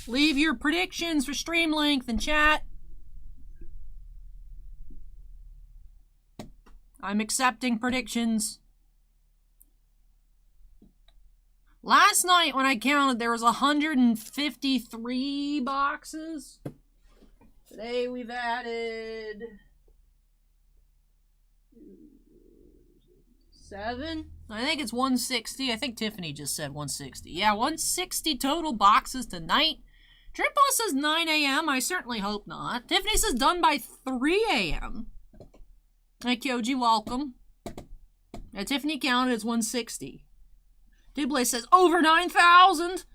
Leave your predictions for stream length in chat. I'm accepting predictions. Last night when I counted, there was 153 boxes. Today we've added 7. I think it's 160. I think Tiffany just said 160. Yeah, 160 total boxes tonight. Triple says 9 a.m. I certainly hope not. Tiffany says done by 3 a.m. Hey, Kyoji, welcome. Yeah, Tiffany counted as 160. Dibley says over 9,000.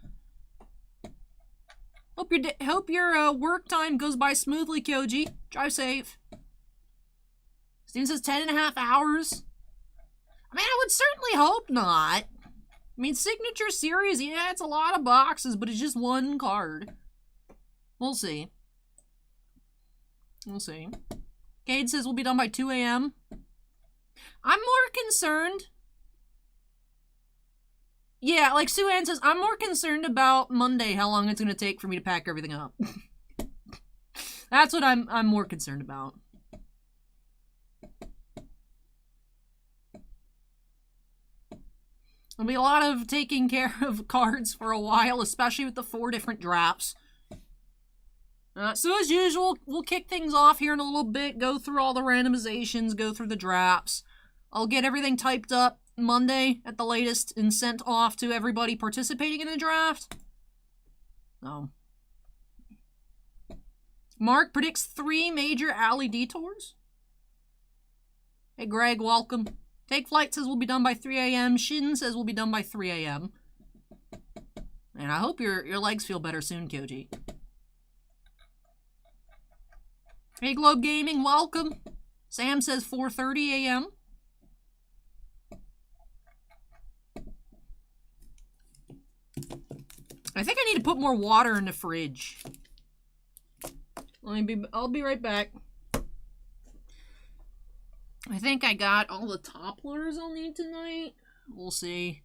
Hope your work time goes by smoothly, Kyoji. Drive safe. Steven says 10.5 hours. I mean, I would certainly hope not. I mean, Signature Series, yeah, it's a lot of boxes, but it's just one card. We'll see. We'll see. Cade says we'll be done by 2 a.m. I'm more concerned. Yeah, like Sue Ann says, I'm more concerned about Monday, how long it's going to take for me to pack everything up. That's what I'm more concerned about. There'll be a lot of taking care of cards for a while, especially with the 4 different drafts. So as usual, we'll kick things off here in a little bit, go through all the randomizations, go through the drafts. I'll get everything typed up Monday at the latest and sent off to everybody participating in the draft. So, Mark predicts 3 major alley detours. Hey Greg, welcome. Take Flight says we'll be done by 3 a.m. Shin says we'll be done by 3 a.m. And I hope your legs feel better soon, Kyoji. Hey Globe Gaming, welcome. Sam says 4:30 a.m. I think I need to put more water in the fridge. I'll be right back. I think I got all the topplers I'll need tonight. We'll see.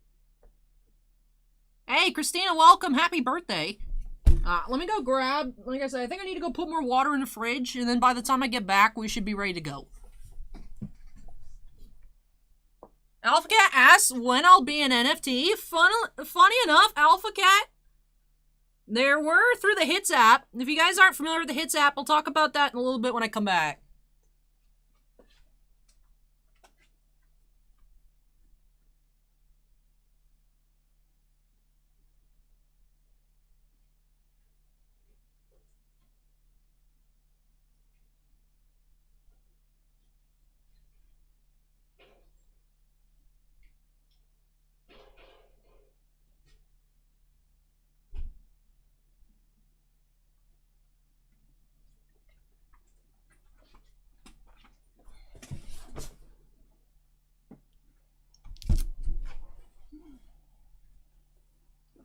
Hey, Christina, welcome. Happy birthday. Let me go grab, like I said, I think I need to go put more water in the fridge, and then by the time I get back, we should be ready to go. AlphaCat asks when I'll be an NFT. Funny enough, AlphaCat, there were through the Hits app. If you guys aren't familiar with the Hits app, I'll talk about that in a little bit when I come back.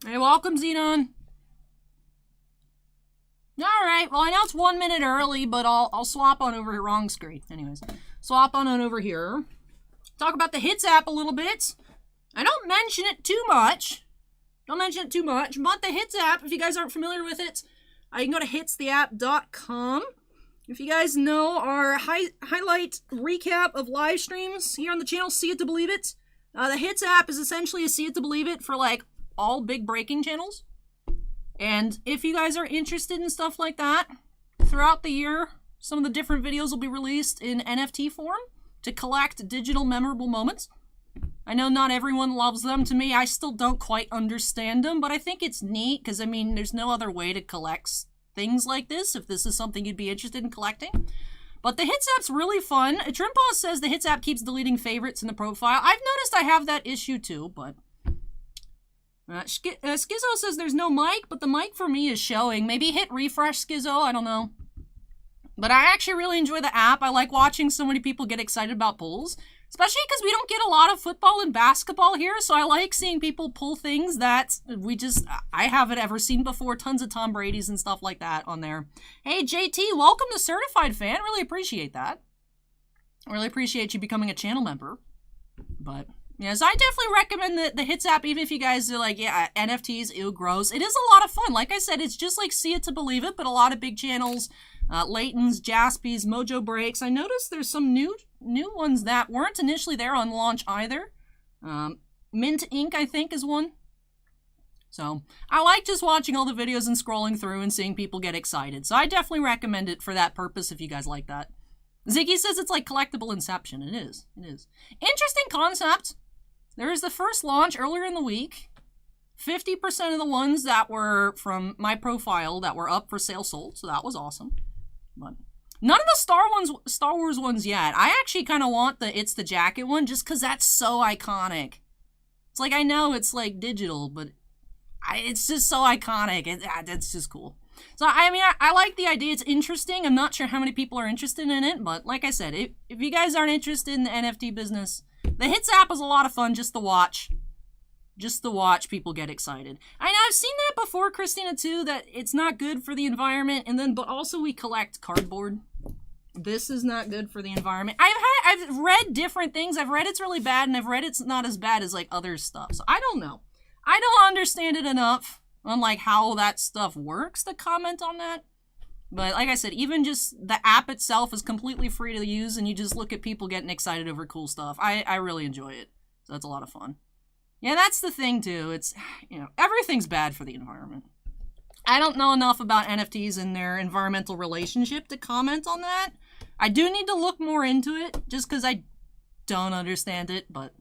Hey, welcome, Xenon. Alright, well, I know it's 1 minute early, but I'll swap on over here. Wrong screen. Anyways, swap on over here. Talk about the Hits app a little bit. I don't mention it too much. But the Hits app, if you guys aren't familiar with it, you can go to hitstheapp.com. If you guys know our highlight recap of live streams here on the channel, See It to Believe It. The Hits app is essentially a See It to Believe It for, like, all big breaking channels. And if you guys are interested in stuff like that, throughout the year, some of the different videos will be released in NFT form to collect digital memorable moments. I know not everyone loves them. To me, I still don't quite understand them, but I think it's neat because, I mean, there's no other way to collect things like this if this is something you'd be interested in collecting. But the Hits app's really fun. Trimpaw says the Hits app keeps deleting favorites in the profile. I've noticed I have that issue too, but... Skizzo says there's no mic, but the mic for me is showing. Maybe hit refresh, Skizzo, I don't know. But I actually really enjoy the app. I like watching so many people get excited about pulls. Especially because we don't get a lot of football and basketball here, so I like seeing people pull things that I haven't ever seen before. Tons of Tom Brady's and stuff like that on there. Hey, JT, welcome to Certified Fan. Really appreciate that. I really appreciate you becoming a channel member. But... Yeah, so I definitely recommend the Hits app, even if you guys are like, yeah, NFTs, ew, gross. It is a lot of fun. Like I said, it's just like See It to Believe It, but a lot of big channels, Layton's, Jaspy's, Mojo Breaks. I noticed there's some new ones that weren't initially there on launch either. Mint Inc., I think, is one. So I like just watching all the videos and scrolling through and seeing people get excited. So I definitely recommend it for that purpose if you guys like that. Ziggy says it's like collectible Inception. It is. It is. Interesting concept. There is the first launch earlier in the week. 50% of the ones that were from my profile that were up for sale sold. So that was awesome. But none of the Star Wars ones yet. I actually kind of want the It's the Jacket one just because that's so iconic. It's like, I know it's like digital, but it's just so iconic. It's just cool. So, I mean, I like the idea. It's interesting. I'm not sure how many people are interested in it, but like I said, if you guys aren't interested in the NFT business, the Hits app is a lot of fun just to watch. Just to watch people get excited. I know I've seen that before, Christina, too, that it's not good for the environment, but also we collect cardboard. This is not good for the environment. I've read different things. I've read it's really bad, and I've read it's not as bad as like other stuff. So I don't know. I don't understand it enough on like how that stuff works to comment on that. But like I said, even just the app itself is completely free to use, and you just look at people getting excited over cool stuff. I really enjoy it. So that's a lot of fun. Yeah, that's the thing too. It's, you know, everything's bad for the environment. I don't know enough about NFTs and their environmental relationship to comment on that. I do need to look more into it just because I don't understand it, but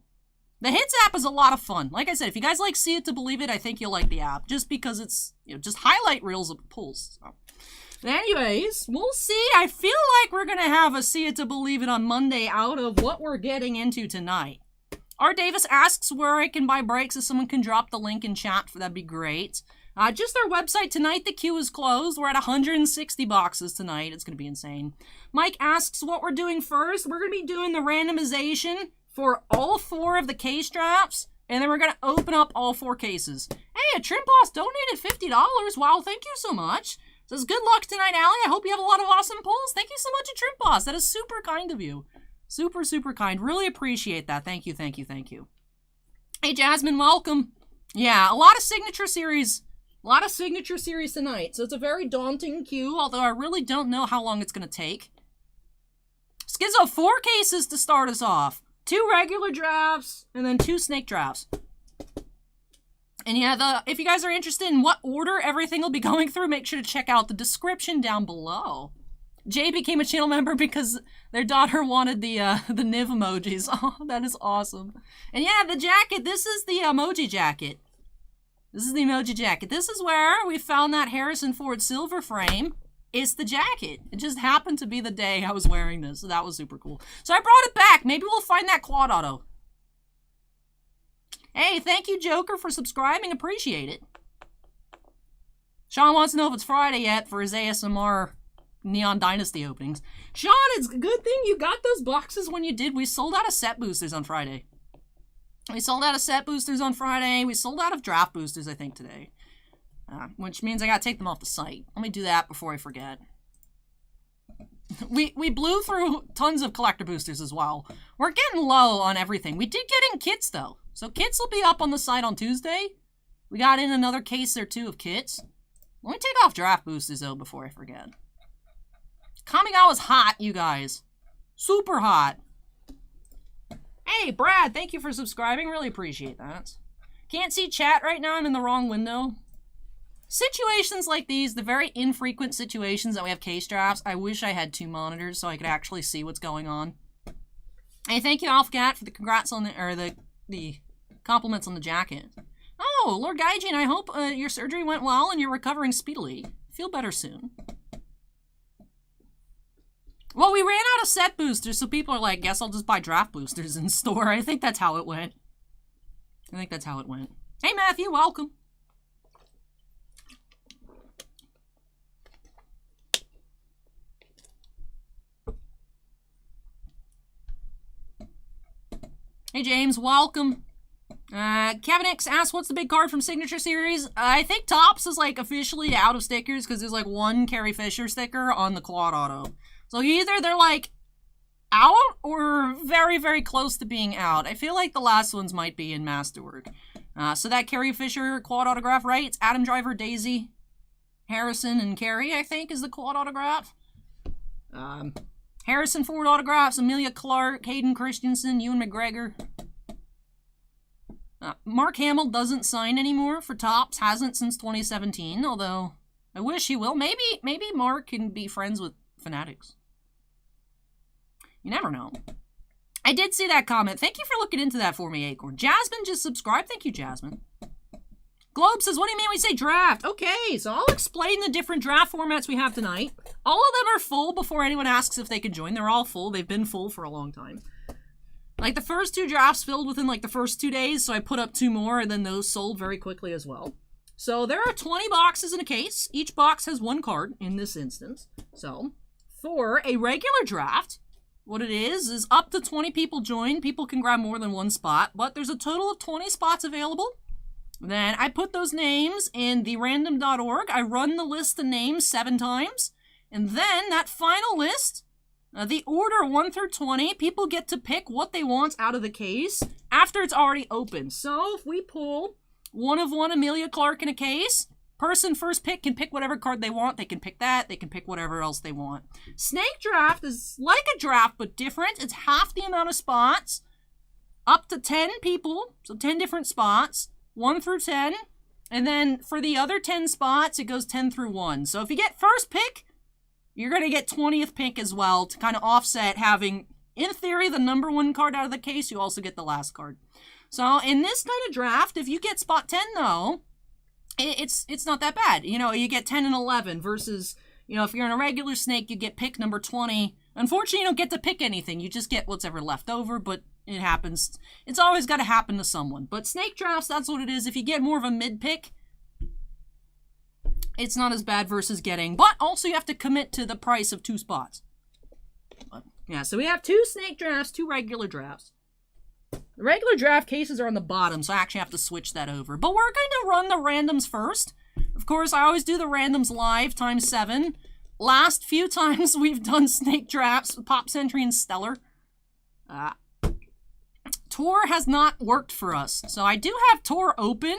the Hits app is a lot of fun. Like I said, if you guys like See It to Believe It, I think you'll like the app just because it's, you know, just highlight reels of pulls. So. But anyways, we'll see. I feel like we're going to have a See It to Believe It on Monday out of what we're getting into tonight. R. Davis asks where I can buy breaks. If someone can drop the link in chat, that'd be great. Just our website tonight. The queue is closed. We're at 160 boxes tonight. It's going to be insane. Mike asks what we're doing first. We're going to be doing the randomization for all 4 of the case drops, and then we're going to open up all 4 cases. Hey, a Trim Boss donated $50. Wow, thank you so much. Says, good luck tonight, Allie. I hope you have a lot of awesome pulls. Thank you so much, a Trim Boss. That is super kind of you. Super, super kind. Really appreciate that. Thank you, thank you, thank you. Hey, Jasmine, welcome. Yeah, a lot of signature series. A lot of signature series tonight. So it's a very daunting queue, although I really don't know how long it's going to take. Schizo, 4 cases to start us off. 2 regular drafts, and then 2 snake drafts. And yeah, if you guys are interested in what order everything will be going through, make sure to check out the description down below. Jay became a channel member because their daughter wanted the Niv emojis. Oh, that is awesome. And yeah, the jacket, this is the emoji jacket. This is the emoji jacket. This is where we found that Harrison Ford silver frame. It's the jacket. It just happened to be the day I was wearing this, so that was super cool. So I brought it back. Maybe we'll find that quad auto. Hey, thank you, Joker, for subscribing. Appreciate it. Sean wants to know if it's Friday yet for his ASMR Neon Dynasty openings. Sean, it's a good thing you got those boxes when you did. We sold out of set boosters on Friday. We sold out of set boosters on Friday. We sold out of draft boosters, I think, today. Which means I gotta take them off the site. Let me do that before I forget. We blew through tons of collector boosters as well. We're getting low on everything. We did get in kits, though. So kits will be up on the site on Tuesday. We got in another case or 2 of kits. Let me take off draft boosters, though, before I forget. Kamigawa's hot, you guys. Super hot. Hey, Brad, thank you for subscribing. Really appreciate that. Can't see chat right now. I'm in the wrong window. Situations like these, the very infrequent situations that we have case drafts, I wish I had 2 monitors so I could actually see what's going on. Hey, thank you, Alfgat, for the congrats on the compliments on the jacket. Oh, Lord Gaijin, I hope your surgery went well and you're recovering speedily. Feel better soon. Well, we ran out of set boosters, so people are like, guess I'll just buy draft boosters in store. I think that's how it went. Hey, Matthew, welcome. Hey, James, welcome. Kevin X asks, what's the big card from Signature Series? I think Topps is, like, officially out of stickers because there's, like, 1 Carrie Fisher sticker on the Quad Auto. So either they're, like, out or very, very close to being out. I feel like the last ones might be in Masterwork. So that Carrie Fisher quad autograph, right? It's Adam Driver, Daisy, Harrison, and Carrie, I think, is the quad autograph. Harrison Ford autographs, Amelia Clark, Hayden Christensen, Ewan McGregor. Mark Hamill doesn't sign anymore for Topps, hasn't since 2017, although I wish he will. Maybe Mark can be friends with Fanatics. You never know. I did see that comment. Thank you for looking into that for me, Acorn. Jasmine just subscribed. Thank you, Jasmine. Globe says, what do you mean we say draft? Okay, so I'll explain the different draft formats we have tonight. All of them are full before anyone asks if they can join. They're all full. They've been full for a long time. Like, the first 2 drafts filled within, like, the first 2 days, so I put up 2 more, and then those sold very quickly as well. So there are 20 boxes in a case. Each box has 1 card in this instance. So, for a regular draft, what it is up to 20 people join. People can grab more than 1 spot, but there's a total of 20 spots available. Then I put those names in the random.org. I run the list of names 7 times, and then that final list, the order 1 through 20, people get to pick what they want out of the case after it's already open. So if we pull 1 of 1 Amelia Clark in a case, person first pick can pick whatever card they want. They can pick that. They can pick whatever else they want. Snake draft is like a draft, but different. It's half the amount of spots, up to 10 people, so 10 different spots, 1 through 10. And then for the other 10 spots, it goes 10 through 1. So if you get first pick, you're going to get 20th pick as well to kind of offset having, in theory, the number 1 card out of the case. You also get the last card. So in this kind of draft, if you get spot 10, though, it's not that bad. You know, you get 10 and 11 versus, you know, if you're in a regular snake, you get pick number 20. Unfortunately, you don't get to pick anything. You just get what's ever left over, but it happens. It's always got to happen to someone. But snake drafts, that's what it is. If you get more of a mid pick, it's not as bad versus getting, but also you have to commit to the price of 2 spots. But, yeah, so we have 2 snake drafts, 2 regular drafts. The regular draft cases are on the bottom, so I actually have to switch that over. But we're going to run the randoms first. Of course, I always do the randoms live, times 7. Last few times we've done snake drafts with Pop Century and Stellar. Tor has not worked for us, so I do have Tor open.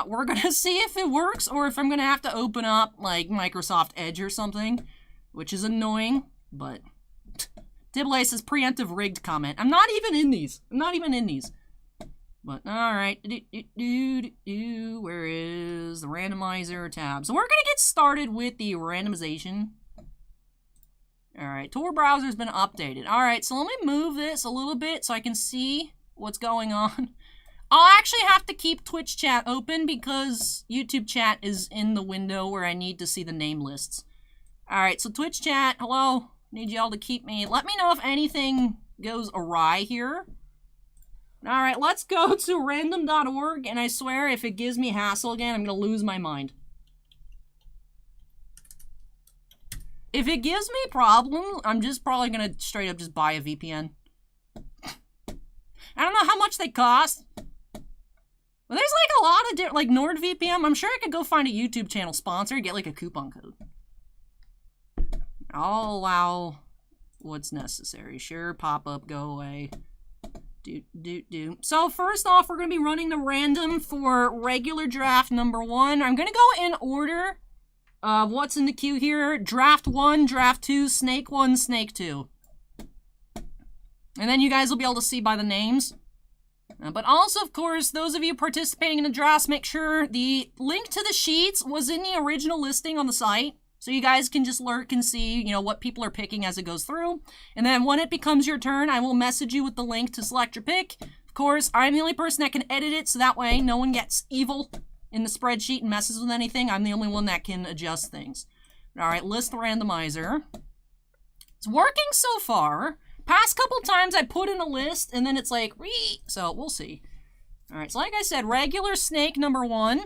We're going to see if it works or if I'm going to have to open up like Microsoft Edge or something, which is annoying, but Dibble says preemptive rigged comment. I'm not even in these. But, alright. Where is the randomizer tab? So we're going to get started with the randomization. Alright, Tor browser's been updated. Alright, so let me move this a little bit so I can see what's going on. I'll actually have to keep Twitch chat open because YouTube chat is in the window where I need to see the name lists. Alright, so Twitch chat, hello. Need y'all to keep me. Let me know if anything goes awry here. Alright, let's go to random.org, and I swear if it gives me hassle again, I'm going to lose my mind. If it gives me problems, I'm just probably going to straight up just buy a VPN. I don't know how much they cost. But there's like a lot of different, like NordVPN. I'm sure I could go find a YouTube channel sponsor and get like a coupon code. I'll allow what's necessary. Sure, pop up, go away. So first off, we're going to be running the random for regular draft number 1. I'm going to go in order of what's in the queue here. Draft 1, draft 2, snake 1, snake 2. And then you guys will be able to see by the names. But also, of course, those of you participating in the drafts, make sure the link to the sheets was in the original listing on the site. So you guys can just lurk and see, you know, what people are picking as it goes through. And then when it becomes your turn, I will message you with the link to select your pick. Of course, I'm the only person that can edit it, so that way no one gets evil in the spreadsheet and messes with anything. I'm the only one that can adjust things. All right, list randomizer. It's working so far. Past couple times I put in a list and then it's like, so we'll see. All right, so like I said, regular snake number 1.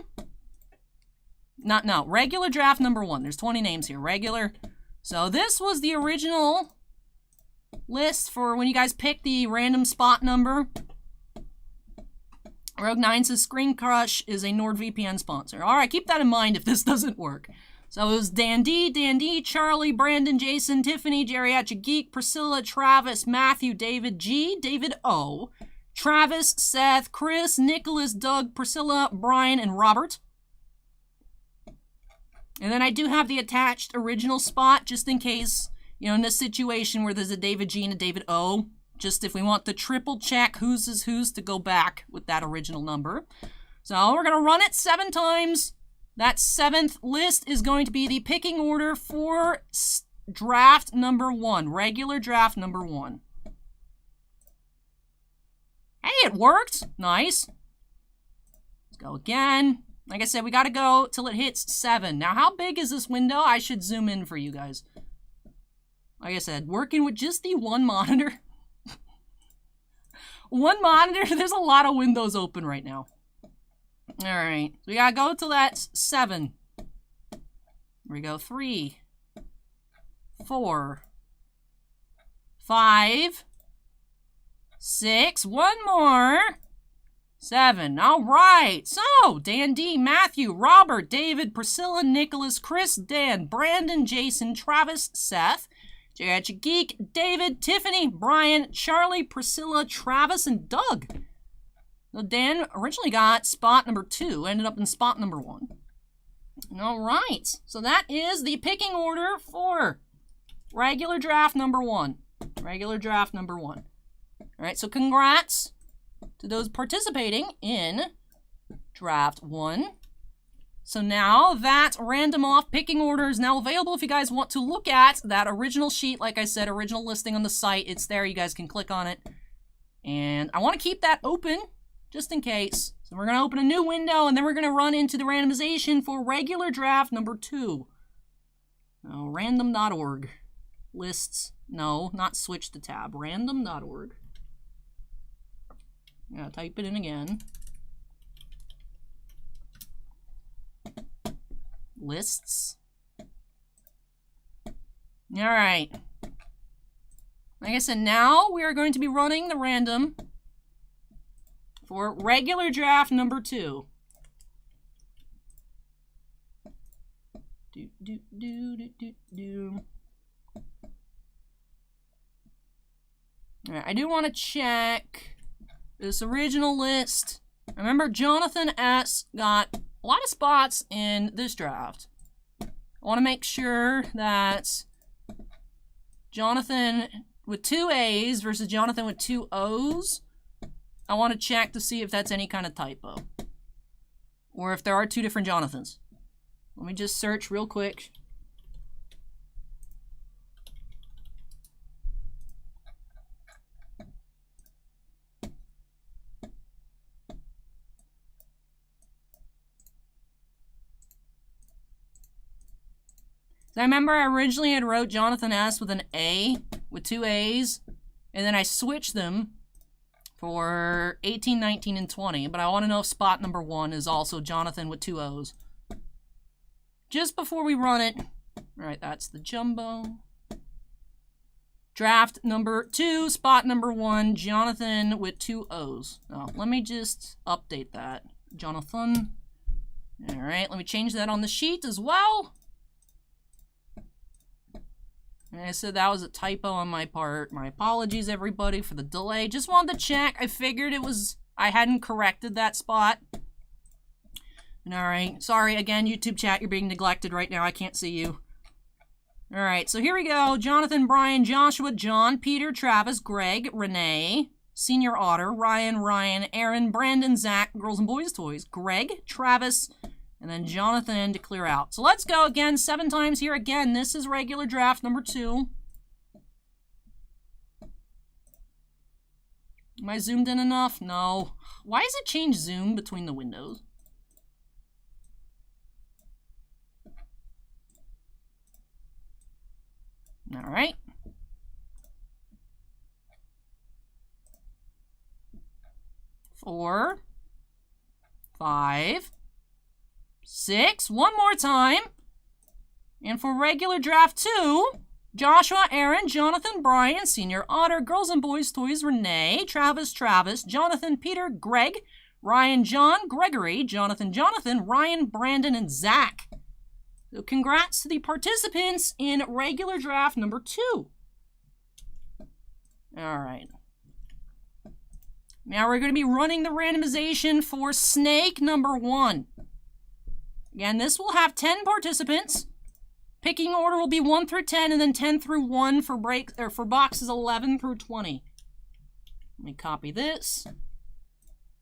Regular draft number 1. There's 20 names here. Regular. So this was the original list for when you guys pick the random spot number. Rogue9 says Screen Crush is a NordVPN sponsor. All right, keep that in mind if this doesn't work. So it was Dan D, Charlie, Brandon, Jason, Tiffany, Geriatric, Geek, Priscilla, Travis, Matthew, David G, David O, Travis, Seth, Chris, Nicholas, Doug, Priscilla, Brian, and Robert. And then I do have the attached original spot, just in case, you know, in this situation where there's a David G and a David O, just if we want to triple check whose is whose to go back with that original number. So we're going to run it 7 times. That 7th list is going to be the picking order for draft number 1, regular draft number 1. Hey, it worked. Nice. Let's go again. Like I said, we got to go till it hits 7. Now, how big is this window? I should zoom in for you guys. Like I said, working with just the one monitor. One monitor, there's a lot of windows open right now. All right, so we got to go till that's 7. Here we go. 3, 4, 5, 6, one more, 7. All right. So, Dan D, Matthew, Robert, David, Priscilla, Nicholas, Chris, Dan, Brandon, Jason, Travis, Seth, Geriatric Geek, David, Tiffany, Brian, Charlie, Priscilla, Travis, and Doug. So Dan originally got spot number 2, ended up in spot number 1. All right. So that is the picking order for regular draft number 1. Regular draft number 1. All right, so congrats to those participating in draft 1. So now that random off picking order is now available. If you guys want to look at that original sheet, like I said, original listing on the site, it's there. You guys can click on it. And I want to keep that open just in case. So we're going to open a new window, and then we're going to run into the randomization for regular draft number 2. Oh, random.org. Lists. No, not switch the tab. Random.org. Yeah, type it in again. Lists. All right. Like I said, now we are going to be running the random for regular draft number 2. All right, I do want to check this original list. Remember, Jonathon S got a lot of spots in this draft. I want to make sure that Jonathon with 2 A's versus Jonathon with 2 O's. I want to check to see if that's any kind of typo. Or if there are 2 different Jonathons. Let me just search real quick. I remember I originally had wrote Jonathon S with an A, with 2 A's, and then I switched them for 18, 19, and 20, but I want to know if spot number 1 is also Jonathon with 2 O's. Just before we run it, alright, that's the jumbo. Draft number 2, spot number 1, Jonathon with 2 O's. Oh, let me just update that. Jonathon. Alright, let me change that on the sheet as well. And I said that was a typo on my part. My apologies, everybody, for the delay. Just wanted to check. I figured it was... I hadn't corrected that spot. Alright. Sorry, again, YouTube chat, you're being neglected right now. I can't see you. Alright, so here we go. Jonathon, Brian, Joshua, John, Peter, Travis, Greg, Renee, Senior Otter, Ryan, Aaron, Brandon, Zach, Girls and Boys Toys, Greg, Travis, and then Jonathon to clear out. So let's go again 7 times here. Again, this is regular draft number 2. Am I zoomed in enough? No. Why does it change zoom between the windows? All right. Four, 5, 6, one more time. And for regular draft 2, Joshua, Aaron, Jonathon, Brian, Senior Otter, Girls and Boys Toys, Renee, Travis, Jonathon, Peter, Greg, Ryan, John, Gregory, Jonathon, Ryan, Brandon, and Zach. So congrats to the participants in regular draft number 2. All right. Now we're going to be running the randomization for snake number 1. Again, this will have 10 participants. Picking order will be 1 through 10, and then 10 through 1 for boxes 11 through 20. Let me copy this.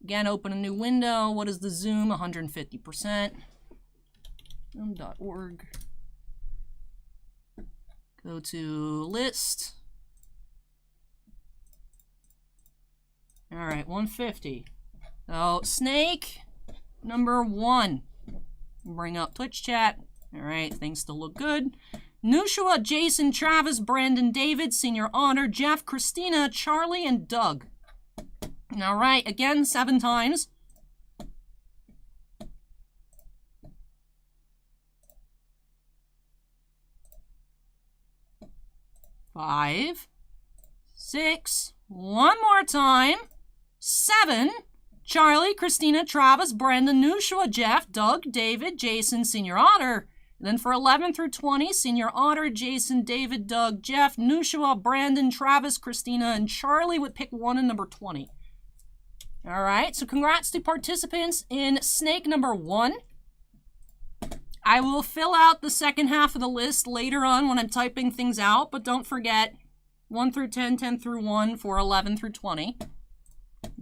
Again, open a new window. What is the zoom? 150%. Zoom.org. Go to list. All right, 150. So, snake number 1. Bring up Twitch chat. All right, things still look good. Nushua, Jason, Travis, Brandon, David, Senior Honor, Jeff, Christina, Charlie, and Doug. All right, again, 7 times. Five, 6, one more time. 7, Charlie, Christina, Travis, Brandon, Nushua, Jeff, Doug, David, Jason, Senior Honor. And then for 11 through 20, Senior Honor, Jason, David, Doug, Jeff, Nushua, Brandon, Travis, Christina, and Charlie with pick 1 and number 20. All right, so congrats to participants in snake number 1. I will fill out the second half of the list later on when I'm typing things out, but don't forget 1 through 10, 10 through 1 for 11 through 20.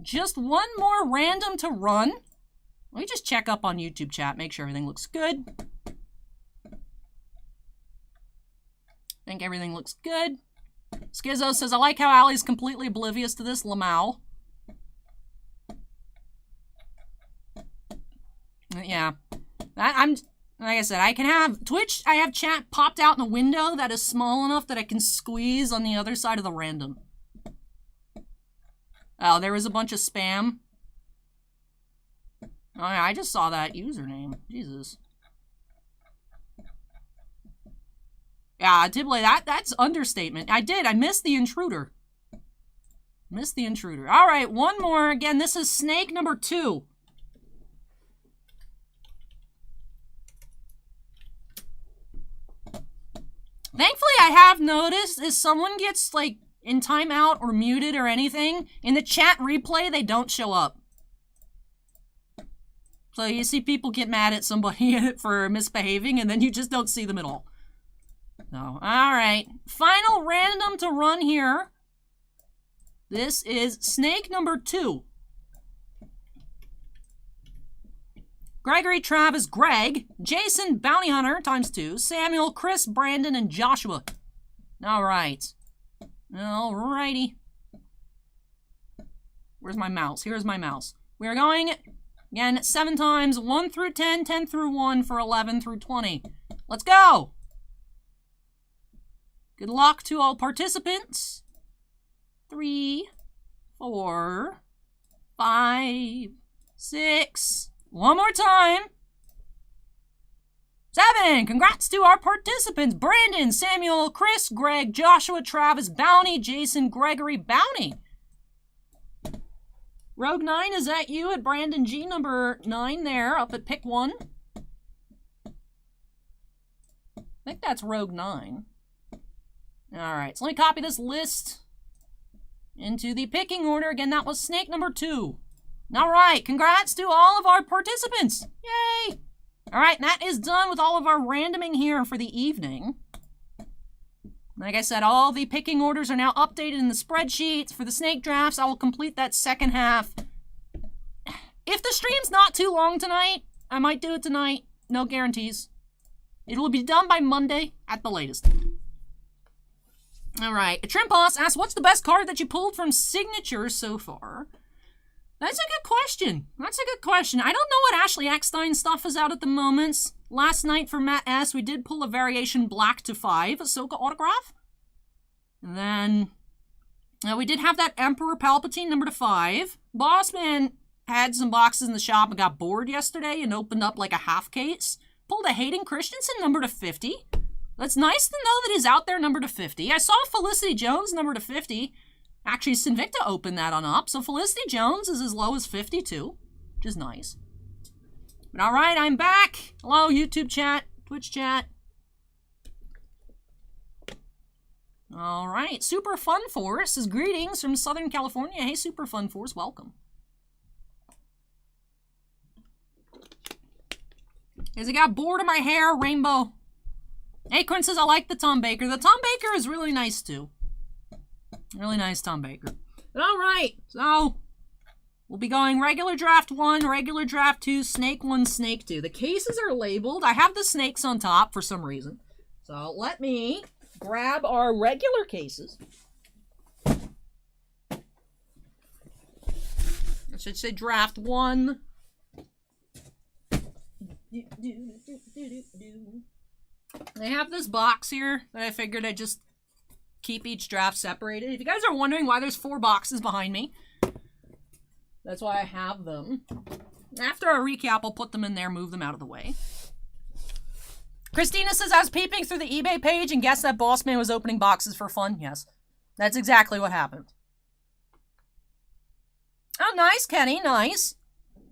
Just one more random to run. Let me just check up on YouTube chat, make sure everything looks good. I think everything looks good. Skizzo says, I like how Allie's completely oblivious to this. Lamau. Yeah. I'm... Like I said, I can have Twitch, I have chat popped out in a window that is small enough that I can squeeze on the other side of the random. Oh, there was a bunch of spam. Oh, yeah, I just saw that username. Jesus. Yeah, Dibley, that's understatement. I missed the intruder. Missed the intruder. All right, one more. Again, this is snake number 2. Thankfully, I have noticed if someone gets, like, in timeout or muted or anything, in the chat replay, they don't show up. So you see people get mad at somebody for misbehaving, and then you just don't see them at all. So, alright. Final random to run here. This is snake number 2. Gregory, Travis, Greg, Jason, Bounty Hunter, ×2, Samuel, Chris, Brandon, and Joshua. All right. Alrighty. Where's my mouse? Here's my mouse. We are going, again, 7 times, 1 through 10, 10 through 1 for 11 through 20. Let's go! Good luck to all participants. 3, 4, 5, 6... One more time. 7. Congrats to our participants. Brandon, Samuel, Chris, Greg, Joshua, Travis, Bounty, Jason, Gregory, Bounty. Rogue 9, is that you at Brandon G, number 9 there, up at pick 1? I think that's Rogue 9. All right, so let me copy this list into the picking order. Again, that was snake number 2. All right, congrats to all of our participants. Yay! All right, that is done with all of our randoming here for the evening. Like I said, all the picking orders are now updated in the spreadsheets. For the snake drafts, I will complete that second half. If the stream's not too long tonight, I might do it tonight. No guarantees. It will be done by Monday at the latest. All right, Trimposs asks, what's the best card that you pulled from Signatures so far? That's a good question. That's a good question. I don't know what Ashley Eckstein stuff is out at the moment. Last night for Matt S, we did pull a variation black to 5 Ahsoka autograph. And then we did have that Emperor Palpatine number to 5. Bossman had some boxes in the shop and got bored yesterday and opened up like a half case. Pulled a Hayden Christensen number to 50. That's nice to know that he's out there number to 50. I saw Felicity Jones number to 50. Actually, Sinvicta opened that on up, so Felicity Jones is as low as 52, which is nice. But all right, I'm back. Hello, YouTube chat, Twitch chat. All right. Super Fun Force says greetings from Southern California. Hey, Super Fun Force, welcome. As I got bored of my hair, Rainbow. Acorn says I like the Tom Baker. The Tom Baker is really nice too. Really nice Tom Baker. All right. So we'll be going regular draft 1, regular draft 2, snake 1, snake 2. The cases are labeled. I have the snakes on top for some reason. So let me grab our regular cases. I should say draft 1. I have this box here that I figured I'd just keep each draft separated. If you guys are wondering why there's 4 boxes behind me, that's why I have them. After our recap, I'll put them in there, move them out of the way. Christina says, I was peeping through the eBay page and guessed that Bossman was opening boxes for fun. Yes, that's exactly what happened. Oh, nice, Kenny, nice.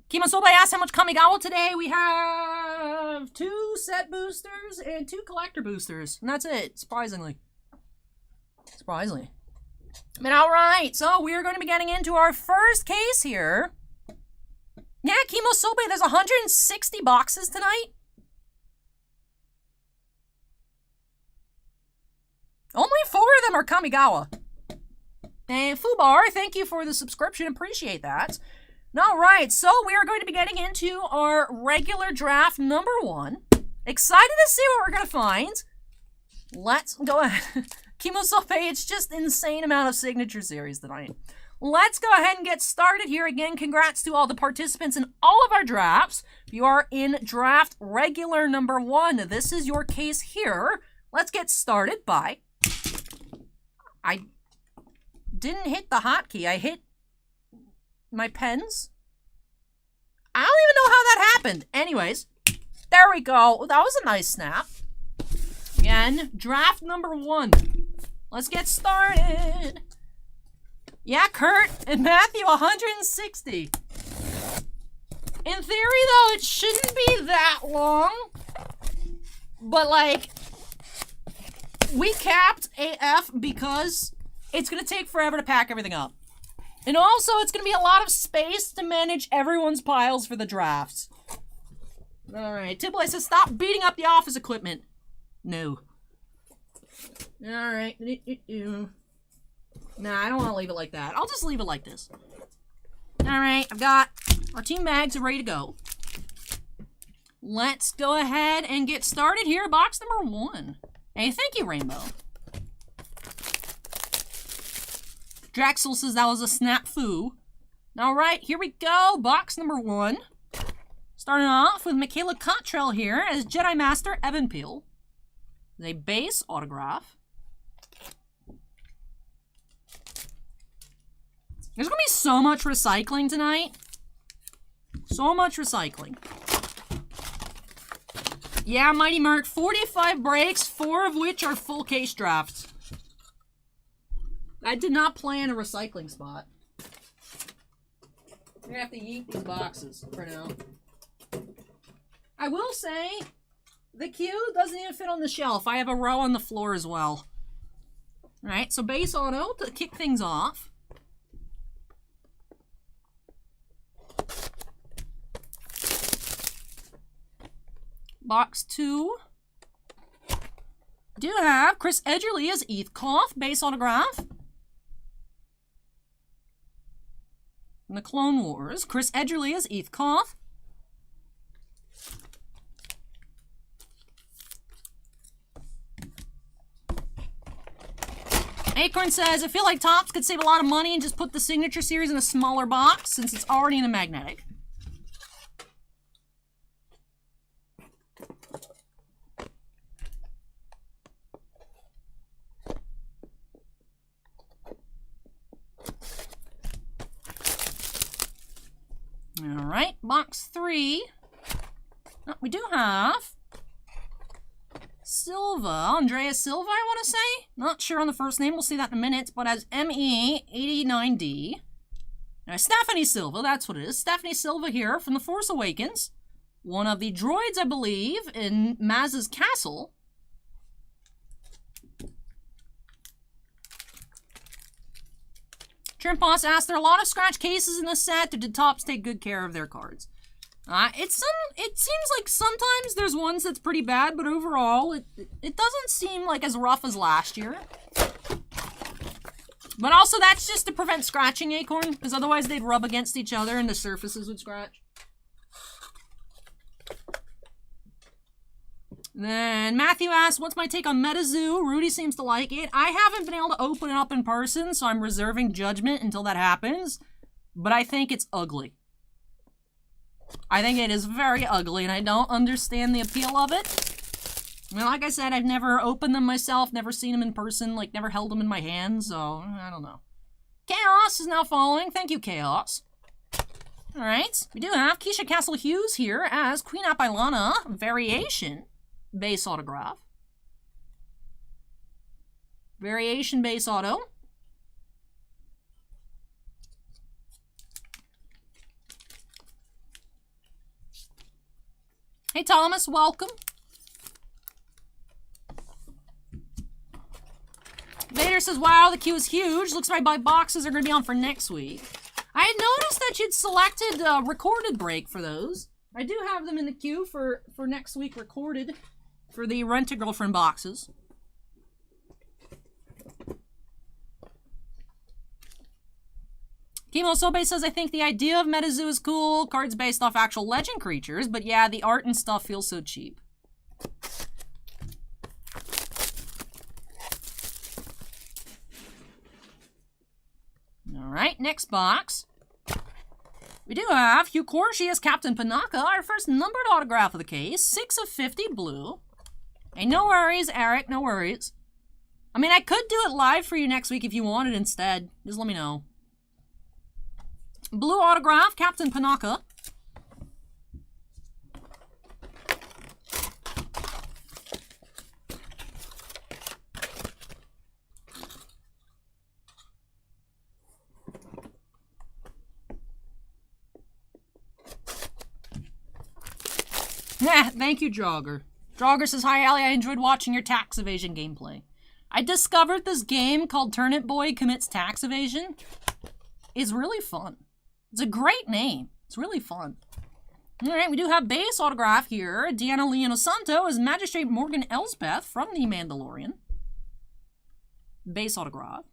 Kimosoba asked how much Kamigawa today. We have 2 set boosters and 2 collector boosters. And that's it, surprisingly. Surprisingly. But alright, so we're going to be getting into our first case here. Yeah, Kimosoba, there's 160 boxes tonight. Only 4 of them are Kamigawa. And Fubar, thank you for the subscription. Appreciate that. Alright, so we are going to be getting into our regular draft number 1. Excited to see what we're going to find. Let's go ahead. Kimosope, it's just insane amount of signature series tonight. Let's go ahead and get started here. Again, congrats to all the participants in all of our drafts. If you are in draft regular number 1, this is your case here. Let's get started by... I didn't hit the hotkey. I hit my pens. I don't even know how that happened. Anyways, there we go. That was a nice snap. Again, draft number 1. Let's get started. Yeah, Kurt and Matthew, 160. In theory, though, it shouldn't be that long. But, like, we capped AF because it's going to take forever to pack everything up. And also, it's going to be a lot of space to manage everyone's piles for the drafts. Alright, Tibble says, stop beating up the office equipment. No. Alright. Nah, I don't want to leave it like that. I'll just leave it like this. Alright, I've got our team mags are ready to go. Let's go ahead and get started here. Box number 1. Hey, thank you, Rainbow. Draxel says that was a snap-foo. Alright, here we go. Box number 1. Starting off with Michaela Cottrell here as Jedi Master Evan Peel. A base autograph. There's going to be so much recycling tonight. So much recycling. Yeah, Mighty Merc, 45 breaks, 4 of which are full case drafts. I did not plan a recycling spot. I'm going to have to yeet these boxes for now. I will say, the queue doesn't even fit on the shelf. I have a row on the floor as well. Alright, so base auto to kick things off. Box 2. Do have Chris Edgerly as Eathcoff, base autograph. In the Clone Wars, Chris Edgerly as Eathcoff. Acorn says, I feel like Topps could save a lot of money and just put the signature series in a smaller box since it's already in a magnetic. Alright, box 3. Oh, we do have Silva, Andrea Silva, I want to say. Not sure on the first name, we'll see that in a minute, but as ME89D. Now, Stephanie Silva, that's what it is. Stephanie Silva here from The Force Awakens. one of the droids, I believe, in Maz's castle. Trimposs asked, there are a lot of scratch cases in the set. Did Tops take good care of their cards? It seems like sometimes there's ones that's pretty bad, but overall, it doesn't seem like as rough as last year. But also, that's just to prevent scratching, Acorn, because otherwise they'd rub against each other and the surfaces would scratch. Then Matthew asks, what's my take on MetaZoo? Rudy seems to like it. I haven't been able to open it up in person, so I'm reserving judgment until that happens. But I think it's ugly. I think it is very ugly, and I don't understand the appeal of it. I mean, like I said, I've never opened them myself, never seen them in person, like, never held them in my hands, so I don't know. Chaos is now following. Thank you, Chaos. Alright, we do have Keisha Castle Hughes here as Queen Apilana Variation base autograph. Variation base auto. Hey Thomas, welcome. Vader says, wow, the queue is huge. Looks like my boxes are going to be on for next week. I had noticed that you'd selected recorded break for those. I do have them in the queue for next week recorded for the Rent-A-Girlfriend boxes. Kimo Sobe says, I think the idea of MetaZoo is cool. Cards based off actual legend creatures. But yeah, the art and stuff feels so cheap. Alright, next box. We do have Hugh Corshi as Captain Panaka, our first numbered autograph of the case. 6 of 50 blue. Hey, no worries, Eric, no worries. I mean, I could do it live for you next week if you wanted instead. Just let me know. Blue autograph, Captain Panaka. Yeah, thank you, Jogger. Jogger says, hi, Allie, I enjoyed watching your tax evasion gameplay. I discovered this game called Turnip Boy Commits Tax Evasion. It's really fun. It's a great name. It's really fun. Alright, we do have base autograph here. Deanna Leono Santo as Magistrate Morgan Elsbeth from The Mandalorian. Base autograph.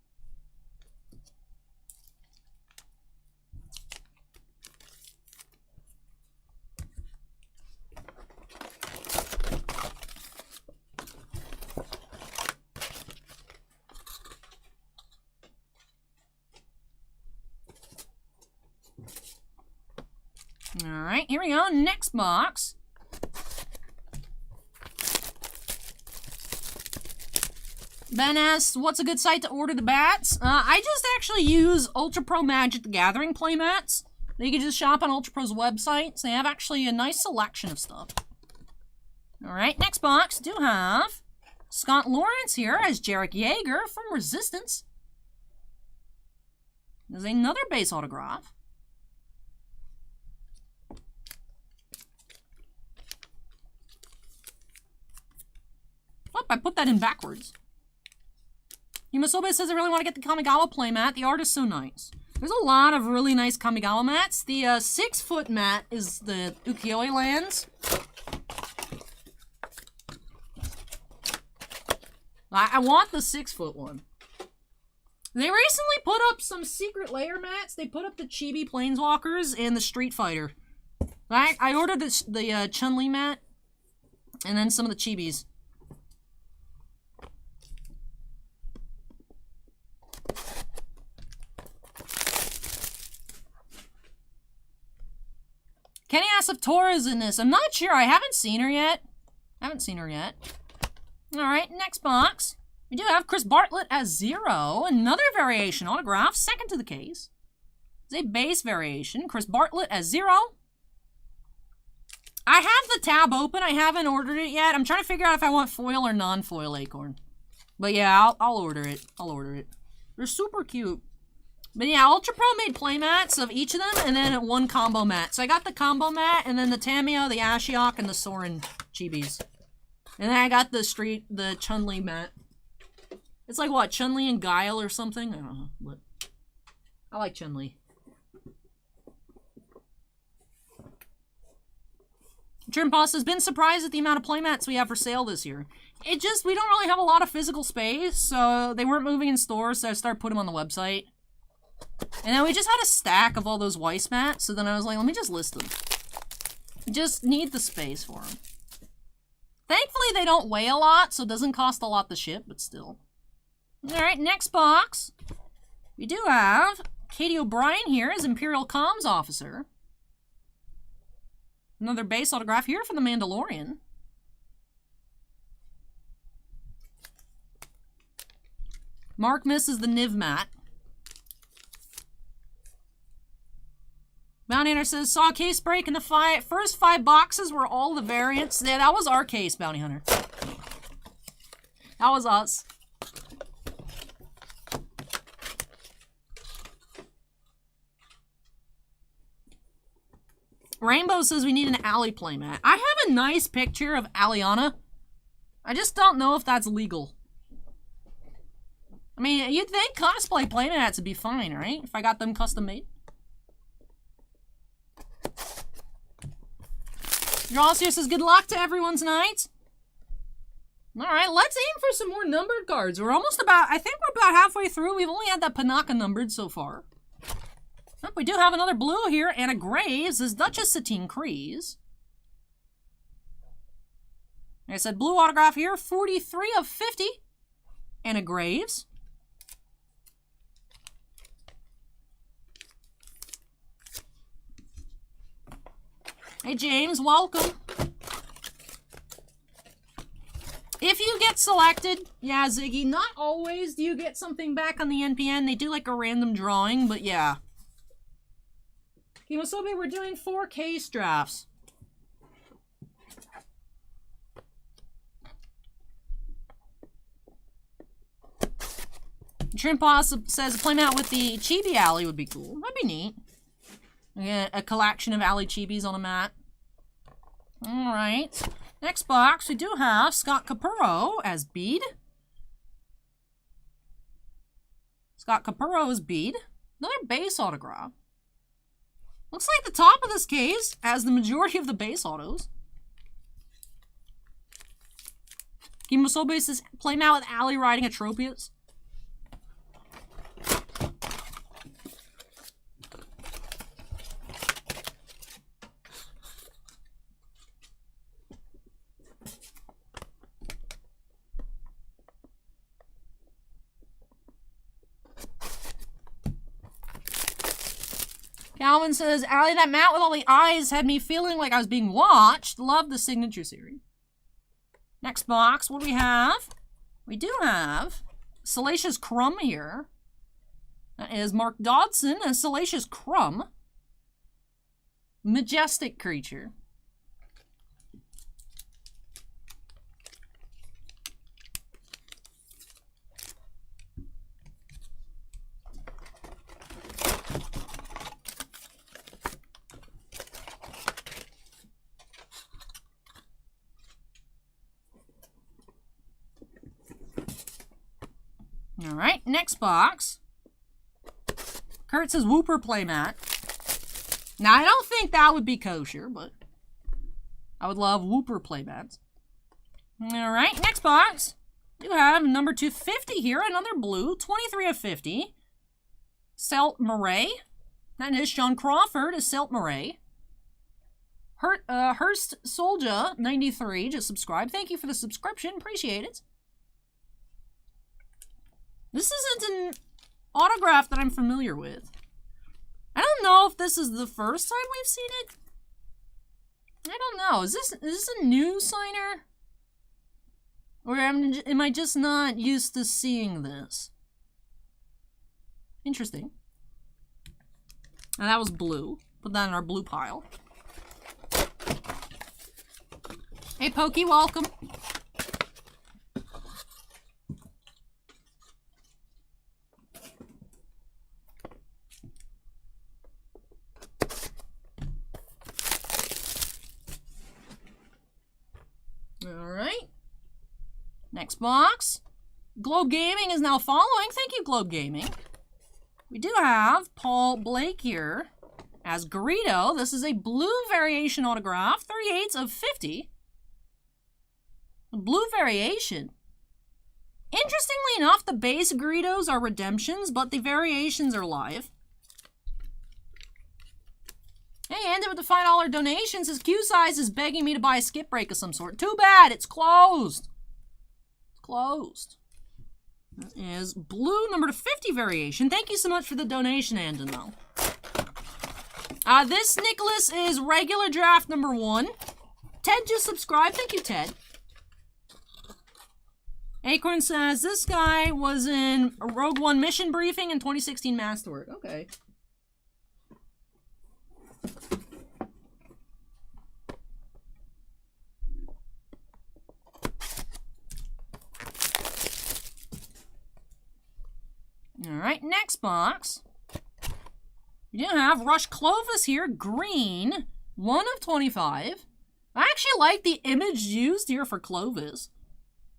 Alright, here we go. Next box. Ben asks, what's a good site to order the bats? I just actually use Ultra Pro Magic the Gathering playmats. You can just shop on Ultra Pro's website. So they have actually a nice selection of stuff. Alright, next box. Do have Scott Lawrence here as Jarek Yeager from Resistance. There's another base autograph. Oh, I put that in backwards. Yumasobe says, I really want to get the Kamigawa playmat. The art is so nice. There's a lot of really nice Kamigawa mats. The 6-foot mat is the Ukiyo-e lands. I want the 6-foot one. They recently put up some secret layer mats. They put up the Chibi Planeswalkers and the Street Fighter. I ordered the Chun-Li mat and then some of the Chibis. Kenny asks if Tora's in this. I'm not sure. I haven't seen her yet. Alright, next box. We do have Chris Bartlett as Zero. Another variation autograph. Second to the case. It's a base variation. Chris Bartlett as Zero. I have the tab open. I haven't ordered it yet. I'm trying to figure out if I want foil or non-foil Acorn. But yeah, I'll order it. They're super cute. But yeah, Ultra Pro made playmats of each of them, and then one combo mat. So I got the combo mat, and then the Tamiyo, the Ashiok, and the Soren chibis. And then I got the Chun-Li mat. It's like, what, Chun-Li and Guile or something? I don't know, but I like Chun-Li. Trim Boss has been surprised at the amount of playmats we have for sale this year. We don't really have a lot of physical space, so they weren't moving in stores, so I started putting them on the website. And then we just had a stack of all those Weiss mats, so then I was like, let me just list them. Just need the space for them. Thankfully, they don't weigh a lot, so it doesn't cost a lot to ship, but still. Alright, next box. We do have Katie O'Brien here as Imperial Comms Officer. Another base autograph here from The Mandalorian. Mark misses the Niv mat. Bounty Hunter says, saw a case break in the first 5 boxes were all the variants. Yeah, that was our case, Bounty Hunter. That was us. Rainbow says we need an Ally playmat. I have a nice picture of Aliana. I just don't know if that's legal. I mean, you'd think cosplay playmats would be fine, right? If I got them custom made. Drawsir says good luck to everyone's night. Alright, let's aim for some more numbered cards. We're almost about, I think we're about halfway through. We've only had that Panaka numbered so far. Oh, we do have another blue here, and a Graves is Duchess Satine Kryze. Like I said, blue autograph here, 43 of 50. And a Graves. Hey James, welcome. If you get selected, yeah, Ziggy, not always do you get something back on the NPN. They do like a random drawing, but yeah. Kimosobe, we're doing 4 case drafts. Trimposs says a playmat with the Chibi Alley would be cool. That'd be neat. Yeah, a collection of Alley Chibis on a mat. Alright. Next box, we do have Scott Capurro as Bead. Scott Capurro as Bead. Another base autograph. Looks like the top of this case has the majority of the base autos. Kimosobe says playmat with Alley riding Atropius. Calvin says, Allie, that mat with all the eyes had me feeling like I was being watched. Love the signature series. Next box, what do we have? We do have Salacious Crumb here. That is Mark Dodson and Salacious Crumb. Majestic creature. Alright, next box. Kurt says Whooper playmat. Now, I don't think that would be kosher, but I would love Whooper playmats. Alright, next box. You have number 250 here, another blue, 23 of 50. Selt Murray. That is Sean Crawford as Selt Murray. Hurst Soldier 93 just subscribed. Thank you for the subscription. Appreciate it. This isn't an autograph that I'm familiar with. I don't know if this is the first time we've seen it. I don't know. Is this a new signer? Or am I just not used to seeing this? Interesting. And that was blue. Put that in our blue pile. Hey, Pokey, welcome. Alright. Next box. Globe Gaming is now following. Thank you, Globe Gaming. We do have Paul Blake here as Greedo. This is a blue variation autograph. 38s of 50. A blue variation. Interestingly enough, the base Greedos are redemptions, but the variations are live. Hey, ended with the $5 donation. Says Q-Size is begging me to buy a skip break of some sort. Too bad, it's closed. It's closed. That is blue number 50 variation. Thank you so much for the donation, Andon, though. This Nicholas is regular draft number 1. Ted just subscribed. Thank you, Ted. Acorn says, this guy was in a Rogue One mission briefing in 2016 Masterwork. Okay. Alright, next box. We do have Rush Clovis here, green, 1 of 25. I actually like the image used here for Clovis.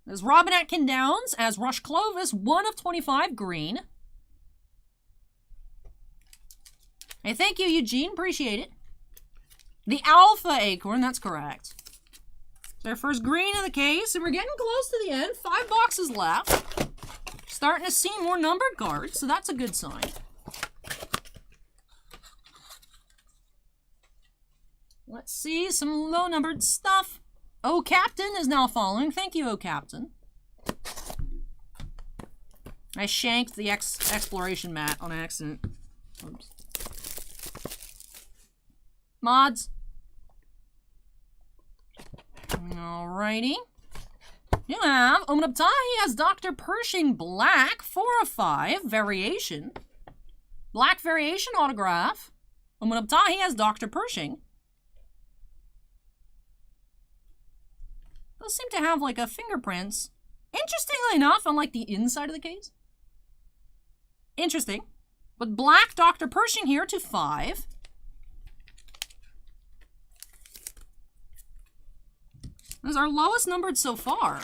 There's Robin Atkin Downs as Rush Clovis, 1 of 25, green. Hey, thank you, Eugene. Appreciate it. The Alpha Acorn, that's correct. Their first green of the case, and we're getting close to the end. 5 boxes left. Starting to see more numbered cards, so that's a good sign. Let's see some low-numbered stuff. Oh, Captain is now following. Thank you, Oh, Captain. I shanked the exploration mat on accident. Oops. Mods. Alrighty. You have Omanabtai as Dr. Pershing Black, 4 of 5, variation. Black variation autograph. Omanabtai as Dr. Pershing. Those seem to have like a fingerprints. Interestingly enough, on like the inside of the case. Interesting. But black Dr. Pershing here to 5. This is our lowest numbered so far.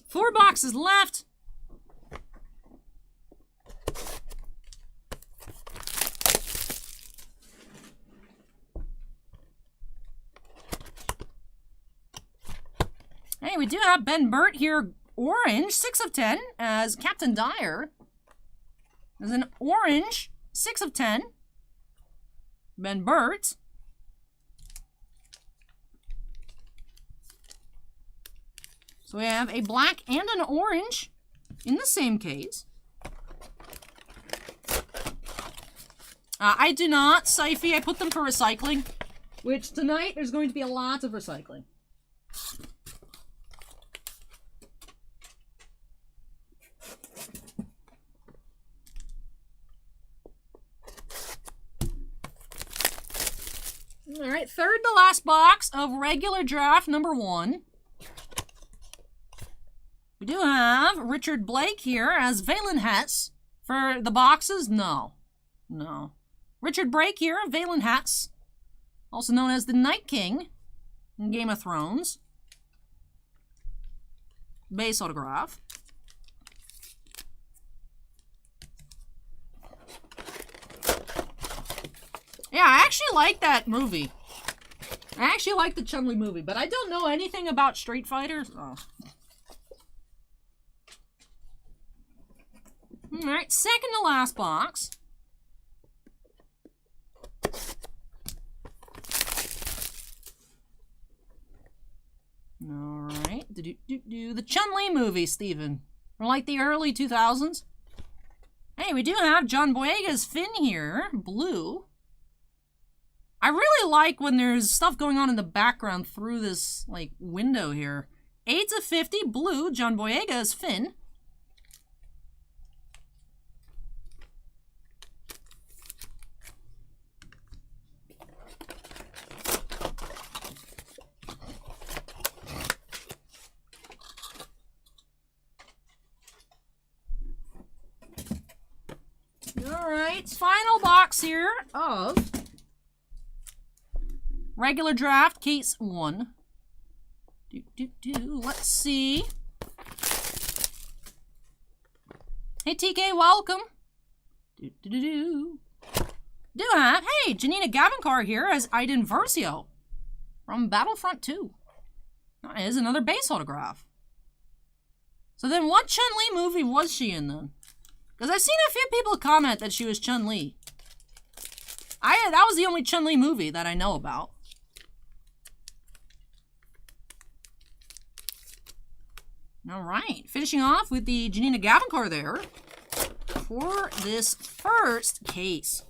Four boxes left. Hey, we do have Ben Burt here, orange, 6 of 10, as Captain Dyer. There's an orange, 6 of 10. Ben Burt. So we have a black and an orange in the same case. I do not, Syfy. I put them for recycling, which tonight there's going to be a lot of recycling. All right, third to last box of regular draft number 1. We do have Richard Blake here as Valen Hess. For the boxes, no. No. Richard Blake here, Valen Hess. Also known as the Night King in Game of Thrones. Base autograph. Yeah, I actually like that movie. I actually like the Chun-Li movie, but I don't know anything about Street Fighter. Oh. Alright, second to last box. Alright. The Chun-Li movie, Steven. From like the early 2000s. Hey, we do have John Boyega's Finn here. Blue. I really like when there's stuff going on in the background through this, like, window here. 8 of 50, blue, John Boyega's Finn. right, final box here of regular draft case 1. Let's see. Hey TK, welcome. Do have, hey, Janina Gavankar here as Aiden Versio from Battlefront 2. That is another base autograph. So then what Chun-Li movie was she in then? Because I've seen a few people comment that she was Chun-Li. That was the only Chun-Li movie that I know about. All right, finishing off with the Janina Gavankar there for this first case.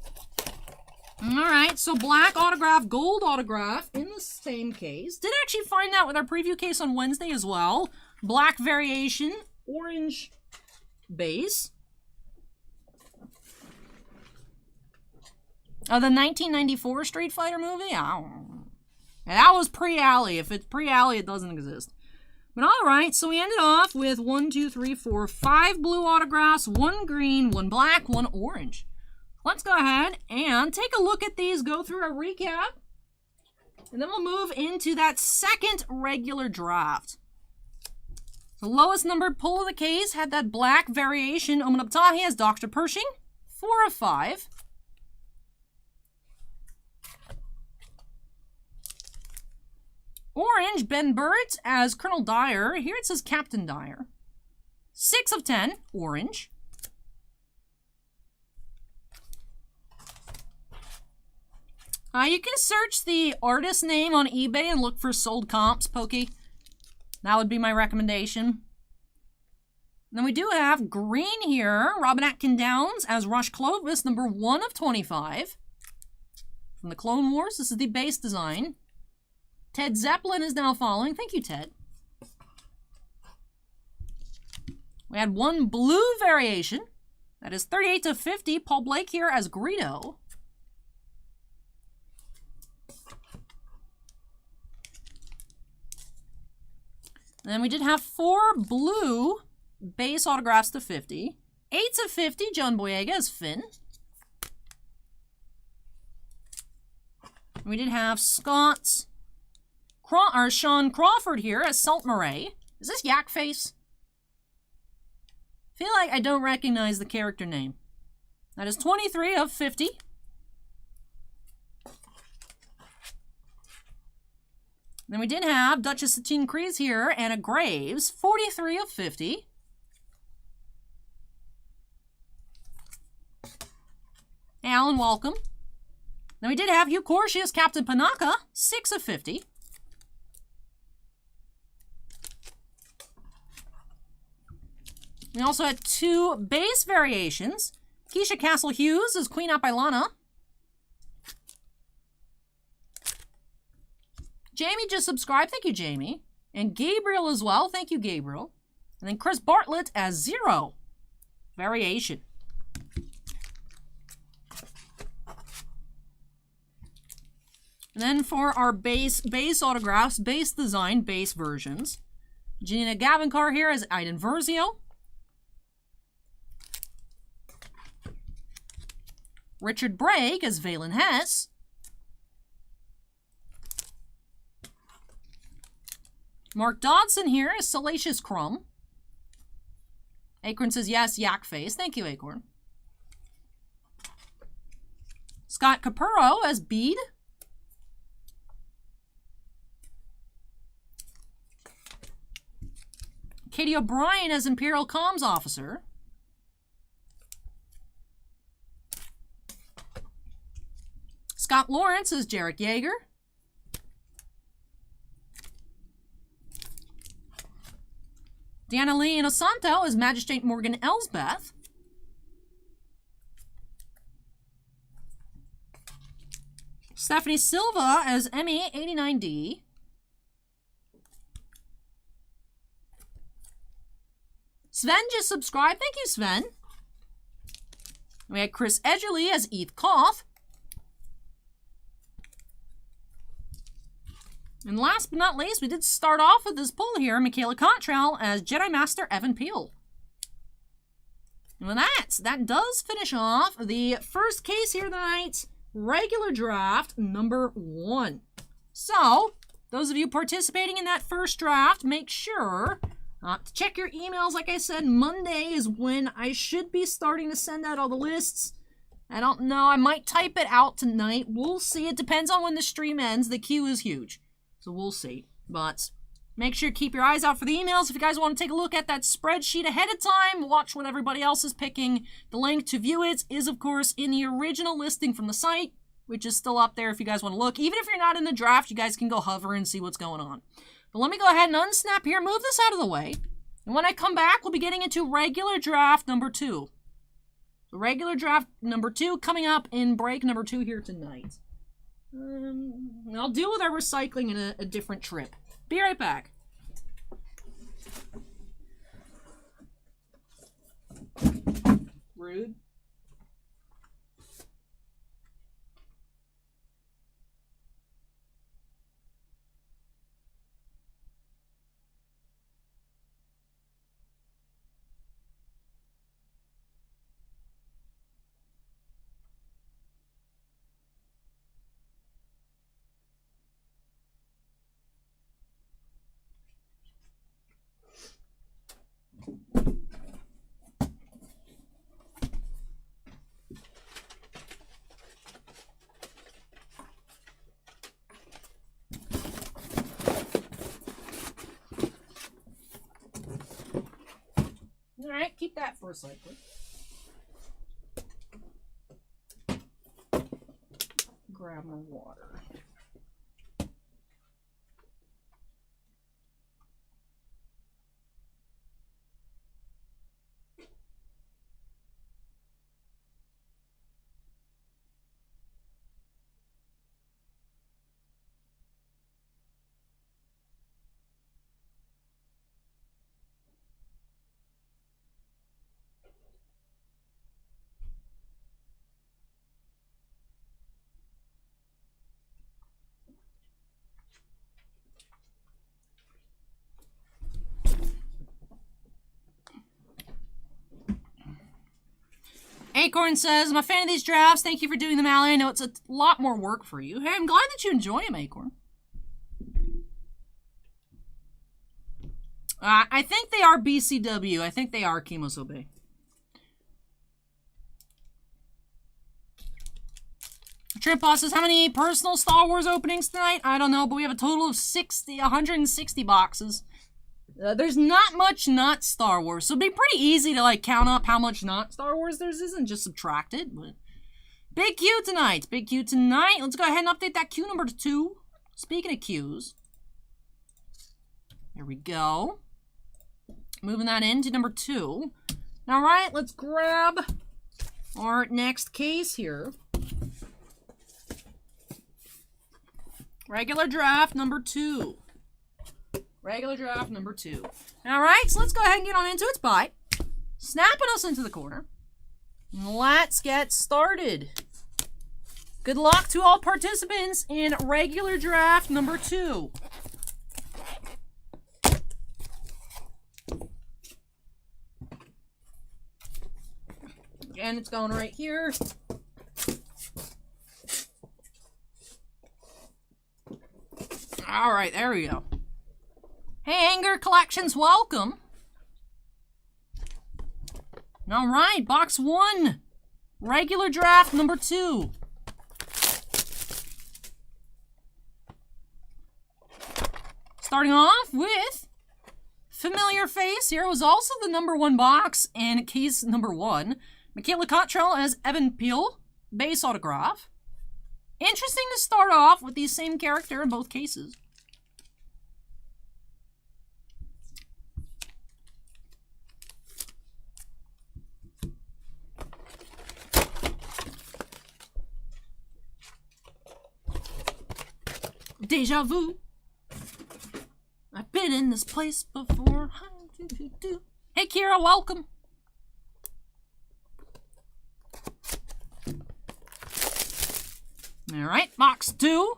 All right, so black autograph, gold autograph in the same case. Did actually find that with our preview case on Wednesday as well. Black variation, orange base. Oh, the 1994 Street Fighter movie? Oh. Yeah, that was pre-Alley. If it's pre-Alley, it doesn't exist. But all right, so we ended off with 1, 2, 3, 4, 5 blue autographs, 1 green, 1 black, 1 orange. Let's go ahead and take a look at these, go through a recap, and then we'll move into that second regular draft. The lowest numbered pull of the case had that black variation. Omen Abtahi as Dr. Pershing, 4 of 5. Orange, Ben Burt as Colonel Dyer. Here it says Captain Dyer. 6 of 10, orange. You can search the artist name on eBay and look for sold comps, Pokey. That would be my recommendation. And then we do have green here. Robin Atkin Downs as Rush Clovis, number 1 of 25. From the Clone Wars, this is the base design. Ted Zeppelin is now following. Thank you, Ted. We had 1 blue variation. That is 38 of 50. Paul Blake here as Greedo. And then we did have 4 blue base autographs to 50. 8 of 50, John Boyega as Finn. And we did have Sean Crawford here as Salt Murray. Is this Yak Face? I feel like I don't recognize the character name. That is 23 of 50. Then we did have Duchess Satine Kryze here, Anna Graves, 43 of 50. Hey, Alan, welcome. Then we did have Hugh Corsi as Captain Panaka, 6 of 50. We also had 2 base variations. Keisha Castle Hughes as Queen Apailana. Jamie just subscribed. Thank you, Jamie. And Gabriel as well. Thank you, Gabriel. And then Chris Bartlett as Zero. Variation. And then for our base autographs, base design, base versions. Janina Gavankar here as Aiden Versio. Richard Bragg as Valen Hess. Mark Dodson here is Salacious Crumb. Acorn says yes, Yak Face. Thank you, Acorn. Scott Capurro as Bede. Katie O'Brien as Imperial Comms Officer. Scott Lawrence as Jarek Yeager. Deanna Lee Inosanto as Magistrate Morgan Elsbeth. Stephanie Silva as Emmy 89D. Sven just subscribed. Thank you, Sven. We had Chris Edgerly as Eth Koth. And last but not least, we did start off with this pull here, Michaela Cottrell as Jedi Master Evan Peel. And with that does finish off the first case here tonight, regular draft number 1. So, those of you participating in that first draft, make sure to check your emails. Like I said, Monday is when I should be starting to send out all the lists. I don't know, I might type it out tonight. We'll see. It depends on when the stream ends. The queue is huge, so we'll see. But make sure to keep your eyes out for the emails. If you guys want to take a look at that spreadsheet ahead of time, watch what everybody else is picking. The link to view it is, of course, in the original listing from the site, which is still up there if you guys want to look. Even if you're not in the draft, you guys can go hover and see what's going on. But let me go ahead and unsnap here, move this out of the way. And when I come back, we'll be getting into regular draft number 2. Regular draft number 2 coming up in break number 2 here tonight. I'll deal with our recycling in a different trip. Be right back. Rude. Alright, keep that for a second. Grab my water. Acorn says, I'm a fan of these drafts. Thank you for doing them, Allie. I know it's a lot more work for you. Hey, I'm glad that you enjoy them, Acorn. I think they are BCW. I think they are Kemosobe. Trimpa says, how many personal Star Wars openings tonight? I don't know, but we have a total of 160 boxes. There's not much not Star Wars, so it'd be pretty easy to like count up how much not Star Wars there is and just subtract it. But big Q tonight, big Q tonight. Let's go ahead and update that Q number 2. Speaking of Qs, there we go. Moving that into number 2. All right, let's grab our next case here. Regular draft number 2. Regular draft number 2. All right, so let's go ahead and get on into its bite. Snapping us into the corner. Let's get started. Good luck to all participants in regular draft number 2. Again, it's going right here. All right, there we go. Hey, Anger Collections, welcome. All right, box 1. Regular draft number 2. Starting off with familiar face. Here was also the number 1 box and case number 1. Michaela Cottrell as Evan Peel, base autograph. Interesting to start off with the same character in both cases. Deja vu. I've been in this place before. Hey, Kira, welcome. All right, box 2.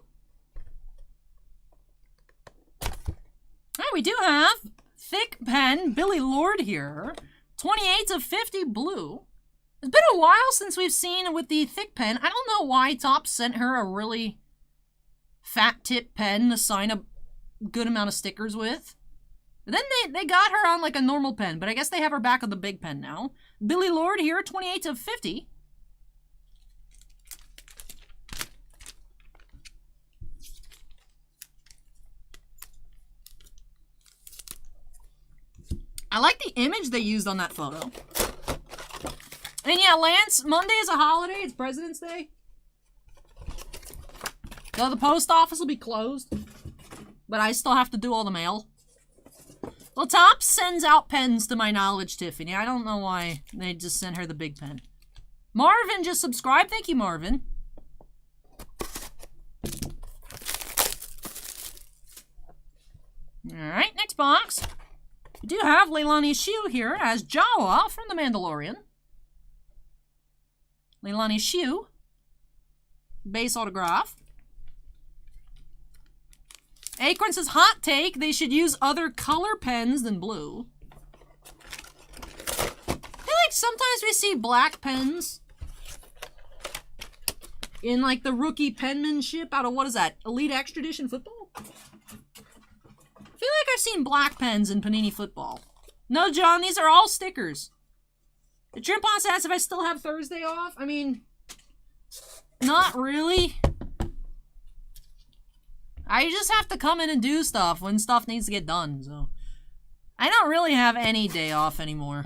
Oh, we do have thick pen Billy Lord here. 28 of 50 blue. It's been a while since we've seen with the thick pen. I don't know why Topps sent her a really fat tip pen to sign a good amount of stickers with. But then they got her on like a normal pen, but I guess they have her back on the big pen now. Billy Lord here, 28 of 50. I like the image they used on that photo. And yeah, Lance, Monday is a holiday. It's President's Day. So the post office will be closed. But I still have to do all the mail. Well, Topps sends out pens to my knowledge, Tiffany. I don't know why they just sent her the big pen. Marvin just subscribed. Thank you, Marvin. Alright, next box. We do have Leilani Shiu here as Jawa from The Mandalorian. Leilani Shiu. Base autograph. Acorn says, hot take, they should use other color pens than blue. I feel like sometimes we see black pens in like the rookie penmanship out of, what is that, Elite Extra Edition football? I feel like I've seen black pens in Panini football. No, John, these are all stickers. The Trimpon asks if I still have Thursday off. I mean, not really. I just have to come in and do stuff when stuff needs to get done, so. I don't really have any day off anymore.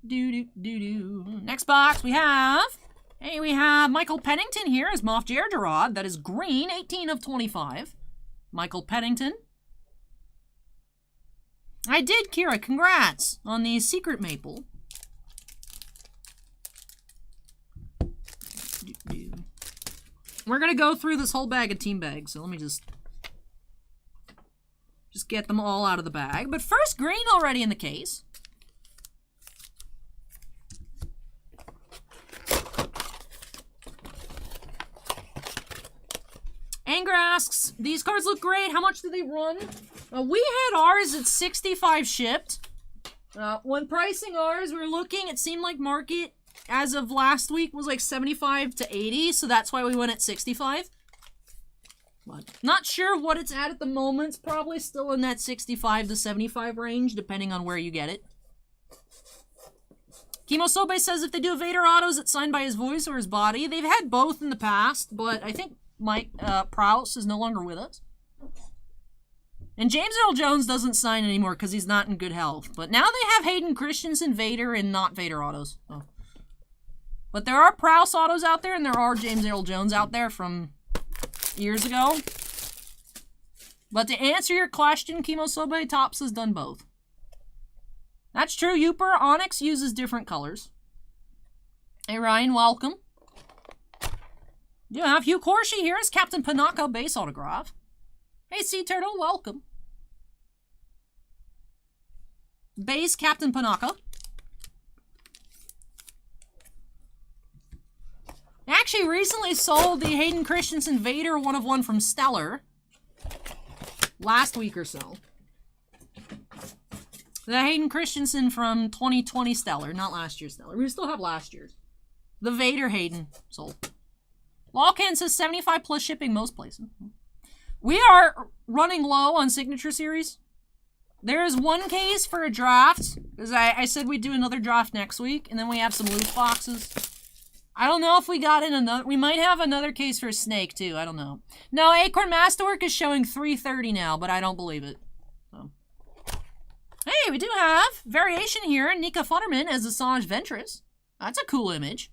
Next box we have. Hey, we have Michael Pennington here as Moff Gerard. That is green, 18 of 25. Michael Pennington. I did, Kira. Congrats on the Secret Maple. We're going to go through this whole bag of team bags, so let me just get them all out of the bag. But first, green already in the case. Anger asks, these cards look great. How much do they run? We had ours at 65 shipped. When pricing ours, we were looking, it seemed like market as of last week was like 75 to 80, so that's why we went at 65. But not sure what it's at the moment. It's probably still in that 65 to 75 range, depending on where you get it. Kimosobe says if they do Vader autos, it's signed by his voice or his body. They've had both in the past, but I think Mike Prowse is no longer with us. And James Earl Jones doesn't sign anymore because he's not in good health. But now they have Hayden Christensen, Vader, and not Vader autos. Oh. But there are Prowse autos out there, and there are James Earl Jones out there from years ago. But to answer your question, Kimosobe, Topps has done both. That's true, Youper. Onyx uses different colors. Hey, Ryan, welcome. You have Hugh Corshi here as Captain Panaka base autograph. Hey, Sea Turtle, welcome. Base Captain Panaka. I actually recently sold the Hayden Christensen Vader 1/1 from Stellar. Last week or so. The Hayden Christensen from 2020 Stellar, not last year's Stellar. We still have last year's. The Vader Hayden sold. Lawcan says 75 plus shipping most places. We are running low on signature series. There is one case for a draft, because I said we'd do another draft next week, and then we have some loose boxes. I don't know if we got in another. We might have another case for a snake, too. I don't know. No, Acorn Masterwork is showing 330 now, but I don't believe it. So. Hey, we do have variation here. Nika Futterman as Assange Ventress. That's a cool image.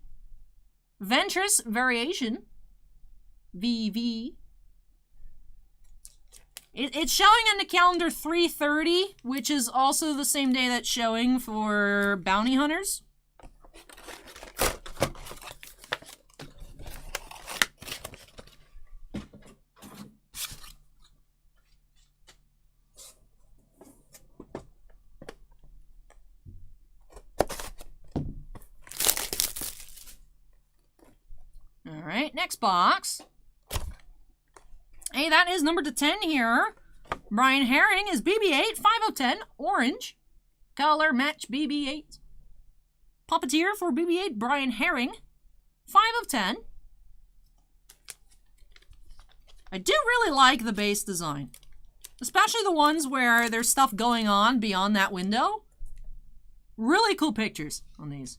Ventress variation. VV. It's showing on the calendar 330, which is also the same day that's showing for Bounty Hunters. All right, next box. Hey, that is number to 10 here. Brian Herring is BB-8, 5 of 10, orange. Color match BB-8. Puppeteer for BB-8, Brian Herring, 5 of 10. I do really like the base design. Especially the ones where there's stuff going on beyond that window. Really cool pictures on these.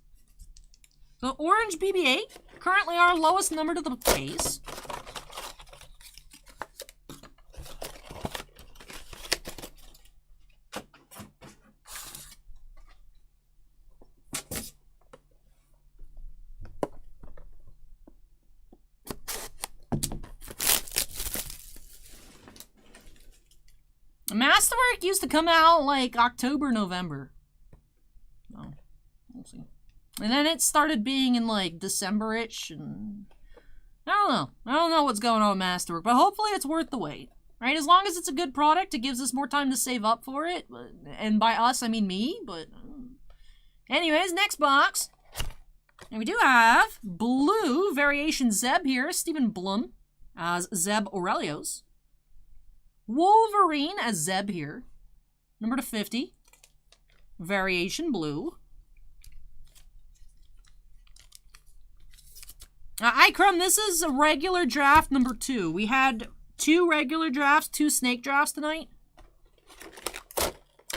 So orange BB-8, currently our lowest number to the base. Masterwork used to come out like October, November. Oh, we'll see. And then it started being in like December-ish, and I don't know. I don't know what's going on with Masterwork, but hopefully it's worth the wait. Right? As long as it's a good product, it gives us more time to save up for it. And by us, I mean me, but anyways, next box. And we do have blue variation Zeb here, Stephen Blum as Zeb Aurelios. Wolverine as Zeb here, number to 50, variation blue. Icrum, this is a regular draft number 2. We had 2 regular drafts, 2 snake drafts tonight.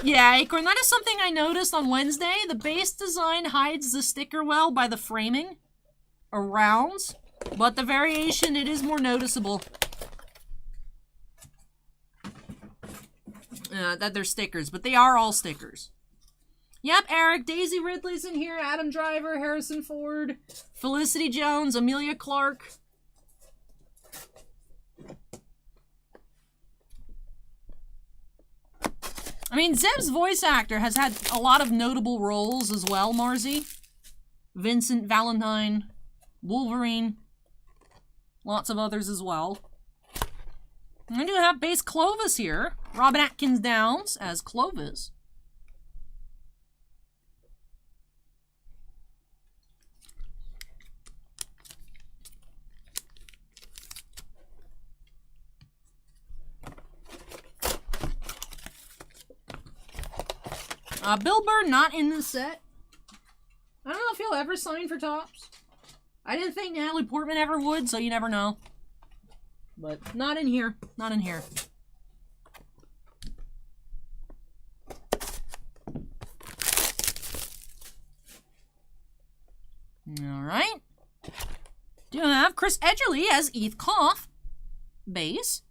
Yeah, Acorn, that is something I noticed on Wednesday. The base design hides the sticker well by the framing around, but the variation, it is more noticeable. That they're stickers, but they are all stickers. Yep, Eric, Daisy Ridley's in here, Adam Driver, Harrison Ford, Felicity Jones, Amelia Clark. I mean, Zeb's voice actor has had a lot of notable roles as well, Marzi. Vincent Valentine, Wolverine, lots of others as well. I do have base Clovis here. Robin Atkins Downs as Clovis. Bill Burr not in this set. I don't know if he'll ever sign for Topps. I didn't think Natalie Portman ever would, so you never know. But not in here. Not in here. Alright. Do have Chris Edgerly as Eth Koff. Base.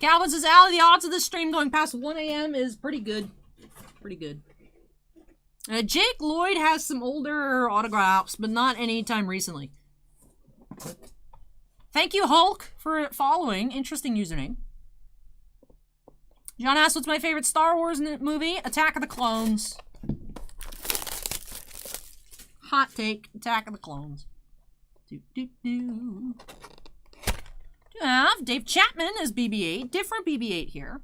Calvin says, Allie, the odds of this stream going past 1 a.m. is pretty good. Pretty good. Jake Lloyd has some older autographs, but not any time recently. Thank you, Hulk, for following. Interesting username. John asks, what's my favorite Star Wars movie? Attack of the Clones. Hot take. Attack of the Clones. Do-do-do. Have Dave Chapman as BB-8. Different BB-8 here.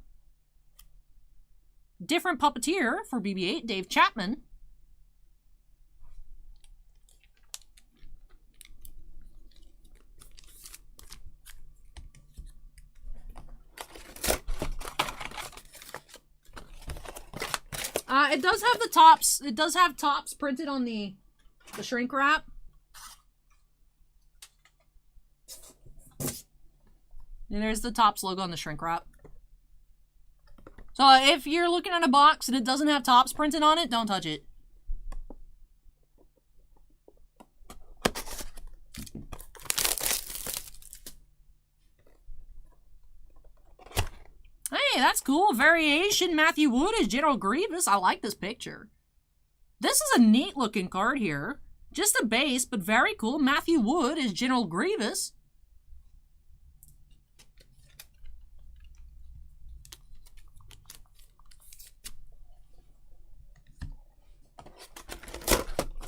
Different puppeteer for BB-8. Dave Chapman. It does have the tops. It does have tops printed on the shrink wrap. And there's the Topps logo on the shrink wrap. So if you're looking at a box and it doesn't have Topps printed on it, don't touch it. Hey, that's cool. Variation. Matthew Wood is General Grievous. I like this picture. This is a neat looking card here. Just a base, but very cool. Matthew Wood is General Grievous.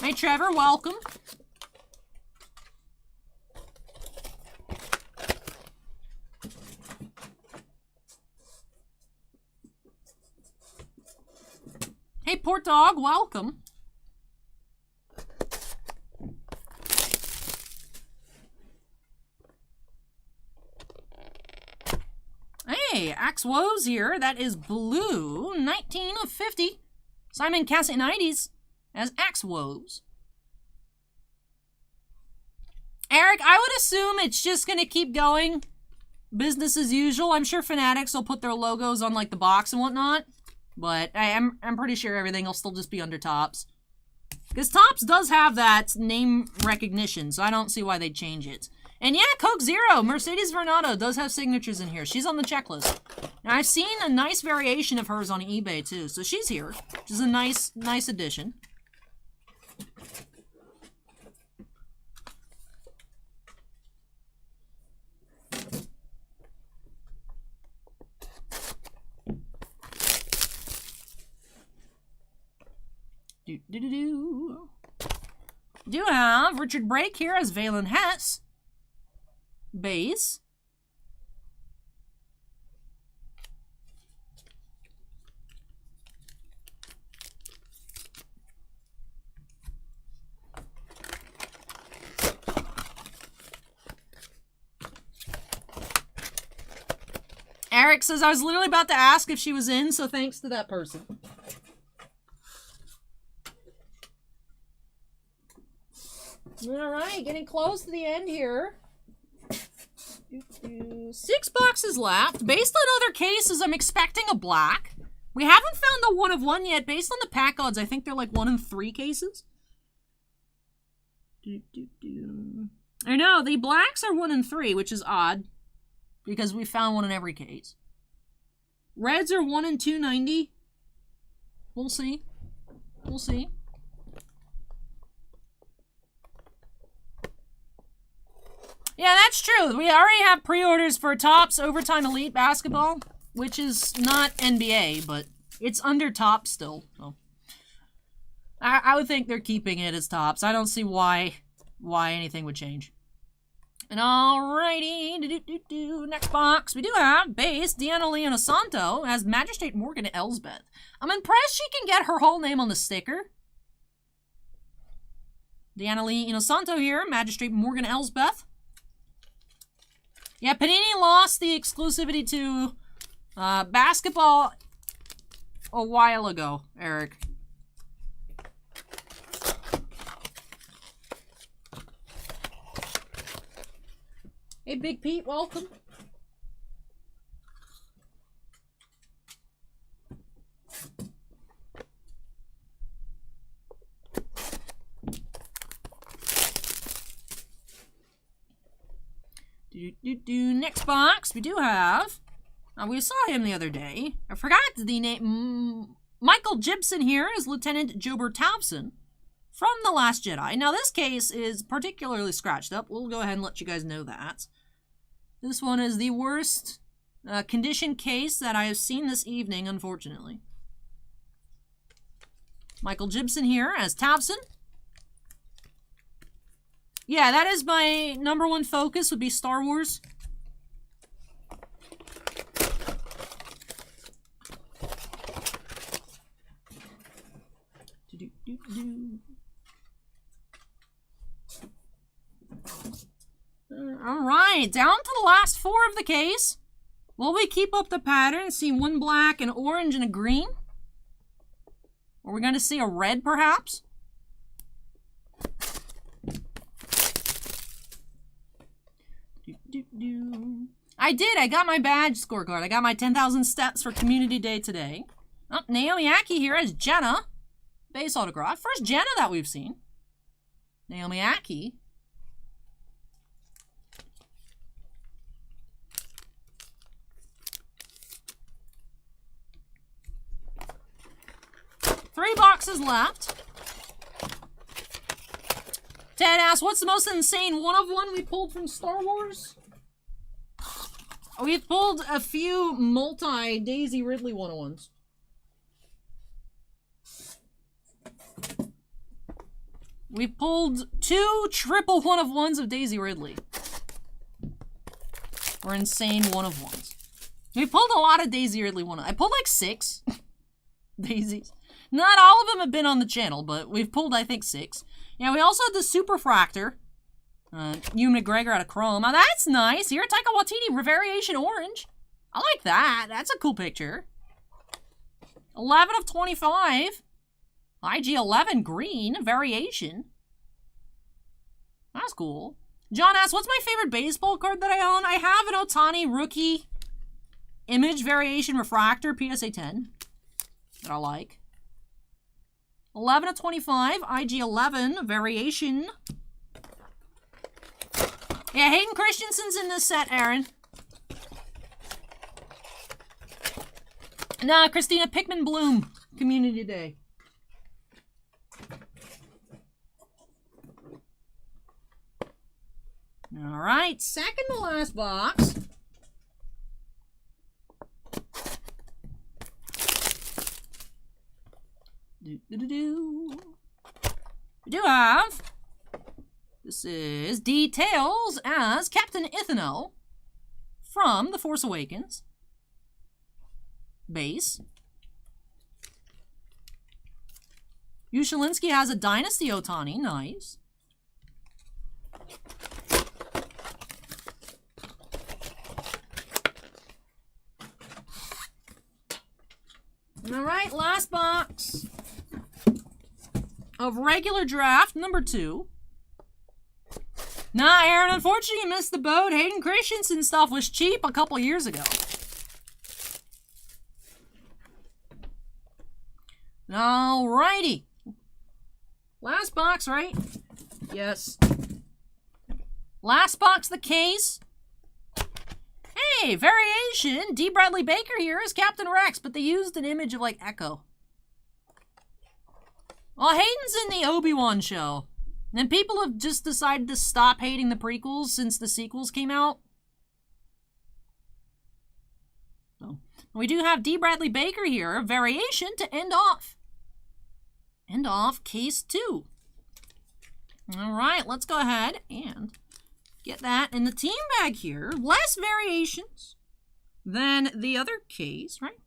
Hey, Trevor, welcome. Hey, Port Dog, welcome. Hey, Axe Woes here. That is blue, 19 of 50. Simon Cassinides as Axe Woes. Eric, I would assume it's just going to keep going. Business as usual. I'm sure Fanatics will put their logos on like the box and whatnot. But I'm pretty sure everything will still just be under Topps. Because Topps does have that name recognition, so I don't see why they'd change it. And yeah, Coke Zero, Mercedes Vernado does have signatures in here. She's on the checklist. Now, I've seen a nice variation of hers on eBay too, so she's here, which is a nice addition. Do have Richard Brake here as Valen Hess. Base. Eric says, I was literally about to ask if she was in, so thanks to that person. Alright, getting close to the end here. 6 boxes left. Based on other cases, I'm expecting a black. We haven't found the 1 of 1 yet. Based on the pack odds, I think they're like 1 in 3 cases. I know, the blacks are 1 in 3, which is odd. Because we found 1 in every case. Reds are 1 in 290. We'll see. We'll see. Yeah, that's true. We already have pre-orders for Topps Overtime Elite Basketball, which is not NBA, but it's under Topps still. So I would think they're keeping it as Topps. I don't see why anything would change. And alrighty, next box. We do have base Deanna Leona Santo as Magistrate Morgan Elsbeth. I'm impressed she can get her whole name on the sticker. Deanna Leona Santo here, Magistrate Morgan Elsbeth. Yeah, Panini lost the exclusivity to basketball a while ago, Eric. Hey, Big Pete, welcome. Next box, we do have, we saw him the other day. I forgot the name. Michael Gibson here is Lieutenant Jobert Towson from The Last Jedi. Now, this case is particularly scratched up. We'll go ahead and let you guys know that. This one is the worst condition case that I have seen this evening, unfortunately. Michael Gibson here as Towson. Yeah, that is my #1 focus, would be Star Wars. Alright, down to the last 4 of the case. Will we keep up the pattern? See 1 black, an orange, and a green? Are we going to see a red, perhaps? I got my badge scorecard. I got my 10,000 steps for Community Day today. Oh, Naomi Aki here as Jenna. Base autograph. First Jenna that we've seen. Naomi Aki. Three boxes left. Ted asks, what's the most insane 1 of 1 we pulled from Star Wars? We've pulled a few multi-Daisy Ridley 101s. We pulled 2 triple 1 of 1s of Daisy Ridley. Or insane 1 of 1s. We pulled a lot of Daisy Ridley 1. I pulled like 6. Daisies. Not all of them have been on the channel, but we've pulled, I think, 6. Yeah, we also had the Superfractor. Ewan McGregor out of Chrome. Oh, that's nice. Here, Taika Waititi, Variation Orange. I like that. That's a cool picture. 11 of 25. IG11 Green, Variation. That's cool. John asks, what's my favorite baseball card that I own? I have an Ohtani Rookie Image Variation Refractor, PSA 10, that I like. 11 of 25, IG11, Variation. Yeah, Hayden Christensen's in this set, Aaron. Nah, Christina Pickman Bloom, Community Day. All right, second to last box. We do have, this is Details as Captain Ithano from The Force Awakens. Base. Ushalinsky has a Dynasty Ohtani, nice. All right, last box of regular draft number 2. Nah, Aaron, unfortunately you missed the boat. Hayden Christensen stuff was cheap a couple years ago. Alrighty. Last box, right? Yes. Last box, the case. Hey, Variation. D. Bradley Baker here is Captain Rex, but they used an image of, like, Echo. Well, Hayden's in the Obi-Wan show. And people have just decided to stop hating the prequels since the sequels came out. So, we do have D. Bradley Baker here, Variation to end off. End off case 2. All right, let's go ahead and get that in the team bag here. Less variations than the other case, right?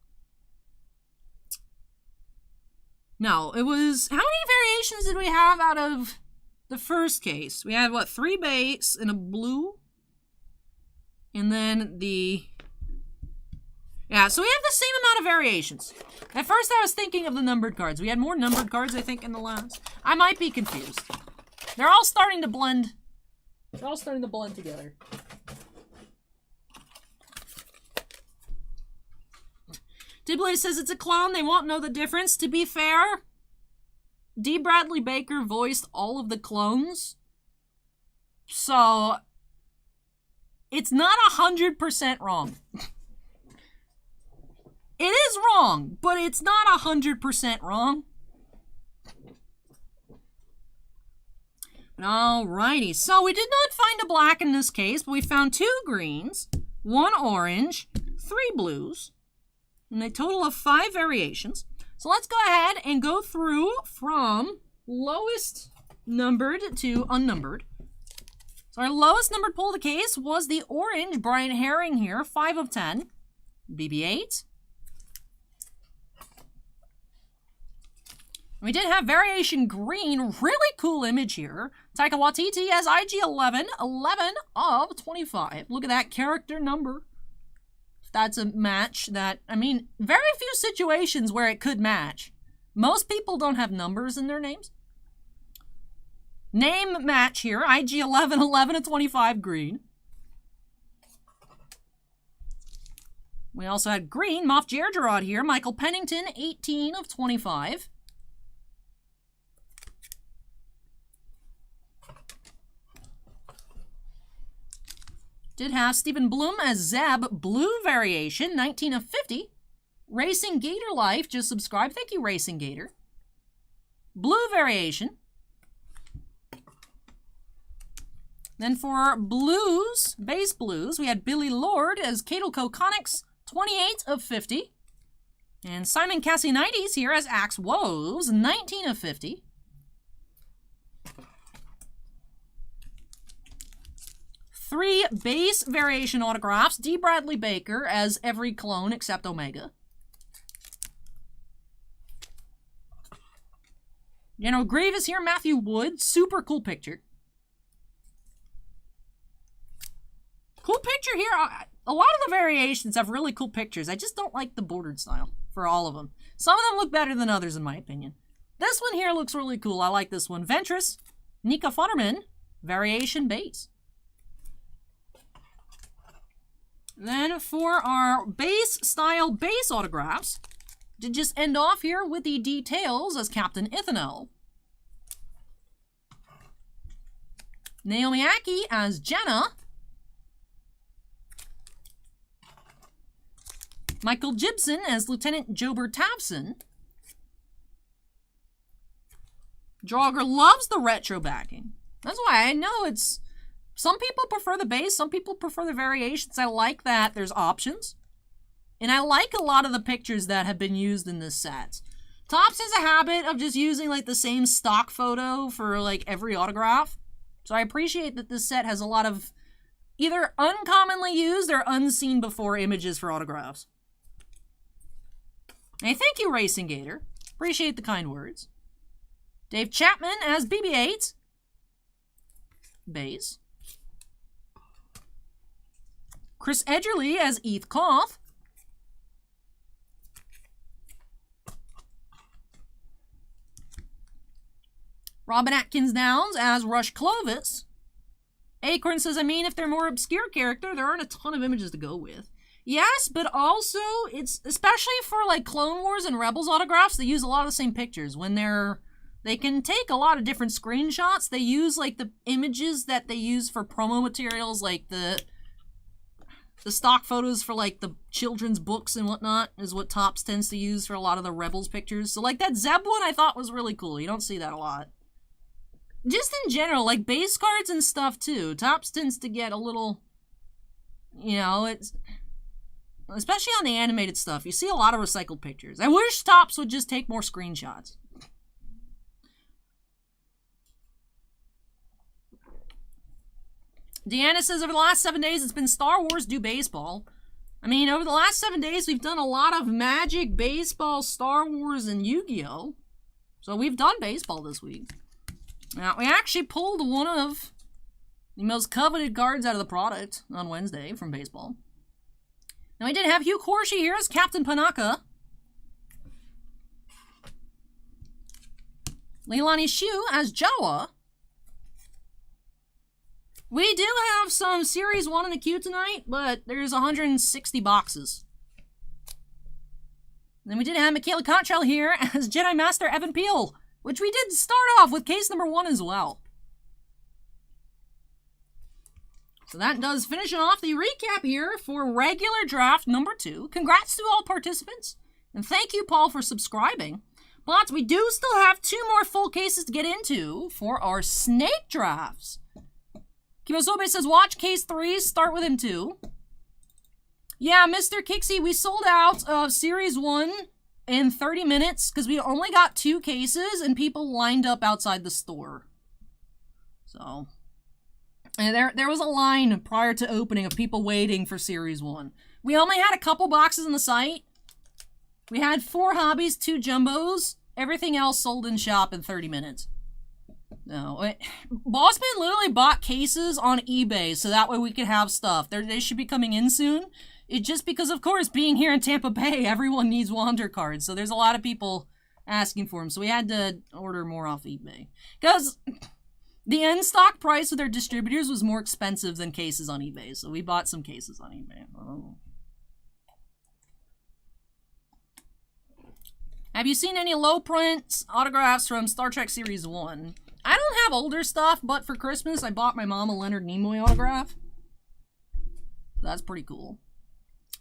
No, it was... How many variations did we have out of the first case? We had, what, 3 base and a blue? And then the... Yeah, so we have the same amount of variations. At first I was thinking of the numbered cards. We had more numbered cards, I think, in the last. I might be confused. They're all starting to blend. They're all starting to blend together. Dibley says it's a clone. They won't know the difference. To be fair, D. Bradley Baker voiced all of the clones. So, it's not 100% wrong. It is wrong, but it's not 100% wrong. Alrighty, so we did not find a black in this case, but we found 2 greens, 1 orange, 3 blues, and a total of 5 variations. So let's go ahead and go through from lowest numbered to unnumbered. So our lowest numbered pull of the case was the orange Brian Herring here, 5 of 10, BB-8. We did have variation green, really cool image here. Taika Waititi as IG11, 11 of 25. Look at that character number. That's a match that, I mean, very few situations where it could match. Most people don't have numbers in their names. Name match here, IG11, 11 of 25 green. We also had green, Moff Gergerod here, Michael Pennington, 18 of 25. Did have Stephen Bloom as Zeb, blue variation, 19 of 50. Racing Gator Life, just subscribe. Thank you, Racing Gator. Blue variation. Then for blues, base blues, we had Billy Lord as Cadel Conics, 28 of 50. And Simon Cassianides here as Axe Woes, 19 of 50. Three base variation autographs. D. Bradley Baker as every clone except Omega. General Grievous here, Matthew Wood. Super cool picture. Cool picture here. A lot of the variations have really cool pictures. I just don't like the bordered style for all of them. Some of them look better than others, in my opinion. This one here looks really cool. I like this one. Ventress, Nika Futterman, variation base. Then for our base style base autographs, to just end off here with the details as Captain Ithanel. Naomi Aki as Jenna. Michael Gibson as Lieutenant Jobert Tavson. Draugr loves the retro backing. That's why I know it's... Some people prefer the base, some people prefer the variations. I like that there's options. And I like a lot of the pictures that have been used in this set. Topps has a habit of just using like the same stock photo for like every autograph. So I appreciate that this set has a lot of either uncommonly used or unseen before images for autographs. Hey, thank you, Racing Gator. Appreciate the kind words. Dave Chapman as BB-8. Base. Chris Edgerly as Eth Koth. Robin Atkins Downs as Rush Clovis. Acorn says, I mean, if they're more obscure character, there aren't a ton of images to go with. Yes, but also, it's especially for like Clone Wars and Rebels autographs, they use a lot of the same pictures. When they can take a lot of different screenshots, they use like the images that they use for promo materials, like the stock photos for like the children's books and whatnot is what Topps tends to use for a lot of the Rebels pictures. So like that Zeb one I thought was really cool. You don't see that a lot. Just in general, like base cards and stuff too. Topps tends to get a little, you know, it's... Especially on the animated stuff, you see a lot of recycled pictures. I wish Topps would just take more screenshots. Deanna says, over the last 7 days, it's been Star Wars do baseball. I mean, over the last 7 days, we've done a lot of Magic, baseball, Star Wars, and Yu-Gi-Oh! So we've done baseball this week. Now, we actually pulled one of the most coveted cards out of the product on Wednesday from baseball. Now, we did have Hugh Corshi here as Captain Panaka. Leilani Shu as Jawa. We do have some Series 1 in the queue tonight, but there's 160 boxes. Then we did have Michaela Cottrell here as Jedi Master Evan Peel, which we did start off with case number 1 as well. So that does finish off the recap here for regular draft number 2. Congrats to all participants. And thank you, Paul, for subscribing. But we do still have 2 more full cases to get into for our snake drafts. Kimosobe says, watch case 3, start with him too. Yeah, Mr. Kixie, we sold out of Series 1 in 30 minutes because we only got 2 cases and people lined up outside the store. So... And there was a line prior to opening of people waiting for Series 1. We only had a couple boxes on the site. We had 4 hobbies, 2 jumbos. Everything else sold in shop in 30 minutes. No, Bossman literally bought cases on eBay so that way we could have stuff. They should be coming in soon. It's just because, of course, being here in Tampa Bay, everyone needs Wander cards. So there's a lot of people asking for them. So we had to order more off eBay. Because... the in-stock price of their distributors was more expensive than cases on eBay, so we bought some cases on eBay. Oh. Have you seen any low-print autographs from Star Trek Series 1? I don't have older stuff, but for Christmas, I bought my mom a Leonard Nimoy autograph. That's pretty cool.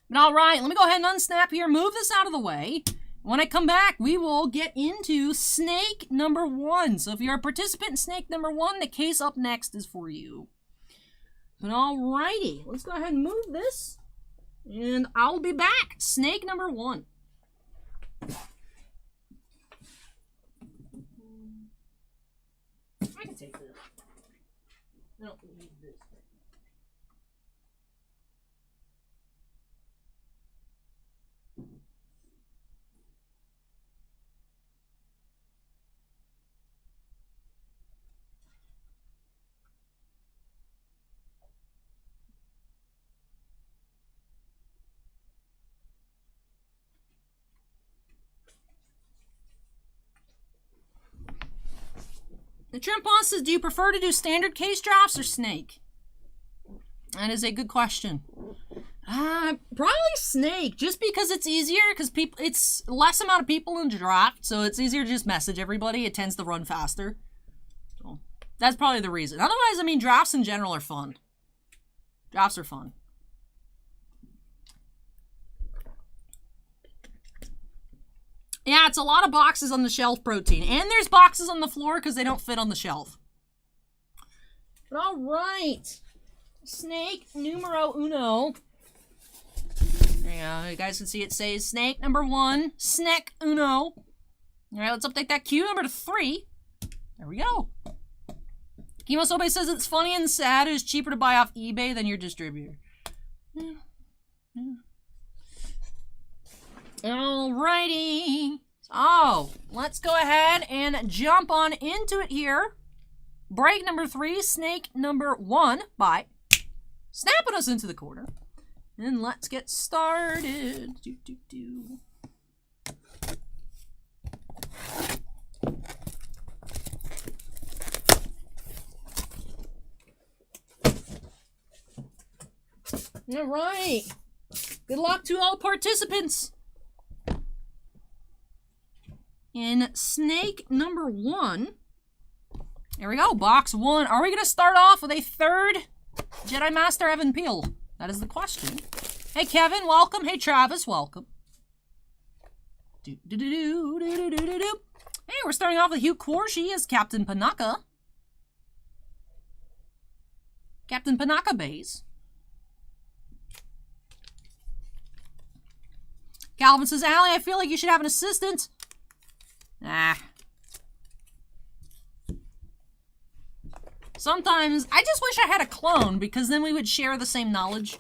But alright, let me go ahead and unsnap here, move this out of the way. When I come back, we will get into snake number 1. So if you're a participant in snake number 1, the case up next is for you. But alrighty, let's go ahead and move this. And I'll be back. Snake number 1. I can take this. I don't need this. The Trimpon says, do you prefer to do standard case drafts or snake? That is a good question. Probably snake, just because it's easier, because it's less amount of people in the draft, so it's easier to just message everybody. It tends to run faster. So that's probably the reason. Otherwise, I mean, drafts in general are fun. Drafts are fun. Yeah, it's a lot of boxes on the shelf, Protein. And there's boxes on the floor because they don't fit on the shelf. But all right. Snake numero uno. There you go. You guys can see it says snake number 1. Snake uno. All right, let's update that queue number to 3. There we go. Kimosobe says it's funny and sad. It's cheaper to buy off eBay than your distributor. Yeah. Alrighty. So, let's go ahead and jump on into it here. Break number 3, snake number 1 by snapping us into the corner. And let's get started. All right. Good luck to all participants. In snake number 1. Here we go, box 1. Are we going to start off with a 3rd Jedi Master Evan Peel? That is the question. Hey, Kevin, welcome. Hey, Travis, welcome. Hey, we're starting off with Hugh Quarshie as Captain Panaka. Captain Panaka base. Calvin says, Allie, I feel like you should have an assistant. Sometimes, I just wish I had a clone, because then we would share the same knowledge.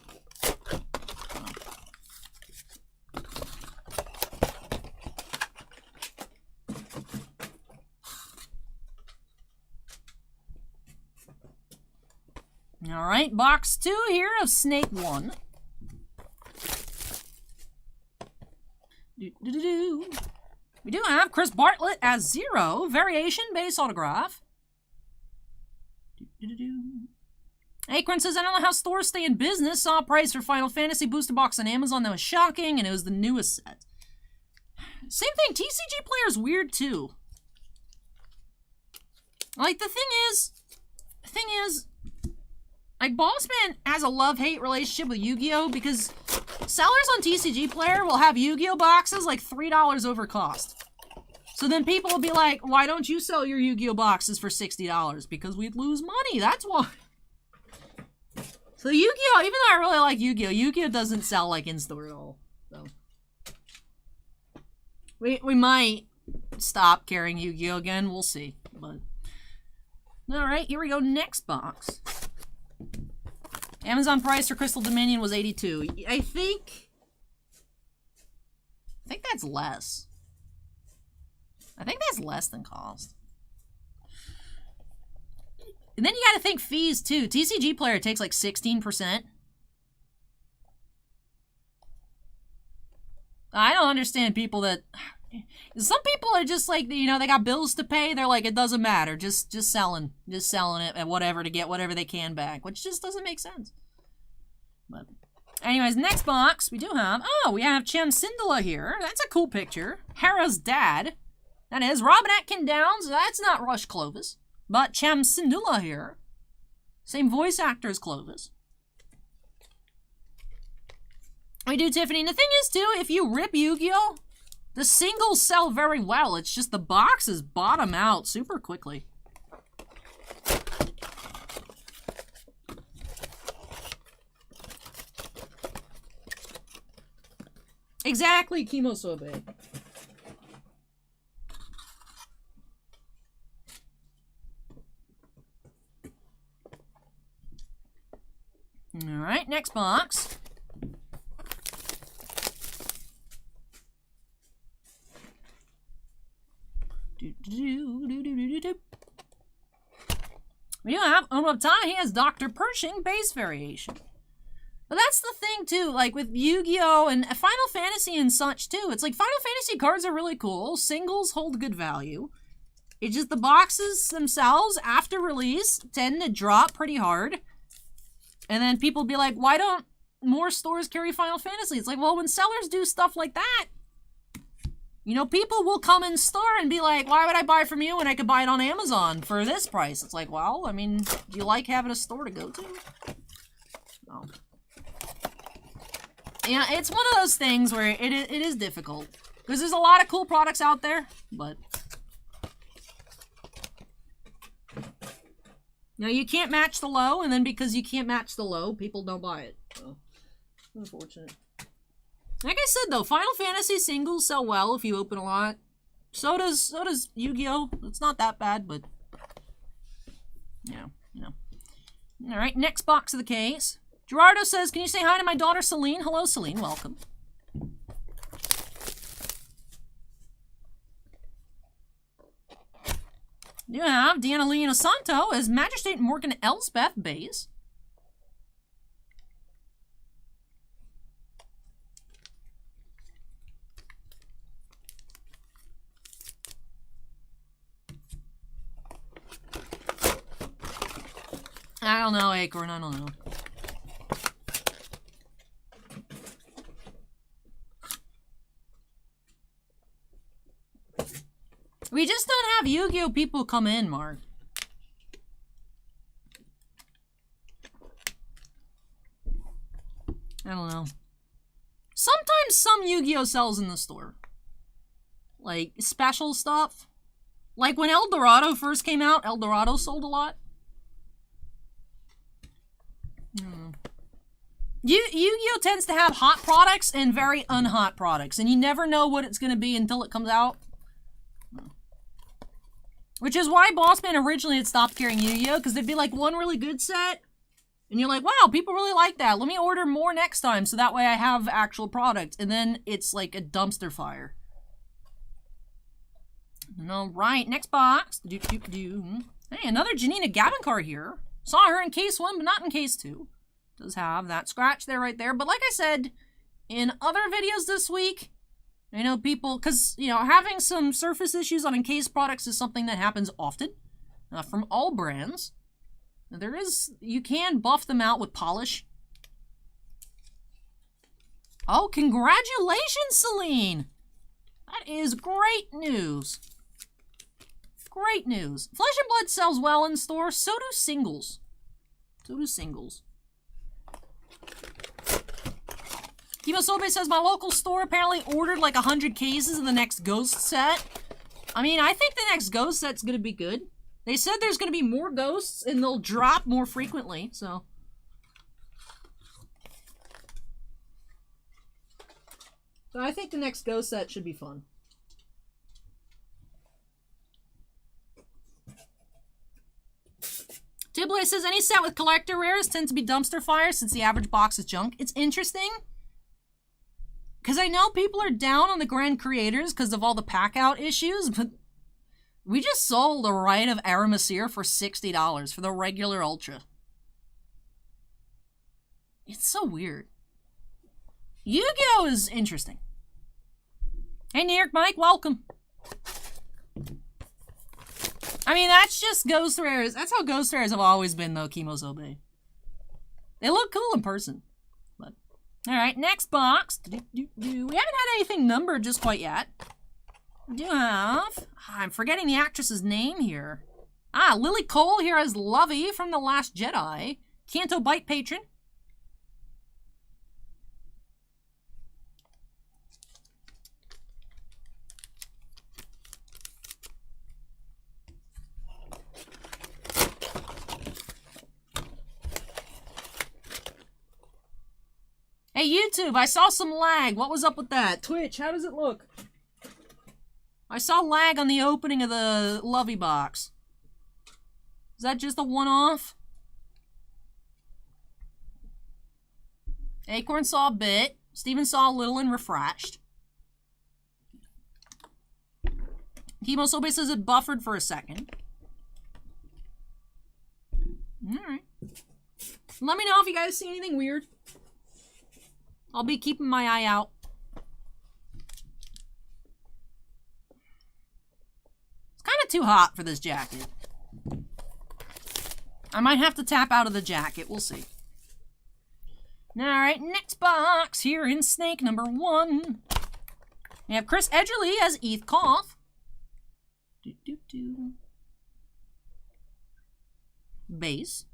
Alright, box 2 here of Snake 1. We do have Chris Bartlett as 0, variation base autograph. Akron says, I don't know how stores stay in business. Saw a price for Final Fantasy booster box on Amazon that was shocking, and it was the newest set. Same thing, TCG Player is weird too. Like, the thing is, like, Bossman has a love-hate relationship with Yu-Gi-Oh! Because sellers on TCG Player will have Yu-Gi-Oh! Boxes like $3 over cost. So then people will be like, why don't you sell your Yu-Gi-Oh! Boxes for $60? Because we'd lose money, that's why. So Yu-Gi-Oh! Even though I really like Yu-Gi-Oh! Yu-Gi-Oh! Doesn't sell like in-store at all. So we might stop carrying Yu-Gi-Oh! Again, we'll see. But alright, here we go, next box. Amazon price for Crystal Dominion was $82. I think that's less. I think that's less than cost. And then you gotta think fees too. TCG Player takes like 16%. I don't understand people that... Some people are just like, you know, they got bills to pay. They're like, it doesn't matter. Just selling it at whatever to get whatever they can back, which just doesn't make sense. But anyways, next box we do have, we have Chem Syndulla here. That's a cool picture. Hera's dad. That is Robin Atkin Downs. That's not Rush Clovis, but Chem Syndulla here. Same voice actor as Clovis. We do Tiffany. And the thing is too, if you rip Yu-Gi-Oh! The singles sell very well. It's just the boxes bottom out super quickly. Exactly, Kimosobe. All right, next box. We do have Onwabtai. He has Dr. Pershing base variation. But that's the thing too, like with Yu-Gi-Oh! And Final Fantasy and such too. It's like Final Fantasy cards are really cool. Singles hold good value. It's just the boxes themselves, after release, tend to drop pretty hard. And then people be like, why don't more stores carry Final Fantasy? It's like, well, when sellers do stuff like that, you know, people will come in store and be like, why would I buy from you when I could buy it on Amazon for this price? It's like, well, I mean, do you like having a store to go to? No. Yeah, it's one of those things where it is difficult. Because there's a lot of cool products out there, but... Now, you can't match the low, and then because you can't match the low, people don't buy it. So, unfortunate. Like I said, though, Final Fantasy singles sell well if you open a lot. So does Yu-Gi-Oh! It's not that bad, but... Yeah, you know. Alright, next box of the case. Gerardo says, can you say hi to my daughter, Celine? Hello, Celine. Welcome. You have Deanna Lee Santo as Magistrate Morgan Elsbeth base. I don't know, Acorn, I don't know. We just don't have Yu-Gi-Oh! People come in, Mark. I don't know. Sometimes some Yu-Gi-Oh! Sells in the store. Like, special stuff. Like when El Dorado first came out, El Dorado sold a lot. Yu-Gi-Oh! Tends to have hot products and very unhot products, and you never know what it's going to be until it comes out. Which is why Bossman originally had stopped carrying Yu-Gi-Oh! Because there'd be like one really good set, and you're like, wow, people really like that. Let me order more next time, so that way I have actual product. And then it's like a dumpster fire. Alright, next box. Hey, another Janina Gavankar here. Saw her in case 1, but not in case 2. Does have that scratch there right there. But like I said, in other videos this week, I know people, because, you know, having some surface issues on encased products is something that happens often from all brands. You can buff them out with polish. Oh, congratulations, Celine! That is great news. Great news. Flesh and Blood sells well in store. So do singles. So do singles. Kimosobe says, my local store apparently ordered like 100 cases of the next Ghost set. I mean, I think the next Ghost set's gonna be good. They said there's gonna be more Ghosts and they'll drop more frequently, so. So I think the next Ghost set should be fun. Tibble says, any set with collector rares tends to be dumpster fire since the average box is junk. It's interesting. Because I know people are down on the Grand Creators because of all the pack-out issues, but we just sold a Riot of Aramasir for $60 for the regular Ultra. It's so weird. Yu-Gi-Oh! Is interesting. Hey, New York Mike, welcome. I mean, that's just Ghost Rares. That's how Ghost Rares have always been, though, Kimosobe. They look cool in person. But alright, next box. We haven't had anything numbered just quite yet. We do have... I'm forgetting the actress's name here. Lily Cole here as Lovey from The Last Jedi. Canto Bite patron. Hey, YouTube, I saw some lag. What was up with that? Twitch, how does it look? I saw lag on the opening of the Lovey box. Is that just a one-off? Acorn saw a bit. Steven saw a little and refreshed. Kimosobe says it buffered for a second. Alright. Let me know if you guys see anything weird. I'll be keeping my eye out. It's kind of too hot for this jacket. I might have to tap out of the jacket. We'll see. Alright, next box here in snake number 1. We have Chris Edgerly as Eth Koff. Base.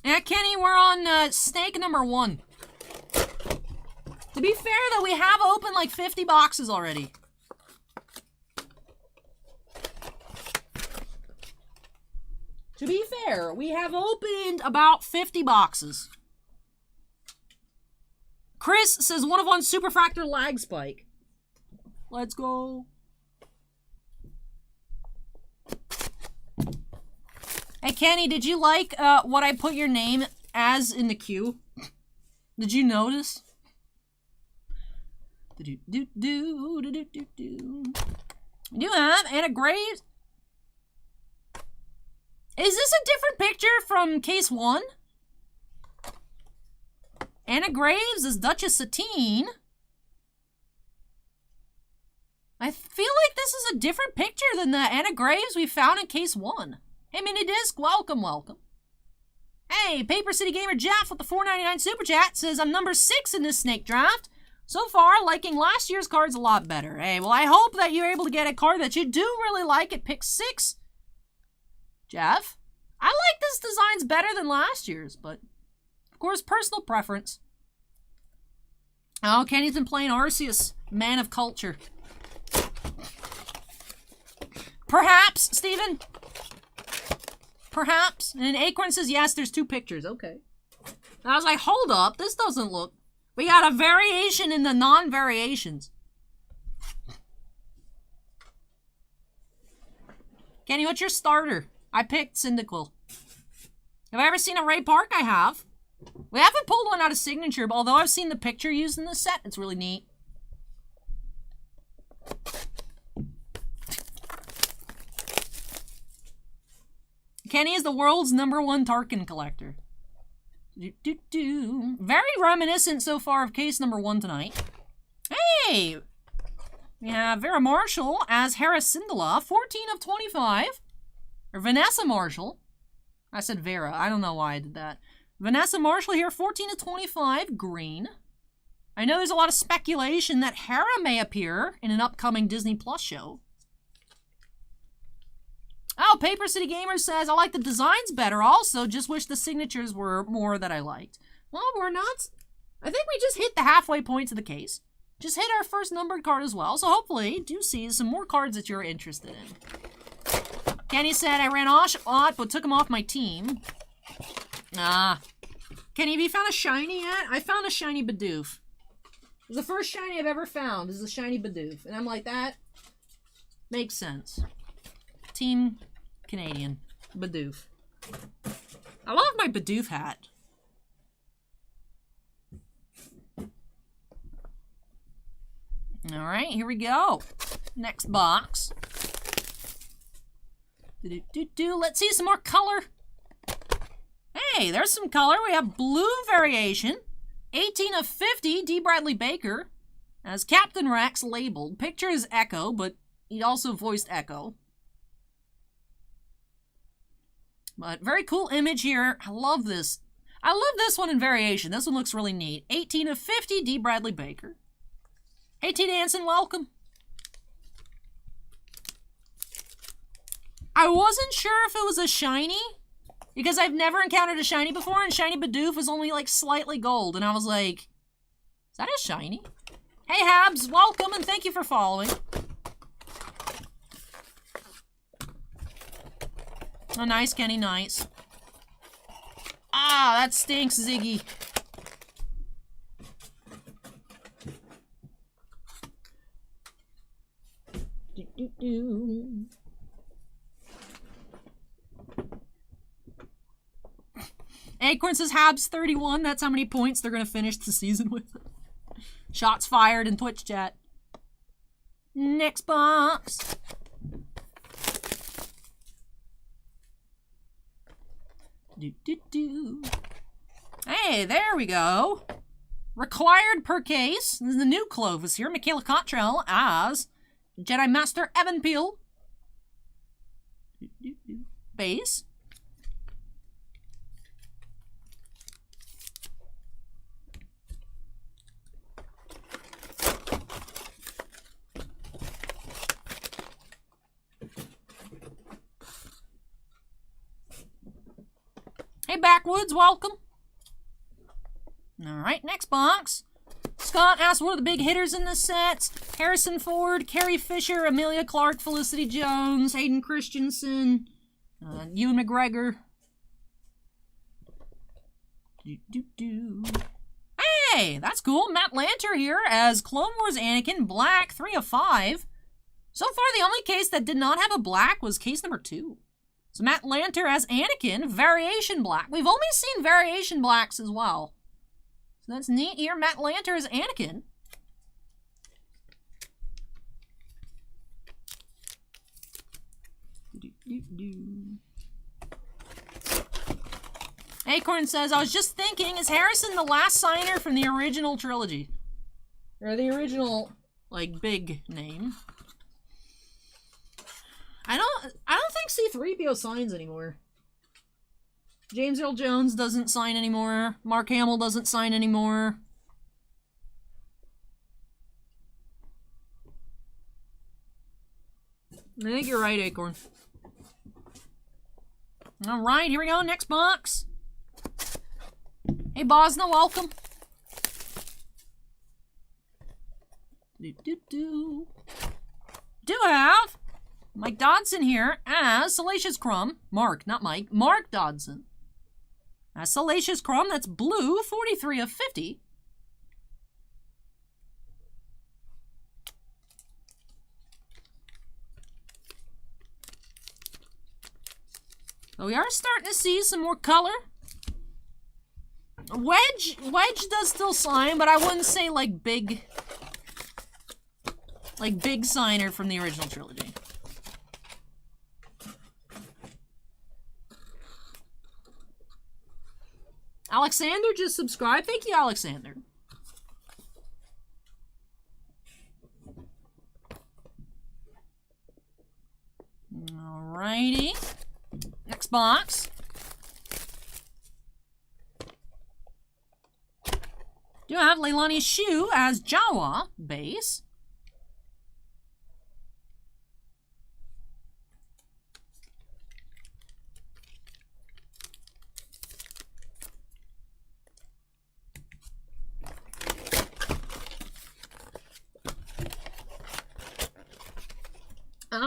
Yeah, Kenny, we're on snake number 1. To be fair, though, we have opened like 50 boxes already. To be fair, we have opened about 50 boxes. Chris says 1 of 1 Superfractor lag spike. Let's go. Hey, Kenny, did you like what I put your name as in the queue? Did you notice? We do have Anna Graves. Is this a different picture from case 1? Anna Graves is Duchess Satine. I feel like this is a different picture than the Anna Graves we found in case 1. Hey, Mini Disc, welcome, welcome. Hey, Paper City Gamer Jeff with the $4.99 Super Chat says, I'm number 6 in this snake draft. So far, liking last year's cards a lot better. Hey, well, I hope that you're able to get a card that you do really like at pick 6. Jeff, I like this design's better than last year's, but of course, personal preference. Oh, Kenny's been playing Arceus, man of culture. Perhaps, Steven. Perhaps. And Acorn says, yes, there's 2 pictures. Okay. I was like, hold up, this doesn't look... We got a variation in the non-variations. Kenny, what's your starter? I picked Cyndaquil. Have I ever seen a Ray Park? I have. We haven't pulled one out of Signature, but although I've seen the picture used in this set, it's really neat. Kenny is the world's #1 Tarkin collector. Very reminiscent so far of case number 1 tonight. Hey! We have Vera Marshall as Hera Syndulla, 14 of 25. Or Vanessa Marshall. I said Vera. I don't know why I did that. Vanessa Marshall here, 14 of 25, green. I know there's a lot of speculation that Hera may appear in an upcoming Disney Plus show. Oh, Paper City Gamer says, I like the designs better also, just wish the signatures were more that I liked. Well, we're not. I think we just hit the halfway point of the case. Just hit our first numbered card as well, so hopefully do see some more cards that you're interested in. Kenny said, I ran Osh but took him off my team. Kenny, have you found a shiny yet? I found a shiny Bidoof. It's the first shiny I've ever found is a shiny Bidoof. And I'm like, that makes sense. Team Canadian. Bidoof. I love my Bidoof hat. Alright, here we go. Next box. Let's see some more color. Hey, there's some color. We have blue variation. 18 of 50, D. Bradley Baker. As Captain Rex labeled. Picture is Echo, but he also voiced Echo. But very cool image here. I love this. I love this one in variation. This one looks really neat. 18 of 50, D. Bradley Baker. Hey, T. Danson, welcome. I wasn't sure if it was a shiny, because I've never encountered a shiny before, and shiny Bidoof was only like slightly gold, and I was like, is that a shiny? Hey, Habs, welcome, and thank you for following. Oh, nice, Kenny, nice. Ah, that stinks, Ziggy. Acorn says Habs 31. That's how many points they're going to finish the season with. Shots fired in Twitch chat. Next box. Hey, there we go. Required per case. This is the new Clovis here. Michaela Cottrell as Jedi Master Evan Peel. Base. Hey, Backwoods, welcome. All right, next box. Scott asked, what are the big hitters in this set? Harrison Ford, Carrie Fisher, Amelia Clark, Felicity Jones, Hayden Christensen, Ewan McGregor. Hey, that's cool. Matt Lanter here as Clone Wars Anakin, black, 3 of 5. So far, the only case that did not have a black was case number 2. So Matt Lanter as Anakin, variation black. We've only seen variation blacks as well. So that's neat here. Matt Lanter as Anakin. Acorn says, I was just thinking, is Harrison the last signer from the original trilogy? Or the original, like, big name? I don't think C-3PO signs anymore. James Earl Jones doesn't sign anymore. Mark Hamill doesn't sign anymore. I think you're right, Acorn. Alright, here we go. Next box. Hey, Bosna, welcome. Do have Mike Dodson here as Salacious Crumb. Mark, not Mike. Mark Dodson. As Salacious Crumb, that's blue, 43 of 50. So we are starting to see some more color. Wedge does still sign, but I wouldn't say like big signer from the original trilogy. Alexander just subscribed. Thank you, Alexander. Alrighty. Next box. Do have Leilani Shu as Jawa base.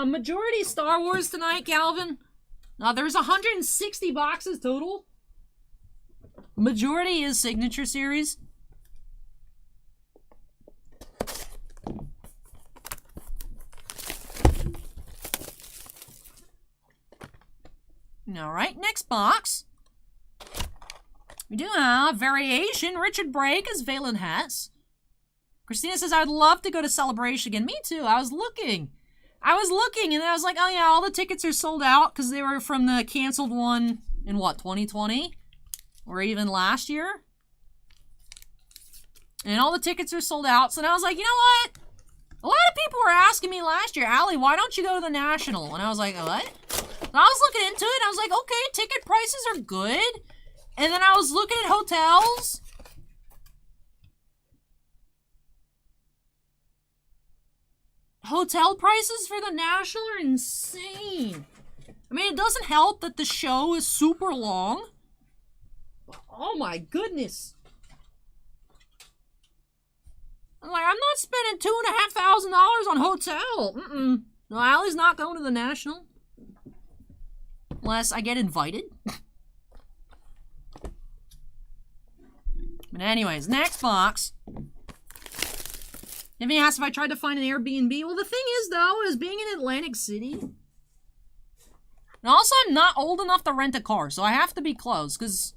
Majority Star Wars tonight, Calvin. There's 160 boxes total. Majority is Signature Series. Alright, next box. We do have Variation. Richard Brake as Valen Hess. Christina says, I'd love to go to Celebration again. Me too. I was looking and then I was like, oh yeah, all the tickets are sold out because they were from the canceled one in what, 2020? Or even last year? And all the tickets are sold out. So then I was like, you know what? A lot of people were asking me last year, Allie, why don't you go to the National? And I was like, what? And I was looking into it and I was like, okay, ticket prices are good. And then I was looking at hotels. Hotel prices for the National are insane. I mean, it doesn't help that the show is super long. Oh my goodness. I'm like, I'm not spending $2,500 on hotel. No, Allie's not going to the National. Unless I get invited. But anyways, next box. Tiffany asked if I tried to find an Airbnb. Well, the thing is, though, is being in Atlantic City. And also, I'm not old enough to rent a car, so I have to be close. Because,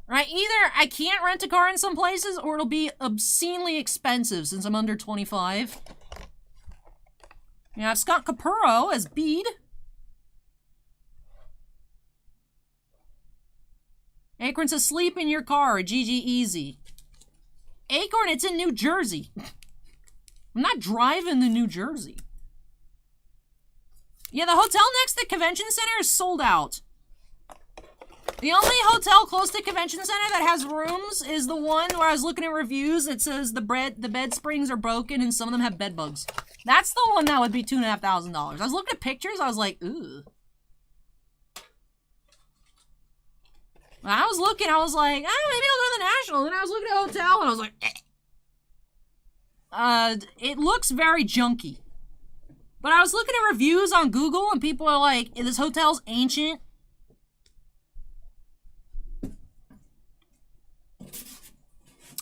right, either I can't rent a car in some places, or it'll be obscenely expensive since I'm under 25. We have Scott Capurro as Bede. Akron says, sleep in your car, GG easy. Acorn, it's in New Jersey. I'm not driving to New Jersey. Yeah, the hotel next to the convention center is sold out. The only hotel close to convention center that has rooms is the one where I was looking at reviews. It says the bed springs are broken and some of them have bed bugs. That's the one that would be $2,500. I was looking at pictures. I was like, ooh. When I was looking, I was like, maybe I'll go to the National. And then I was looking at a hotel and I was like, it looks very junky. But I was looking at reviews on Google and people are like, this hotel's ancient.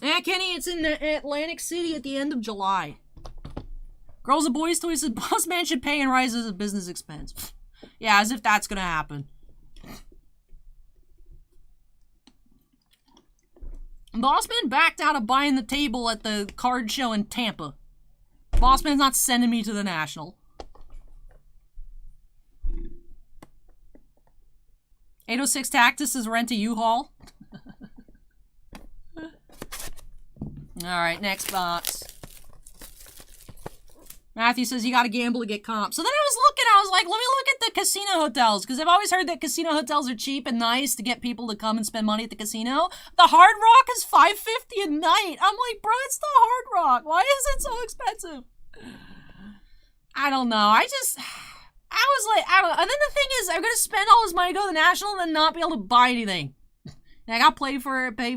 Yeah, Kenny, it's in Atlantic City at the end of July. Girls and Boys Toys says, Boss Man should pay and rise as a business expense. Yeah, as if that's gonna happen. Bossman backed out of buying the table at the card show in Tampa. Bossman's not sending me to the National. 806 Tactus is rent a U-Haul. Alright, next box. Matthew says you gotta gamble to get comp. So then I was looking, I was like, let me look at the casino hotels, because I've always heard that casino hotels are cheap and nice to get people to come and spend money at the casino. The Hard Rock is $550 a night. I'm like, bro, it's the Hard Rock. Why is it so expensive? I don't know. I was like, I don't know. And then the thing is, I'm gonna spend all this money to go to the National and then not be able to buy anything. And I gotta pay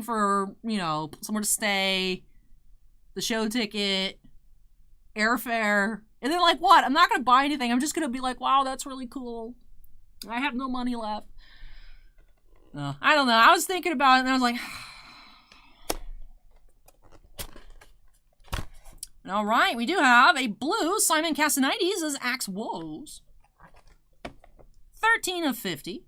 for, you know, somewhere to stay, the show ticket, airfare, and then like what? I'm not gonna buy anything. I'm just gonna be like, wow, that's really cool. I have no money left. I don't know. I was thinking about it and I was like, all right, we do have a blue Simon Cassanides as Axe Woes. 13 of 50.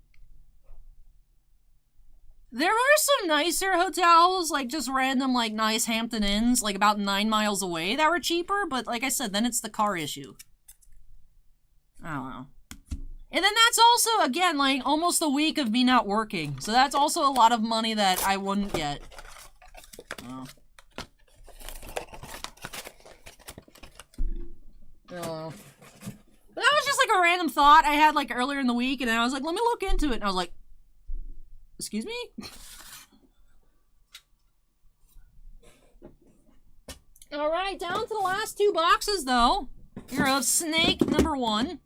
There are some nicer hotels, like just random, like nice Hampton Inns, like about 9 miles away that were cheaper, but like I said, then it's the car issue. I don't know. And then that's also, again, like almost a week of me not working. So that's also a lot of money that I wouldn't get. Oh. Oh. But that was just like a random thought I had like earlier in the week, and then I was like, let me look into it, and I was like, excuse me? Alright, down to the last 2 boxes, though. Here of Snake number 1.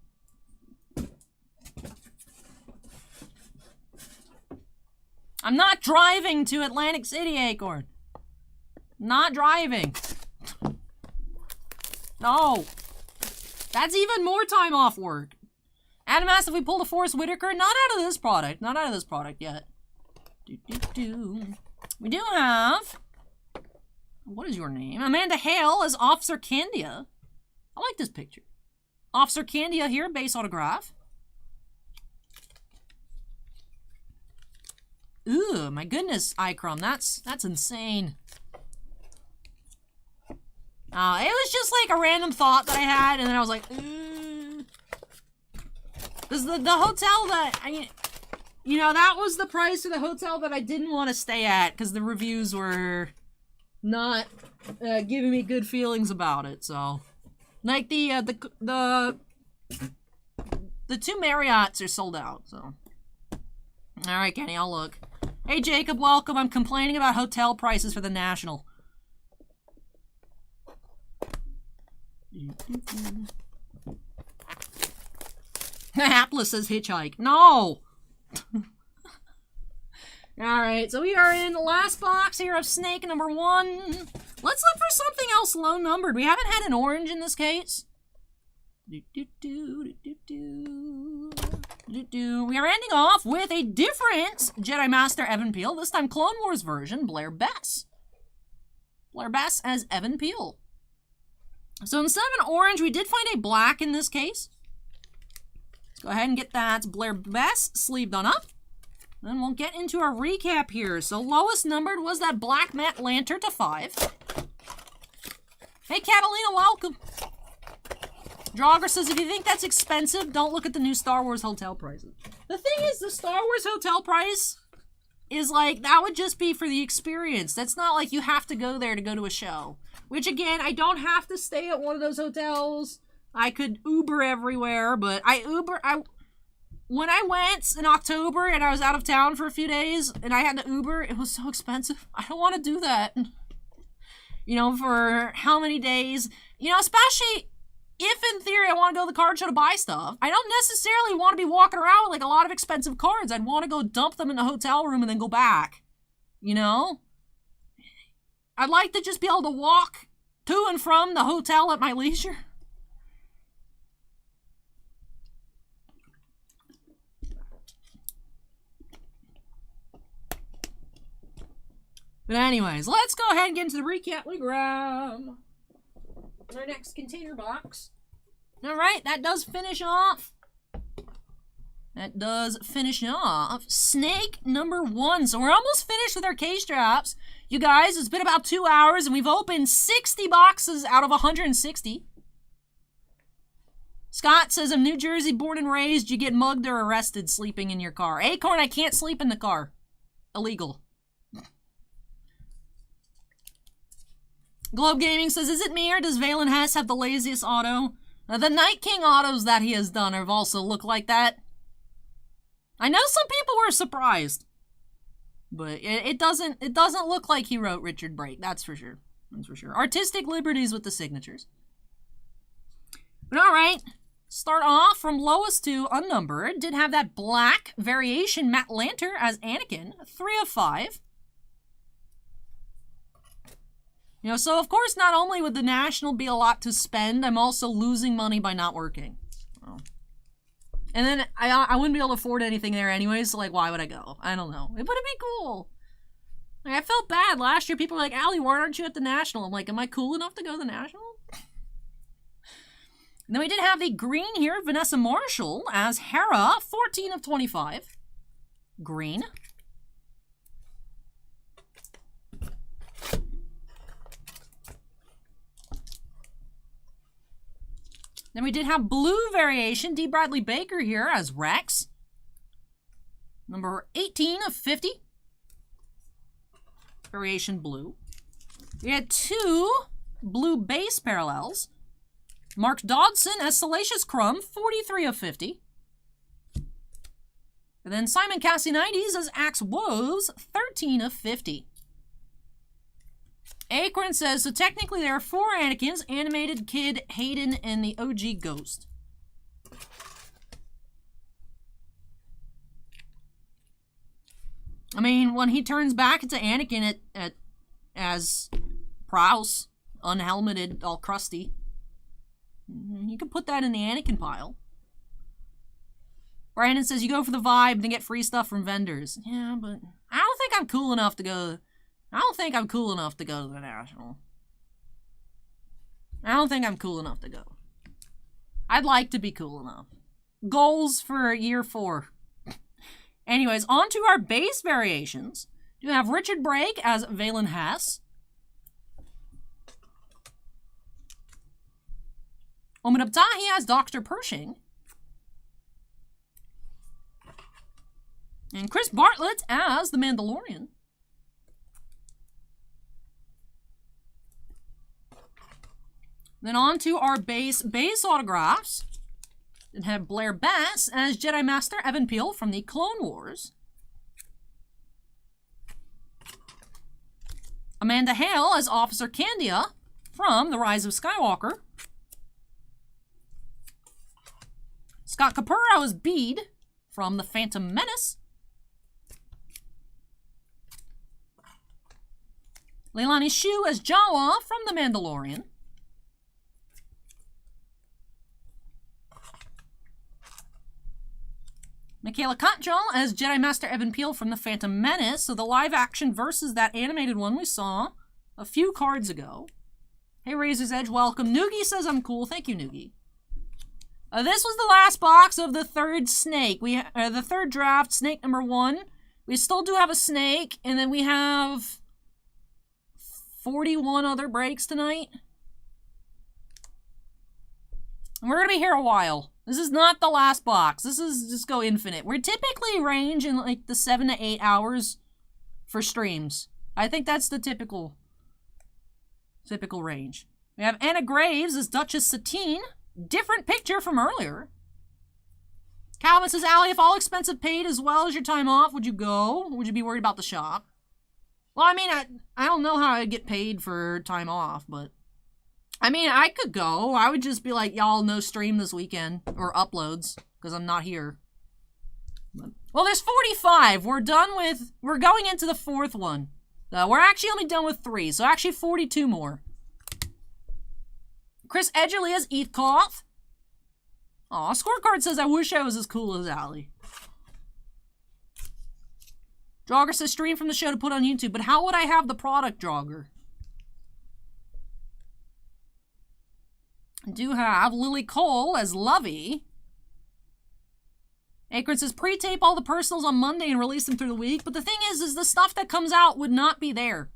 I'm not driving to Atlantic City, Acorn. Not driving. No. That's even more time off work. Adam asked if we pulled a Forrest Whitaker. Not out of this product. Not out of this product yet. We do have... What is your name? Amanda Hale as Officer Candia. I like this picture. Officer Candia here, base autograph. Ooh, my goodness, Icrom. That's insane. It was just like a random thought that I had, and then I was like, because the hotel that you know, that was the price of the hotel that I didn't want to stay at because the reviews were not giving me good feelings about it. So, like the 2 Marriotts are sold out. So, all right, Kenny, I'll look. Hey, Jacob, welcome. I'm complaining about hotel prices for the National. Hapless says hitchhike. No! Alright, so we are in the last box here of Snake number 1. Let's look for something else low numbered. We haven't had an orange in this case. We are ending off with a different Jedi Master Evan Peel. This time Clone Wars version, Blair Bess. Blair Bess as Evan Peel. So instead of an orange, we did find a black in this case. Let's go ahead and get that Blair Bess sleeved on up. Then we'll get into our recap here. So lowest numbered was that black matte lantern to 5. Hey Catalina, welcome. Draugr says, if you think that's expensive, don't look at the new Star Wars hotel prices. The thing is, the Star Wars hotel price is like, that would just be for the experience. That's not like you have to go there to go to a show. Which, again, I don't have to stay at one of those hotels. I could Uber everywhere, but when I went in October and I was out of town for a few days and I had to Uber, it was so expensive. I don't want to do that. You know, for how many days? You know, especially if in theory I want to go to the card show to buy stuff. I don't necessarily want to be walking around with like a lot of expensive cards. I'd want to go dump them in the hotel room and then go back. You know? I'd like to just be able to walk to and from the hotel at my leisure. But anyways, let's go ahead and get into the recap. We grab our next container box. Alright, that does finish off. Snake number 1. So we're almost finished with our case drops. You guys, it's been about 2 hours and we've opened 60 boxes out of 160. Scott says, I'm New Jersey born and raised. You get mugged or arrested sleeping in your car. Acorn, I can't sleep in the car. Illegal. Globe Gaming says, is it me or does Valen Hess have the laziest auto? The Night King autos that he has done have also looked like that. I know some people were surprised. But it doesn't look like he wrote Richard Brake, that's for sure. That's for sure. Artistic liberties with the signatures. But alright. Start off from lowest to unnumbered. Did have that black variation Matt Lanter as Anakin. 3 of 5. You know, so of course, not only would the National be a lot to spend, I'm also losing money by not working. Oh. And then I wouldn't be able to afford anything there anyways, so like, why would I go? I don't know. But it'd be cool. Like, I felt bad. Last year, people were like, Allie, why aren't you at the National? I'm like, am I cool enough to go to the National? And then we did have the green here, Vanessa Marshall as Hera, 14 of 25. Green. Then we did have blue variation, D. Bradley Baker here as Rex. Number 18 of 50. Variation blue. We had 2 blue base parallels. Mark Dodson as Salacious Crumb, 43 of 50. And then Simon Cassinides as Axe Woes, 13 of 50. Acorn says, so technically there are 4 Anakins, Animated Kid, Hayden, and the OG Ghost. I mean, when he turns back into Anakin as Prouse, unhelmeted, all crusty, you can put that in the Anakin pile. Brandon says, you go for the vibe, then get free stuff from vendors. Yeah, but I don't think I'm cool enough to go... I don't think I'm cool enough to go to the National. I don't think I'm cool enough to go. I'd like to be cool enough. Goals for year 4. Anyways, on to our base variations. You have Richard Brake as Valen Hess. Omid Abtahi as Dr. Pershing. And Chris Bartlett as the Mandalorian. Then on to our base autographs. And have Blair Bass as Jedi Master Evan Peel from the Clone Wars. Amanda Hale as Officer Candia from The Rise of Skywalker. Scott Capurro as Bede from The Phantom Menace. Leilani Shu as Jawa from The Mandalorian. Michaela Cottrell as Jedi Master Evan Peel from The Phantom Menace. So the live action versus that animated one we saw a few cards ago. Hey, Razor's Edge, welcome. Noogie says I'm cool. Thank you, Noogie. This was the last box of the third snake. The third draft, snake number 1. We still do have a snake, and then we have 41 other breaks tonight. And we're going to be here a while. This is not the last box. This is just go infinite. We're typically range in like the 7 to 8 hours for streams. I think that's the typical range. We have Anna Graves as Duchess Satine. Different picture from earlier. Calvin says, Allie, if all expenses paid as well as your time off, would you go? Or would you be worried about the shop? Well, I mean, I don't know how I'd get paid for time off, but... I mean, I could go. I would just be like, y'all, no stream this weekend. Or uploads, because I'm not here. But, well, there's 45. We're going into the fourth one. We're actually only done with 3, so actually 42 more. Chris Edgerly as Eathcoth. Aw, Scorecard says, I wish I was as cool as Allie. Jogger says, stream from the show to put on YouTube, but how would I have the product, Jogger? I do have Lily Cole as Lovey. Akron says, pre-tape all the personals on Monday and release them through the week, but the thing is the stuff that comes out would not be there.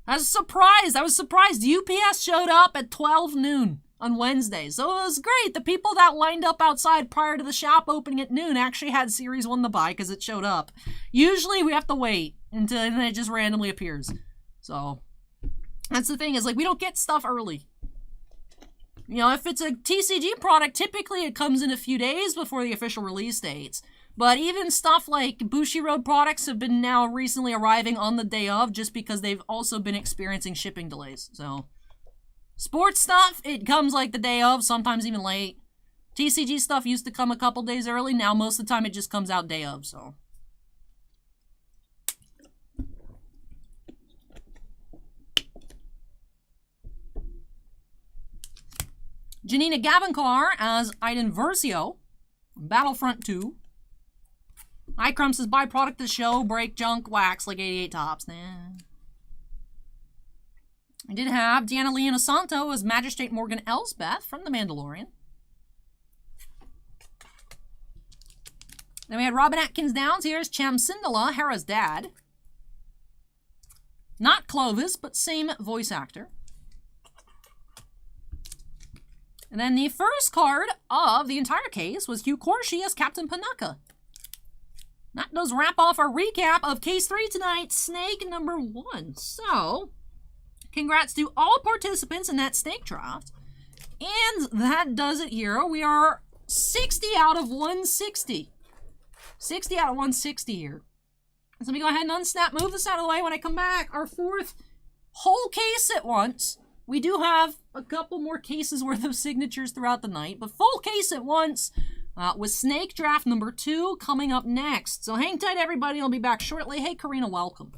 I was surprised. UPS showed up at 12 noon on Wednesday. So it was great. The people that lined up outside prior to the shop opening at noon actually had Series 1 to buy because it showed up. Usually we have to wait until it just randomly appears. So that's the thing, is like we don't get stuff early. You know, if it's a TCG product, typically it comes in a few days before the official release dates. But even stuff like Bushiroad products have been now recently arriving on the day of just because they've also been experiencing shipping delays. So, sports stuff, it comes like the day of, sometimes even late. TCG stuff used to come a couple days early. Now most of the time it just comes out day of, so. Janina Gavinkar as Aiden Versio. Battlefront 2. iCrum says, byproduct of the show, break, junk, wax, like 88 tops. Nah. I did have Deanna Leona Santo as Magistrate Morgan Elsbeth from The Mandalorian. Then we had Robin Atkins Downs. Here's Cham Sindala, Hera's dad. Not Clovis, but same voice actor. And then the first card of the entire case was Hugh Corshi as Captain Panaka. That does wrap off our recap of Case 3 tonight, Snake number 1. So, congrats to all participants in that Snake draft. And that does it here. We are 60 out of 160. 60 out of 160 here. So let me go ahead and unsnap, move this out of the way. When I come back, our 4th whole case at once. We do have a couple more cases worth of signatures throughout the night, but full case at once with Snake Draft number 2 coming up next. So hang tight, everybody. I'll be back shortly. Hey, Karina, welcome.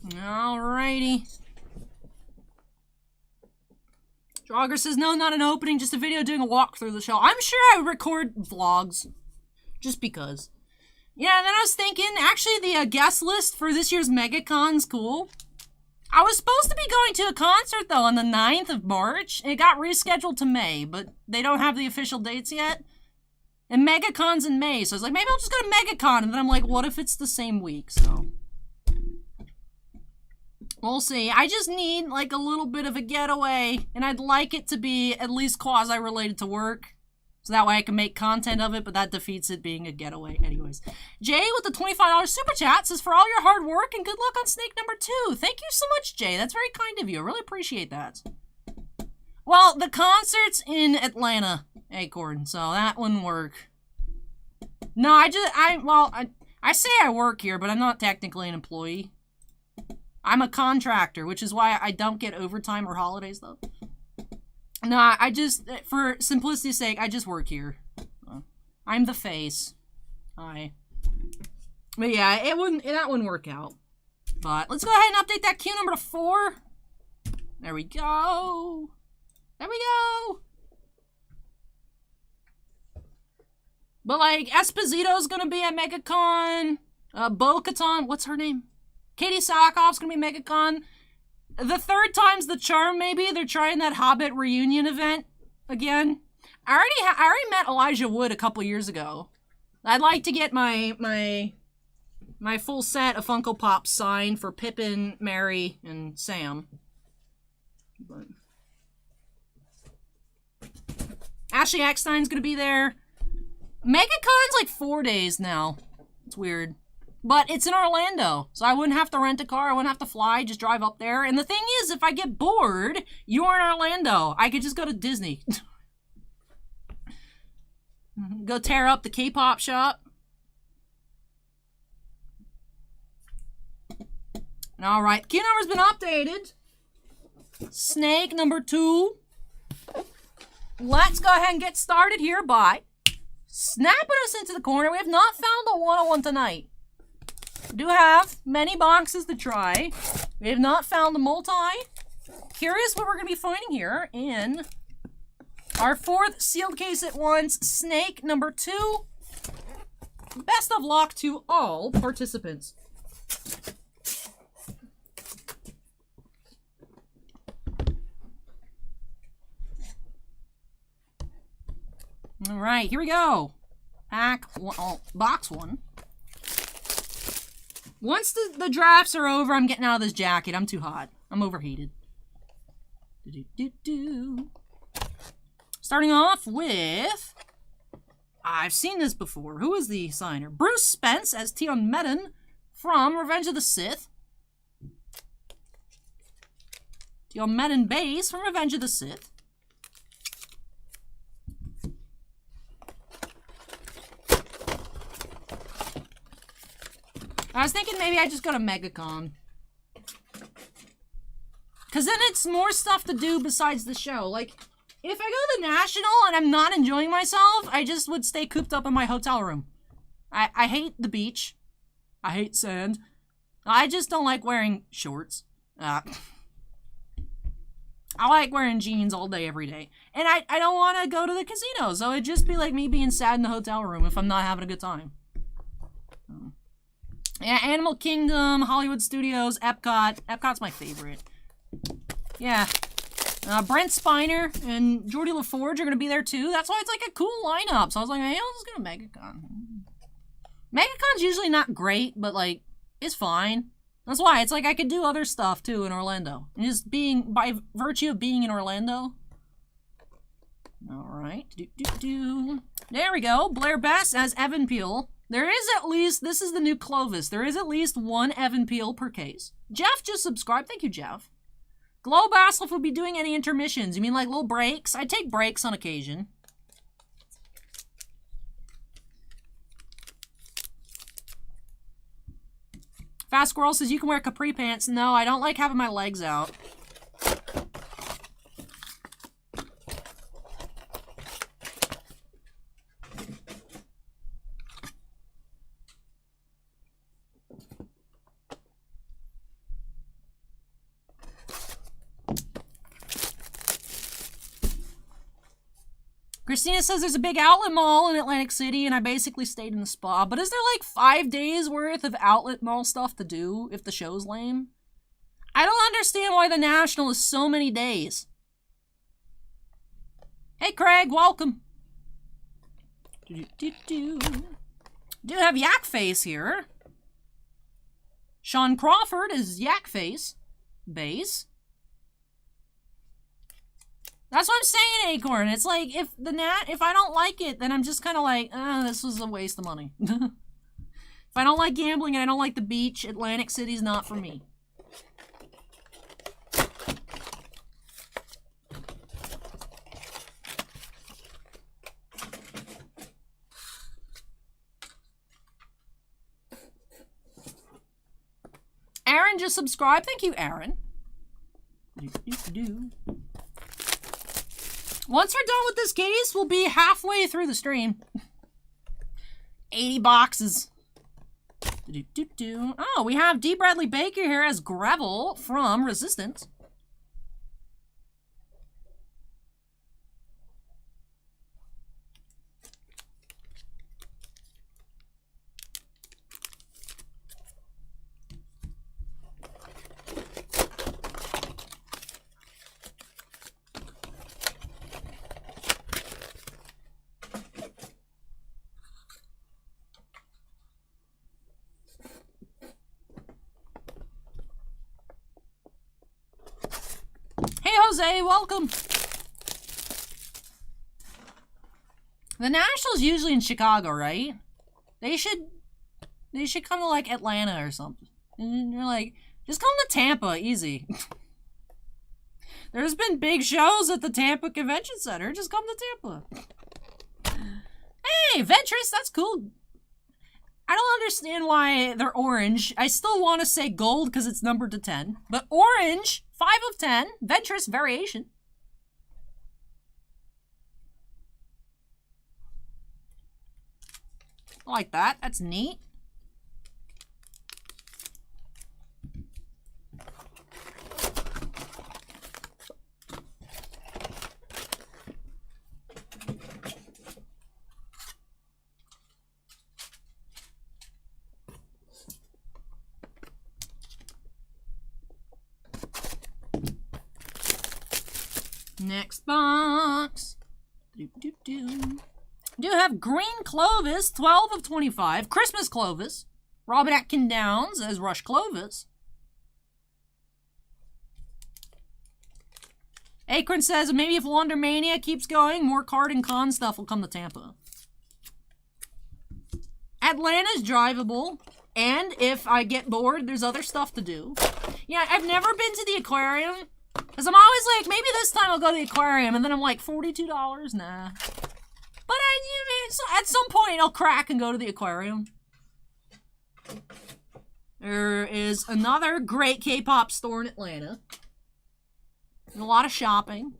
Alrighty. Jogger says, no, not an opening, just a video doing a walkthrough of the show. I'm sure I would record vlogs. Just because. Yeah, and then I was thinking, actually, the guest list for this year's MegaCon's cool. I was supposed to be going to a concert, though, on the 9th of March. It got rescheduled to May, but they don't have the official dates yet. And MegaCon's in May, so I was like, maybe I'll just go to MegaCon. And then I'm like, what if it's the same week? So we'll see. I just need, like, a little bit of a getaway, and I'd like it to be at least quasi-related to work, so that way I can make content of it, but that defeats it being a getaway anyways. Jay with the $25 super chat says, for all your hard work and good luck on Snake number 2. Thank you so much, Jay. That's very kind of you. I really appreciate that. Well, the concert's in Atlanta, Acorn, so that wouldn't work. No, I I say I work here, but I'm not technically an employee. I'm a contractor, which is why I don't get overtime or holidays, though. Nah, I just, for simplicity's sake, I just work here. I'm the face. Hi. But yeah, that wouldn't work out. But let's go ahead and update that queue number to 4. There we go. There we go. But like, Esposito's gonna be at MegaCon. Bo-Katan, what's her name? Katie Sackhoff's gonna be MegaCon. The 3rd time's the charm, maybe. They're trying that Hobbit reunion event again. I already met Elijah Wood a couple years ago. I'd like to get my full set of Funko Pops signed for Pippin, Mary, and Sam. But Ashley Eckstein's gonna be there. MegaCon's like 4 days now. It's weird. But it's in Orlando, so I wouldn't have to rent a car. I wouldn't have to fly, just drive up there. And the thing is, if I get bored, you're in Orlando. I could just go to Disney. Go tear up the K-pop shop. All right, queue number's been updated. Snake number 2. Let's go ahead and get started here by snapping us into the corner. We have not found the 101 tonight. We do have many boxes to try. We have not found the multi. Curious what we're going to be finding here in our 4th sealed case at once, Snake number 2. Best of luck to all participants. All right, here we go. Pack one, box 1. Once the drafts are over, I'm getting out of this jacket. I'm too hot. I'm overheated. Starting off with... I've seen this before. Who is the signer? Bruce Spence as Tion Medon from Revenge of the Sith. Tion Medon base from Revenge of the Sith. I was thinking maybe I just go to MegaCon. Because then it's more stuff to do besides the show. Like, if I go to the National and I'm not enjoying myself, I just would stay cooped up in my hotel room. I hate the beach. I hate sand. I just don't like wearing shorts. I like wearing jeans all day, every day. And I don't want to go to the casino, so it'd just be like me being sad in the hotel room if I'm not having a good time. Yeah, Animal Kingdom, Hollywood Studios, Epcot. Epcot's my favorite. Yeah. Brent Spiner and Geordie LaForge are going to be there too. That's why it's like a cool lineup. So I was like, hey, I'll just go to MegaCon. MegaCon's usually not great, but like, it's fine. That's why it's like I could do other stuff too in Orlando. And just being, by virtue of being in Orlando. Alright. There we go. Blair Bess as Evan Peel. There is at least, this is the new Clovis, there is at least one Evan Peel per case. Jeff just subscribed. Thank you, Jeff. Globe asked if we'll be doing any intermissions. You mean like little breaks? I take breaks on occasion. Fast Squirrel says you can wear capri pants. No, I don't like having my legs out. Christina says there's a big outlet mall in Atlantic City, and I basically stayed in the spa. But is there like 5 days worth of outlet mall stuff to do if the show's lame? I don't understand why the National is so many days. Hey, Craig, welcome. Do have Yak Face here. Sean Crawford is Yak Face. Base. That's what I'm saying, Acorn. It's like, if I don't like it, then I'm just kind of like, this was a waste of money. If I don't like gambling and I don't like the beach, Atlantic City's not for me. just subscribed. Thank you, Aaron. Once we're done with this case, we'll be halfway through the stream. 80 boxes. Oh, we have D. Bradley Baker here as Gravel from Resistance. Jose, welcome. The Nationals usually in Chicago, right? They should come to like Atlanta or something. And you're like, just come to Tampa, easy. There's been big shows at the Tampa Convention Center. Just come to Tampa. Hey, Ventress, that's cool. I don't understand why they're orange. I still want to say gold because it's numbered to 10. But orange, 5 of 10. Ventress variation. I like that. That's neat. Next box. Do have Green Clovis, 12 of 25. Christmas Clovis. Robin Atkin Downs as Rush Clovis. Acorn says maybe if Wonder Mania keeps going, more card and con stuff will come to Tampa. Atlanta's drivable. And if I get bored, there's other stuff to do. Yeah, I've never been to the aquarium. Because I'm always like, maybe this time I'll go to the aquarium. And then I'm like, $42? Nah. But at some point, I'll crack and go to the aquarium. There is another great K-pop store in Atlanta. And a lot of shopping.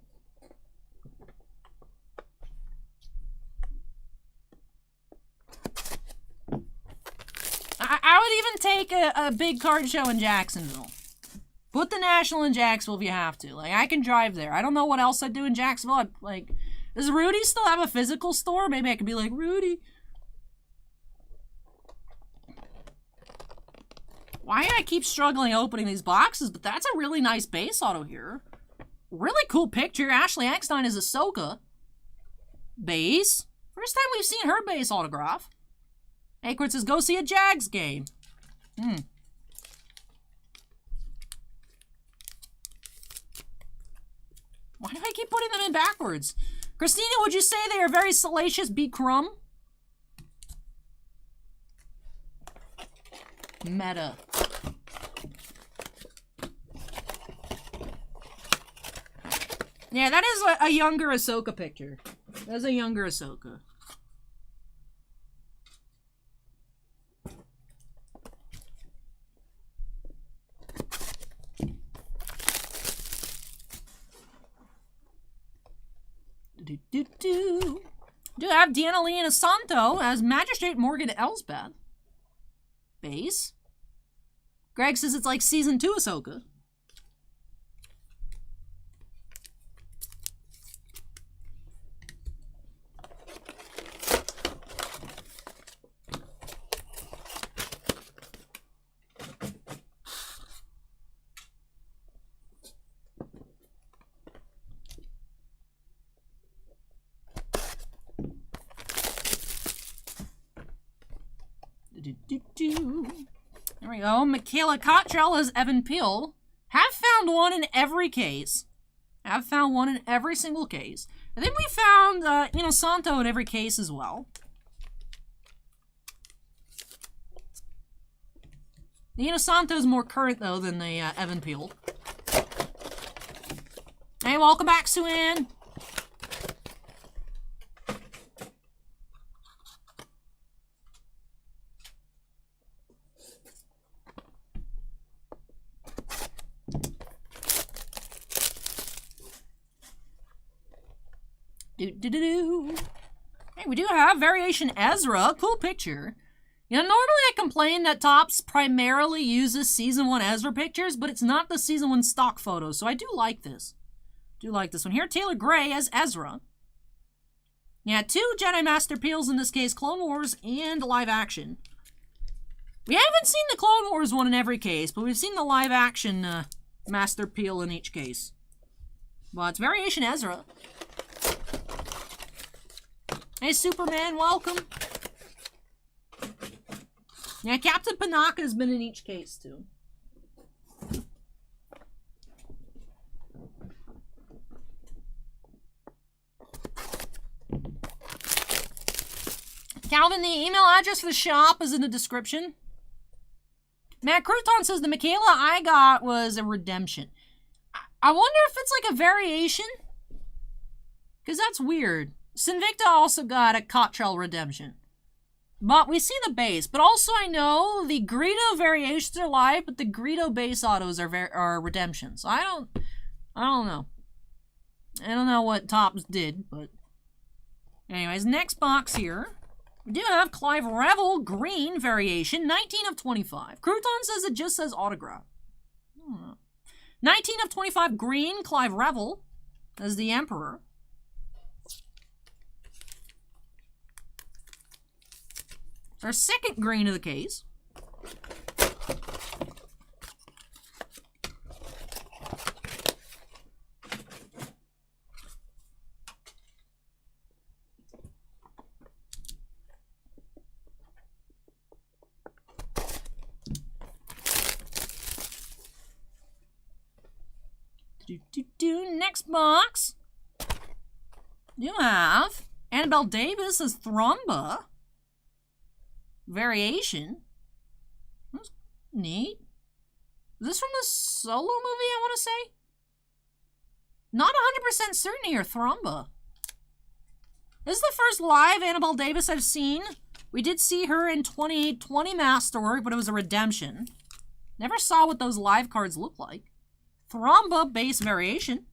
I would even take a big card show in Jacksonville. Put the National in Jacksonville if you have to. Like, I can drive there. I don't know what else I'd do in Jacksonville. Does Rudy still have a physical store? Maybe I could be like, Rudy. Why do I keep struggling opening these boxes? But that's a really nice base auto here. Really cool picture. Ashley Eckstein is Ahsoka. Base. First time we've seen her base autograph. Acorn says, go see a Jags game. Why do I keep putting them in backwards? Christina, would you say they are very salacious B. Crumb? Meta. Yeah, that is a younger Ahsoka picture. That's a younger Ahsoka. Do have Deanna Lee and Asanto as Magistrate Morgan Elsbeth. Base. Greg says it's like season 2 Ahsoka. There we go. Michaela Cottrell as Evan Peel. Have found one in every case. Have found one in every single case. I think we found, Santo in every case as well. The Santo's more current, though, than the Evan Peel. Hey, welcome back, Sue-Ann. Hey, we do have Variation Ezra. Cool picture. You know, normally I complain that Topps primarily uses Season 1 Ezra pictures, but it's not the Season 1 stock photos, so I do like this. Do like this one here. Taylor Gray as Ezra. Yeah, 2 Jedi Master Peels in this case, Clone Wars and live action. We haven't seen the Clone Wars one in every case, but we've seen the live action Master Peel in each case. Well, it's Variation Ezra. Hey, Superman, welcome. Yeah, Captain Panaka has been in each case, too. Calvin, the email address for the shop is in the description. Matt Crouton says the Michaela I got was a redemption. I wonder if it's like a variation. Because that's weird. Sinvicta also got a Cottrell redemption. But we see the base. But also I know the Greedo variations are live, but the Greedo base autos are redemptions. So I don't know. I don't know what Topps did, but anyways, next box here. We do have Clive Revel green variation, 19 of 25. Crouton says it just says autograph. 19 of 25 green Clive Revel as the Emperor. It's our second green of the case. Next box. You have Annabelle Davis as Thrumba. Variation. That's neat. Is this from the Solo movie, I want to say? Not 100% certain here, Thrumba. This is the first live Annabelle Davis I've seen. We did see her in 2020 Masterwork, but it was a redemption. Never saw what those live cards look like. Thrumba base variation.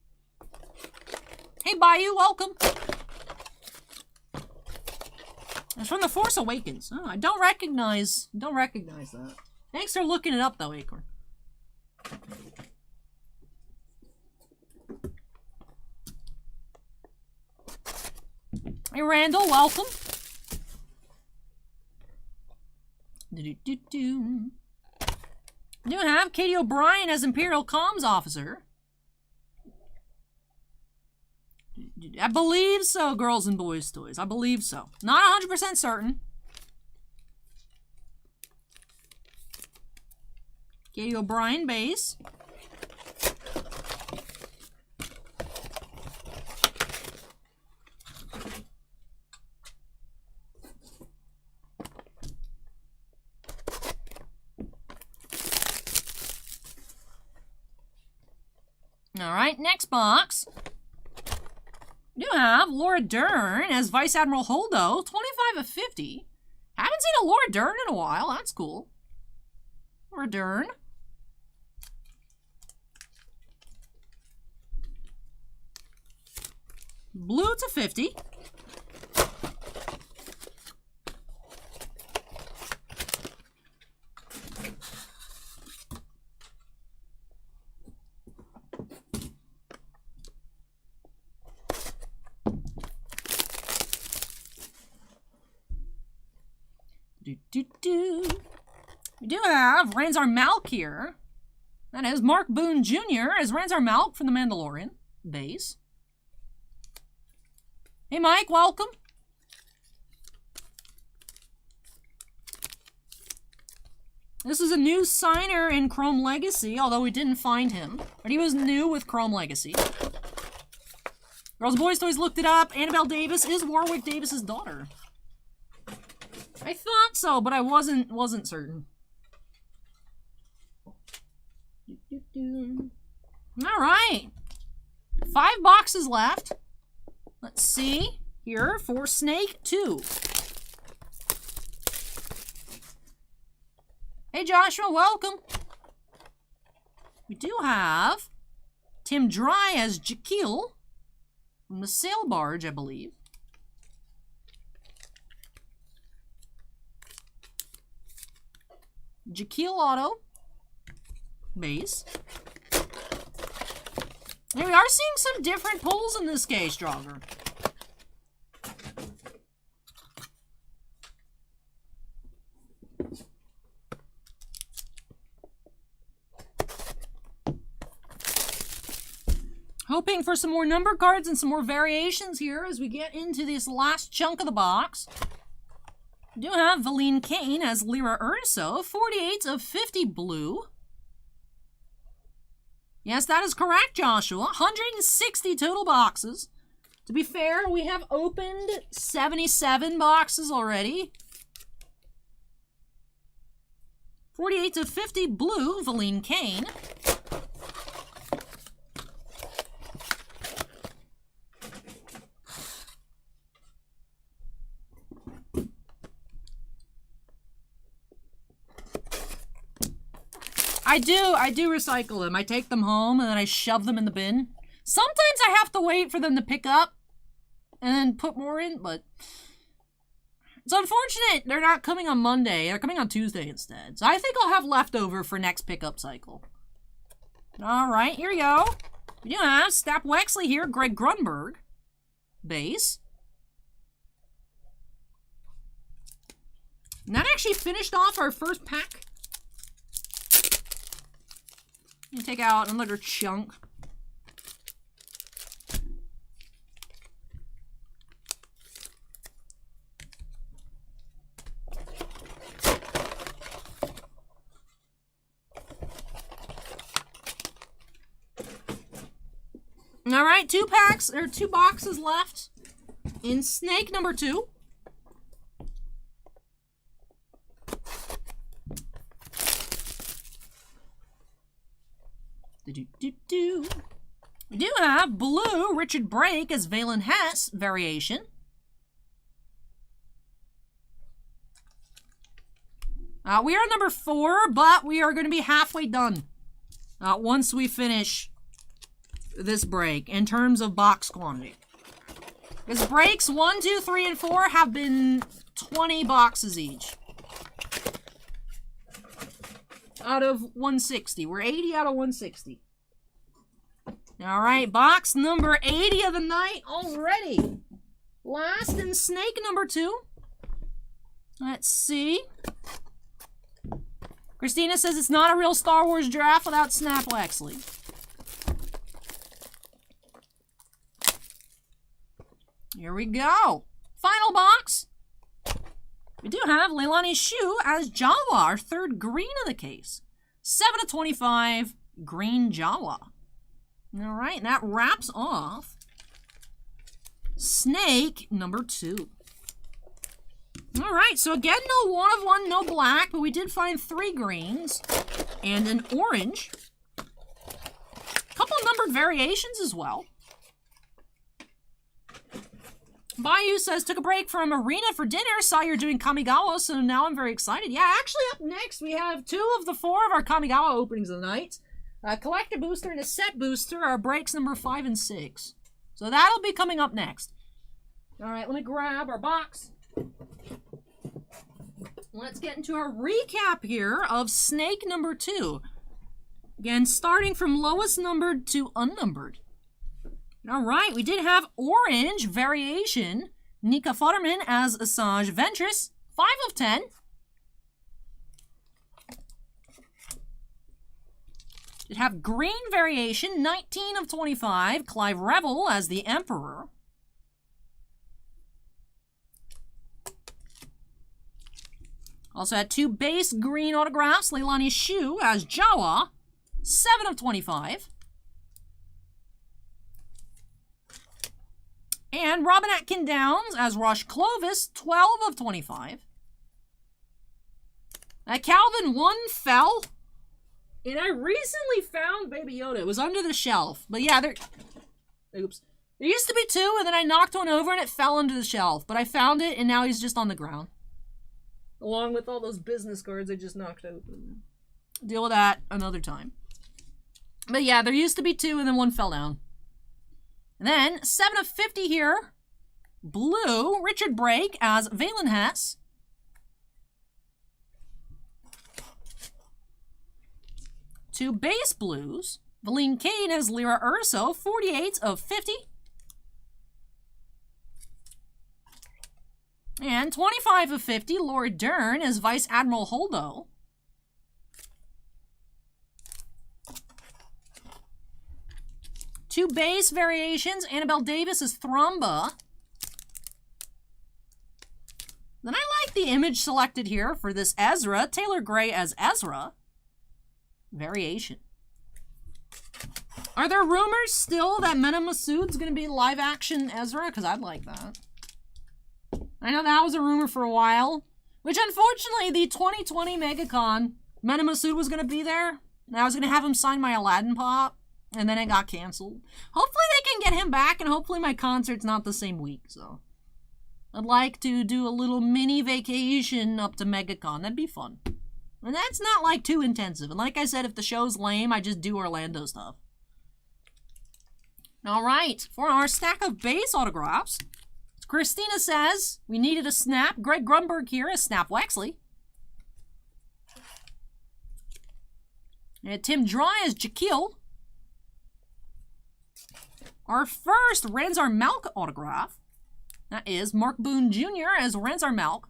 Hey, Bayou, welcome. It's from The Force Awakens. Oh, I don't recognize that. Thanks for looking it up, though, Acorn. Hey, Randall, welcome. You have Katie O'Brien as Imperial Comms Officer. I believe so, Girls and Boys Toys. I believe so. Not 100% certain. Katie O'Brien base. All right, next box. You have Laura Dern as Vice Admiral Holdo, 25 of 50. Haven't seen a Laura Dern in a while. That's cool. Laura Dern. Blue to 50. We do have Ranzar Malk here. That is Mark Boone Jr. as Ranzar Malk from The Mandalorian base. Hey, Mike, welcome. This is a new signer in Chrome Legacy, although we didn't find him. But he was new with Chrome Legacy. Girls and Boys Toys looked it up. Annabelle Davis is Warwick Davis's daughter. I thought so, but I wasn't certain. All right. 5 boxes left. Let's see here for Snake 2. Hey, Joshua, welcome. We do have Tim Dry as Jaquil. The Sail Barge, I believe. Jaquil Auto. Base. And we are seeing some different pulls in this case, Draugr. Hoping for some more number cards and some more variations here as we get into this last chunk of the box. We do have Valine Kane as Lyra Urso, 48 of 50 blue. Yes, that is correct, Joshua. 160 total boxes. To be fair, we have opened 77 boxes already. 48 of 50 blue, Valine Kane. I do recycle them. I take them home and then I shove them in the bin. Sometimes I have to wait for them to pick up and then put more in, but it's unfortunate they're not coming on Monday. They're coming on Tuesday instead. So I think I'll have leftover for next pickup cycle. Alright, here we go. We do have Stap Wexley here, Greg Grunberg. Base. And that actually finished off our first pack. Take out another chunk. All right, two boxes left in snake number 2. We do have blue Richard Brake as Valen Hess variation. We are number 4, but we are going to be halfway done once we finish this break in terms of box quantity. Because breaks 1, 2, 3, and 4 have been 20 boxes each. Out of 160. We're 80 out of 160. Alright, box number 80 of the night already. Last in snake number 2. Let's see. Christina says it's not a real Star Wars draft without Snap Wexley. Here we go. Final box. We do have Leilani Shu as Jawa, our third green of the case. 7 of 25, green Jawa. All right, that wraps off snake number 2. All right, so again, no 1 of 1, no black, but we did find 3 greens and an orange. A couple numbered variations as well. Bayou says, took a break from Arena for dinner, saw you're doing Kamigawa, so now I'm very excited. Yeah, actually up next we have 2 of the 4 of our Kamigawa openings of the night. A collector booster and a set booster are breaks number 5 and 6. So that'll be coming up next. Alright, let me grab our box. Let's get into our recap here of snake number 2. Again, starting from lowest numbered to unnumbered. All right, we did have orange variation. Nika Futterman as Asajj Ventress, 5 of 10. Did have green variation, 19 of 25. Clive Revel as the Emperor. Also had 2 base green autographs. Leilani Shu as Jawa, 7 of 25. And Robin Atkin Downs as Rosh Clovis, 12 of 25. Calvin 1 fell. And I recently found Baby Yoda. It was under the shelf. But yeah, oops. There used to be 2, and then I knocked one over and it fell under the shelf. But I found it, and now he's just on the ground. Along with all those business cards I just knocked open. Deal with that another time. But yeah, there used to be 2, and then 1 fell down. And then 7 of 50 here. Blue, Richard Brake as Valen Hess. Two base blues. Valine Kane as Lyra Urso, 48 of 50. And 25 of 50, Laura Dern as Vice Admiral Holdo. Two base variations, Annabelle Davis as Thromba. Then I like the image selected here for this Ezra, Taylor Gray as Ezra. Variation. Are there rumors still that Mena Masood's going to be live action Ezra? Because I'd like that. I know that was a rumor for a while. Which, unfortunately, the 2020 MegaCon, Mena Masood was going to be there. And I was going to have him sign my Aladdin Pop. And then it got canceled. Hopefully they can get him back. And hopefully my concert's not the same week. So I'd like to do a little mini vacation up to MegaCon. That'd be fun. And that's not, like, too intensive. And like I said, if the show's lame, I just do Orlando stuff. All right, for our stack of base autographs, Christina says we needed a snap. Greg Grunberg here as Snap Wexley. And Tim Dry as Jaquil. Our first Ranzar Malk autograph. That is Mark Boone Jr. as Ranzar Malk.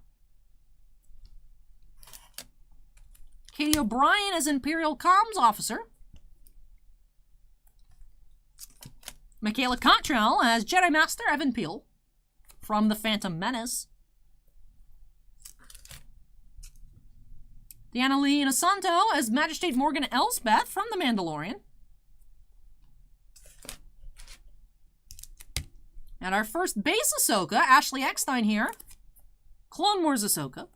Katie O'Brien as Imperial Comms Officer. Michaela Cottrell as Jedi Master Evan Peel from The Phantom Menace. Deanna Lee Inosanto as Magistrate Morgan Elsbeth from The Mandalorian. And our first base Ahsoka, Ashley Eckstein here. Clone Wars Ahsoka.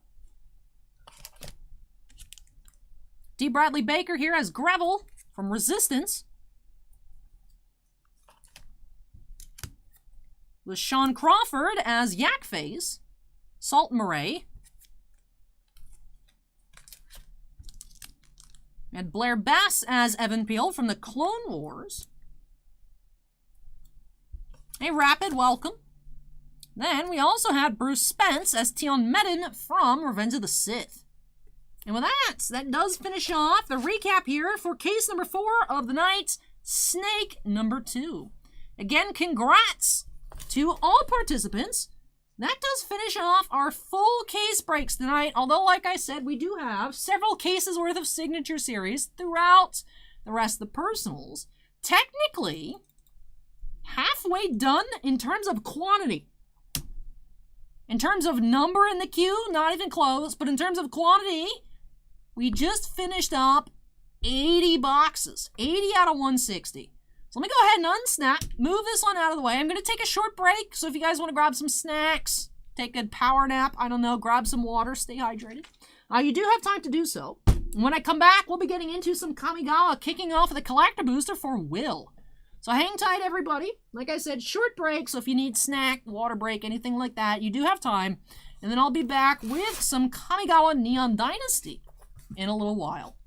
D. Bradley Baker here as Gravel from Resistance. With Sean Crawford as Yak Face. Salt Murray. And Blair Bass as Evan Peel from the Clone Wars. A rapid welcome. Then we also had Bruce Spence as Tion Medin from Revenge of the Sith. And with that does finish off the recap here for case number 4 of the night, Snake number 2. Again, congrats to all participants. That does finish off our full case breaks tonight, although, like I said, we do have several cases worth of signature series throughout the rest of the personals. Technically, halfway done in terms of quantity. In terms of number in the queue, not even close, but in terms of quantity, we just finished up 80 boxes. 80 out of 160. So let me go ahead and unsnap, move this one out of the way. I'm going to take a short break, so if you guys want to grab some snacks, take a power nap, I don't know, grab some water, stay hydrated, you do have time to do so. When I come back, we'll be getting into some Kamigawa, kicking off the collector booster for Will. So hang tight, everybody. Like I said, short break, so if you need snack, water break, anything like that, you do have time. And then I'll be back with some Kamigawa Neon Dynasty in a little while.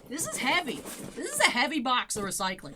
This is heavy. This is a heavy box of recycling.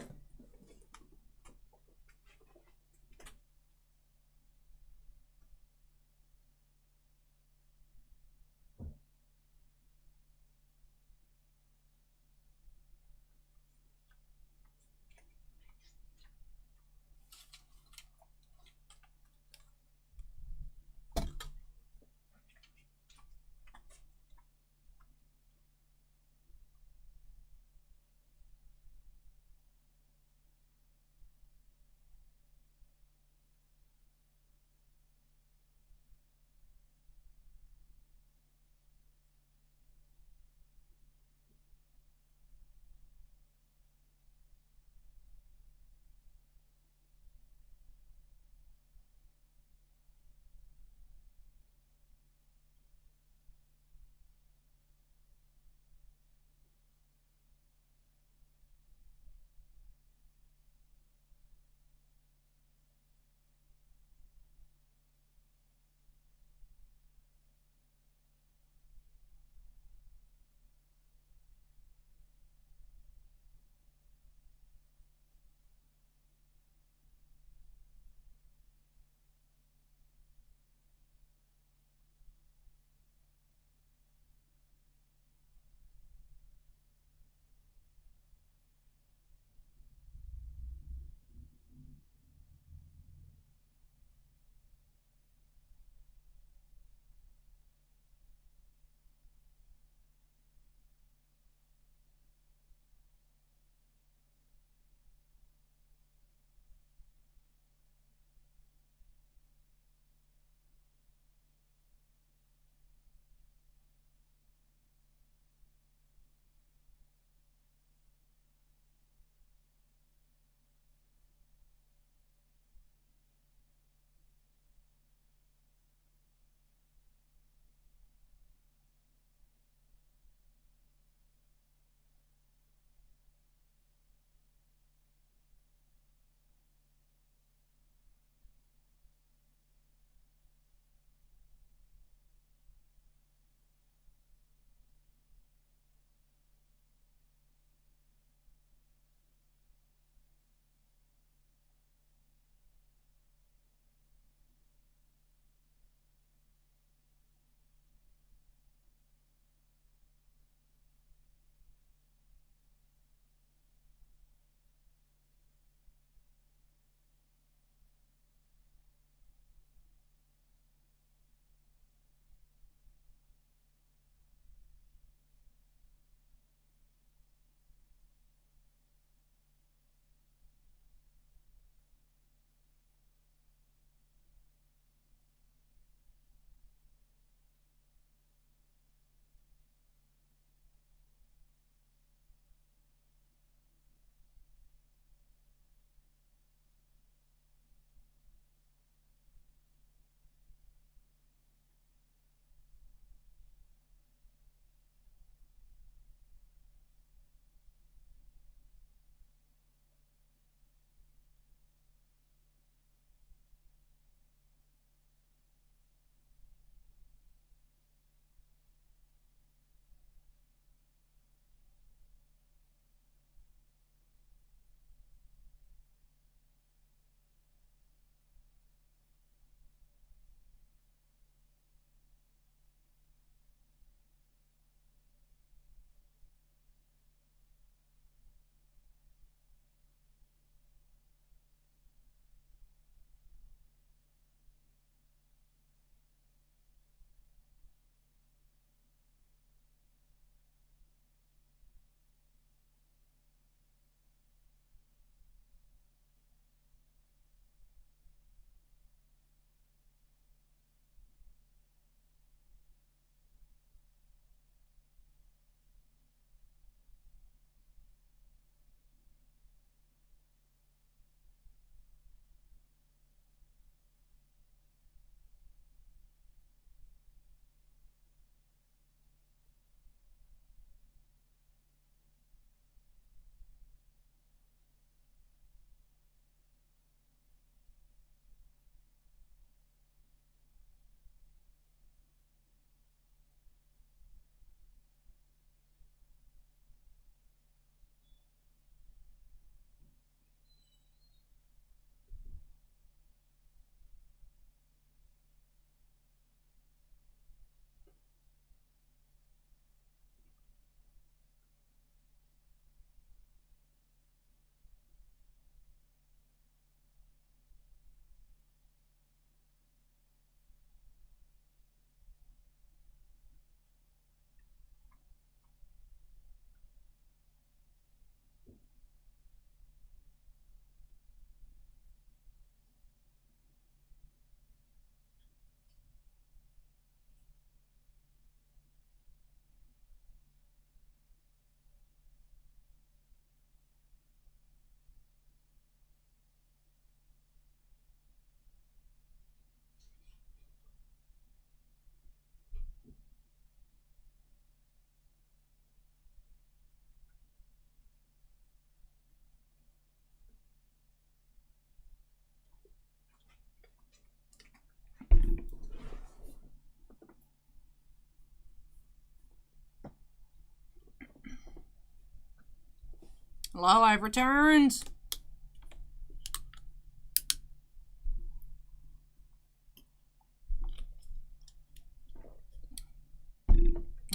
Hello, I've returned.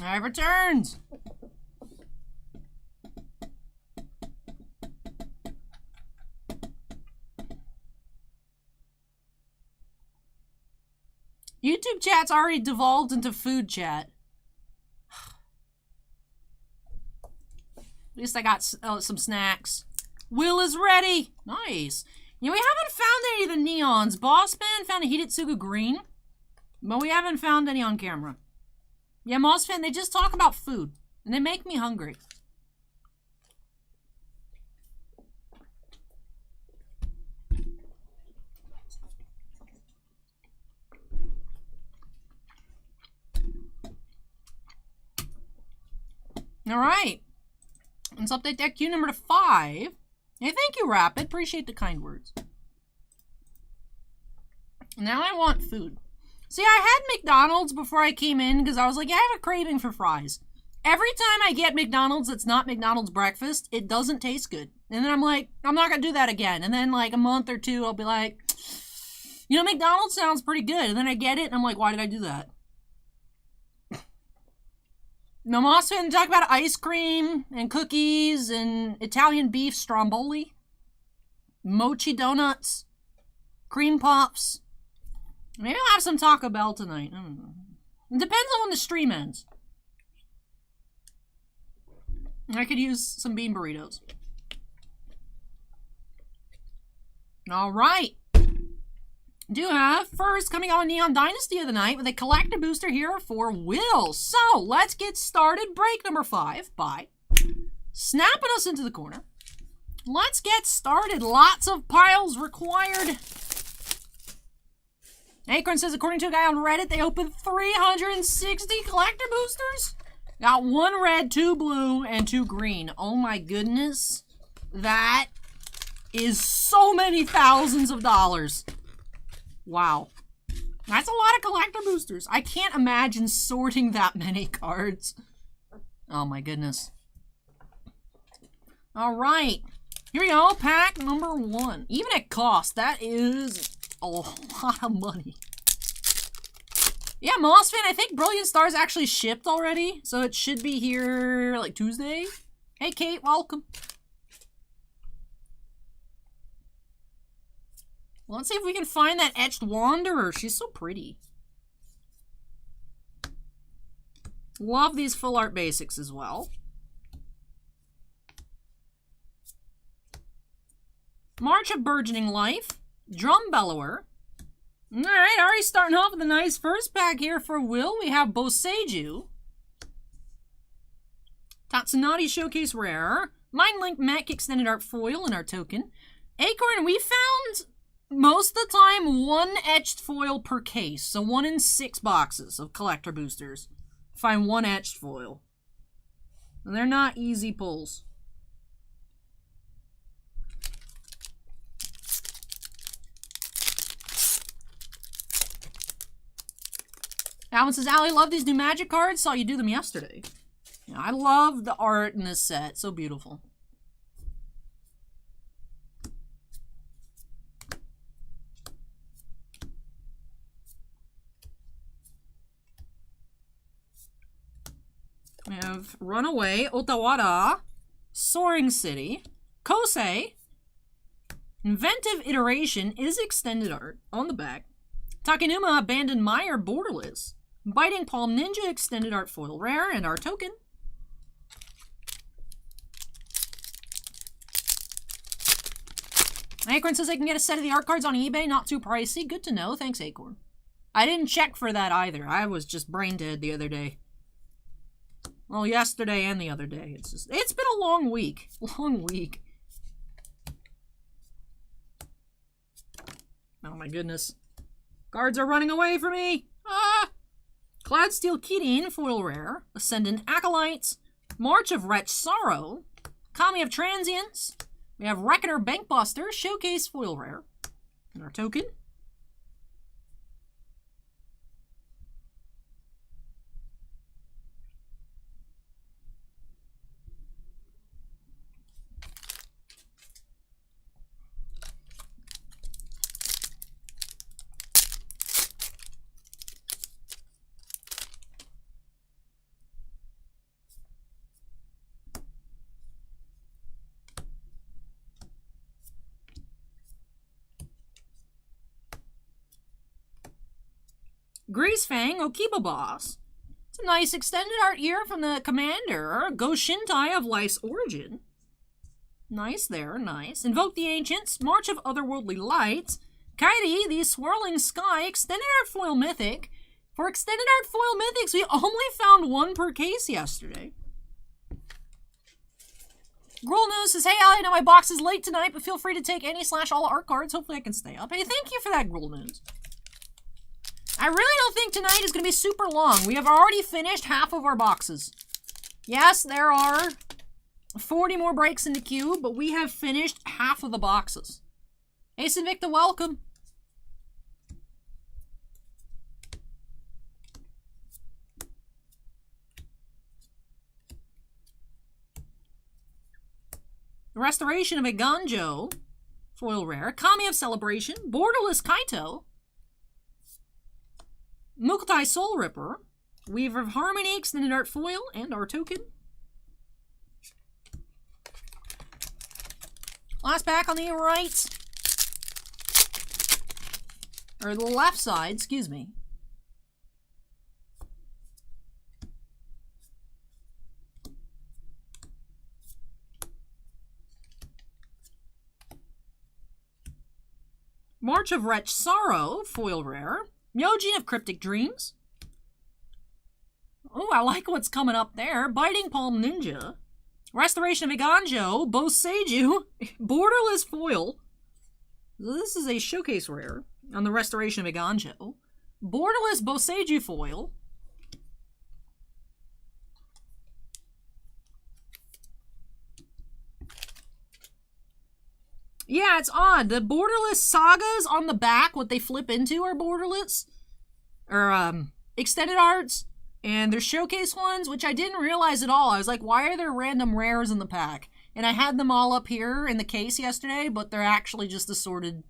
I've returned. YouTube chat's already devolved into food chat. At least I got some snacks. Will is ready. Nice. You know, we haven't found any of the neons. Bossman found a Hidetsugu green, but we haven't found any on camera. Yeah, Mossfan, they just talk about food, and they make me hungry. All right. Let's update deck queue number to 5. Hey, thank you, Rapid. Appreciate the kind words. Now I want food. See, I had McDonald's before I came in because I was like, yeah, I have a craving for fries. Every time I get McDonald's that's not McDonald's breakfast, it doesn't taste good. And then I'm like, I'm not going to do that again. And then like a month or two, I'll be like, you know, McDonald's sounds pretty good. And then I get it and I'm like, why did I do that? I'm also going to talk about ice cream and cookies and Italian beef stromboli, mochi donuts, cream puffs. Maybe I'll have some Taco Bell tonight. I don't know. It depends on when the stream ends. I could use some bean burritos. All right. Do have first coming out Neon Dynasty of the night with a collector booster here for Will. So let's get started. Break number 5 by snapping us into the corner. Let's get started. Lots of piles required. Acorn says, according to a guy on Reddit, they opened 360 collector boosters. Got 1 red, 2 blue, and 2 green. Oh my goodness. That is so many thousands of dollars. Wow. That's a lot of collector boosters. I can't imagine sorting that many cards. Oh my goodness. All right. Here we go. Pack number 1. Even at cost, that is a lot of money. Yeah, Mossfan, I think Brilliant Stars actually shipped already. So it should be here like Tuesday. Hey, Kate, welcome. Let's see if we can find that Etched Wanderer. She's so pretty. Love these full art basics as well. March of Burgeoning Life. Drum Bellower. Alright, already starting off with a nice first pack here for Will. We have Boseiju. Tatsunari Showcase Rare. Mindlink Mech Extended Art Foil in our token. Acorn, we found most of the time 1 etched foil per case. So 1 in 6 boxes of collector boosters. Find 1 etched foil. And they're not easy pulls. Alan says, Allie, love these new Magic cards. Saw you do them yesterday. Yeah, I love the art in this set. So beautiful. We have Runaway, Otawara, Soaring City, Kosei, Inventive Iteration is extended art on the back, Takenuma, Abandoned Mire, Borderless, Biting Palm Ninja, extended art foil rare, and our token. Acorn says I can get a set of the art cards on eBay, not too pricey. Good to know. Thanks, Acorn. I didn't check for that either. I was just brain dead the other day. Well, yesterday and the other day. It's been a long week. Long week. Oh my goodness. Cards are running away from me. Ah! Cloudsteel Kirin, foil rare. Ascendant Acolytes. March of Wretch Sorrow. Kami of Transients. We have Reckoner Bankbuster, Showcase foil rare. And our token. Greasefang Okiba Boss. It's a nice extended art here from the commander, Goshintai of Life's Origin. Nice there, nice. Invoke the Ancients, March of Otherworldly Lights, Kairi, the Swirling Sky, extended art foil mythic. For extended art foil mythics, we only found one per case yesterday. Gruel News says, hey, I know my box is late tonight, but feel free to take any / all art cards. Hopefully I can stay up. Hey, thank you for that, Gruel News. I really don't think tonight is going to be super long. We have already finished half of our boxes. Yes, there are 40 more breaks in the queue, but we have finished half of the boxes. Ace Invicta, welcome. Restoration of a Ganjo, foil rare. Kami of Celebration, Borderless Kaito, Mukotai Soul Ripper, Weaver of Harmony, extended art foil, and our token. Last pack on the right, or the left side, excuse me. March of Wretch Sorrow, foil rare. Myojin of Cryptic Dreams. Oh, I like what's coming up there. Biting Palm Ninja. Restoration of Iganjo, Boseiju, Borderless foil. This is a showcase rare on the Restoration of Iganjo. Borderless Boseiju foil. Yeah, it's odd. The borderless sagas on the back, what they flip into are borderless. Or, extended arts. And they're showcase ones, which I didn't realize at all. I was like, why are there random rares in the pack? And I had them all up here in the case yesterday, but they're actually just assorted.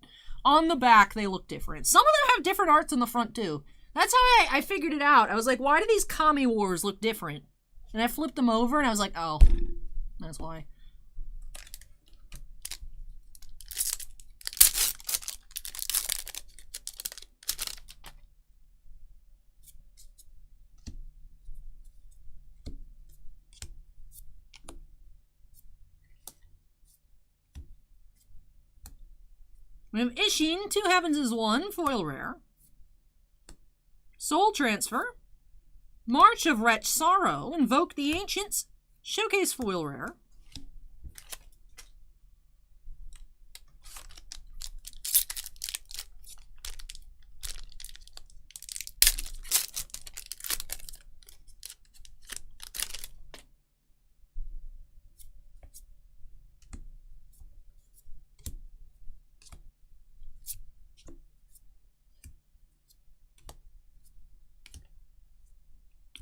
On the back, they look different. Some of them have different arts on the front, too. That's how I figured it out. I was like, why do these Kami Wars look different? And I flipped them over, and I was like, oh, that's why. We have Ishin, Two Heavens is One, foil rare. Soul Transfer. March of Wretch Sorrow, Invoke the Ancients, showcase foil rare.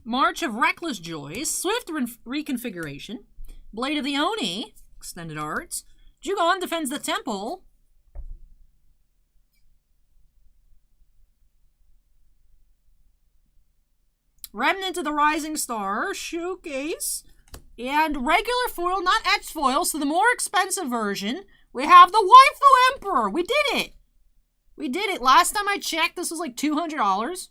March of Reckless Joys, Swift Reconfiguration, Blade of the Oni, extended arts, Jugon Defends the Temple, Remnant of the Rising Star, showcase, and regular foil, not etched foil, so the more expensive version, we have the Waifu Emperor. We did it. We did it. Last time I checked, this was like $200.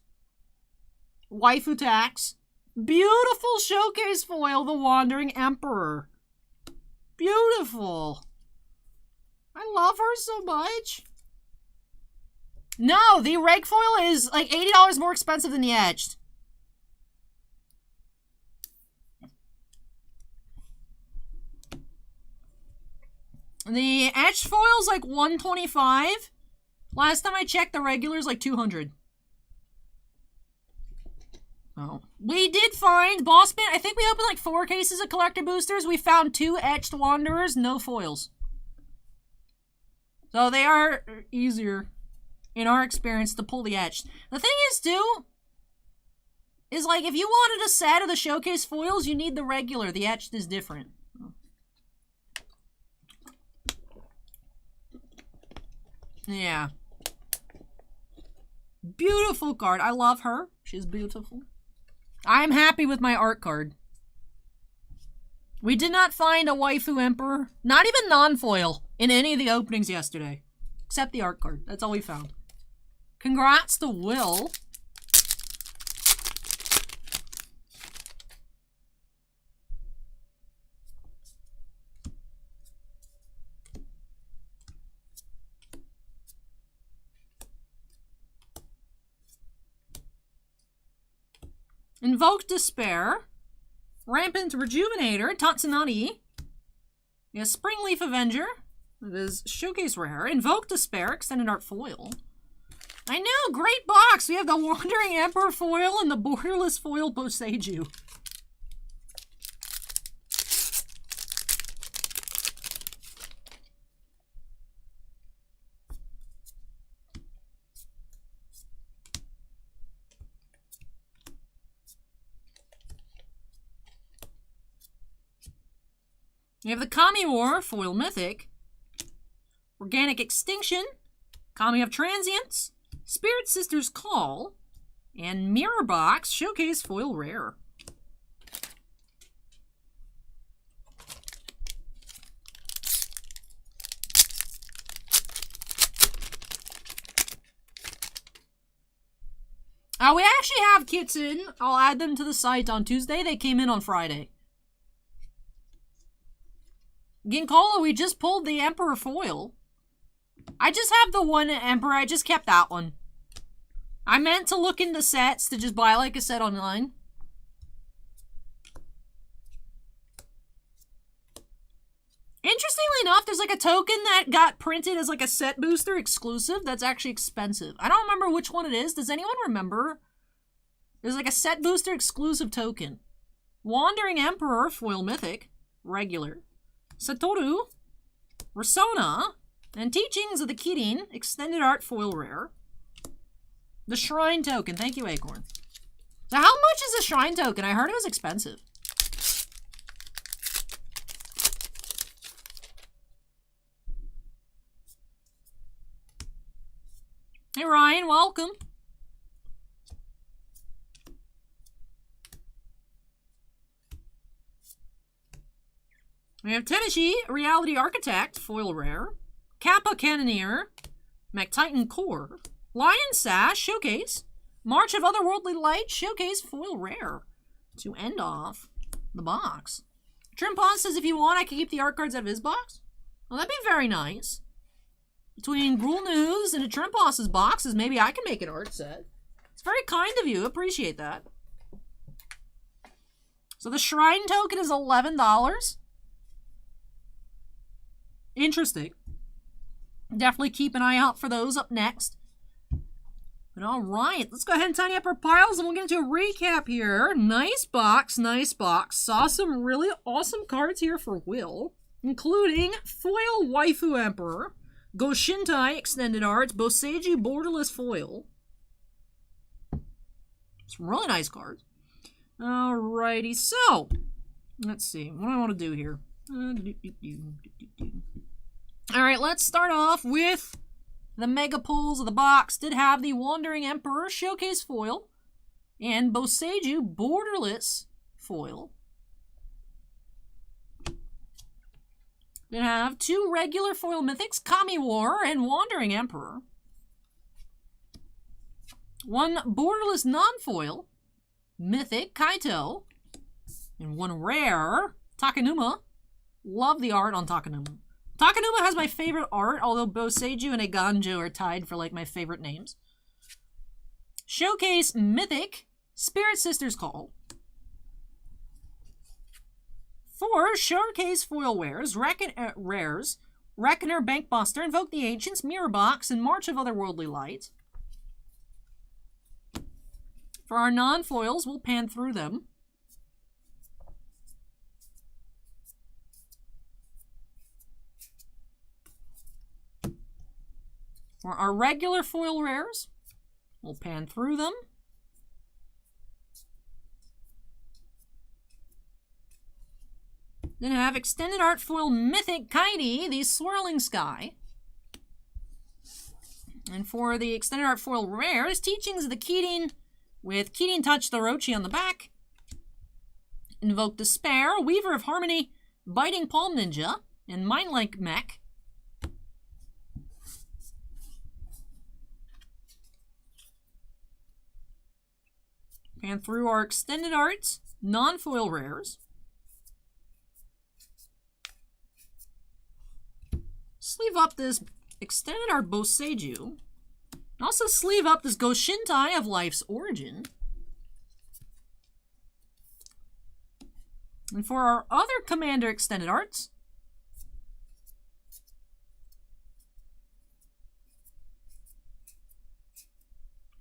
Waifu tax. Beautiful showcase foil, the Wandering Emperor. Beautiful. I love her so much. No, the reg foil is like $80 more expensive than the etched. The etched foil is like $125. Last time I checked, the regular is like $200. Oh. We did find Bossman. I think we opened like 4 cases of collector boosters. We found 2 etched Wanderers, no foils. So they are easier, in our experience, to pull the etched. The thing is, too, is like if you wanted a set of the showcase foils, you need the regular. The etched is different. Yeah. Beautiful card. I love her. She's beautiful. I'm happy with my art card. We did not find a Waifu Emperor, not even non-foil, in any of the openings yesterday. Except the art card. That's all we found. Congrats to Will. Invoke Despair. Rampant Rejuvenator, Tatsunari. We have Springleaf Avenger. It is Showcase Rare. Invoke Despair, Extended Art Foil. I know, great box! We have the Wandering Emperor foil and the Borderless foil Boseiju. We have the Kami War foil Mythic. Organic Extinction. Kami of Transience. Spirit Sister's Call, and Mirror Box Showcase Foil Rare. We actually have kits in. I'll add them to the site on Tuesday. They came in on Friday. Ginkolo, we just pulled the Emperor foil. I just have the one Emperor. I just kept that one. I meant to look into sets to just buy like a set online. Interestingly enough, there's like a token that got printed as like a set booster exclusive that's actually expensive. I don't remember which one it is. Does anyone remember? There's like a set booster exclusive token. Wandering Emperor foil Mythic. Regular. Satoru. Rasona. And Teachings of the Kirin, Extended Art Foil Rare. The Shrine Token. Thank you, Acorn. So how much is a Shrine Token? I heard it was expensive. Hey, Ryan. Welcome. We have Tenishi, Reality Architect, Foil Rare. Kappa Cannoneer, MacTitan Core, Lion Sash, Showcase, March of Otherworldly Light, Showcase, Foil Rare, to end off the box. Trimpon says if you want, I can keep the art cards out of his box. Well, that'd be very nice. Between Gruul News and a Trimposs's boxes, maybe I can make an art set. It's very kind of you. Appreciate that. So the Shrine Token is $11. Interesting. Definitely keep an eye out for those up next. But all right, let's go ahead and tidy up our piles and we'll get into a recap here. Nice box, nice box. Saw some really awesome cards here for Will, including Foil Waifu Emperor, Goshintai Extended Arts, Boseiju Borderless Foil. Some really nice cards. Alrighty, so let's see. What do I want to do here? Alright, let's start off with the mega pulls of the box. Did have the Wandering Emperor Showcase Foil and Boseiju Borderless Foil. Did have two regular foil mythics, Kami War and Wandering Emperor. One borderless non-foil, Mythic Kaito. And one rare, Takenuma. Love the art on Takenuma. Takenuma has my favorite art, although Boseiju and Eganjo are tied for like my favorite names. Showcase Mythic, Spirit Sister's Call. 4 Showcase Foil Rares, Reckoner Bankbuster, Invoke the Ancients, Mirror Box, and March of Otherworldly Light. For our non-foils, we'll pan through them. For our regular foil rares, we'll pan through them. Then have Extended Art Foil Mythic Kaidi, the Swirling Sky. And for the Extended Art Foil Rares, Teachings of the Kirin with Kirin Touch the Orochi on the back. Invoke Despair, Weaver of Harmony, Biting Palm Ninja, and Mindlink Mech. Pan through our Extended Arts, non-foil rares. Sleeve up this Extended Art Boseiju. And also sleeve up this Goshintai of Life's Origin. And for our other Commander Extended Arts,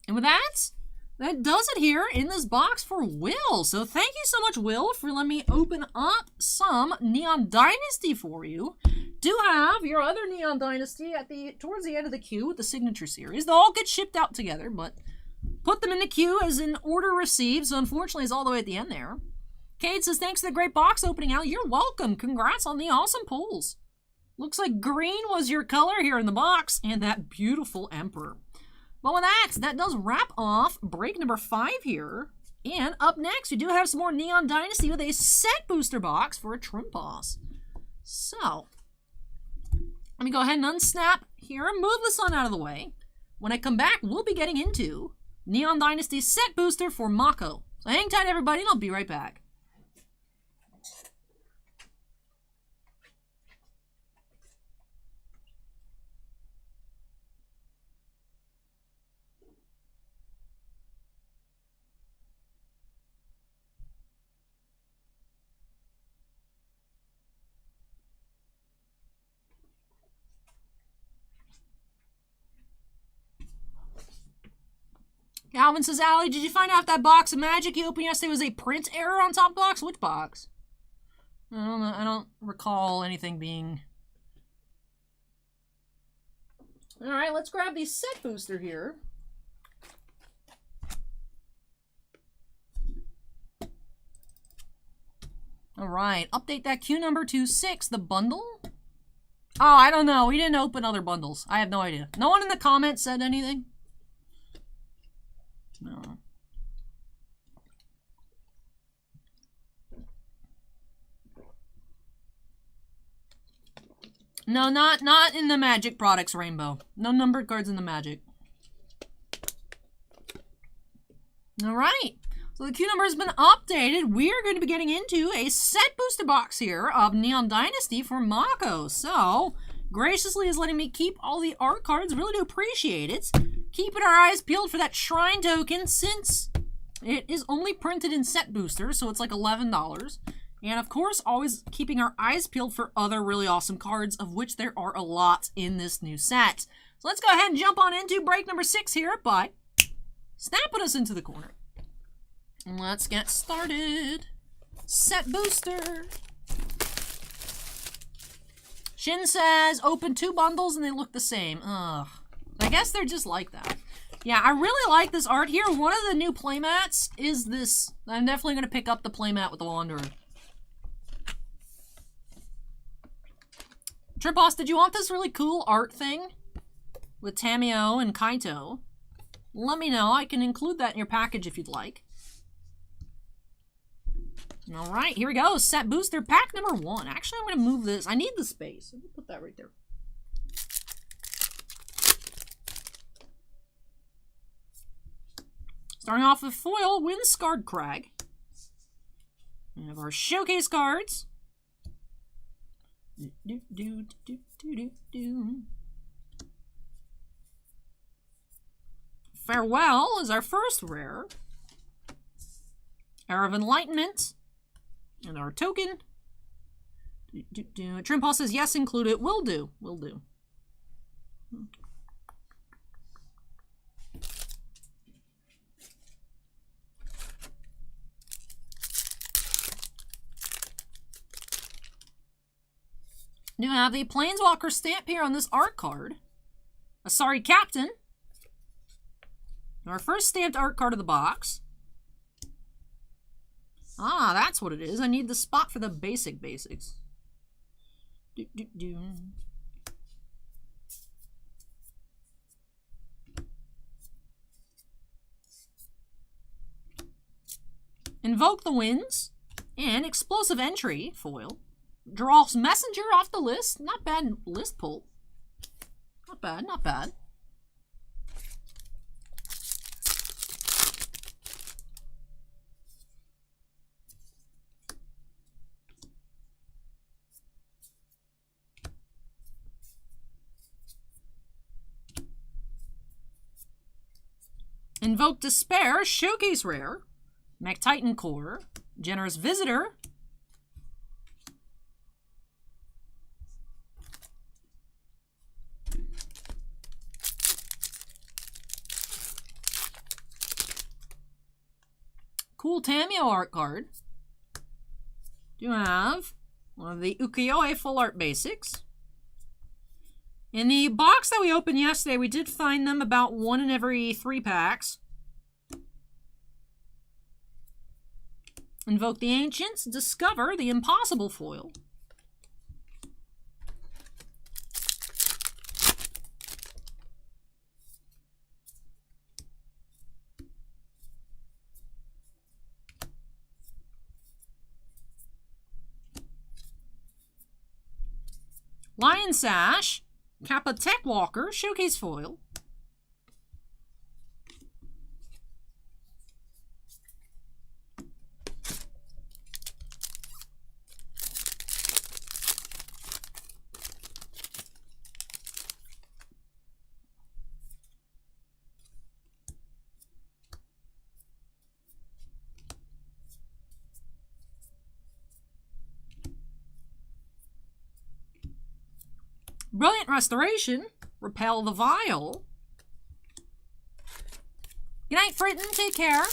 and with that, that does it here in this box for Will. So thank you so much, Will, for letting me open up some Neon Dynasty for you. Do have your other Neon Dynasty at towards the end of the queue with the Signature Series. They'll all get shipped out together, but put them in the queue as in order received. So unfortunately, it's all the way at the end there. Cade says, thanks for the great box opening out. You're welcome. Congrats on the awesome pulls. Looks like green was your color here in the box, and that beautiful Emperor. Well, with that does wrap off break number 5 here. And up next, we do have some more Neon Dynasty with a set booster box for a Trimposs. So, let me go ahead and unsnap here and move the sun out of the way. When I come back, we'll be getting into Neon Dynasty set booster for Mako. So hang tight, everybody, and I'll be right back. Calvin says, Allie, did you find out if that box of magic you opened yesterday was a print error on top box? Which box? I don't know. I don't recall anything being... Alright, let's grab the set booster here. Alright, update that queue number to 6. The bundle? Oh, I don't know. We didn't open other bundles. I have no idea. No one in the comments said anything? No. No, not in the Magic products, Rainbow. No numbered cards in the Magic. Alright. So the queue number has been updated. We are going to be getting into a set booster box here of Neon Dynasty for Mako. So, graciously is letting me keep all the art cards. Really do appreciate it. Keeping our eyes peeled for that Shrine token since it is only printed in set booster, so it's like $11. And of course, always keeping our eyes peeled for other really awesome cards, of which there are a lot in this new set. So let's go ahead and jump on into break number 6 here by snapping us into the corner. And let's get started. Set booster. Shin says, open 2 bundles and they look the same. Ugh. I guess they're just like that. Yeah, I really like this art here. One of the new playmats is this. I'm definitely going to pick up the playmat with the Wanderer. Trimposs, did you want this really cool art thing with Tamio and Kaito? Let me know. I can include that in your package if you'd like. Alright, here we go. Set booster pack number 1. Actually, I'm going to move this. I need the space. Let me put that right there. Starting off with foil, Windscarred Crag. We have our showcase cards. Farewell is our first rare. Hour of Enlightenment. And our token. Trimposs says, yes, include it. Will do. Will do. You have the Planeswalker stamp here on this art card. A Sorry Captain. Our first stamped art card of the box. Ah, that's what it is. I need the spot for the basics. Invoke the Winds. And Explosive Entry, foil. Draw Messenger off the list. Not bad list pull. Not bad, not bad. Invoke Despair, showcase rare. McTitan Core, Generous Visitor, cool Tamio art card. Do have one of the Ukiyo-e Full Art Basics. In the box that we opened yesterday, we did find them about 1 in every 3 packs. Invoke the Ancients, discover the Impossible foil. Lion Sash, Kappa Tech Walker, Showcase Foil. Brilliant Restoration, Repel the Vile. Good night, Fritten. Take care.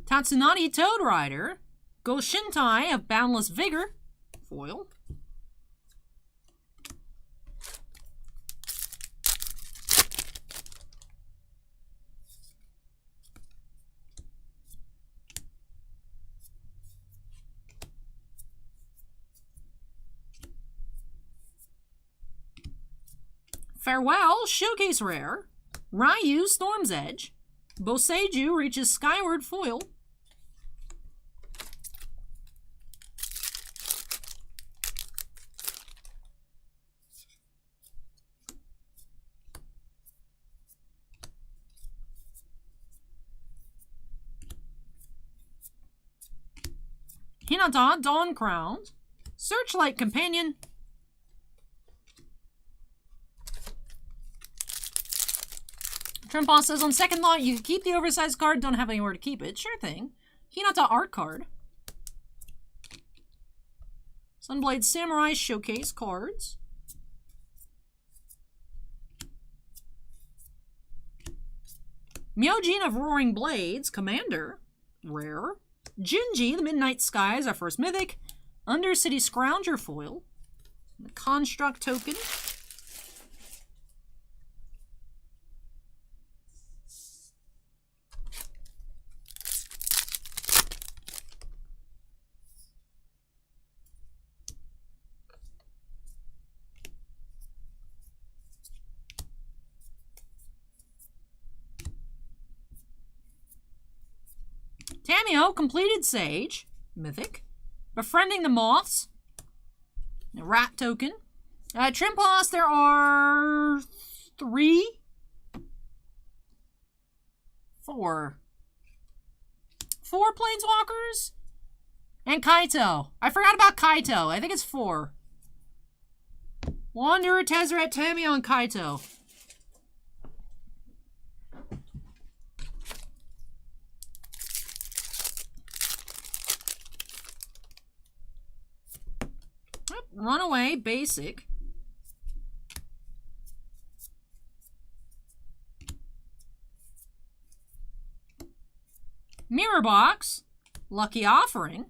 Tatsunari Toad Rider, Goshintai of Boundless Vigor, foil. Farewell, Showcase Rare, Ryu, Storm's Edge, Boseiju reaches Skyward foil, Hinata, Dawn Crowns, Searchlight Companion, Trimpa says, on second thought, you can keep the oversized card, don't have anywhere to keep it. Sure thing. Hinata art card. Sunblade Samurai Showcase cards. Myojin of Roaring Blades, Commander, rare. Jinji, the Midnight Skies, our first mythic. Undercity Scrounger foil. The Construct token. Tamio, Completed Sage, mythic. Befriending the Moths, a rat token. Trimpas, there are 4 Planeswalkers? And Kaito. I forgot about Kaito. I think it's 4. Wanderer, Tezzeret, Tamio, and Kaito. Runaway, basic. Mirror Box, Lucky Offering.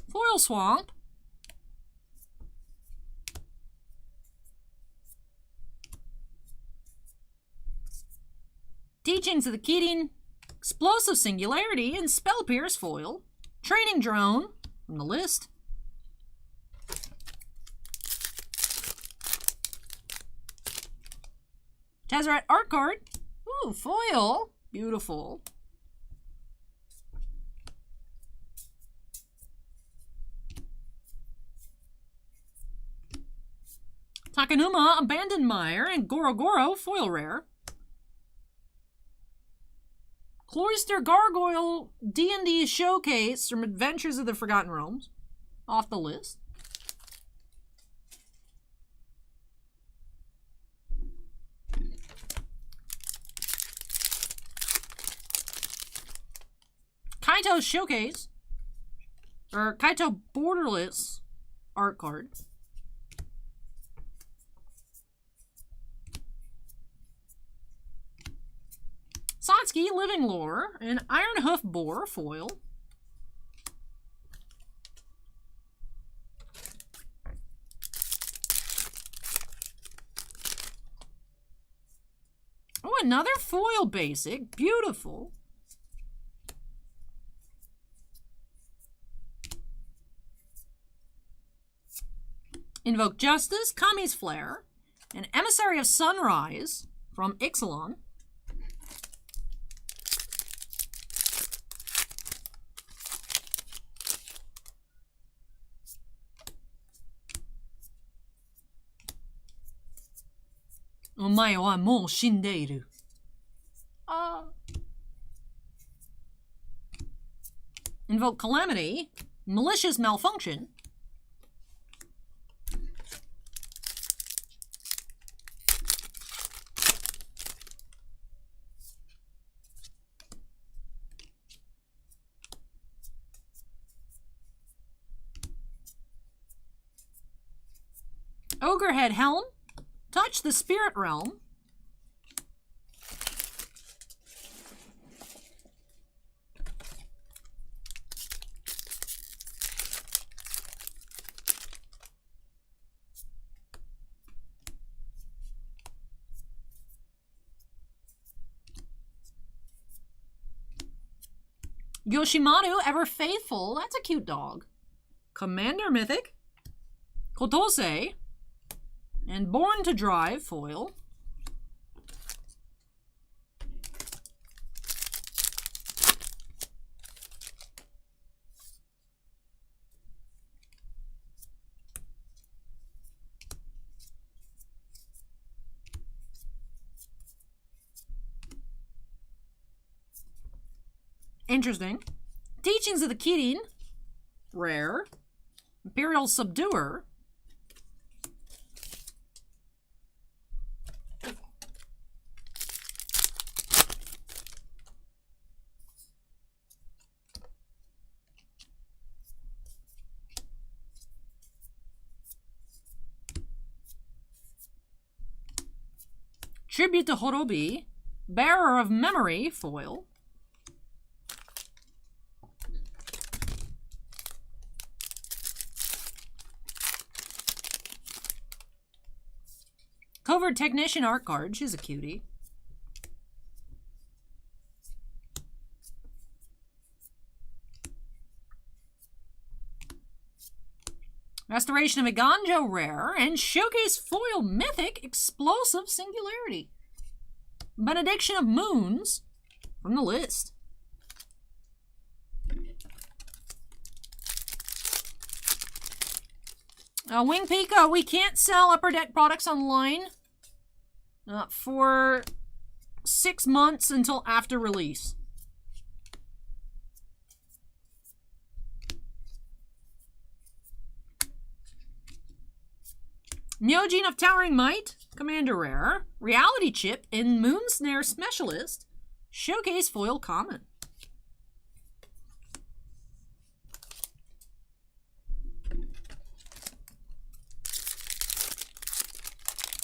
Foil Swamp. Teachings of the Keating, Explosive Singularity, and Spell Pierce foil. Training Drone from the list. Tezzeret art card. Ooh, foil. Beautiful. Takanuma, Abandoned Mire, and Gorogoro, foil rare. Cloister Gargoyle D&D Showcase from Adventures of the Forgotten Realms. Off the list. Kaito Showcase. Or Kaito Borderless art card. Satsuki Living Lore. And Iron Hoof Boar foil. Oh, another foil basic. Beautiful. Invoke Justice, Kami's Flare, and Emissary of Sunrise from Ixalan. Omae wa mou shindeiru. Invoke Calamity, Malicious Malfunction, Ogrehead Helm, Touch the Spirit Realm, Yoshimaru Ever Faithful, that's a cute dog, Commander Mythic, Kotose, and Born to Drive foil. Interesting. Teachings of the Kirin, rare. Imperial Subduer. Tribute to Horobi, Bearer of Memory foil. Covert Technician art card, she's a cutie. Restoration of Iganjo rare, and Showcase foil mythic Explosive Singularity. Benediction of Moons from the list. Wing Pika, we can't sell Upper Deck products online for 6 months until after release. Myojin of Towering Might, Commander Rare, Reality Chip, and Moonsnare Specialist, Showcase foil common.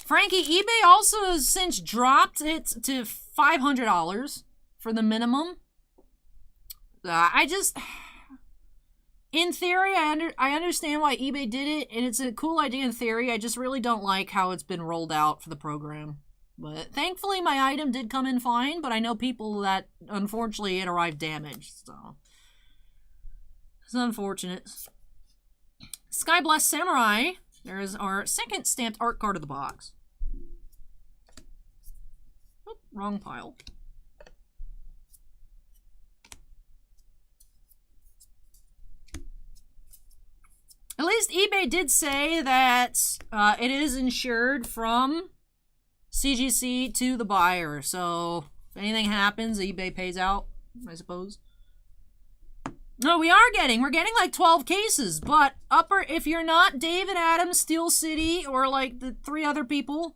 Frankie, eBay also has since dropped it to $500 for the minimum. In theory, I understand why eBay did it, and it's a cool idea in theory. I just really don't like how it's been rolled out for the program. But thankfully, my item did come in fine, but I know people that, unfortunately, it arrived damaged, so it's unfortunate. Skyblessed Samurai. There's our second stamped art card of the box. Oop, wrong pile. At least eBay did say that it is insured from CGC to the buyer. So if anything happens, eBay pays out, I suppose. No, we're getting like 12 cases, but if you're not David Adams, Steel City, or like the 3 other people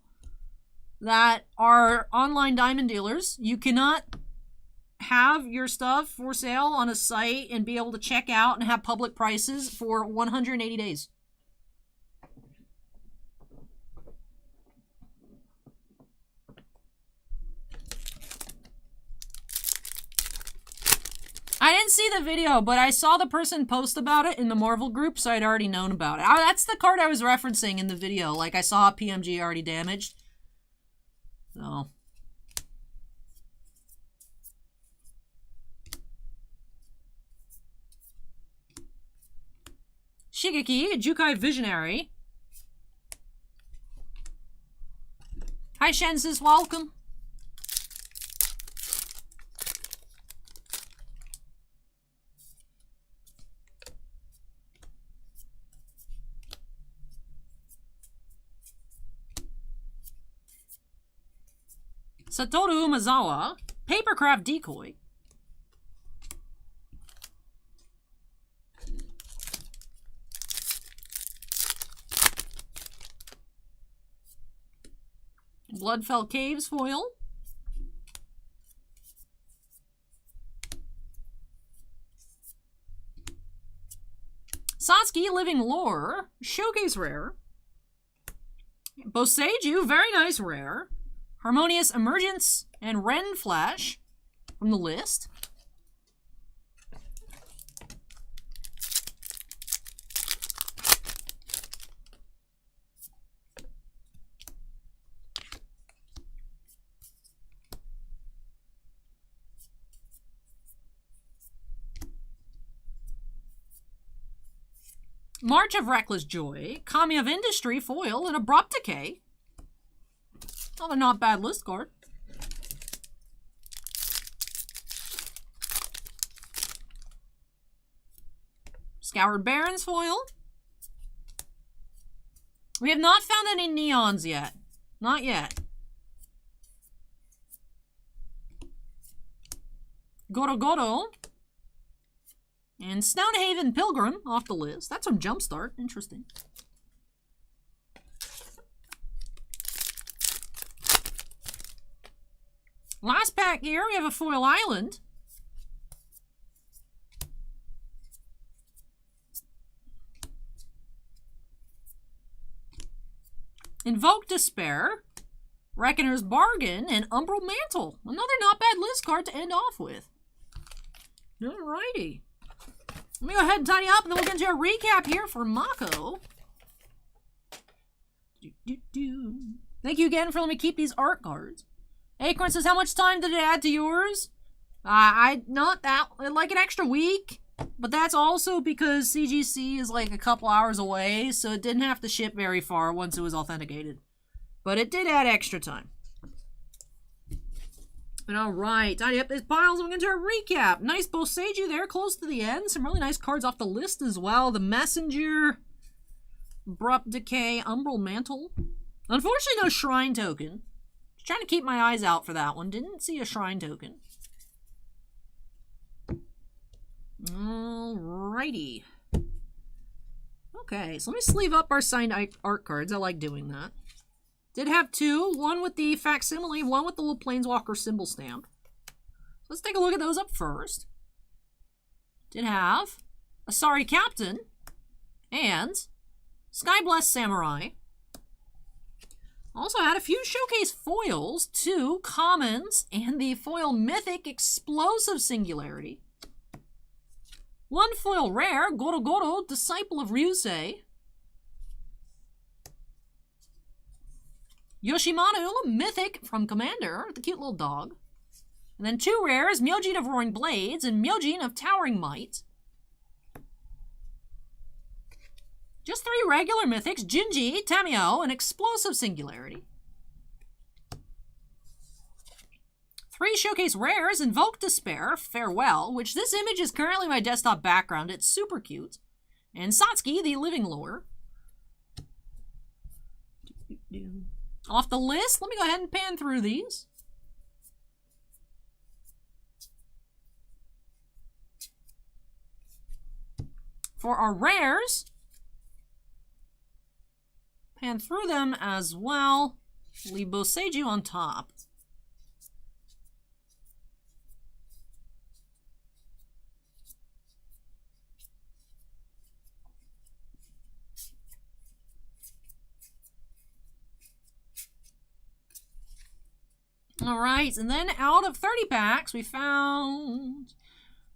that are online diamond dealers, you cannot have your stuff for sale on a site and be able to check out and have public prices for 180 days. I didn't see the video, but I saw the person post about it in the Marvel group, so I'd already known about it. That's the card I was referencing in the video. Like, I saw PMG already damaged. So. Shigeki, Jukai Visionary. Hi, Shensis, welcome. Satoru Umazawa, Papercraft Decoy. Bloodfell Caves foil. Satsuki Living Lore, Showcase Rare. Boseiju, very nice rare. Harmonious Emergence and Ren Flash from the list. March of Reckless Joy, Kami of Industry foil, and Abrupt Decay. Another not bad list card. Scoured Barons foil. We have not found any neons yet. Not yet. Goro Goro. And Stonehaven Pilgrim off the list. That's from Jumpstart. Interesting. Last pack here, we have a Foil Island. Invoke Despair, Reckoner's Bargain, and Umbral Mantle. Another not bad list card to end off with. Alrighty. Let me go ahead and tidy up, and then we'll get into a recap here for Mako. Thank you again for letting me keep these art cards. Acorn says, how much time did it add to yours? Not that, like an extra week. But that's also because CGC is like a couple hours away, so it didn't have to ship very far once it was authenticated. But it did add extra time. But alright, tidy up these piles, we'll get into a recap. Nice Boseiju there, close to the end. Some really nice cards off the list as well. The Messenger, Abrupt Decay, Umbral Mantle. Unfortunately, no Shrine Token. Trying to keep my eyes out for that one. Didn't see a Shrine Token. Alrighty. Okay, so let me sleeve up our signed art cards. I like doing that. Did have two. One with the facsimile, one with the little Planeswalker symbol stamp. So let's take a look at those up first. Did have a Sorry Captain and Skyblessed Samurai. Also had a few showcase foils, two commons, and the foil mythic Explosive Singularity. One foil rare, Goro Goro, Disciple of Ryusei. Yoshimaru, mythic from Commander, the cute little dog. And then two rares, Myojin of Roaring Blades and Myojin of Towering Might. Just three regular mythics, Jinji, Tamio, and Explosive Singularity. Three showcase rares, Invoke Despair, Farewell, which this image is currently my desktop background. It's super cute. And Satsuki, the Living Lore. Off the list, let me go ahead and pan through these. For our rares, pan through them as well. Leave Boseiju on top. All right, and then out of 30 packs, we found...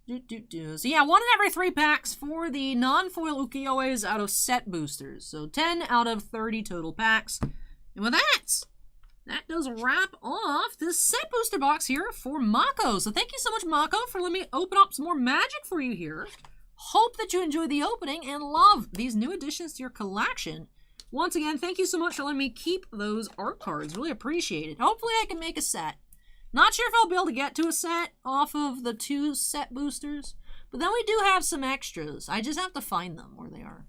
So yeah, 1 in every 3 packs for the non-foil ukiyo-es out of set boosters. So 10 out of 30 total packs. And with that does wrap off this set booster box here for Mako. So thank you so much, Mako, for letting me open up some more magic for you here. Hope that you enjoyed the opening and love these new additions to your collection. Once again, thank you so much for letting me keep those art cards. Really appreciate it. Hopefully I can make a set. Not sure if I'll be able to get to a set off of the 2 set boosters, but then we do have some extras. I just have to find them where they are.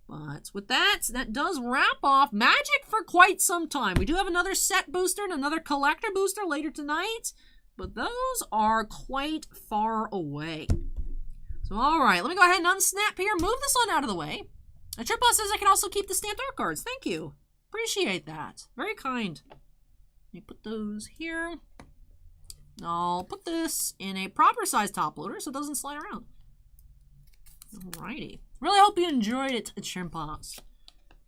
But with that does wrap off Magic for quite some time. We do have another set booster and another collector booster later tonight, but those are quite far away. So all right, let me go ahead and unsnap here, move this one out of the way. And Triple says I can also keep the stamped art cards. Thank you. Appreciate that. Very kind. Let me put those here. I'll put this in a proper size top loader so it doesn't slide around. Alrighty. Really hope you enjoyed it, Chimpas.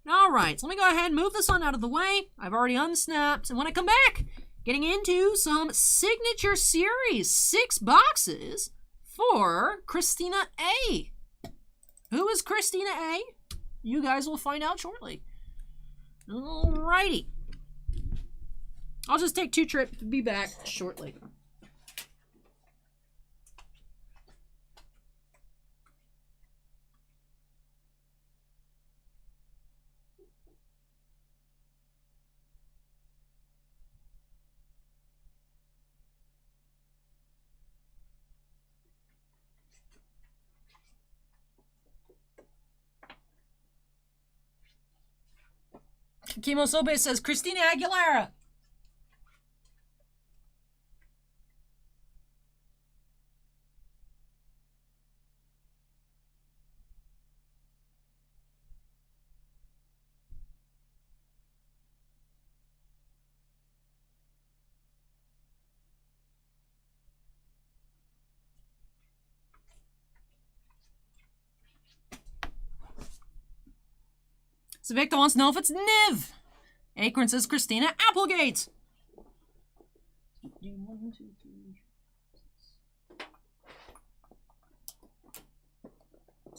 Alright, so let me go ahead and move this one out of the way. I've already unsnapped. And when I come back, getting into some signature series 6 boxes for Christina A. Who is Christina A? You guys will find out shortly. Alrighty. I'll just take 2 trips to be back shortly. Kimo Sobe says Christina Aguilera. So Victor wants to know if it's Niv. Acorn says Christina Applegate. 1, 2,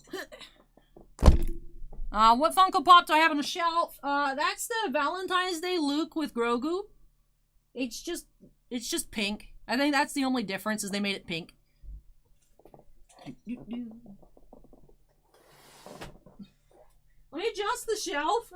3. What Funko Pop do I have on the shelf? That's the Valentine's Day Luke with Grogu. It's just pink. I think that's the only difference is they made it pink. Let me adjust the shelf.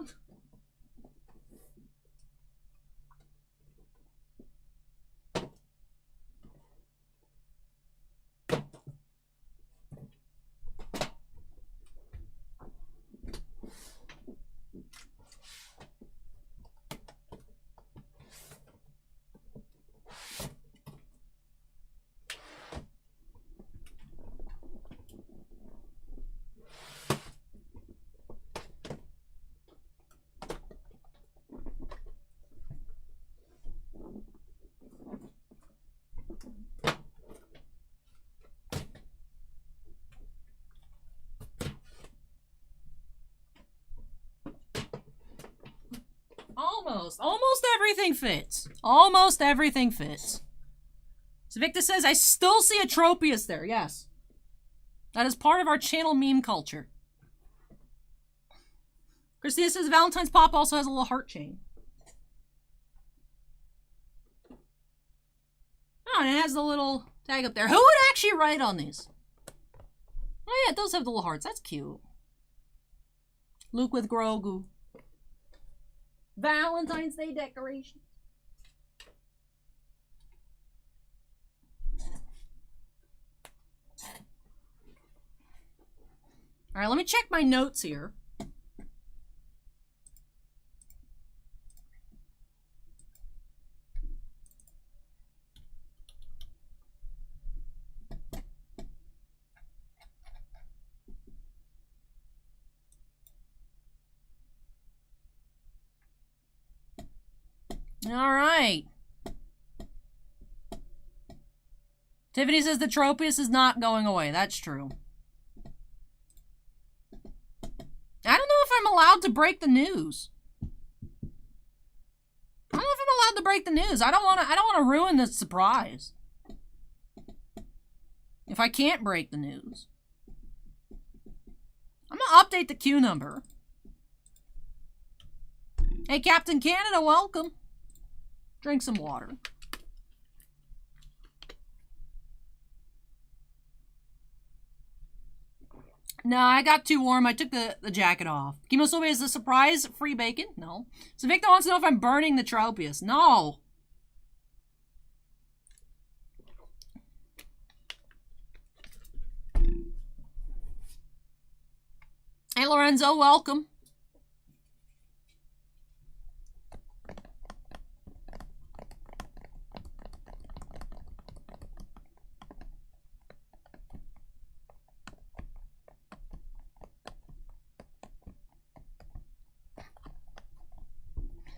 Almost everything fits. Almost everything fits. So Victor says, I still see a Tropius there. Yes. That is part of our channel meme culture. Christina says, Valentine's Pop also has a little heart chain. Oh, and it has the little tag up there. Who would actually write on these? Oh yeah, it does have the little hearts. That's cute. Luke with Grogu. Valentine's Day decoration. All right, let me check my notes here. All right. Tiffany says the Tropius is not going away. That's true. I don't know if I'm allowed to break the news. I don't know if I'm allowed to break the news. I don't want to ruin the surprise. If I can't break the news. I'm going to update the queue number. Hey, Captain Canada, welcome. Drink some water. No, I got too warm. I took the jacket off. Kimosobe, is the surprise free bacon? No. So Victor wants to know if I'm burning the Tropius. No. Hey, Lorenzo, welcome.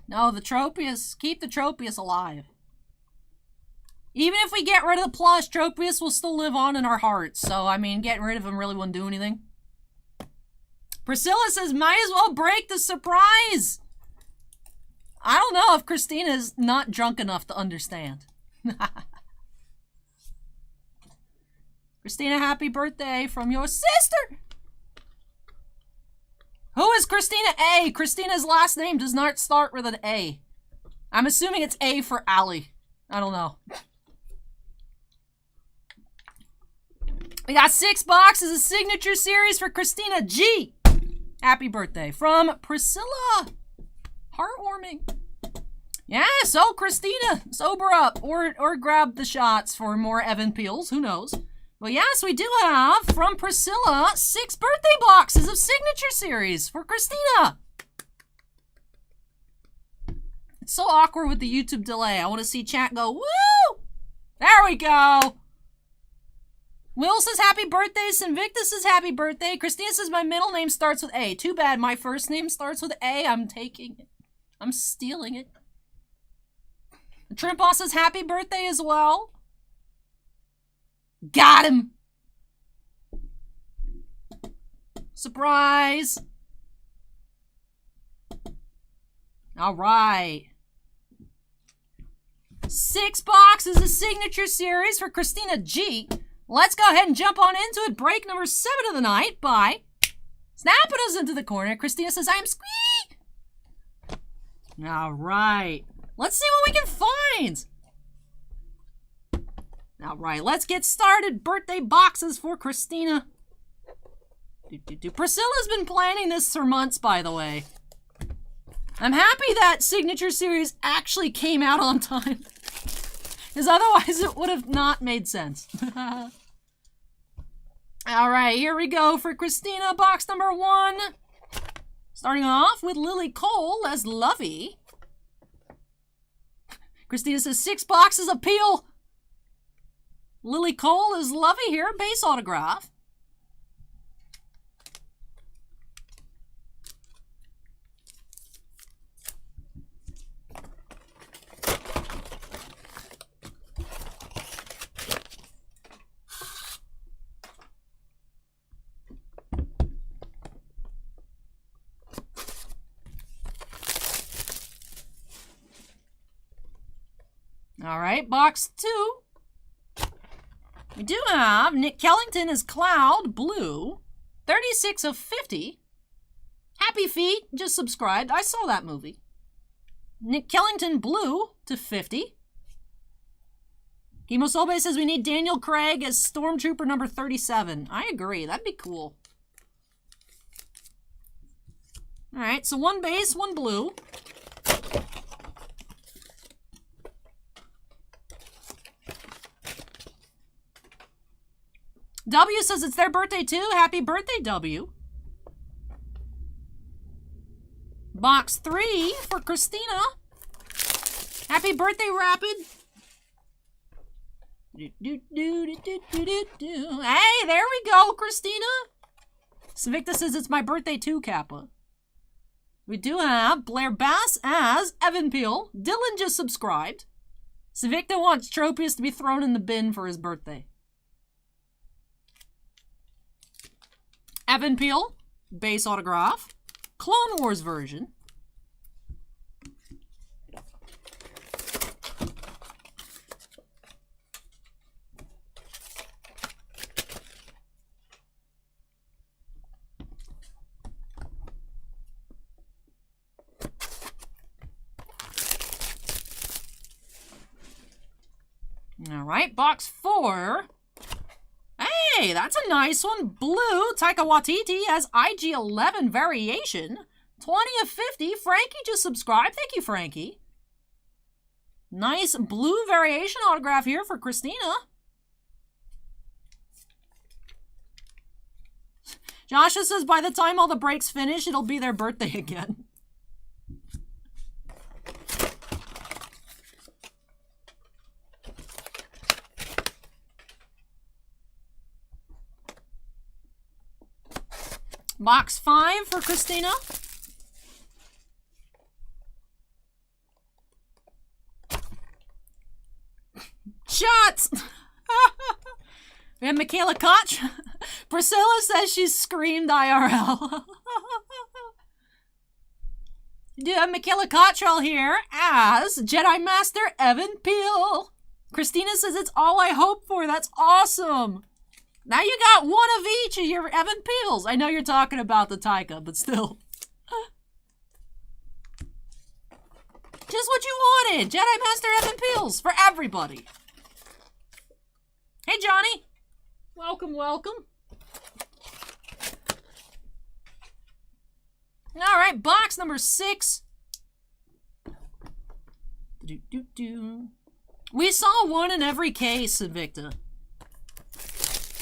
No, the Tropius, keep the Tropius alive. Even if we get rid of the plush, Tropius will still live on in our hearts. So, I mean, getting rid of him really wouldn't do anything. Priscilla says, might as well break the surprise. I don't know if Christina is not drunk enough to understand. Christina, happy birthday from your sister. Who is Christina A? Christina's last name does not start with an A. I'm assuming it's A for Allie. I don't know. We got 6 boxes of signature series for Christina G. Happy birthday from Priscilla. Heartwarming. Yeah, so Christina, sober up or grab the shots for more Evan Peels. Who knows? Well, yes, we do have, from Priscilla, 6 birthday boxes of signature series for Christina. It's so awkward with the YouTube delay. I want to see chat go, woo! There we go. Will says happy birthday. Sinvictus says happy birthday. Christina says my middle name starts with A. Too bad my first name starts with A. I'm taking it. I'm stealing it. Trimpa says happy birthday as well. Got him! Surprise! All right. 6 boxes of signature series for Christina G. Let's go ahead and jump on into it. Break number 7 of the night by snapping us into the corner. Christina says, I am squeak! All right. Let's see what we can find. All right, let's get started. Birthday boxes for Christina. Priscilla's been planning this for months, by the way. I'm happy that signature series actually came out on time. Because otherwise it would have not made sense. All right, here we go for Christina. Box number 1. Starting off with Lily Cole as Lovey. Christina says 6 boxes of Peel. Lily Cole is Lovey here, base autograph. All right, box 2. We do have Nick Kellington as Cloud, blue, 36 of 50. Happy Feet, just subscribed. I saw that movie. Nick Kellington, blue, to 50. Kimosobe says we need Daniel Craig as Stormtrooper number 37. I agree, that'd be cool. All right, so 1 base, 1 blue. W says it's their birthday too. Happy birthday, W. Box 3 for Christina. Happy birthday, Rapid. Hey, there we go, Christina. Savicta says it's my birthday too, Kappa. We do have Blair Bass as Evan Peel. Dylan just subscribed. Savicta wants Tropius to be thrown in the bin for his birthday. Evan Peel, base autograph, Clone Wars version. All right, box 4. Hey, that's a nice one. Blue, Taika Waititi has IG-11 variation. 20 of 50. Frankie just subscribed. Thank you, Frankie. Nice blue variation autograph here for Christina. Joshua says by the time all the breaks finish, it'll be their birthday again. Box 5 for Christina. Shots! We have Michaela Koch. Priscilla says she screamed IRL. We do have Michaela Cottrell here as Jedi Master Evan Peel. Christina says it's all I hope for. That's awesome. Now you got one of each of your Evan Peels. I know you're talking about the Taika, but still. Just what you wanted. Jedi Master Evan Peels for everybody. Hey, Johnny. Welcome, welcome. All right, box number 6. We saw one in every case, Invicta.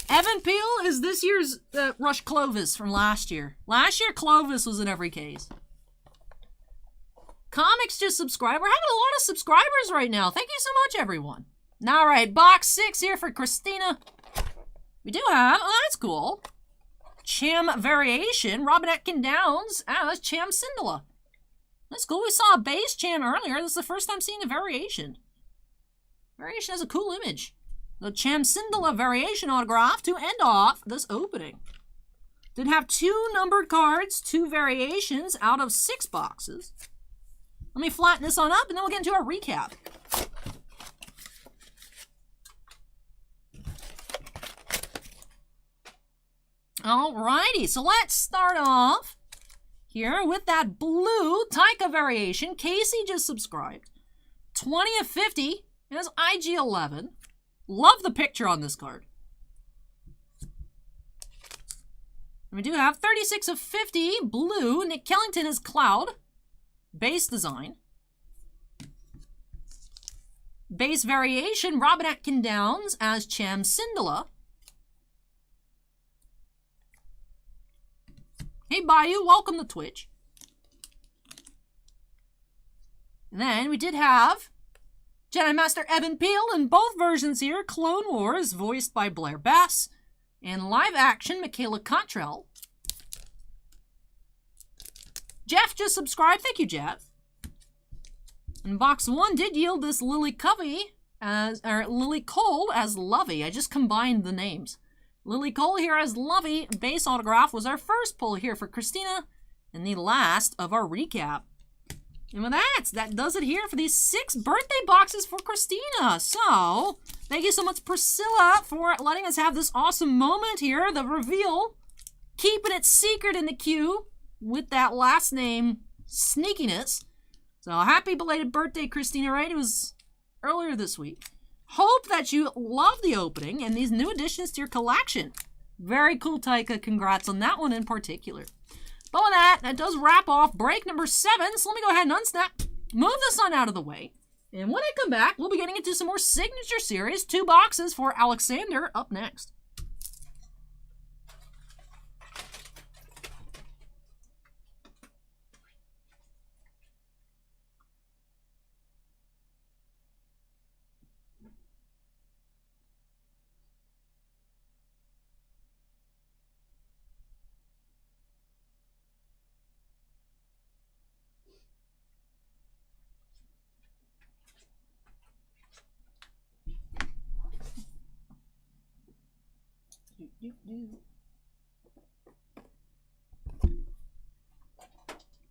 Evan Peel is this year's Rush Clovis from last year. Last year, Clovis was in every case. Comics just subscribe. We're having a lot of subscribers right now. Thank you so much, everyone. All right, box 6 here for Christina. We do have, oh, that's cool. Cham variation, Robin Atkin Downs as Cham Syndulla. That's cool. We saw a base Cham earlier. This is the first time seeing a variation. Variation has a cool image. The Cham Syndulla variation autograph to end off this opening. Did have 2 numbered cards, 2 variations out of 6 boxes. Let me flatten this on up and then we'll get into our recap. Alrighty, so let's start off here with that blue Taika variation. Casey just subscribed. 20 of 50. It has IG-11. Love the picture on this card. And we do have 36 of 50. Blue. Nick Kellington is Cloud. Base design. Base variation. Robin Atkin Downs as Cham Syndulla. Hey, Bayou, welcome to Twitch. And then we did have Jedi Master Evan Peel in both versions here. Clone Wars, voiced by Blair Bass. And live action, Michaela Cottrell. Jeff just subscribed. Thank you, Jeff. And box 1 did yield this Lily Covey as, or Lily Cole as Lovey. I just combined the names. Lily Cole here as Lovey. Base autograph was our first pull here for Christina and the last of our recap. And with that does it here for these 6 birthday boxes for Christina. So, thank you so much, Priscilla, for letting us have this awesome moment here. The reveal. Keeping it secret in the queue with that last name sneakiness. So, happy belated birthday, Christina, right? It was earlier this week. Hope that you love the opening and these new additions to your collection. Very cool, Taika. Congrats on that one in particular. But with that does wrap off break number 7. So let me go ahead and unsnap, move this on out of the way. And when I come back, we'll be getting into some more signature series. 2 boxes for Alexander up next.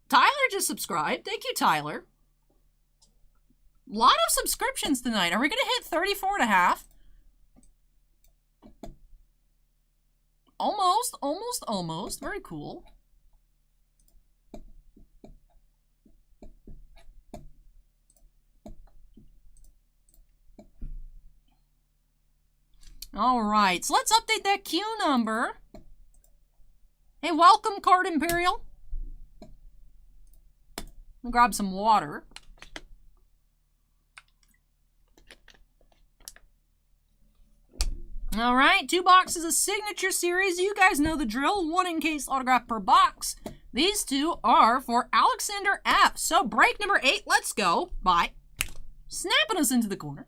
Tyler just subscribed. Thank you, Tyler. A lot of subscriptions tonight. Are we going to hit 34 and a half? Almost. Very cool. All right, so let's update that queue number. Hey, welcome, Card Imperial. Let me grab some water. All right, 2 boxes of Signature Series. You guys know the drill. 1 encased autograph per box. These 2 are for Alexander F. So break number 8, let's go by snapping us into the corner.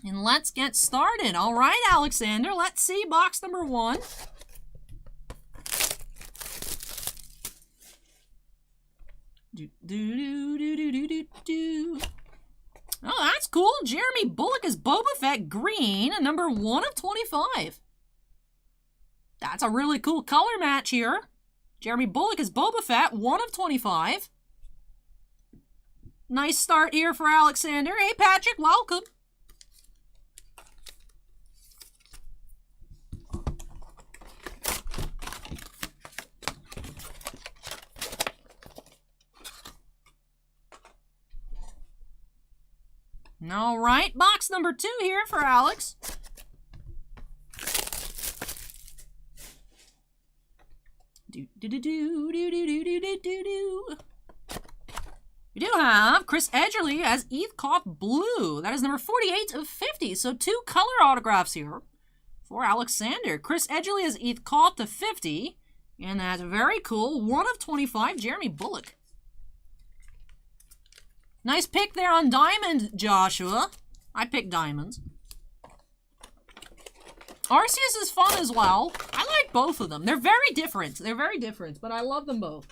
And let's get started. All right, Alexander, let's see box number 1. Oh, that's cool. Jeremy Bullock is Boba Fett green, number 1 of 25. That's a really cool color match here. Jeremy Bullock is Boba Fett, 1 of 25. Nice start here for Alexander. Hey, Patrick, welcome. All right, box number 2 here for Alex. We do have Chris Edgerly as Heathcote Blue. That is number 48 of 50. So 2 color autographs here for Alexander. Chris Edgerly as Heathcote to 50. And that's very cool. 1 of 25, Jeremy Bullock. Nice pick there on Diamond, Joshua. I picked Diamonds. Arceus is fun as well. I like both of them. They're very different. They're very different, but I love them both.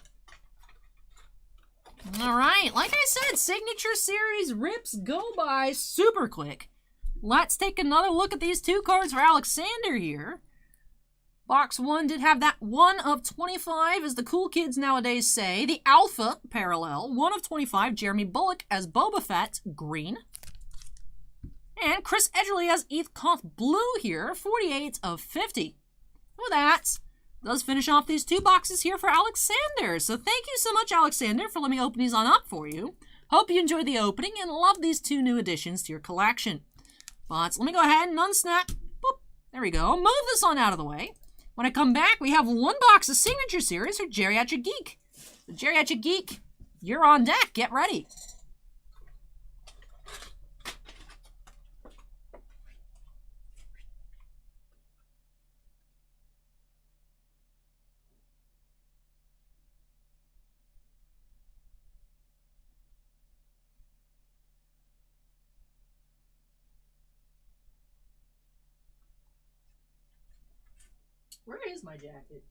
All right, like I said, Signature Series rips go by super quick. Let's take another look at these 2 cards for Alexander here. Box 1 did have that 1 of 25, as the cool kids nowadays say. The Alpha Parallel, 1 of 25, Jeremy Bullock as Boba Fett, green. And Chris Edgerly as Heathcote Blue here, 48 of 50. Well, that does finish off these 2 boxes here for Alexander. So thank you so much, Alexander, for letting me open these on up for you. Hope you enjoyed the opening and love these 2 new additions to your collection. But let me go ahead and unsnap. Boop. There we go. Move this on out of the way. When I come back, we have 1 box of Signature Series for Geriatric Geek. So Geriatric Geek, you're on deck. Get ready. Where is my jacket?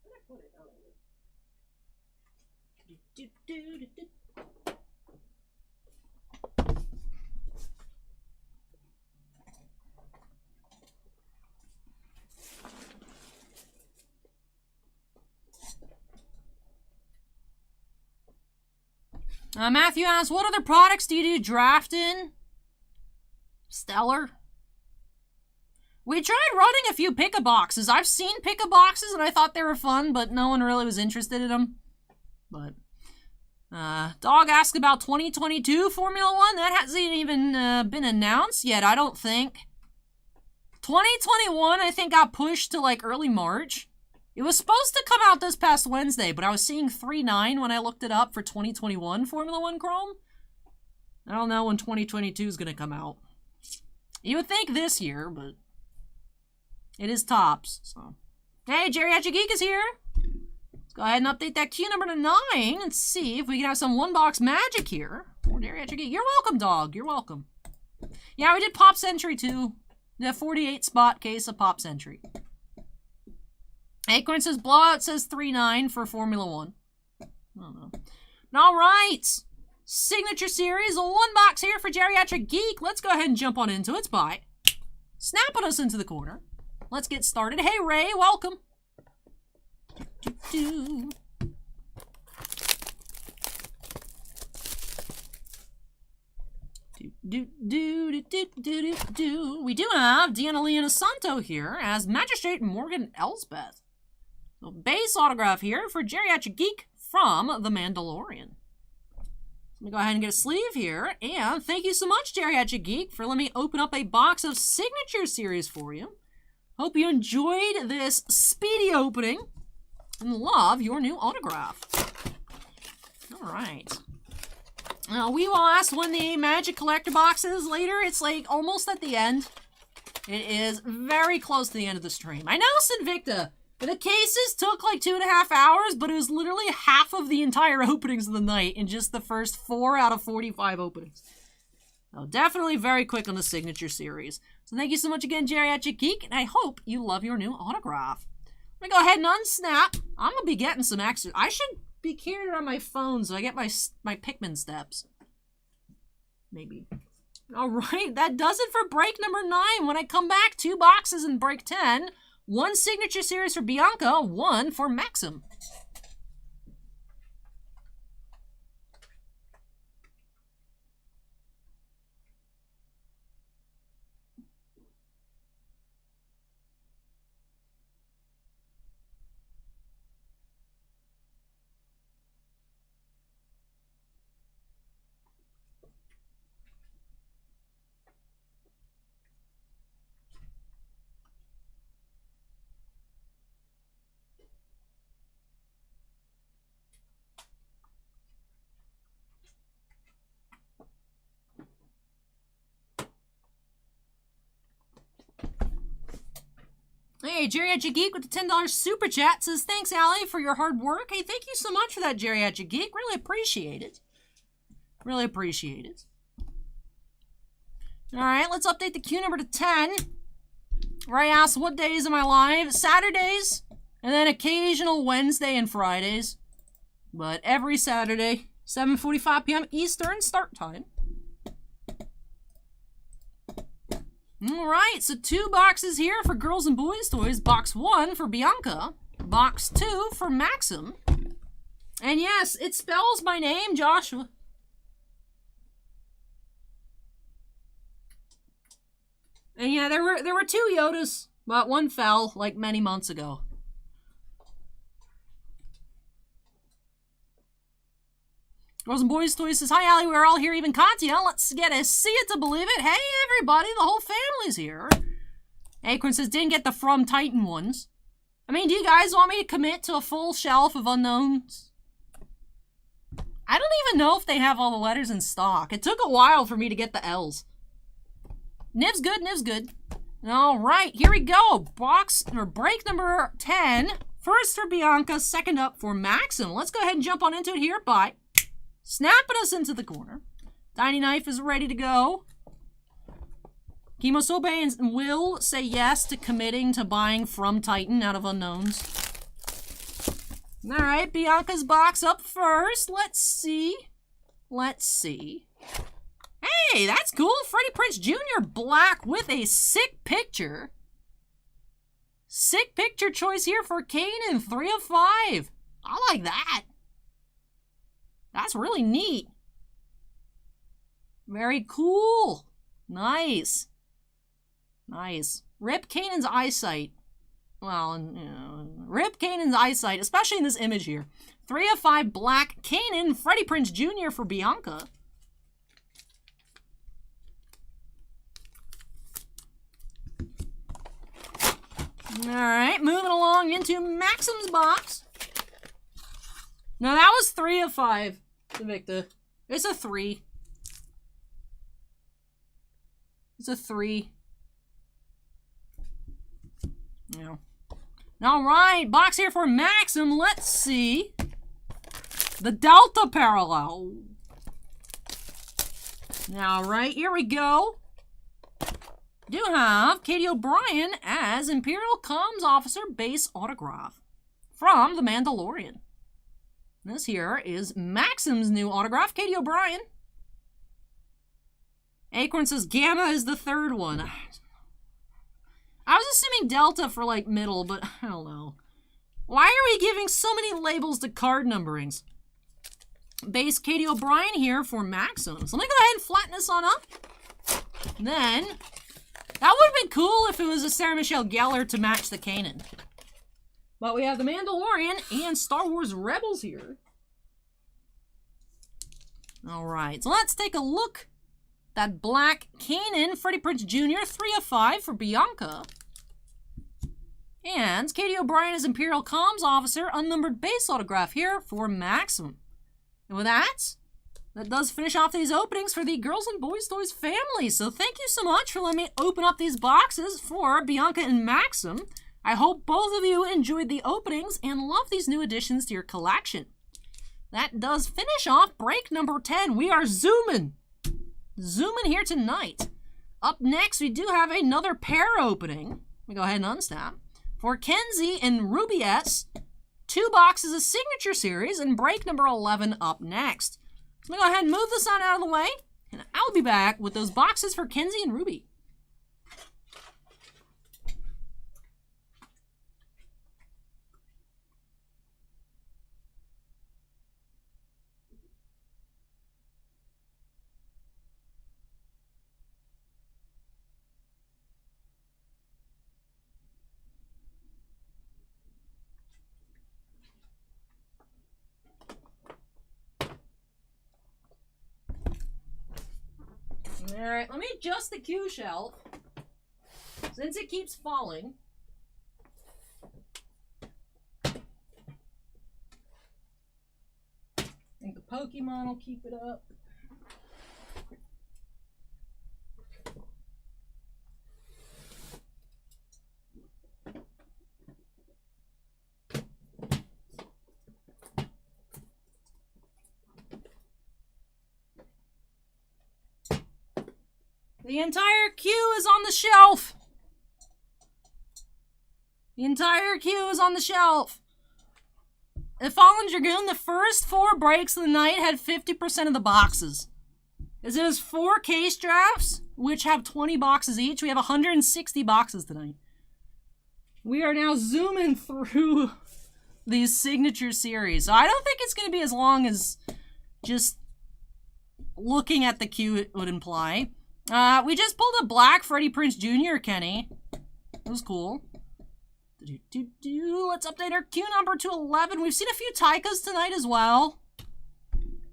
Where did I put it? Oh, Matthew asks, what other products do you do draft in? Stellar. We tried running a few pick-a-boxes. I've seen pick-a-boxes and I thought they were fun, but no one really was interested in them. But, Dog asked about 2022 Formula 1. That hasn't even been announced yet, I don't think. 2021, I think, got pushed to, like, early March. It was supposed to come out this past Wednesday, but I was seeing 3.9 when I looked it up for 2021 Formula 1 Chrome. I don't know when 2022 is going to come out. You would think this year, but it is tops, so. Hey, Geriatric Geek is here. Let's go ahead and update that queue number to 9 and see if we can have some 1-box magic here for Geriatric Geek. You're welcome, dog. You're welcome. Yeah, we did Pop Century, too. The 48-spot case of Pop Century. Acorn says Blowout says 3.9 for Formula 1. I don't know. All right. Signature Series, 1 box here for Geriatric Geek. Let's go ahead and jump on into it by snapping us into the corner. Let's get started. Hey, Ray, welcome. We do have Deanna Leona Santo here as Magistrate Morgan Elsbeth. So base autograph here for Geriatric Geek from The Mandalorian. Let me go ahead and get a sleeve here. And thank you so much, Geriatric Geek, for letting me open up a box of Signature Series for you. Hope you enjoyed this speedy opening and love your new autograph. All right. We will ask when the Magic Collector box is later. It's like almost at the end. It is very close to the end of the stream. I know, Sinvicta. The cases took like 2.5 hours, but it was literally half of the entire openings of the night in just the first 4 out of 45 openings. So definitely very quick on the Signature Series. So thank you so much again, Geriatric Geek, and I hope you love your new autograph. Let me go ahead and unsnap. I'm going to be getting some extra. I should be carrying it on my phone so I get my Pikmin steps. Maybe. All right, that does it for break number 9. When I come back, 2 boxes in break 10. 1 Signature Series for Bianca, 1 for Maxim. Hey, Geriatric Geek with the $10 super chat says, thanks, Allie, for your hard work. Hey, thank you so much for that, Geriatric Geek. Really appreciate it. Really appreciate it. All right, let's update the queue number to 10. Where I asked, what days am I live? Saturdays, and then occasional Wednesday and Fridays. But every Saturday, 7:45 p.m. Eastern start time. All right, so 2 boxes here for Girls and Boys Toys. Box 1 for Bianca. Box 2 for Maxim. And yes, it spells my name, Joshua. And yeah, there were 2 Yodas, but one fell like many months ago. Girls and Boys Toys says, hi, Allie, we're all here, even Katya. Let's get a see it to believe it. Hey, everybody, the whole family's here. Acorn says, didn't get the From Titan ones. I mean, do you guys want me to commit to a full shelf of unknowns? I don't even know if they have all the letters in stock. It took a while for me to get the L's. Niv's good, Niv's good. All right, here we go. Box, or break number 10. First for Bianca, second up for Maxim. Let's go ahead and jump on into it here by snapping us into the corner. Tiny Knife is ready to go. Kimosobe and Will say yes to committing to buying From Titan out of unknowns. All right, Bianca's box up first. Let's see. Let's see. Hey, that's cool. Freddie Prinze Jr. black with a sick picture. Sick picture choice here for Kanan. 3 of 5. I like that. That's really neat. Very cool. Nice. Nice. Rip Kanan's eyesight. Well, you know, rip Kanan's eyesight, especially in this image here. 3 of 5 black Kanan. Freddie Prinze Jr. for Bianca. Alright, moving along into Maxim's box. Now that was 3 of 5, Victor. It's a 3. It's a 3. Yeah. Alright, box here for Maxim. Let's see. The Delta Parallel. Now, right, here we go. Do have Katie O'Brien as Imperial Comms Officer base autograph from The Mandalorian. This here is Maxim's new autograph, Katie O'Brien. Acorn says Gamma is the 3rd one. I was assuming Delta for like middle, but I don't know. Why are we giving so many labels to card numberings? Base Katie O'Brien here for Maxim. So let me go ahead and flatten this on up. Then, that would have been cool if it was a Sarah Michelle Gellar to match the Kanan. But we have The Mandalorian and Star Wars Rebels here. All right, so let's take a look. That black Kanan, Freddie Prinze Jr., 3 of 5 for Bianca. And Katie O'Brien is Imperial Comms Officer, unnumbered base autograph here for Maxim. And with that does finish off these openings for the Girls and Boys Toys family. So thank you so much for letting me open up these boxes for Bianca and Maxim. I hope both of you enjoyed the openings and love these new additions to your collection. That does finish off break number 10. We are zooming here tonight. Up next, we do have another pair opening. Let me go ahead and unsnap. For Kenzie and Rubie S, 2 boxes of Signature Series, and break number 11 up next. So I'm going to go ahead and move this on out of the way, and I'll be back with those boxes for Kenzie and Rubie. Alright, let me adjust the Q shelf, since it keeps falling. I think the Pokemon will keep it up. The entire queue is on the shelf. The entire queue is on the shelf. The Fallen Dragoon, the first 4 breaks of the night had 50% of the boxes. As it is 4 case drafts, which have 20 boxes each. We have 160 boxes tonight. We are now zooming through these Signature Series. So I don't think it's going to be as long as just looking at the queue would imply. We just pulled a black Freddie Prinze Jr., Kenny. That was cool. Let's update our queue number to 11. We've seen a few Taikas tonight as well.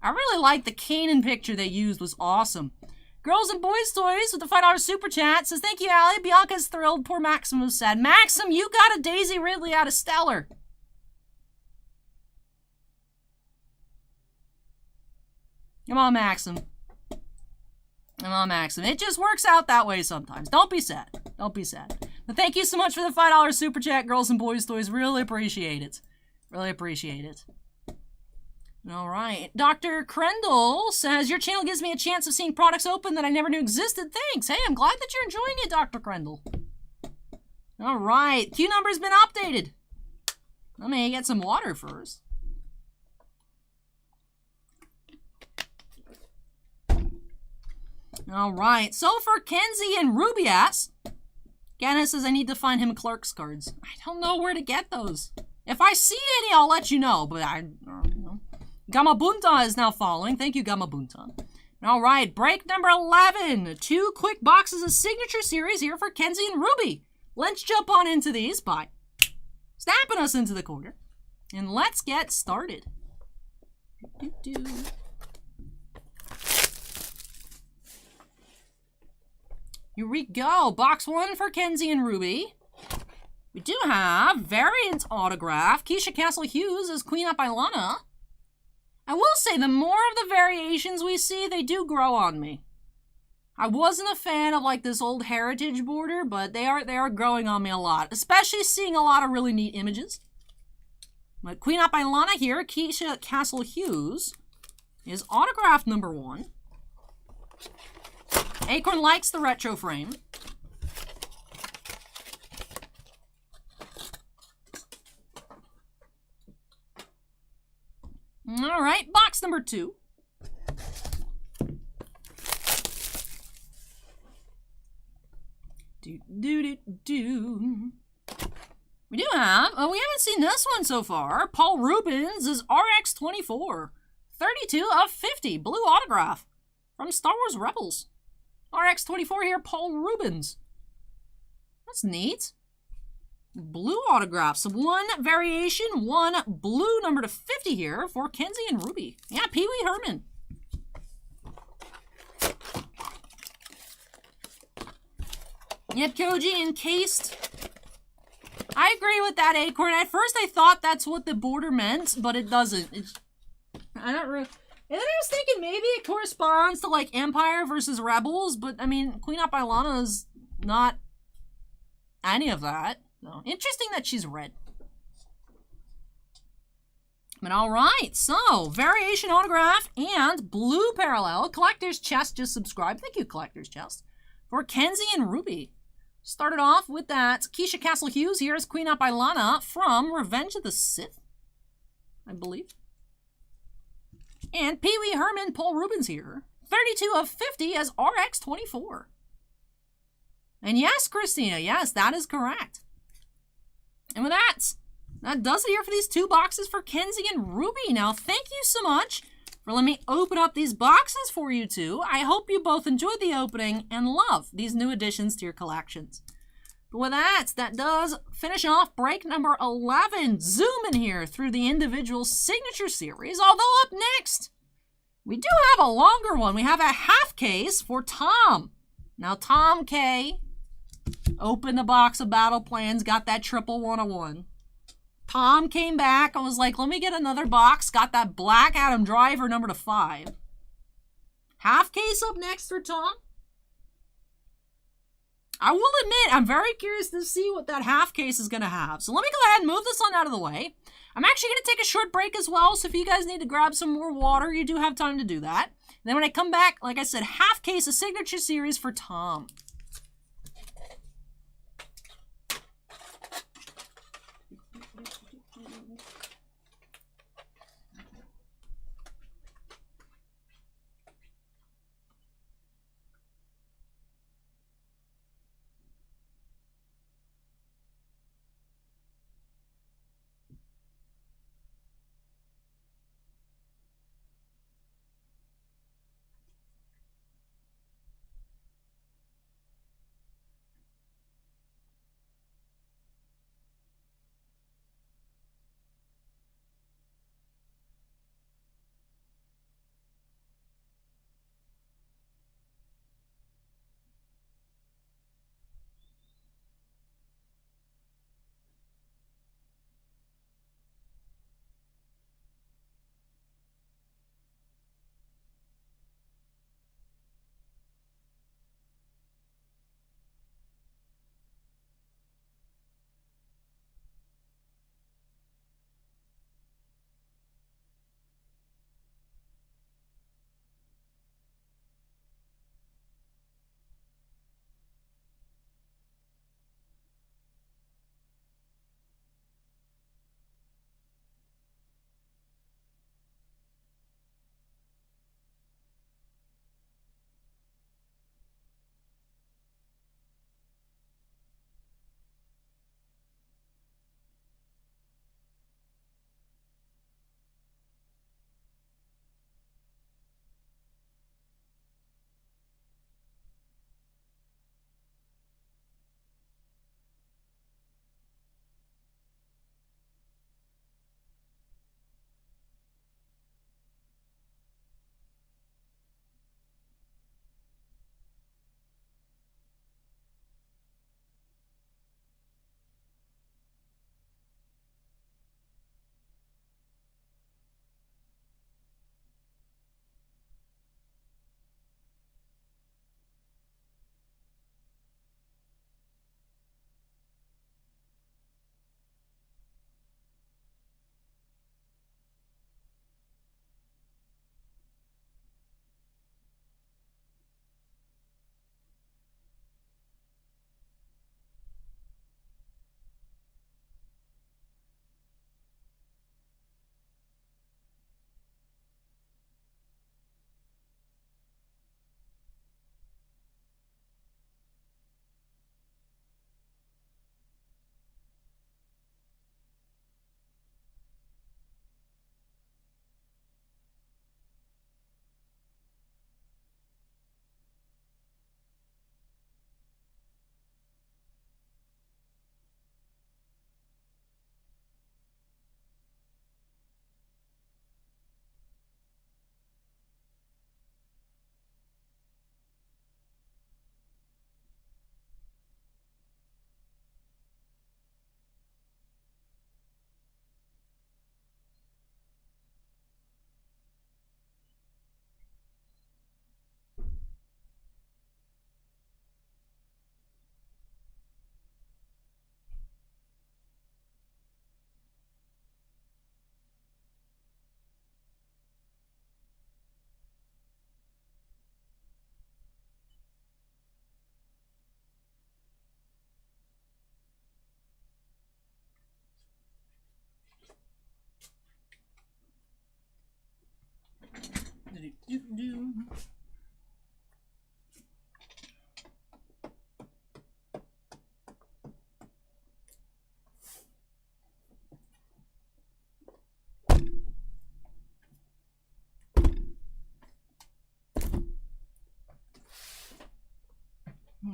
I really like the Kanan picture they used. Was awesome. Girls and Boys Toys with the $5 super chat says, thank you, Allie. Bianca's thrilled. Poor Maxim was sad. Maxim, you got a Daisy Ridley out of Stellar. Come on, Maxim. Come on, Maxim. It just works out that way sometimes. Don't be sad. Don't be sad. But thank you so much for the $5 super chat, Girls and Boys Toys. Really appreciate it. Really appreciate it. All right. Dr. Krendel says, your channel gives me a chance of seeing products open that I never knew existed. Thanks. Hey, I'm glad that you're enjoying it, Dr. Krendel. All right. Queue number's been updated. Let me get some water first. All right, so for Kenzie and Rubie S, Ganna says I need to find him Clerk's cards. I don't know where to get those. If I see any, I'll let you know, but I don't know. Gamabunta is now following. Thank you, Gamabunta. All right, break number 11. 2 quick boxes of Signature Series here for Kenzie and Rubie. Let's jump on into these by snapping us into the corner. And let's get started. Here we go. Box 1 for Kenzie and Rubie. We do have variant autograph. Keisha Castle Hughes as Queen Up Ilana. I will say, the more of the variations we see, they do grow on me. I wasn't a fan of like this old heritage border, but they are growing on me a lot. Especially seeing a lot of really neat images. But Queen Up Ilana here, Keisha Castle Hughes, is autograph number 1. Acorn likes the retro frame. All right, box number 2. We do have, we haven't seen this one so far. Paul Rubens is RX24. 32 of 50, blue autograph from Star Wars Rebels. RX24 here, Paul Rubens. That's neat. Blue autographs. 1 variation, 1 blue number to 50 here for Kenzie and Rubie. Yeah, Pee Wee Herman. Yep, Koji encased. I agree with that, Acorn. At first I thought that's what the border meant, but it doesn't. I don't really... And then I was thinking maybe it corresponds to, like, Empire versus Rebels, but, I mean, Queen Up Ilana is not any of that. So, interesting that she's red. But alright, so, Variation Autograph and Blue Parallel. Collector's Chest just subscribed. Thank you, Collector's Chest. For Kenzie and Rubie. Started off with that Keisha Castle Hughes. Here's Queen Up Ilana from Revenge of the Sith, I believe. And Pee Wee Herman, Paul Rubens here. 32 of 50 as RX24. And yes, Christina, yes, that is correct. And with that does it here for these 2 boxes for Kenzie and Rubie. Now, thank you so much for letting me open up these boxes for you two. I hope you both enjoyed the opening and love these new additions to your collections. But with that does finish off break number 11. Zooming here through the individual signature series. Although up next, we do have a longer one. We have a half case for Tom. Now, Tom K. opened the box of battle plans, got that triple 101. Tom came back. I was like, let me get another box. Got that Black Adam Driver number to 5. Half case up next for Tom. I will admit, I'm very curious to see what that half case is going to have. So let me go ahead and move this one out of the way. I'm actually going to take a short break as well. So if you guys need to grab some more water, you do have time to do that. And then when I come back, like I said, half case of signature series for Tom.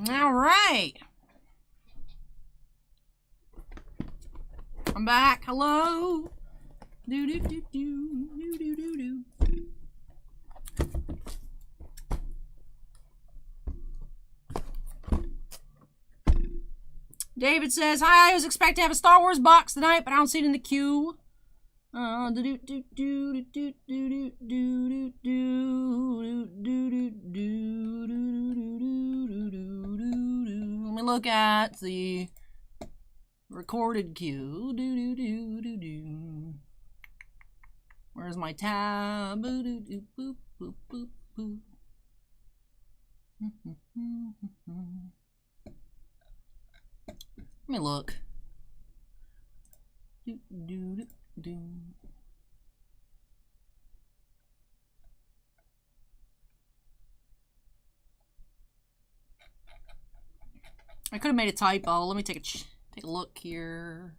All right. I'm back. Hello. Do do do do do do do do. David says, "Hi, I was expecting to have a Star Wars box tonight, but I don't see it in the queue." Let me look at the recorded queue. Where's my tab? Let me look. I could have made a typo. Let me take a look here.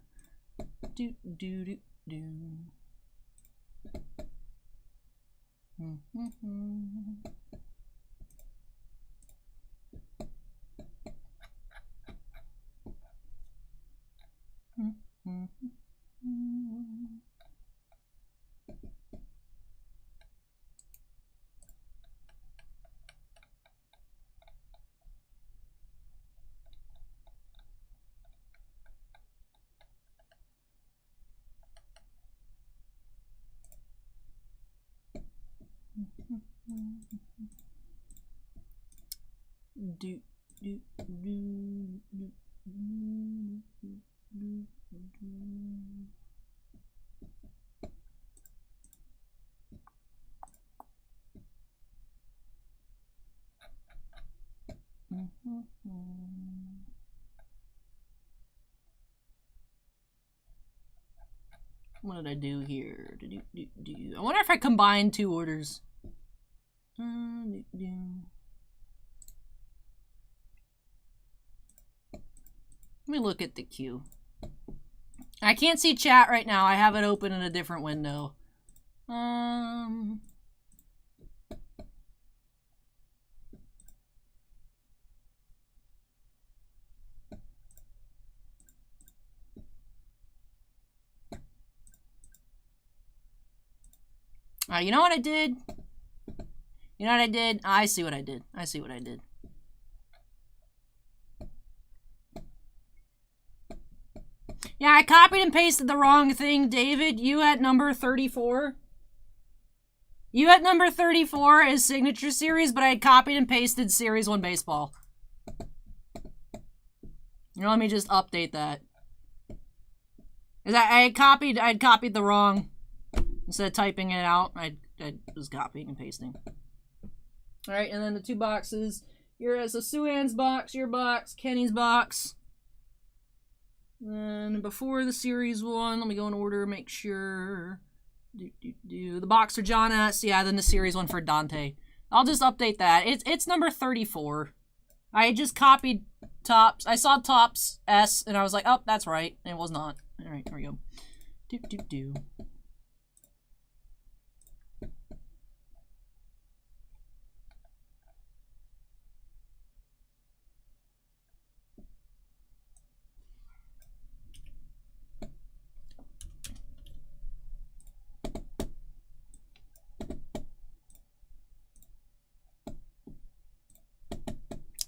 What did I do here? I wonder if I combined two orders. Let me look at the queue. I can't see chat right now. I have it open in a different window. You know what I did? You know what I did? I see what I did. I see what I did. Yeah, I copied and pasted the wrong thing, David. You at number 34. You at number 34 is Signature Series, but I had copied and pasted Series 1 Baseball. You know, let me just update that. I had copied the wrong. Instead of typing it out, I was copying and pasting. Alright, and then the two boxes. Here is a Sue-Ann's box, your box, Kenny's box. Then before the Series 1, let me go in order, make sure. The box for John S. Yeah, then the Series 1 for Dante. I'll just update that. It's number 34. I just copied Tops. I saw Tops S, and I was like, oh, that's right. And it was not. Alright, here we go.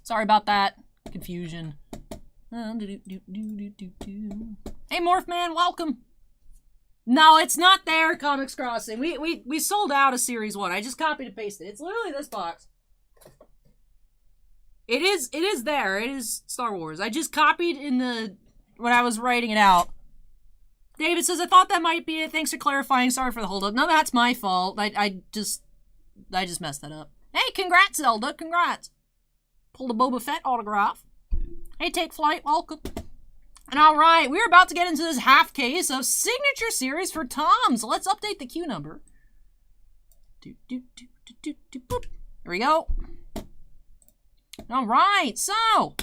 Sorry about that confusion. Hey, Morph Man, welcome. No, it's not there, Comics Crossing. We sold out of Series 1. I just copied and pasted. It's literally this box. It is there. It is Star Wars. I just copied when I was writing it out. David says, I thought that might be it. Thanks for clarifying. Sorry for the holdup. No, that's my fault. I just messed that up. Hey, congrats, Zelda. Congrats. Pulled a Boba Fett autograph. Hey, Take Flight, welcome. And alright, we're about to get into this half case of Signature Series for Tom. So let's update the queue number. Boop. Here we go. All right, so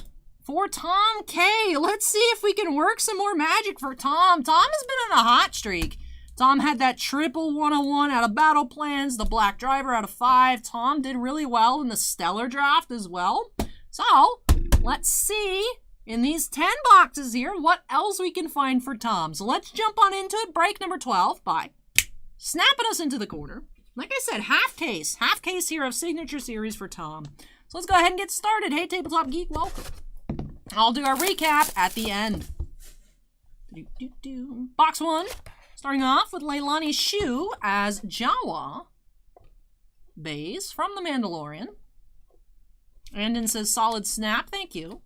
for Tom K, let's see if we can work some more magic for Tom. Tom has been on a hot streak. Tom had that triple 101 out of battle plans, the black driver out of 5. Tom did really well in the stellar draft as well. So let's see in these 10 boxes here what else we can find for Tom. So let's jump on into it. Break number 12 by snapping us into the corner. Like I said, half case here of Signature Series for Tom. So let's go ahead and get started. Hey, Tabletop Geek, welcome. I'll do our recap at the end. Box 1, starting off with Leilani Shu as Jawa base from The Mandalorian. Andon says solid snap, thank you.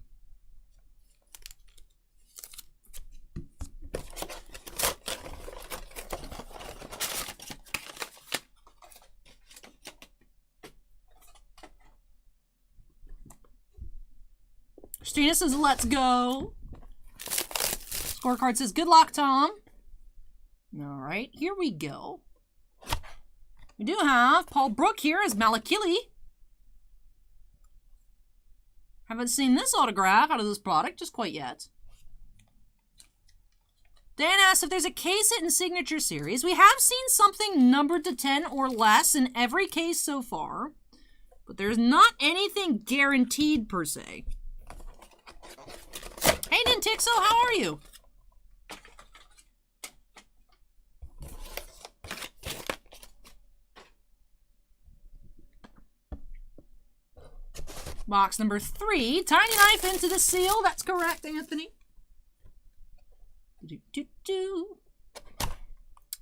Christina says, let's go. Scorecard says, good luck, Tom. All right, here we go. We do have Paul Brook here as Malakili. Haven't seen this autograph out of this product just quite yet. Dan asks if there's a case hit in Signature Series. We have seen something numbered to 10 or less in every case so far, but there's not anything guaranteed per se. Hey, Nintixo, how are you? Box number 3, tiny knife into the seal. That's correct, Anthony.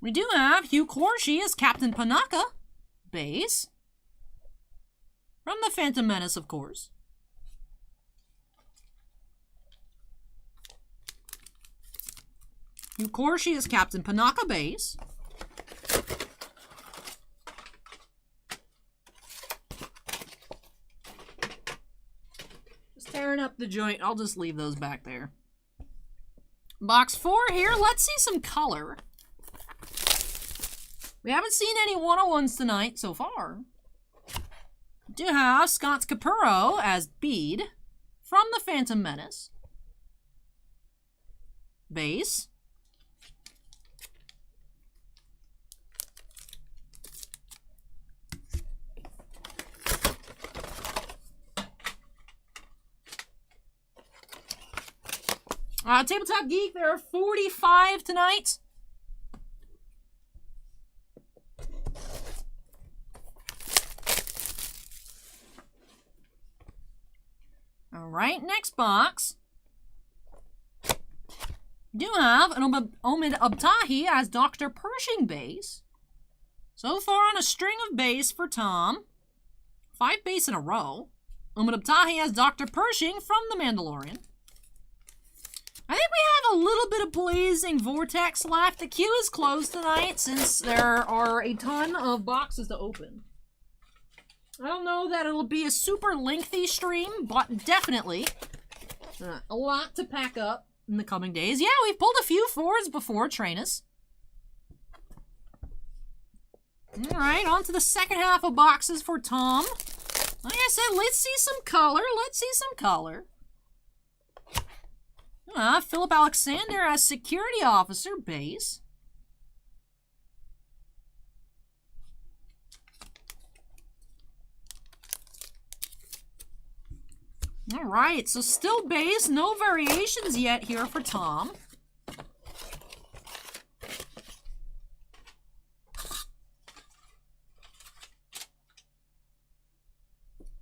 We do have Hugh Corshi as Captain Panaka base from the Phantom Menace, of course. Hugh Corshi is Captain Panaka base. Just tearing up the joint. I'll just leave those back there. Box 4 here. Let's see some color. We haven't seen any 101s tonight so far. We do have Scott Capurro as Bede from the Phantom Menace base. Tabletop Geek, there are 45 tonight. All right, next box. We do have an Omid Abtahi as Dr. Pershing base. So far on a string of base for Tom. 5 base in a row. Omid Abtahi as Dr. Pershing from The Mandalorian. I think we have a little bit of Blazing Vortex left. The queue is closed tonight since there are a ton of boxes to open. I don't know that it'll be a super lengthy stream, but definitely a lot to pack up in the coming days. Yeah, we've pulled a few 4s before, Trainus. All right, on to the second half of boxes for Tom. Like I said, let's see some color. Let's see some color. Philip Alexander as Security Officer base. All right, so still base, no variations yet here for Tom.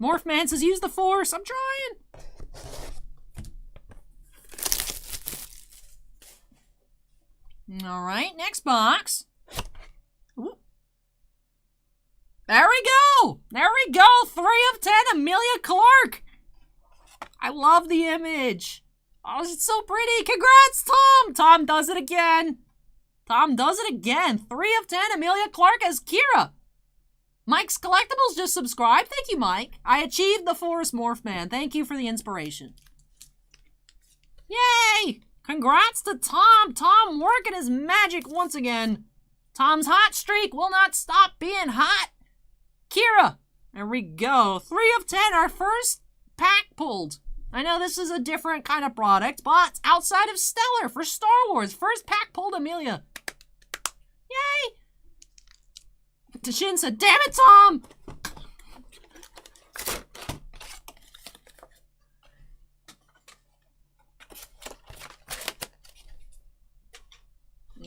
Morphman says, use the Force. I'm trying. All right, next box. Ooh. There we go. There we go. 3 of 10, Amelia Clark. I love the image. Oh, it's so pretty. Congrats, Tom. Tom does it again. Tom does it again. 3 of 10, Amelia Clark as Kira. Mike's Collectibles just subscribed. Thank you, Mike. I achieved the Forest Morph Man. Thank you for the inspiration. Yay! Congrats to Tom. Tom working his magic once again. Tom's hot streak will not stop being hot. Kira. There we go. 3 of 10, our first pack pulled. I know this is a different kind of product, but outside of Stellar for Star Wars. First pack pulled Amelia. Yay! Shin said, damn it, Tom!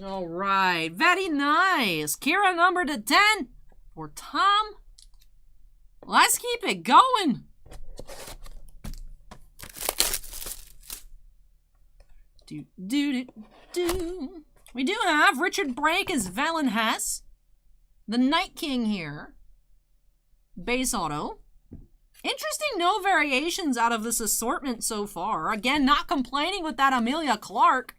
All right, very nice. Kira number to 10 for Tom. Let's keep it going. We do have Richard Brake as Valen Hess, the Night King here. Base auto. Interesting, no variations out of this assortment so far. Again, not complaining with that Amelia Clark.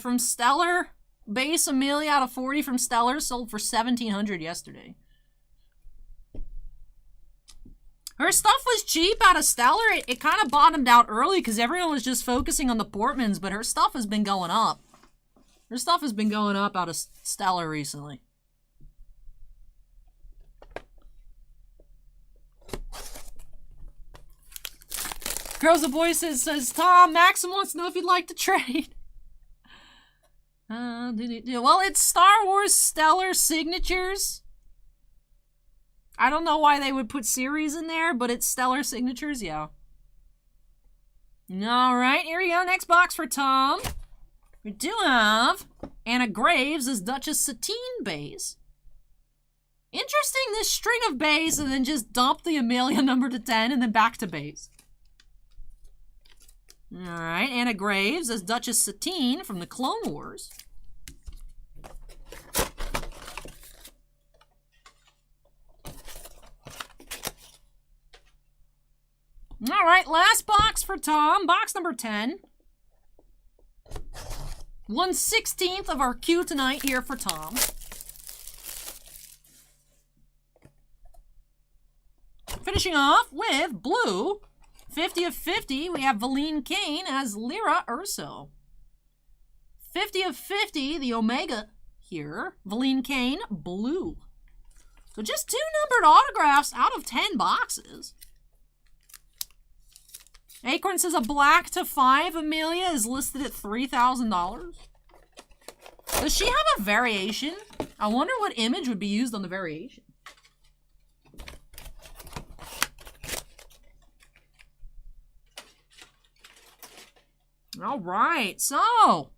From Stellar, base Amelia out of 40 from Stellar, sold for $1,700 yesterday. Her stuff was cheap out of Stellar. It kind of bottomed out early because everyone was just focusing on the Portmans, but her stuff has been going up. Her stuff has been going up out of Stellar recently. Girls the Boy says, Tom, Maxim wants to know if you'd like to trade. Well, it's Star Wars Stellar Signatures. I don't know why they would put series in there, but it's Stellar Signatures, yeah. Alright, here we go. Next box for Tom. We do have Anna Graves as Duchess Satine base. Interesting, this string of base and then just dump the Amelia number to 10 and then back to base. Alright, Anna Graves as Duchess Satine from the Clone Wars. Alright, last box for Tom. Box number 10. 1/16 of our queue tonight here for Tom. Finishing off with blue. 50 of 50, we have Valine Kane as Lyra Urso. 50 of 50, the Omega here. Valine Kane, blue. So just 2 numbered autographs out of 10 boxes. Acorn says a black to 5 Amelia is listed at $3,000. Does she have a variation? I wonder what image would be used on the variation. All right, so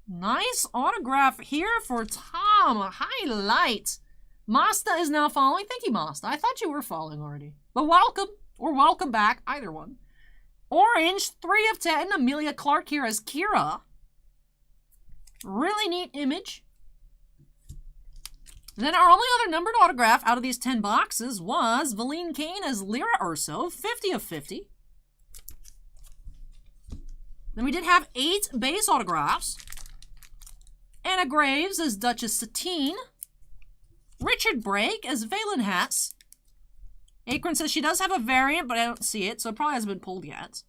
nice autograph here for Tom. Highlight. Masta is now following. Thank you, Masta. I thought you were following already. But welcome, or welcome back, either one. Orange, 3 of 10. Amelia Clark here as Kira. Really neat image. Then our only other numbered autograph out of these 10 boxes was Valine Kane as Lyra Urso, 50 of 50. Then we did have 8 base autographs. Anna Graves as Duchess Satine. Richard Brake as Valen Hess. Acorn says she does have a variant, but I don't see it, so it probably hasn't been pulled yet.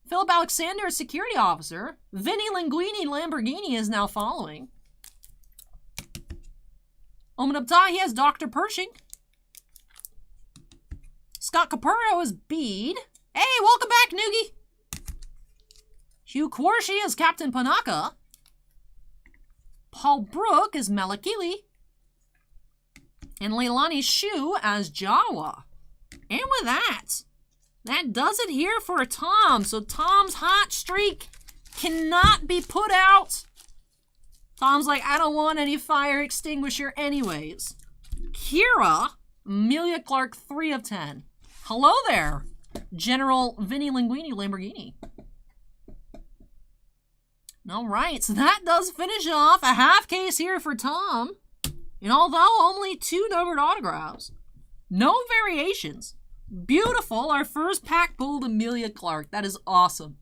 Philip Alexander as Security Officer. Vinny Linguini Lamborghini is now following. Omen Abtahi has Dr. Pershing. Scott Capurro as Bede. Hey, welcome back, Noogie. Hugh Quarshie as Captain Panaka. Paul Brook as Malakili. And Leilani Shu as Jawa. And with that does it here for Tom. So Tom's hot streak cannot be put out. Tom's like, I don't want any fire extinguisher anyways. Kira, Amelia Clark, 3 of 10. Hello there, General Vinny Linguini Lamborghini. All right, so that does finish off a half case here for Tom. And although only 2 numbered autographs, no variations. Beautiful, our first pack pulled Amelia Clark. That is awesome.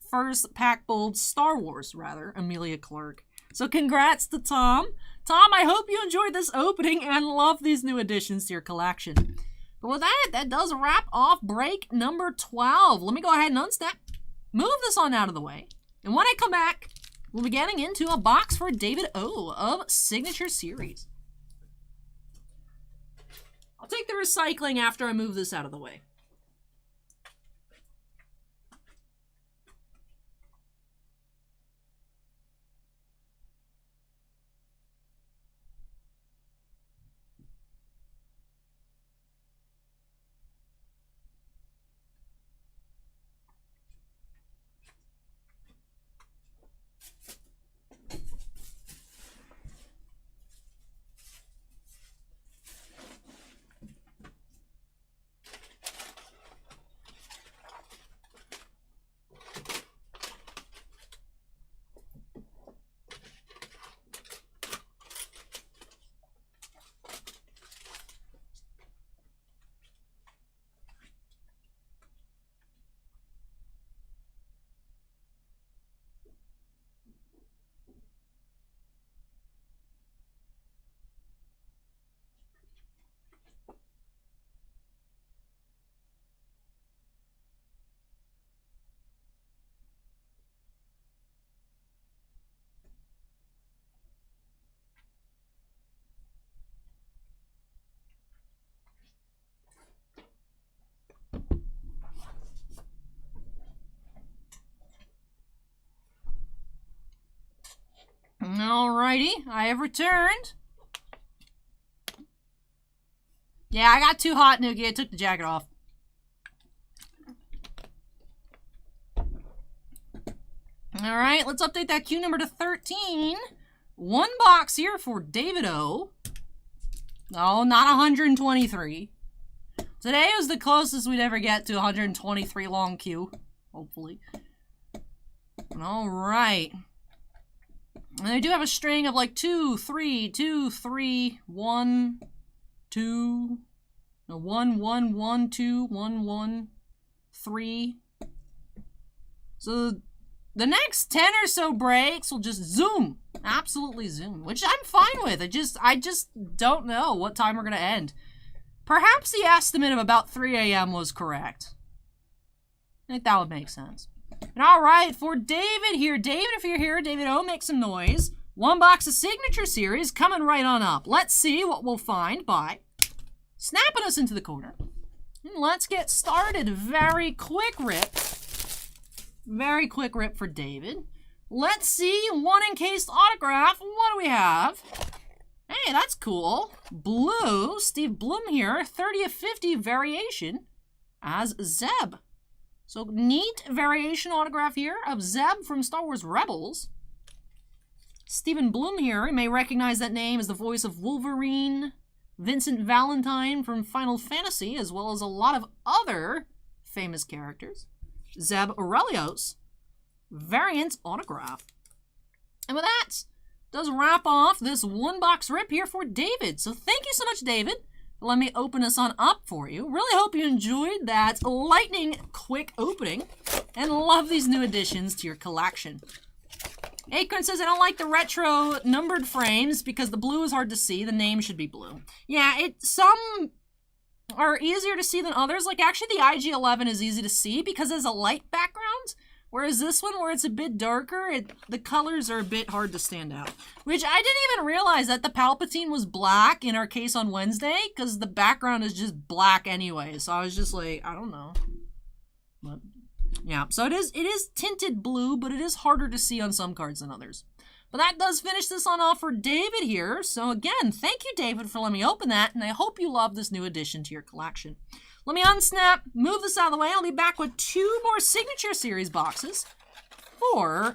First pack pulled Star Wars, rather, Amelia Clark. So congrats to Tom. Tom, I hope you enjoyed this opening and love these new additions to your collection. But with that, that does wrap off break number 12. Let me go ahead and unsnap, move this on out of the way. And when I come back, we'll be getting into a box for David O of Signature Series. I'll take the recycling after I move this out of the way. Alrighty, I have returned. Yeah, I got too hot, Nuki. I took the jacket off. Alright, let's update that queue number to 13. One box here for David O. No, not 123. Today was the closest we'd ever get to 123 long queue. Hopefully. Alright. And they do have a string of like 2, 3, 2, 3, 1, 2, no, 1, 1, 1, 2, 1, 1, 3. So the next 10 or so breaks will just zoom. Absolutely zoom, which I'm fine with. I just don't know what time we're going to end. Perhaps the estimate of about 3 a.m. was correct. I think that would make sense. And all right, for David here. David, if you're here, David O, make some noise. One box of Signature Series coming right on up. Let's see what we'll find by snapping us into the corner. And let's get started. Very quick rip. Very quick rip for David. Let's see. One encased autograph. What do we have? Hey, that's cool. Blue. Steve Bloom here. 30 of 50 variation as Zeb. So, neat variation autograph here of Zeb from Star Wars Rebels. Stephen Bloom here. You may recognize that name as the voice of Wolverine, Vincent Valentine from Final Fantasy, as well as a lot of other famous characters. Zeb Aurelios, variant autograph. And with that, does wrap off this one box rip here for David. So, thank you so much, David. Let me open this on up for you. Really hope you enjoyed that lightning quick opening and love these new additions to your collection. Acorn says, I don't like the retro numbered frames because the blue is hard to see. The name should be blue. Yeah, some are easier to see than others. Like, actually, the IG-11 is easy to see because it has a light background. Whereas this one, where it's a bit darker, the colors are a bit hard to stand out. Which I didn't even realize that the Palpatine was black in our case on Wednesday, because the background is just black anyway. So I was just like, I don't know. But yeah, so it is tinted blue, but it is harder to see on some cards than others. But that does finish this on off for David here. So again, thank you, David, for letting me open that, and I hope you love this new addition to your collection. Let me unsnap, move this out of the way. I'll be back with 2 more Signature Series boxes for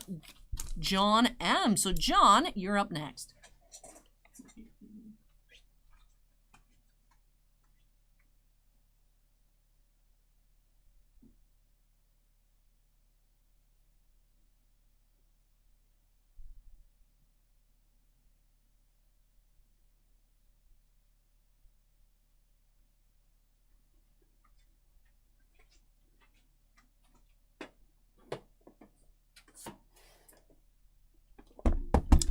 John M. So, John, you're up next.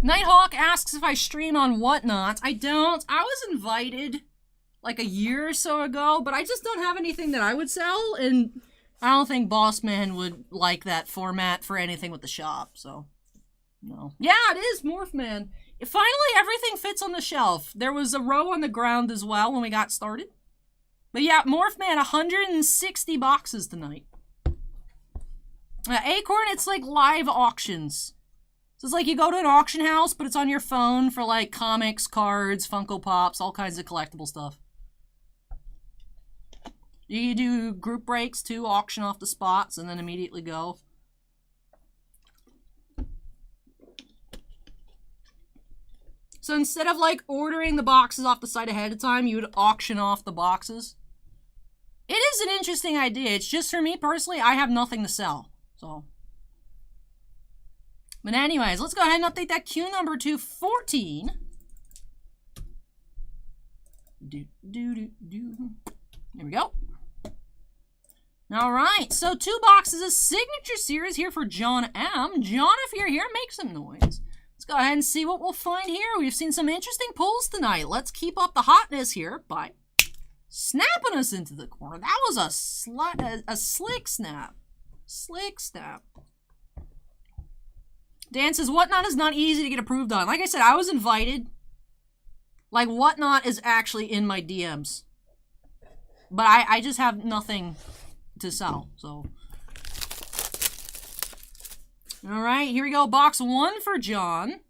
Nighthawk asks if I stream on Whatnot. I don't. I was invited like a year or so ago, but I just don't have anything that I would sell, and I don't think Bossman would like that format for anything with the shop, so no. Yeah, it is Morphman. Finally, everything fits on the shelf. There was a row on the ground as well when we got started. But yeah, Morphman, 160 boxes tonight. Acorn, it's like live auctions. So it's like you go to an auction house, but it's on your phone for like comics, cards, Funko Pops, all kinds of collectible stuff. You do group breaks too, auction off the spots, and then immediately go. So instead of like ordering the boxes off the site ahead of time, you would auction off the boxes. It is an interesting idea. It's just for me personally, I have nothing to sell. So. But anyways, let's go ahead and update that queue number to 14. There we go. All right, so 2 boxes of Signature Series here for John M. John, if you're here, make some noise. Let's go ahead and see what we'll find here. We've seen some interesting pulls tonight. Let's keep up the hotness here by snapping us into the corner. That was a slick snap. Slick snap. Dan says, Whatnot is not easy to get approved on. Like I said, I was invited. Like, Whatnot is actually in my DMs. But I just have nothing to sell, so. All right, here we go. Box 1 for John.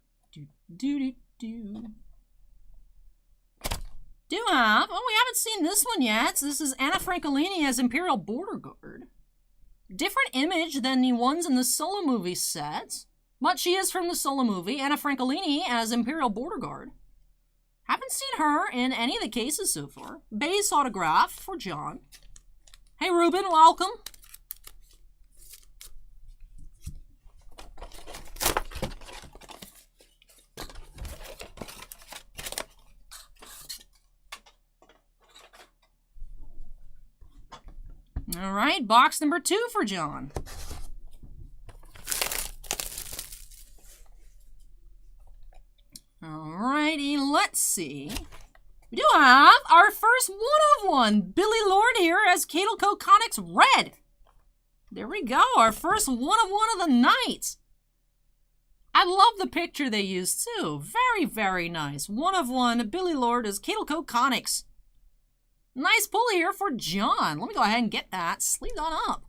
Do have, oh, we haven't seen this one yet. So this is Anna Francolini as Imperial Border Guard. Different image than the ones in the Solo movie set, but she is from the Solo movie. Anna Francolini as Imperial Border Guard. Haven't seen her in any of the cases so far. Base autograph for John. Hey, Ruben, welcome. All right, box number 2 for John. Alrighty, let's see. We do have our first one-of-one. Billy Lord here as Cadleco Conics Red. There we go, our first one-of-one of the night. I love the picture they used too. Very, very nice. One-of-one, Billy Lord as Cadleco Conics. Nice pull here for John. Let me go ahead and get that sleeved on up.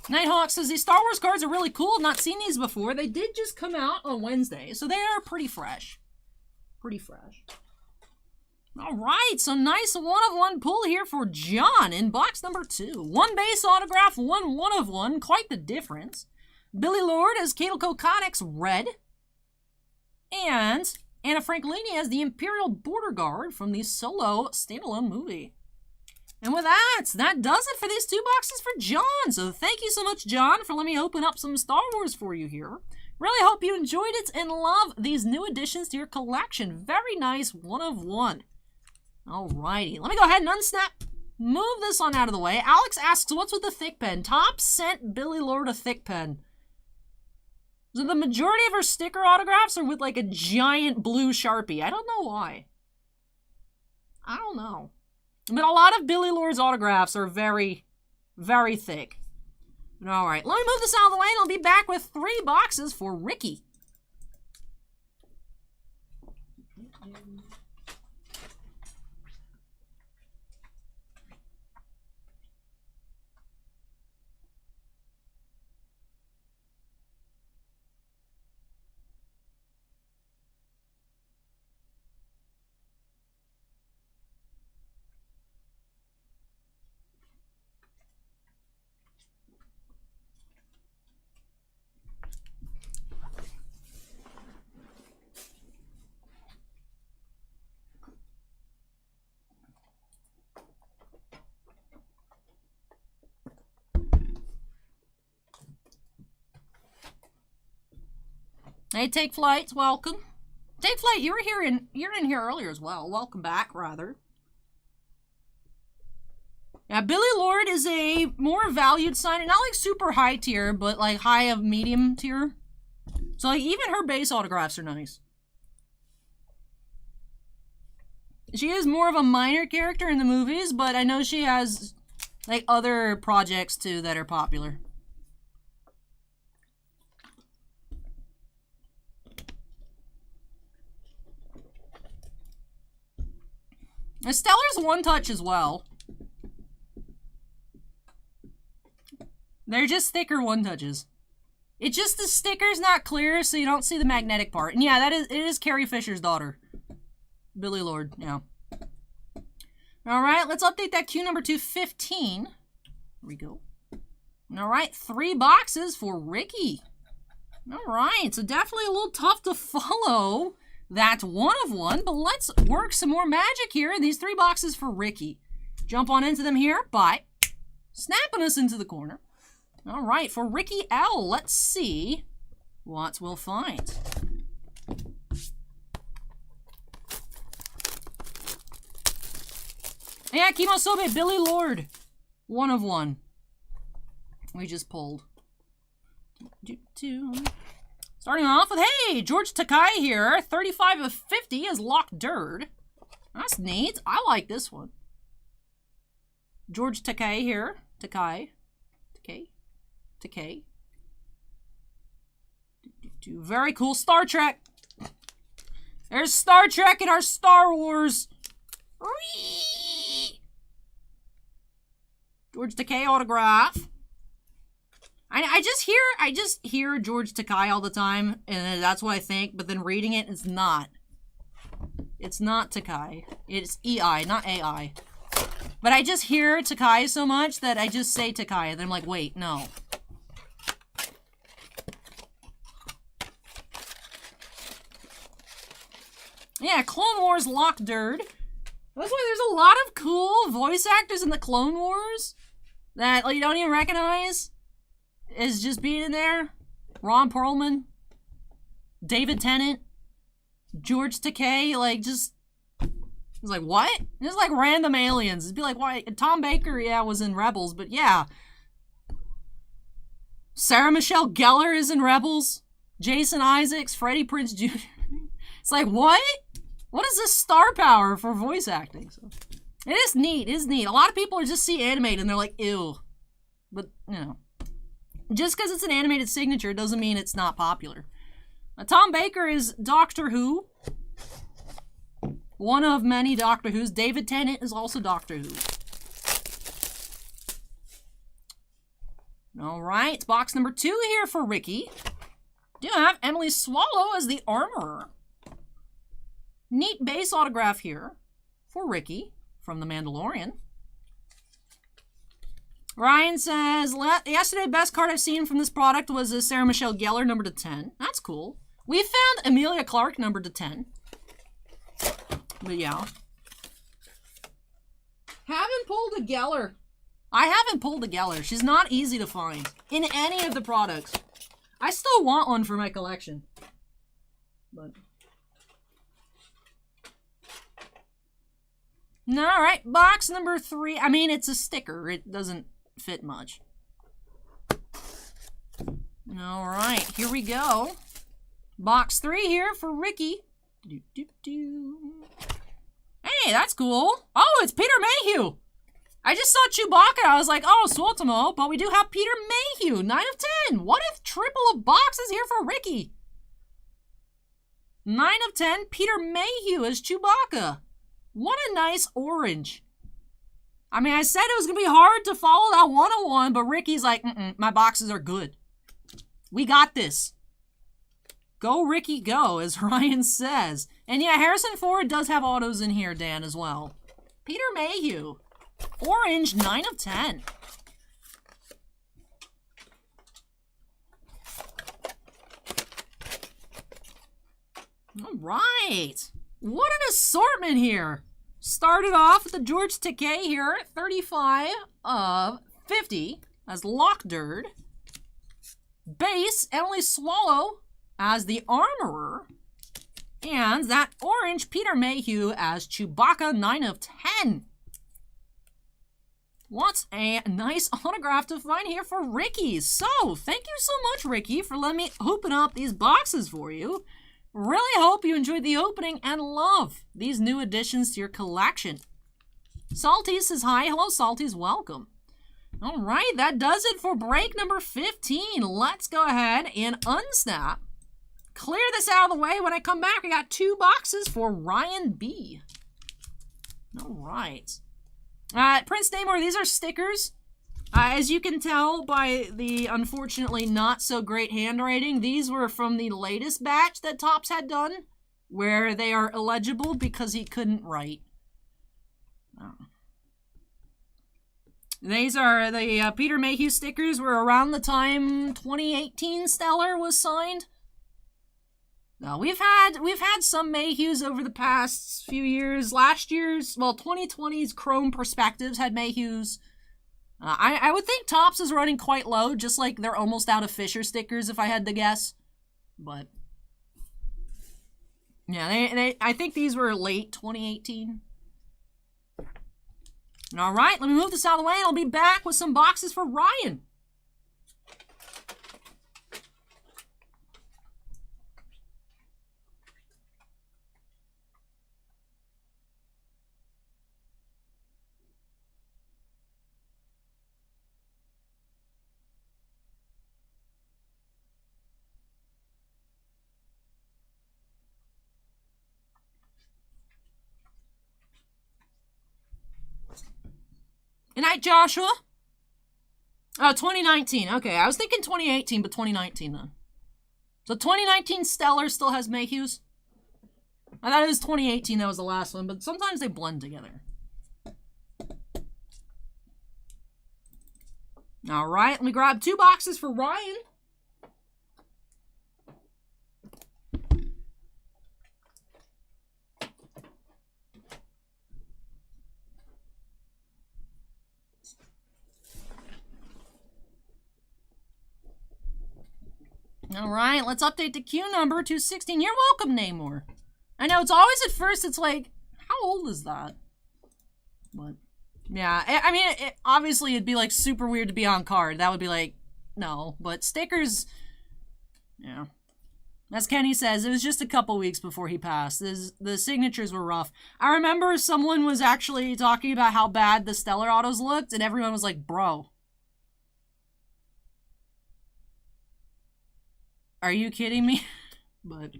Nighthawk says, these Star Wars cards are really cool. I've not seen these before. They did just come out on Wednesday, so they are pretty fresh. Pretty fresh. All right, so nice one-of-one pull here for John in box number 2. 1 base autograph, 1 one-of-one. Quite the difference. Billy Lord as Cadleco Conics Red. And Anna Francolini as the Imperial Border Guard from the Solo standalone movie. And with that, that does it for these 2 boxes for John. So thank you so much, John, for letting me open up some Star Wars for you here. Really hope you enjoyed it and love these new additions to your collection. Very nice one-of-one. Alrighty, let me go ahead and unsnap. Move this on out of the way. Alex asks, what's with the thick pen? Top sent Billy Lord a thick pen. So the majority of her sticker autographs are with like a giant blue Sharpie. I don't know why. I don't know. But a lot of Billy Lord's autographs are very, very thick. All right, let me move this out of the way and I'll be back with 3 boxes for Ricky. Hey, Take Flight, welcome. Take Flight, you're in here earlier as well. Welcome back, rather. Yeah, Billy Lord is a more valued sign. Not like super high tier, but like high of medium tier. So like even her base autographs are nice. She is more of a minor character in the movies, but I know she has like other projects too that are popular. Stellar's one touch as well. They're just thicker one touches. It's just the sticker's not clear, so you don't see the magnetic part. And yeah, it is Carrie Fisher's daughter. Billy Lord, yeah. Alright, let's update that queue number to 15. Here we go. Alright, 3 boxes for Ricky. Alright, so definitely a little tough to follow. That's 1 of 1, but let's work some more magic here in these 3 boxes for Ricky. Jump on into them here by snapping us into the corner. All right, for Ricky L, let's see what we'll find. Yeah, Kimosobe, Billy Lord. 1 of 1. We just pulled. Starting off with, hey, George Takai here. 35 of 50 is Locked Dirt. That's neat. I like this one. George Takai here. Takai. Very cool. Star Trek. There's Star Trek in our Star Wars. Whee! George Takei autograph. I just hear George Takai all the time, and that's what I think, but then reading it, it's not. It's not Takai. It's EI, not AI. But I just hear Takai so much that I just say Takai, and then I'm like, wait, no. Yeah, Clone Wars Locked Dirt. That's why there's a lot of cool voice actors in the Clone Wars that like, you don't even recognize as just being in there. Ron Perlman, David Tennant, George Takei, like just... It's like, what? It's like random aliens. It'd be like, why? Tom Baker, yeah, was in Rebels, but yeah. Sarah Michelle Gellar is in Rebels. Jason Isaacs, Freddie Prinze Jr. It's like, what? What is this star power for voice acting? So, it is neat. It is neat. A lot of people are just see animated and they're like, ew. But, you know. Just because it's an animated signature doesn't mean it's not popular. Tom Baker is Doctor Who. One of many Doctor Who's. David Tennant is also Doctor Who. Alright, box number 2 here for Ricky. Do have Emily Swallow as the Armorer. Neat base autograph here for Ricky from The Mandalorian. Ryan says, yesterday best card I've seen from this product was a Sarah Michelle Gellar number to 10. That's cool. We found Emilia Clarke number to 10. But yeah. Haven't pulled a Gellar. I haven't pulled a Gellar. She's not easy to find in any of the products. I still want one for my collection. But... Alright, box number 3. I mean, it's a sticker. It doesn't fit much. Alright, here we go. Box 3 here for Ricky. Hey, that's cool. Oh, it's Peter Mayhew. I just saw Chewbacca. I was like, oh, Swoltamo. But we do have Peter Mayhew. 9 of 10. What if triple of boxes here for Ricky? 9 of 10. Peter Mayhew as Chewbacca. What a nice orange. I mean, I said it was going to be hard to follow that 101, but Ricky's like, my boxes are good. We got this. Go, Ricky, go, as Ryan says. And yeah, Harrison Ford does have autos in here, Dan, as well. Peter Mayhew. Orange, 9 of 10. All right. What an assortment here. Started off with the George Takei here, 35 of 50 as Locked Dirt. Base, Emily Swallow as the Armorer. And that orange Peter Mayhew as Chewbacca, 9 of 10. What's a nice autograph to find here for Ricky? So, thank you so much, Ricky, for letting me open up these boxes for you. Really hope you enjoyed the opening and love these new additions to your collection. Salty says hi. Hello, Salties. Welcome. All right, that does it for break number 15. Let's go ahead and unsnap. Clear this out of the way. When I come back, I got 2 boxes for Ryan B. All right. Prince Namor, these are stickers. As you can tell by the unfortunately not so great handwriting, these were from the latest batch that Topps had done, where they are illegible because he couldn't write. Oh. These are the Peter Mayhew stickers were around the time 2018 Stellar was signed. Now, we've had some Mayhews over the past few years. Last year's, well, 2020's Chrome Perspectives had Mayhews. I would think Topps is running quite low, just like they're almost out of Fisher stickers, if I had to guess. But, yeah, I think these were late 2018. All right, let me move this out of the way, and I'll be back with some boxes for Ryan. Good night, Joshua. Oh, 2019. Okay, I was thinking 2018, but 2019 then. So 2019 Stellar still has Mayhews. I thought it was 2018 that was the last one, but sometimes they blend together. All right, let me grab 2 boxes for Ryan. All right, let's update the queue number to 16. You're welcome, Namor. I know, it's always at first, it's like, how old is that? But, yeah, I mean, obviously it'd be, like, super weird to be on card. That would be like, no. But stickers, yeah. As Kenny says, it was just a couple weeks before he passed. The signatures were rough. I remember someone was actually talking about how bad the Stellar autos looked, and everyone was like, bro. Are you kidding me? But,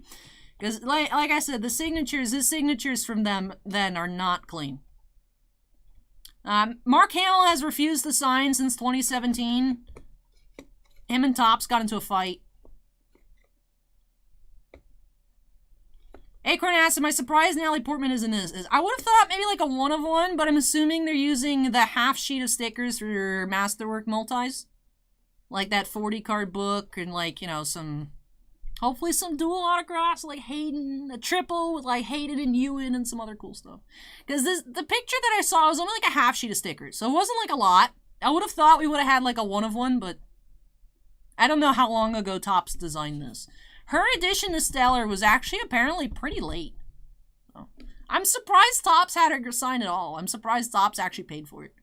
because, like I said, his signatures from them then are not clean. Mark Hamill has refused to sign since 2017. Him and Topps got into a fight. Acorn asked, am I surprised Natalie Portman isn't this? I would have thought maybe like a 1-of-1, but I'm assuming they're using the half sheet of stickers for Masterwork multis. Like that 40 card book and like, you know, hopefully some dual autographs like Hayden, a triple with like Hayden and Ewan and some other cool stuff. Because the picture that I saw was only like a half sheet of stickers, so it wasn't like a lot. I would have thought we would have had like a 1-of-1, but I don't know how long ago Topps designed this. Her addition to Stellar was actually apparently pretty late. So, I'm surprised Topps had her sign at all. I'm surprised Topps actually paid for it.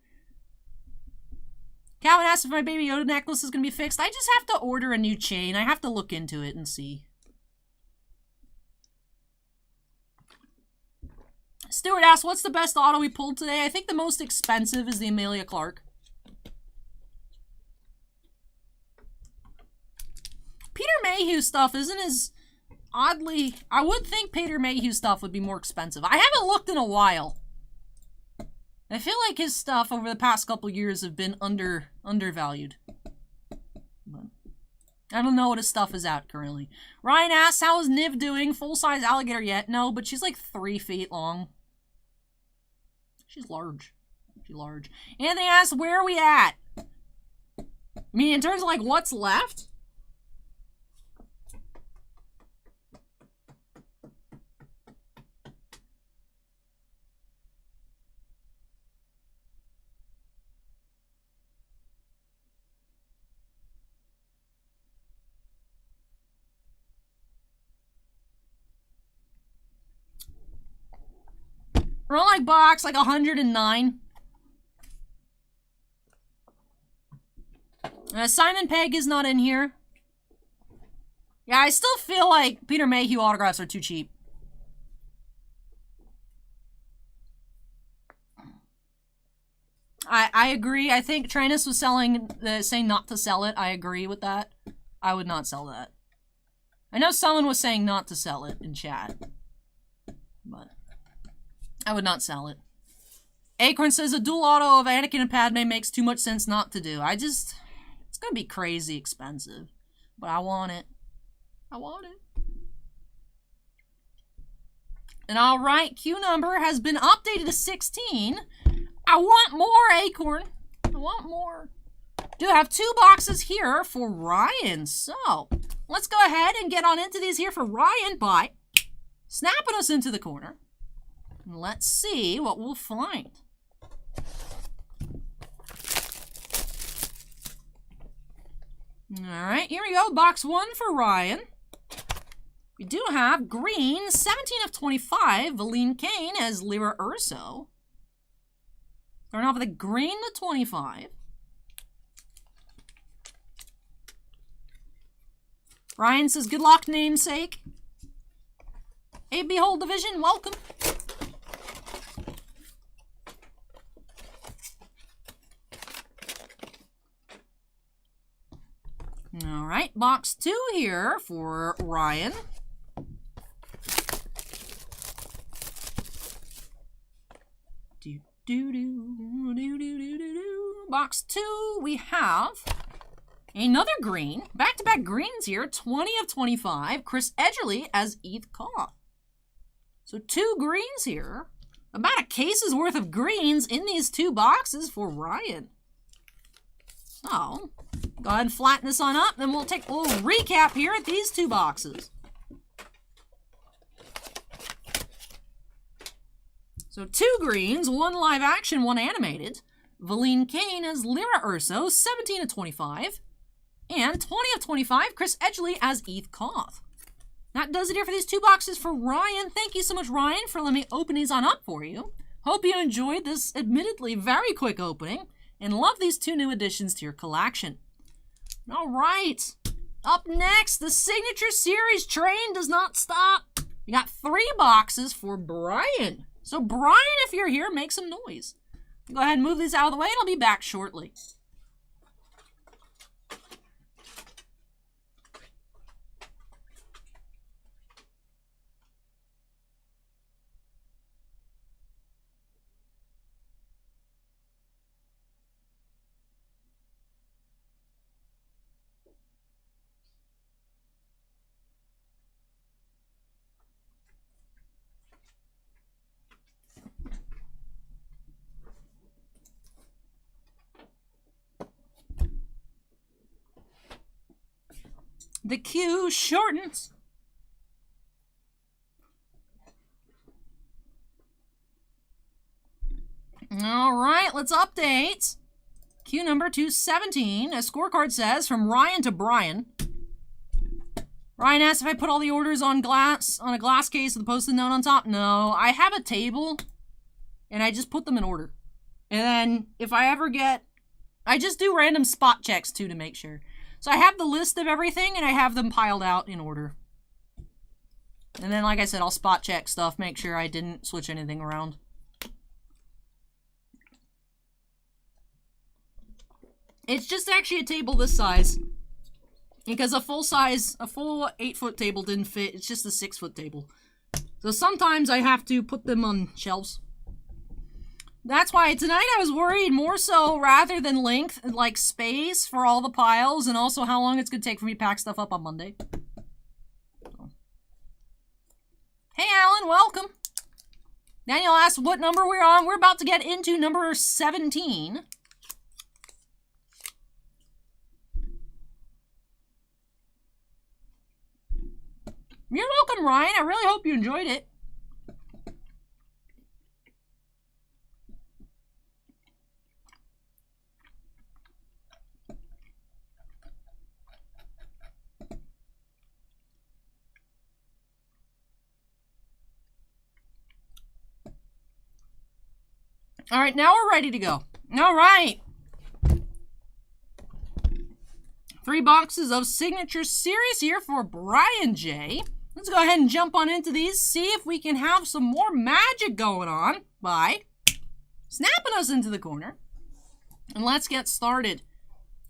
Calvin asked if my Baby Yoda necklace is going to be fixed. I just have to order a new chain. I have to look into it and see. Stuart asked, what's the best auto we pulled today? I think the most expensive is the Amelia Clark. Peter Mayhew stuff isn't as oddly... I would think Peter Mayhew stuff would be more expensive. I haven't looked in a while. I feel like his stuff over the past couple years have been undervalued. But I don't know what his stuff is at currently. Ryan asks, how is Niv doing? Full-size alligator yet? No, but she's like 3 feet long. She's large. She's large. Anthony asks, where are we at? I mean, in terms of like what's left? We're on like box like 109. Simon Pegg is not in here. Yeah, I still feel like Peter Mayhew autographs are too cheap. I agree. I think Trainus was saying not to sell it. I agree with that. I would not sell that. I know someone was saying not to sell it in chat, but I would not sell it. Acorn says a dual auto of Anakin and Padme makes too much sense not to do. It's gonna be crazy expensive, but I want it. I want it. And all right, Q number has been updated to 16. I want more, Acorn. I want more. Do have 2 boxes here for Ryan. So let's go ahead and get on into these here for Ryan by snapping us into the corner. And let's see what we'll find. All right, here we go. Box 1 for Ryan. We do have green, 17 of 25, Valine Kane as Lyra Urso. Starting off with a green to 25. Ryan says, good luck, namesake. Hey, Behold Division, welcome. All right, box 2 here for Ryan. Box 2, we have another green. Back-to-back greens here. 20 of 25. Chris Edgerly as Eth Koth. So 2 greens here. About a case's worth of greens in these 2 boxes for Ryan. So, go ahead and flatten this on up. Then we'll take a little recap here at these 2 boxes. So 2 greens, 1 live action, 1 animated. Valine Kane as Lyra Urso, 17 of 25. And 20 of 25, Chris Edgerly as Eth Koth. That does it here for these 2 boxes for Ryan. Thank you so much, Ryan, for letting me open these on up for you. Hope you enjoyed this admittedly very quick opening and love these 2 new additions to your collection. All right, up next, the Signature Series train does not stop. We got 3 boxes for Brian. So Brian, if you're here, make some noise. Go ahead and move these out of the way, and I'll be back shortly. The queue shortens. All right, let's update. Queue number 217. A scorecard says from Ryan to Brian. Ryan asked if I put all the orders on a glass case with a post-it note on top. No, I have a table and I just put them in order. And then if I ever I just do random spot checks too to make sure. So I have the list of everything, and I have them piled out in order. And then, like I said, I'll spot check stuff, make sure I didn't switch anything around. It's just actually a table this size. Because a full 8-foot table didn't fit. It's just a 6-foot table. So sometimes I have to put them on shelves. That's why tonight I was worried more so rather than length, like space for all the piles, and also how long it's going to take for me to pack stuff up on Monday. So. Hey Alan, welcome. Daniel asked what number we're on. We're about to get into number 17. You're welcome, Ryan. I really hope you enjoyed it. All right, now we're ready to go. All right. 3 boxes of Signature Series here for Bryan J. Let's go ahead and jump on into these, see if we can have some more magic going on by snapping us into the corner. And let's get started.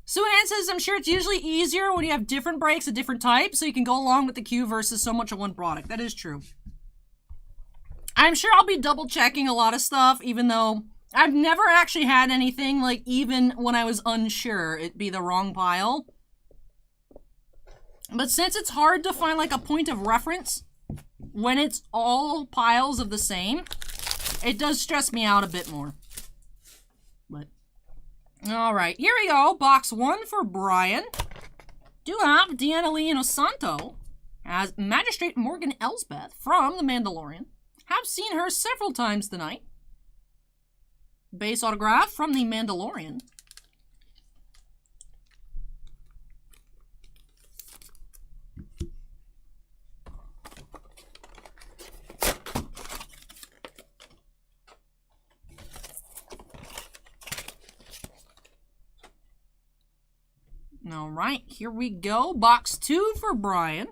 Sue-Ann says, I'm sure it's usually easier when you have different breaks of different types, so you can go along with the queue versus so much of one product. That is true. I'm sure I'll be double checking a lot of stuff, even though I've never actually had anything, like, even when I was unsure, it'd be the wrong pile. But since it's hard to find, like, a point of reference when it's all piles of the same, it does stress me out a bit more. But, alright, here we go. Box 1 for Bryan. Do have Deanna Lee and Osanto as Magistrate Morgan Elsbeth from The Mandalorian. Have seen her several times tonight. Base autograph from The Mandalorian. All right, here we go. Box 2 for Bryan.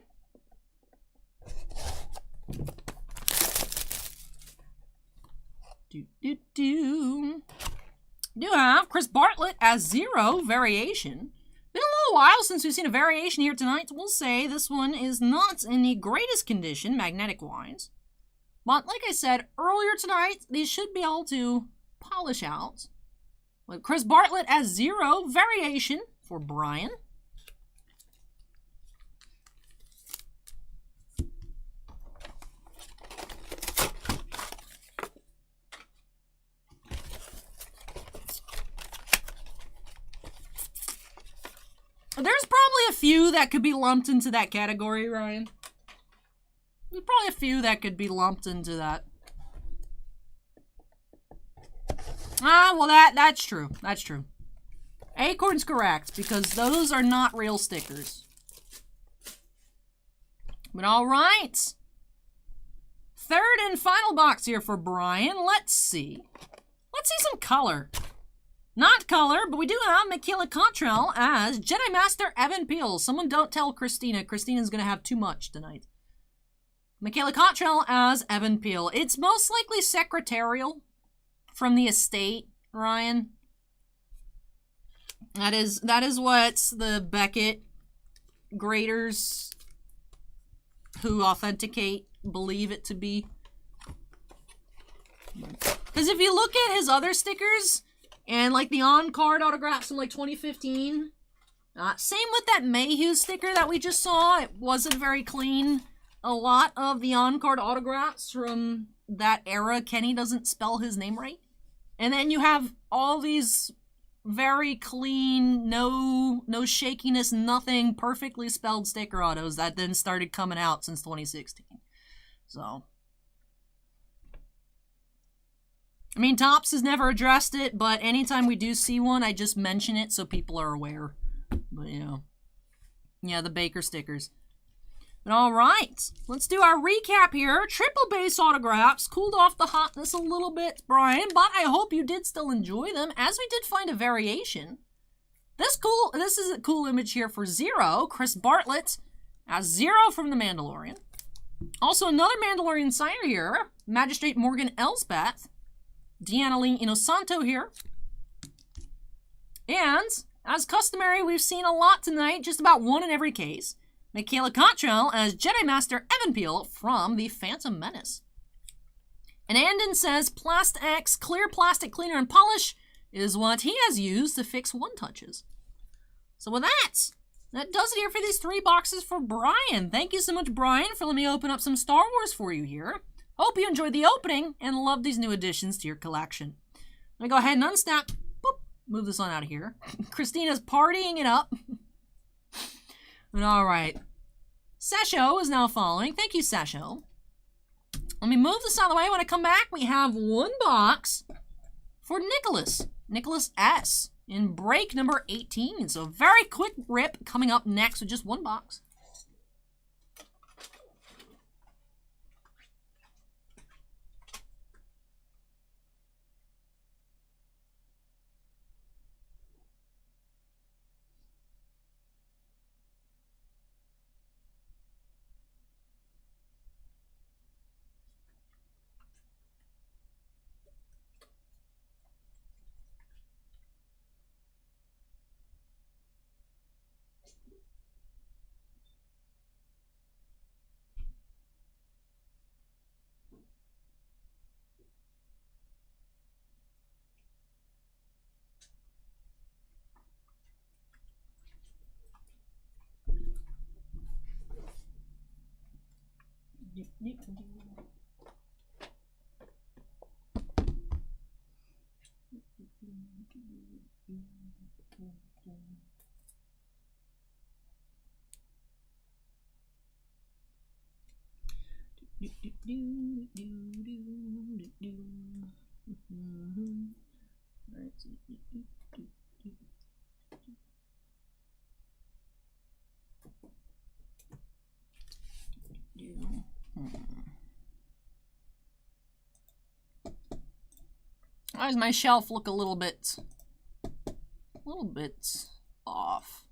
Do have Chris Bartlett as Zero Variation. Been a little while since we've seen a variation here tonight. We'll say this one is not in the greatest condition, magnetic-wise. But like I said earlier tonight, these should be able to polish out. With Chris Bartlett as Zero Variation for Bryan. There's probably a few that could be lumped into that category, Ryan. There's probably a few that could be lumped into that. Ah, well, that's true. That's true. Acorn's correct, because those are not real stickers. But all right. Third and final box here for Bryan. Let's see. Let's see some color. Not color, but we do have Michaela Cottrell as Jedi Master Evan Peel. Someone don't tell Christina. Christina's going to have too much tonight. Michaela Cottrell as Evan Peel. It's most likely secretarial from the estate, Ryan. That is what the Beckett graders who authenticate believe it to be. Because if you look at his other stickers, and like the on-card autographs from like 2015, same with that Mayhew sticker that we just saw. It wasn't very clean. A lot of the on-card autographs from that era, Kenny doesn't spell his name right. And then you have all these very clean, no shakiness, nothing, perfectly spelled sticker autos that then started coming out since 2016. So, I mean, Topps has never addressed it, but anytime we do see one, I just mention it so people are aware. But, you know, yeah, the Baker stickers. But all right, let's do our recap here. Triple base autographs. Cooled off the hotness a little bit, Bryan, but I hope you did still enjoy them, as we did find a variation. This is a cool image here for Zero. Chris Bartlett as Zero from The Mandalorian. Also, another Mandalorian signer here. Magistrate Morgan Elsbeth. Deanna Lee Inosanto here. And, as customary, we've seen a lot tonight, just about one in every case. Michaela Cottrell as Jedi Master Evan Peel from The Phantom Menace. And Andon says, Plast-X clear plastic cleaner and polish is what he has used to fix one-touches. So with that does it here for these 3 boxes for Bryan. Thank you so much, Bryan, for letting me open up some Star Wars for you here. Hope you enjoyed the opening and love these new additions to your collection. Let me go ahead and unsnap. Boop, move this on out of here. Christina's partying it up. And all right. Sasho is now following. Thank you, Sasho. Let me move this out of the way. When I come back, we have 1 box for Nicholas S. in break number 18. So very quick rip coming up next with just 1 box. Why does my shelf look a little bit off?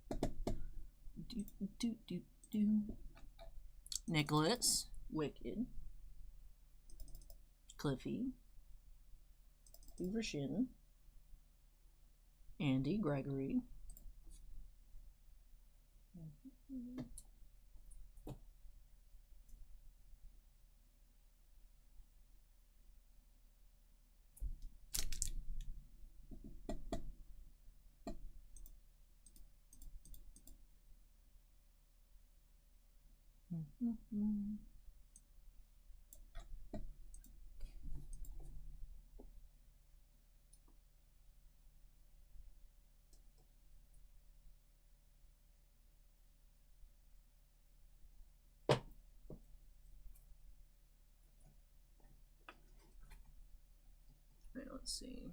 Nicholas, Wicked, Cliffy, Hoover Shin, Andy, Gregory, Right, let's see.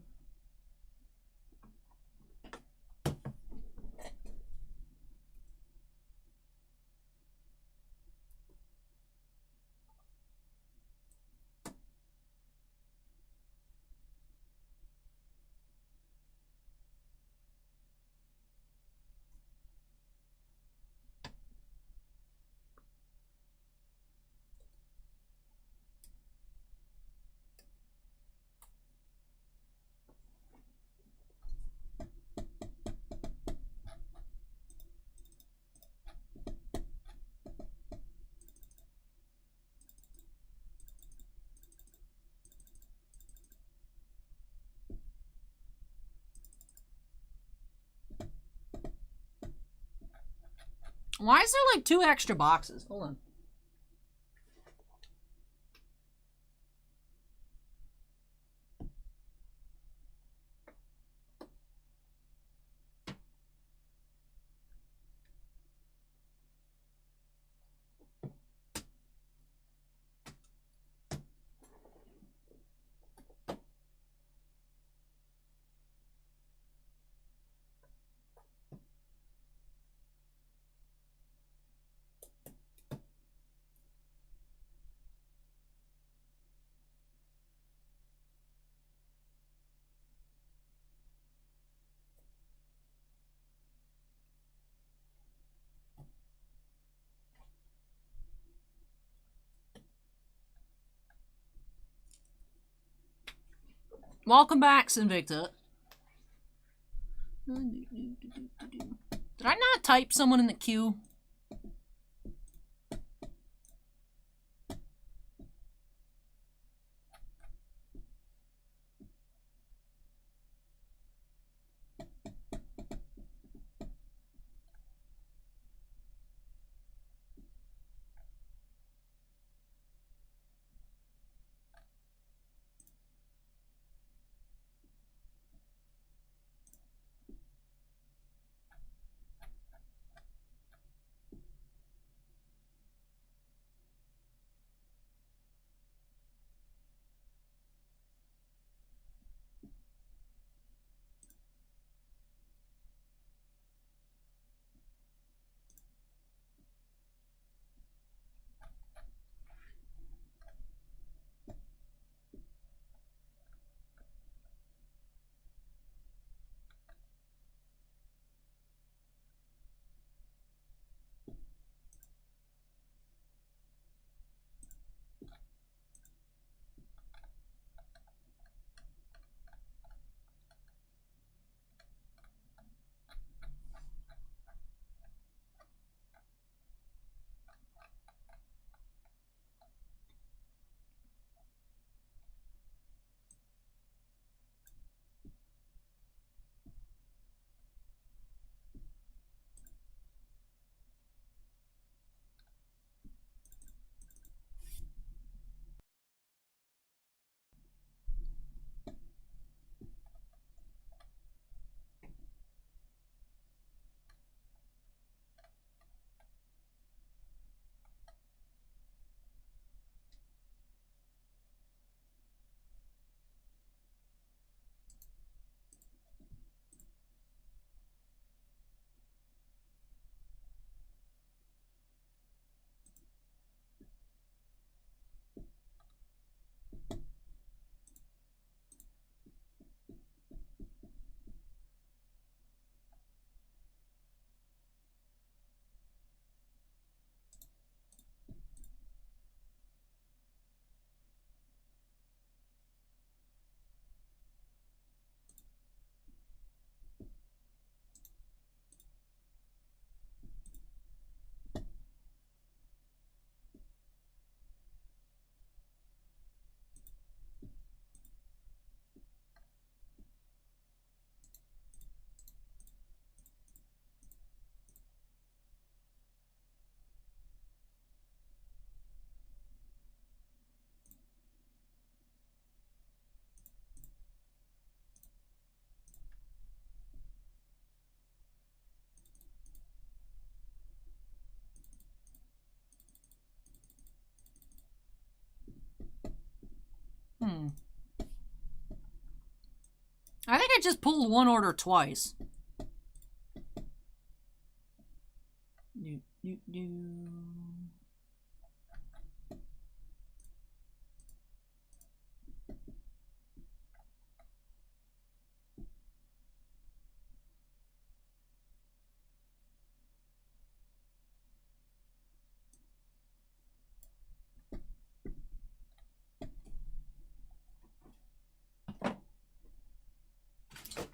Why is there like 2 extra boxes? Hold on. Welcome back, Sinvicta. Did I not type someone in the queue? I think I just pulled one order twice.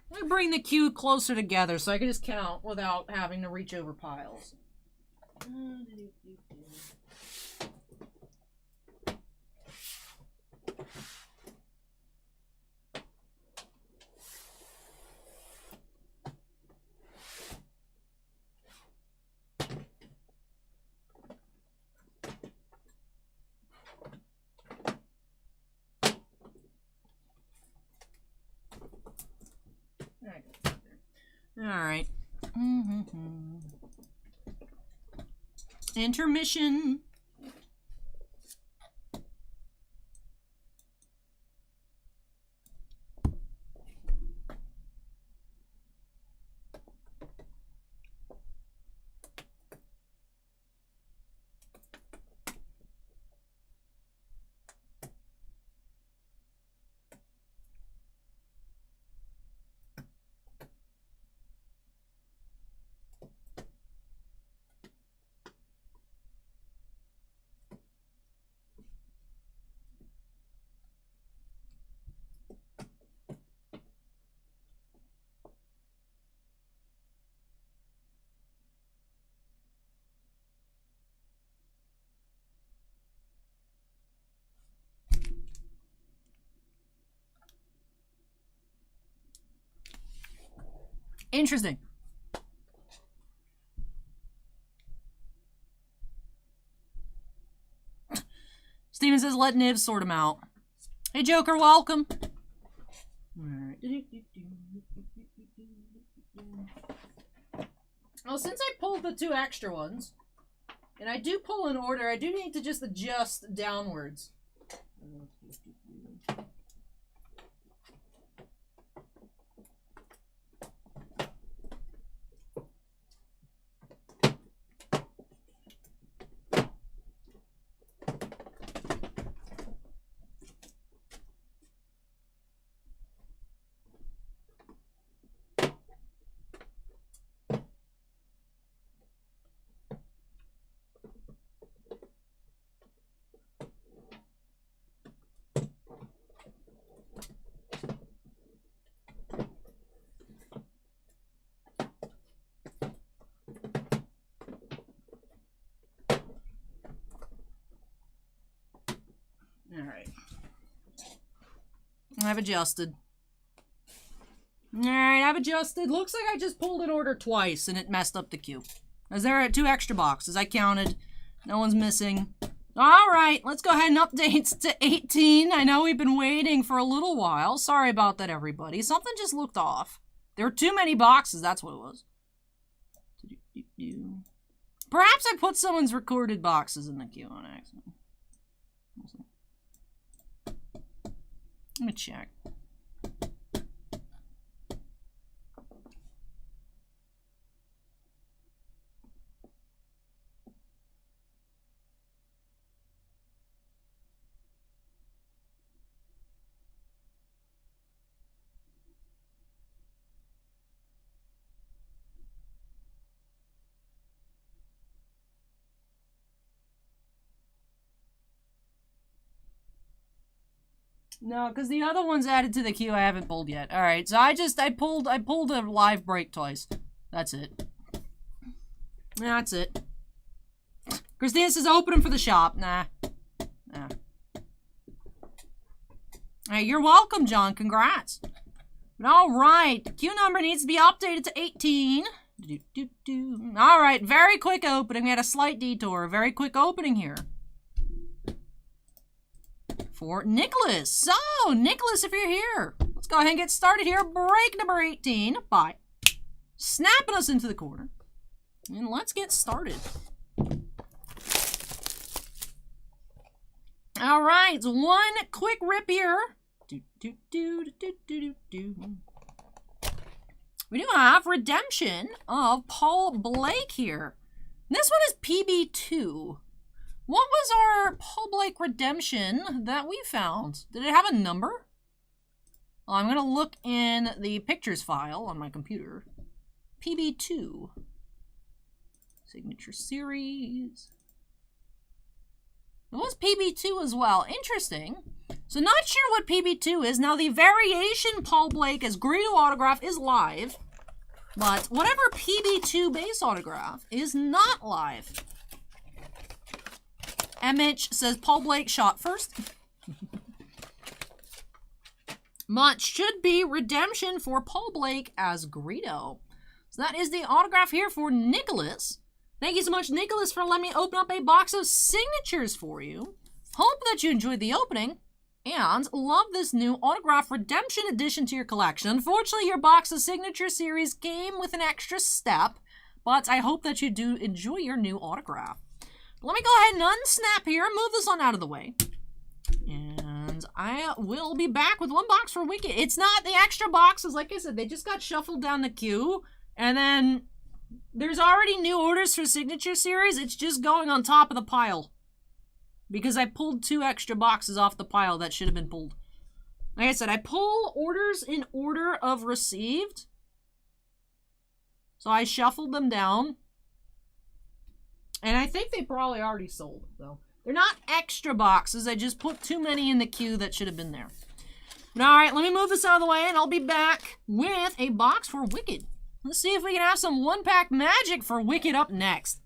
Let me bring the queue closer together so I can just count without having to reach over piles. All right. Intermission. Interesting. Steven says, let Niv sort him out. Hey, Joker, welcome. Alright. Well, since I pulled the 2 extra ones, and I do pull in order, I do need to just adjust downwards. Alright. I've adjusted. Alright, I've adjusted. Looks like I just pulled an order twice and it messed up the queue. As there are 2 extra boxes. I counted. No one's missing. Alright, let's go ahead and update to 18. I know we've been waiting for a little while. Sorry about that, everybody. Something just looked off. There were too many boxes, that's what it was. Perhaps I put someone's recorded boxes in the queue on accident. Let me check. No, because the other one's added to the queue I haven't pulled yet. Alright, so I pulled a live break twice. That's it. That's it. Christina says open them for the shop. Nah. Hey, you're welcome, John. Congrats. But alright, the queue number needs to be updated to 18. Alright, very quick opening. We had a slight detour. A very quick opening here. For Nicholas. So, Nicholas, if you're here, let's go ahead and get started here. Break number 18 by snapping us into the corner. And let's get started. All right, one quick rip here. We do have redemption of Paul Blake here. This one is PB2. What was our Paul Blake redemption that we found? Did it have a number? Well, I'm going to look in the pictures file on my computer. PB2. Signature series. It was PB2 as well. Interesting. So not sure what PB2 is. Now the variation Paul Blake as Greedo autograph is live. But whatever PB2 base autograph is not live. MH says Paul Blake shot first. Much should be redemption for Paul Blake as Greedo. So that is the autograph here for Nicholas. Thank you so much, Nicholas, for letting me open up a box of signatures for you. Hope that you enjoyed the opening and love this new autograph redemption addition to your collection. Unfortunately, your box of signature series came with an extra step, but I hope that you do enjoy your new autograph. Let me go ahead and unsnap here and move this on out of the way. And I will be back with one box for Wicked. It's not the extra boxes. Like I said, they just got shuffled down the queue. And then there's already new orders for signature series. It's just going on top of the pile. Because I pulled 2 extra boxes off the pile that should have been pulled. Like I said, I pull orders in order of received. So I shuffled them down. And I think they probably already sold, though. They're not extra boxes. I just put too many in the queue that should have been there. But alright, let me move this out of the way, and I'll be back with a box for Wicked. Let's see if we can have some one-pack magic for Wicked up next.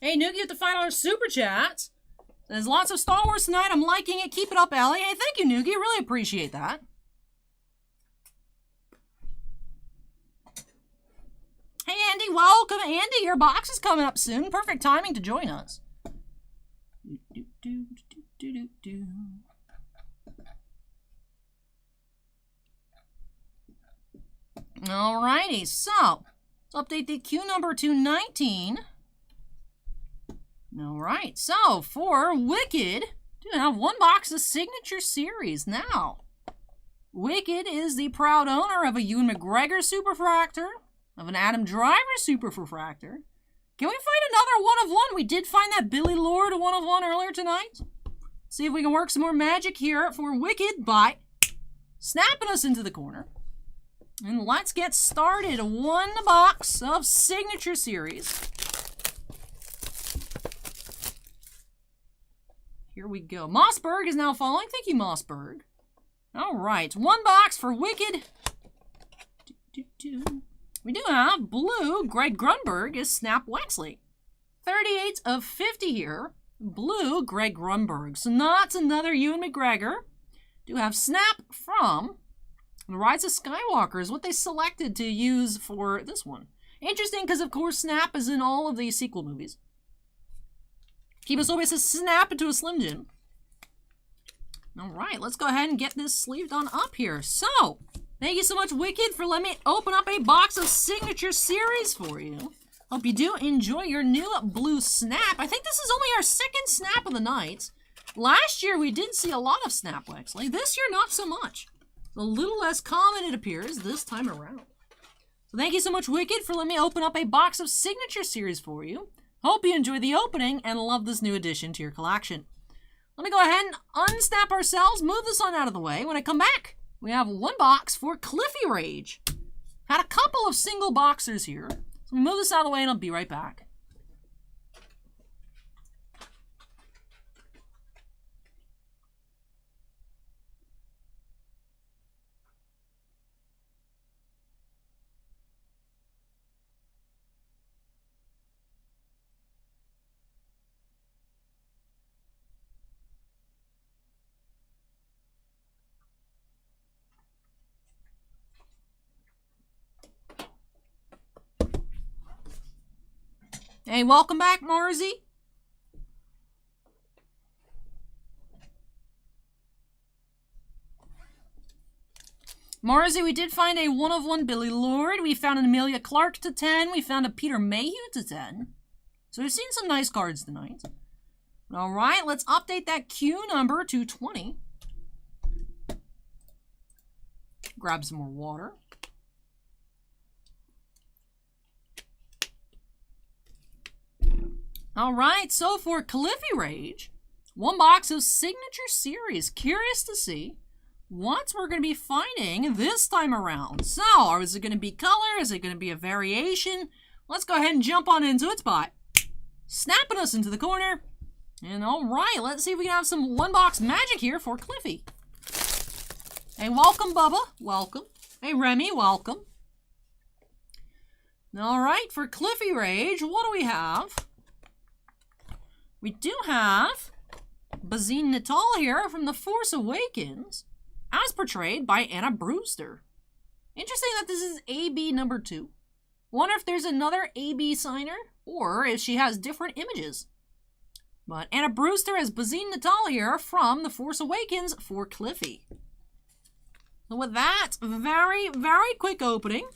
Hey, Noogie with the $5 super chat. There's lots of Star Wars tonight. I'm liking it. Keep it up, Ellie. Hey, thank you, Noogie. Really appreciate that. Hey, Andy. Welcome, Andy. Your box is coming up soon. Perfect timing to join us. Alrighty, so let's update the queue number to 19. Alright, so for Wicked, do have one box of signature series now. Wicked is the proud owner of a Ewan McGregor Superfractor, of an Adam Driver Superfractor. Can we find another one-of-one? We did find that Billy Lord one-of-one earlier tonight. See if we can work some more magic here for Wicked by snapping us into the corner. And let's get started. One box of signature series. Here we go. Mossberg is now following. Thank you, Mossberg. All right. One box for Wicked. We do have blue. Greg Grunberg is Snap Wexley. 38 of 50 here. Blue, Greg Grunberg. So not another Ewan McGregor. Do have Snap from The Rise of Skywalker is what they selected to use for this one. Interesting because, of course, Snap is in all of the sequel movies. Kibasobe says snap into a Slim Jim. All right, let's go ahead and get this sleeved on up here. So, thank you so much, Wicked, for letting me open up a box of signature series for you. Hope you do enjoy your new blue Snap. I think this is only our second Snap of the night. Last year, we did see a lot of Snap Wexley. This year, not so much. A little less common, it appears, this time around. So thank you so much, Wicked, for letting me open up a box of signature series for you. Hope you enjoy the opening and love this new addition to your collection. Let me go ahead and unsnap ourselves, move this on out of the way. When I come back, we have one box for Cliffy Rage. Had a couple couple of single boxers here. So move this out of the way and I'll be right back. Hey, welcome back, Marzi. Marzi, we did find a 1/1 Billy Lord. We found an Amelia Clark to 10. We found a Peter Mayhew to 10. So we've seen some nice cards tonight. All right, let's update that Q number to 20. Grab some more water. All right, so for Cliffy Rage, one box of Signature Series. Curious to see what we're going to be finding this time around. So, is it going to be color? Is it going to be a variation? Let's go ahead and jump on into it. Spot. Snapping us into the corner. And all right, let's see if we can have some one-box magic here for Cliffy. Hey, welcome, Bubba. Welcome. Hey, Remy, welcome. All right, for Cliffy Rage, what do we have? We do have Bazine Natal here from The Force Awakens, as portrayed by Anna Brewster. Interesting that this is AB number 2. Wonder if there's another AB signer, or if she has different images. But Anna Brewster as Bazine Natal here from The Force Awakens for Cliffy. So with that, very, very quick opening.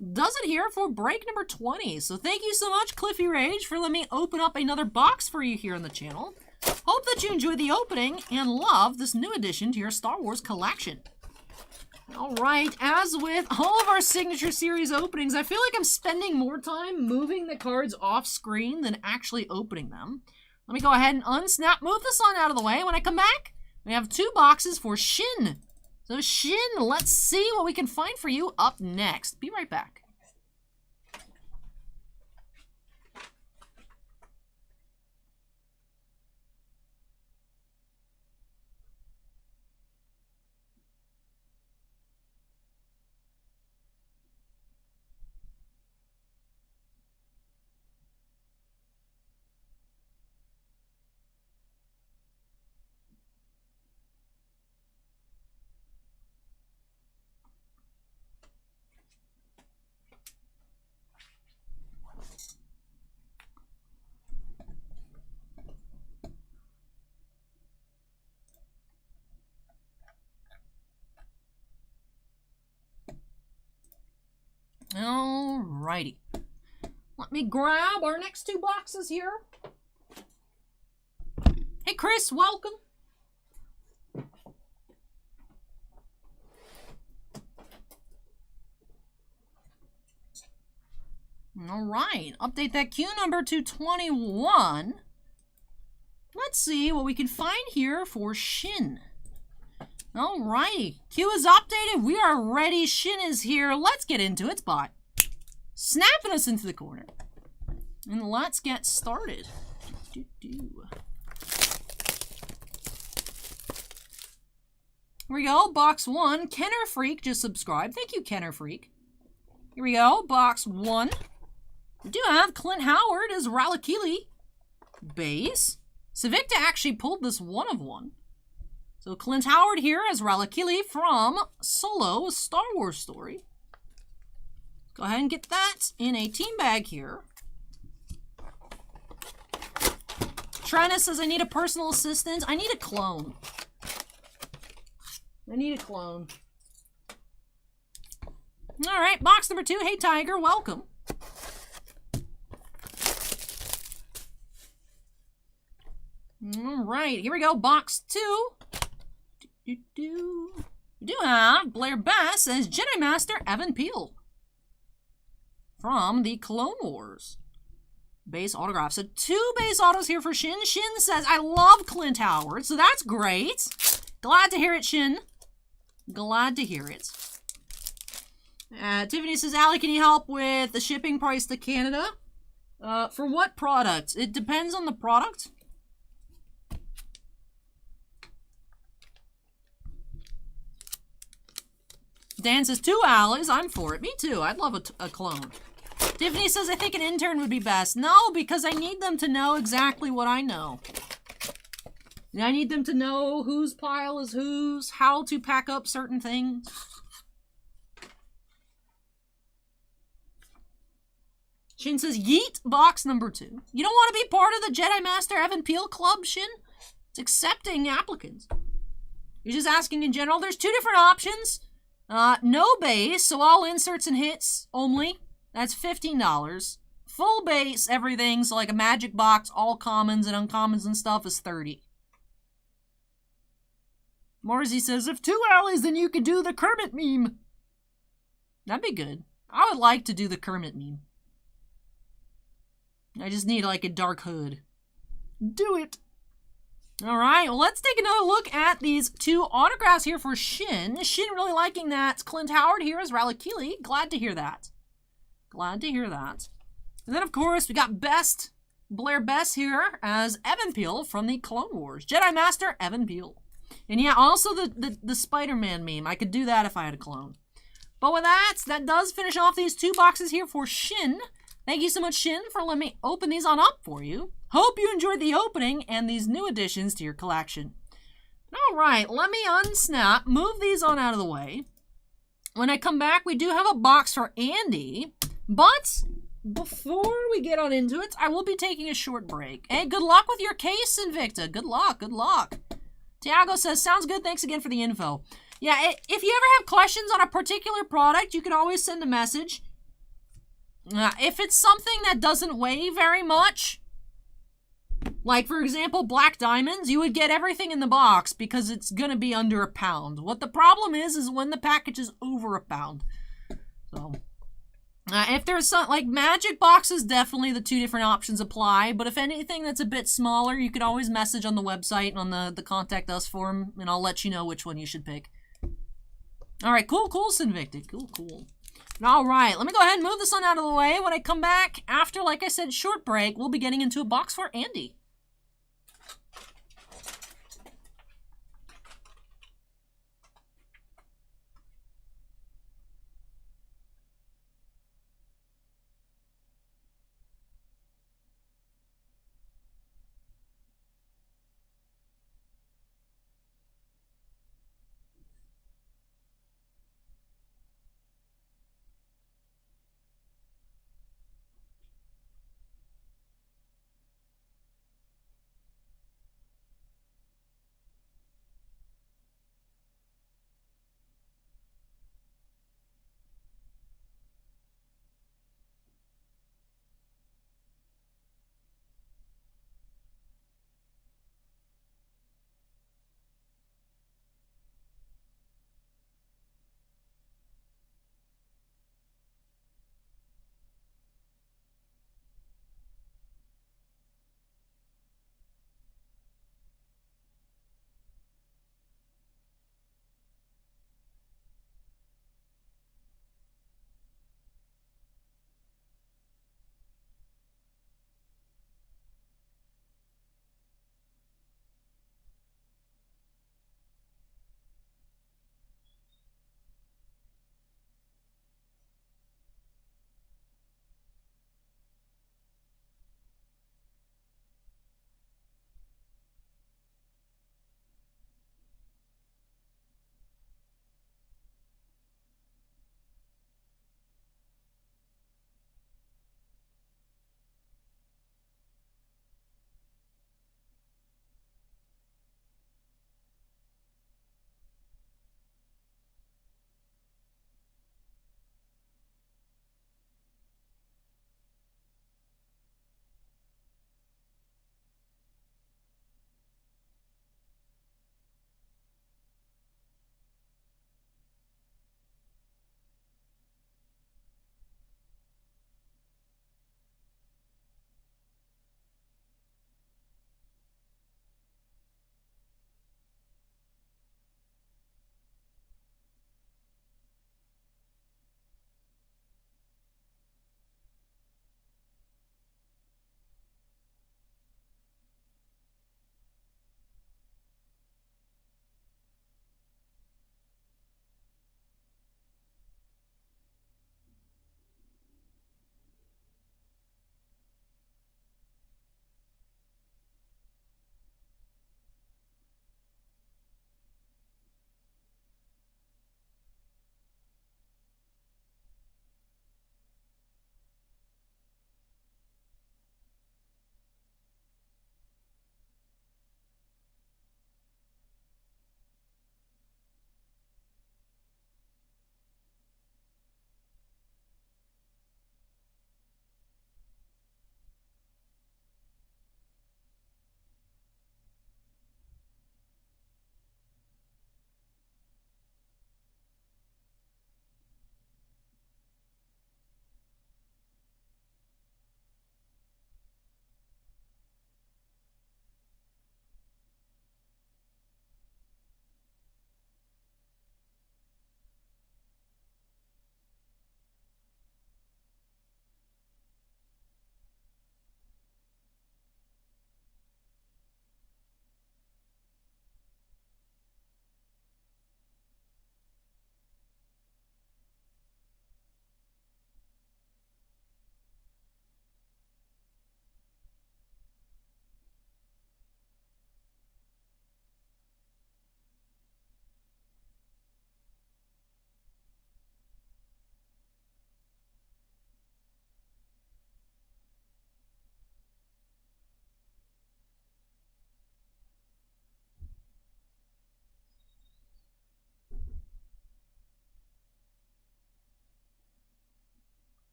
Does it here for break number 20. So thank you so much, Cliffy Rage, for letting me open up another box for you here on the channel. Hope that you enjoyed the opening and love this new addition to your Star Wars collection. All right, as with all of our Signature Series openings, I feel like I'm spending more time moving the cards off screen than actually opening them. Let me go ahead and unsnap, move this on out of the way. When I come back, we have 2 boxes for Shin. So Shin, let's see what we can find for you up next. Be right back. Alrighty. Let me grab our next 2 boxes here. Hey, Chris, welcome. Alright, update that Q number to 21. Let's see what we can find here for Shin. Alrighty, Q is updated. We are ready. Shin is here. Let's get into it. Spot. Snapping us into the corner. And let's get started. Here we go. Box 1. Kenner Freak just subscribed. Thank you, Kenner Freak. Here we go. Box 1. We do have Clint Howard as Ralakili. Base. Savicta actually pulled this 1/1. So Clint Howard here as Ralakili from Solo, a Star Wars story. Go ahead and get that in a team bag here. Trina says, I need a personal assistant. I need a clone. I need a clone. All right, box number 2. Hey, Tiger, welcome. All right, here we go. Box 2. We do have Blair Bass as Jedi Master Evan Peel from the Clone Wars. Base autograph. So 2 base autos here for Shin. Shin says, I love Clint Howard, so that's great. Glad to hear it, Shin. Glad to hear it. Tiffany says, Allie, can you help with the shipping price to Canada? For what product? It depends on the product. Dan says, 2 Allies. I'm for it. Me too. I'd love a clone. Tiffany says, I think an intern would be best. No, because I need them to know exactly what I know. I need them to know whose pile is whose, how to pack up certain things. Shin says, yeet box number 2. You don't want to be part of the Jedi Master Evan Peel Club, Shin? It's accepting applicants. You're just asking in general. There's 2 different options. No base, so all inserts and hits only. That's $15. Full base, everything, so like a magic box, all commons and uncommons and stuff is $30. Morzy says, if 2 allies, then you could do the Kermit meme. That'd be good. I would like to do the Kermit meme. I just need like a dark hood. Do it. All right, well, let's take another look at these 2 autographs here for Shin. Shin really liking that. Clint Howard here as Riley Keeley. Glad to hear that. Glad to hear that. And then, of course, we got Blair Best here as Evan Peel from the Clone Wars. Jedi Master Evan Peel. And yeah, also the Spider-Man meme. I could do that if I had a clone. But with that does finish off these 2 boxes here for Shin. Thank you so much, Shin, for letting me open these on up for you. Hope you enjoyed the opening and these new additions to your collection. All right, let me unsnap, move these on out of the way. When I come back, we do have a box for Andy. But before we get on into it, I will be taking a short break. Hey, good luck with your case, Invicta. Good luck, good luck. Tiago says, sounds good. Thanks again for the info. Yeah, if you ever have questions on a particular product, you can always send a message. If it's something that doesn't weigh very much, like, for example, black diamonds, you would get everything in the box because it's going to be under a pound. What the problem is when the package is over a pound. So, if there's some, like, magic boxes, definitely the 2 different options apply. But if anything that's a bit smaller, you can always message on the website on the Contact Us form, and I'll let you know which one you should pick. All right, cool, Sinvicted. Cool. All right, let me go ahead and move this one out of the way. When I come back, after, like I said, short break, we'll be getting into a box for Andy.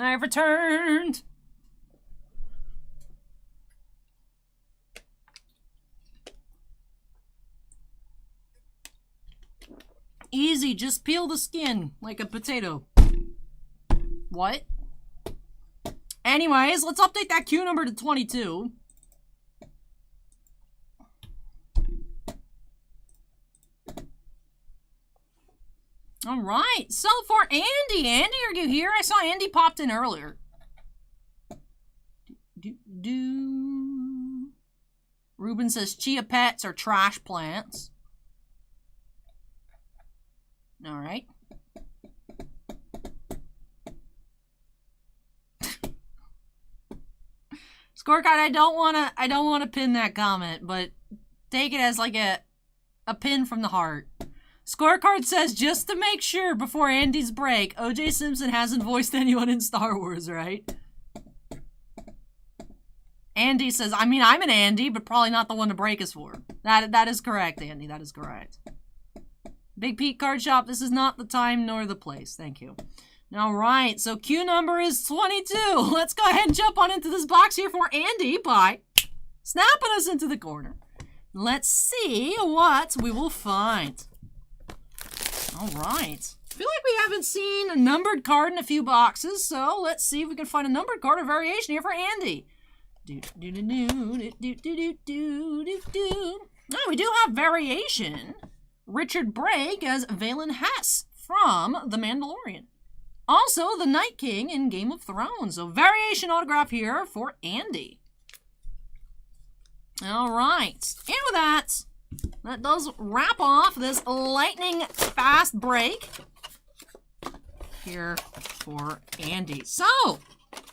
I've returned. Easy, just peel the skin like a potato. What? Anyways, let's update that queue number to 22. All right, so for Andy, are you here? I saw Andy popped in earlier. Ruben says chia pets are trash plants. All right. Scorecard, I don't wanna pin that comment, but take it as like a pin from the heart. Scorecard says, just to make sure before Andy's break, O.J. Simpson hasn't voiced anyone in Star Wars, right? Andy says, I mean, I'm an Andy, but probably not the one to break us for. That is correct, Andy. That is correct. Big Pete Card Shop, this is not the time nor the place. Thank you. All right, so queue number is 22. Let's go ahead and jump on into this box here for Andy by snapping us into the corner. Let's see what we will find. All right. I feel like we haven't seen a numbered card in a few boxes, so let's see if we can find a numbered card or variation here for Andy. Oh, we do have variation. Richard Brake as Valen Hess from The Mandalorian. Also, the Night King in Game of Thrones. So, variation autograph here for Andy. All right. And with that, that does wrap off this lightning fast break here for Andy. So,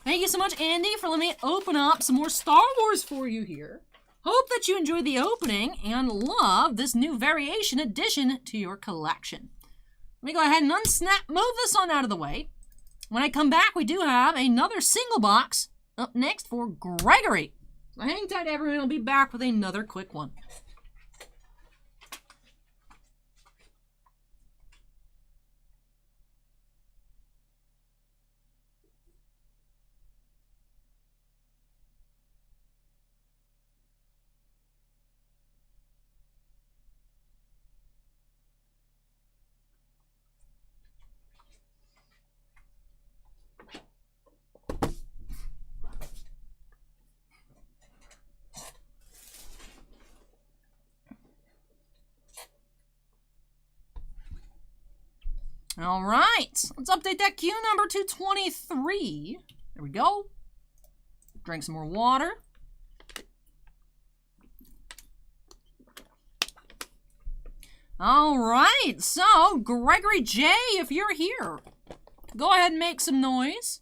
thank you so much, Andy, for letting me open up some more Star Wars for you here. Hope that you enjoyed the opening and love this new variation addition to your collection. Let me go ahead and move this on out of the way. When I come back, we do have another single box up next for Gregory. So hang tight, everyone. I'll be back with another quick one. All right, let's update that queue number to 23. There we go. Drink some more water. All right, so Gregory J, if you're here, go ahead and make some noise.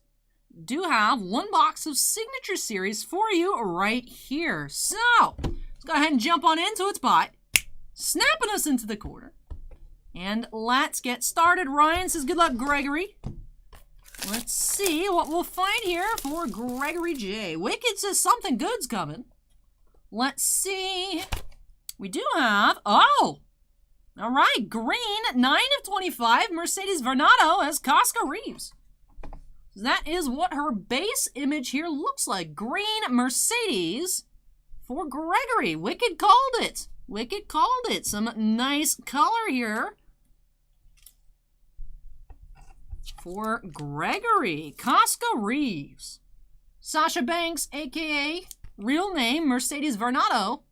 Do have one box of Signature Series for you right here. So, let's go ahead and jump on into its bot, snapping us into the corner. And let's get started. Ryan says, good luck, Gregory. Let's see what we'll find here for Gregory J. Wicked says something good's coming. Let's see. We do have, oh, all right, green, 9 of 25, Mercedes Varnado as Casca Reeves. That is what her base image here looks like. Green Mercedes for Gregory. Wicked called it. Wicked called it. Some nice color here for Gregory. Casca Reeves. Sasha Banks, a.k.a. real name Mercedes Varnado.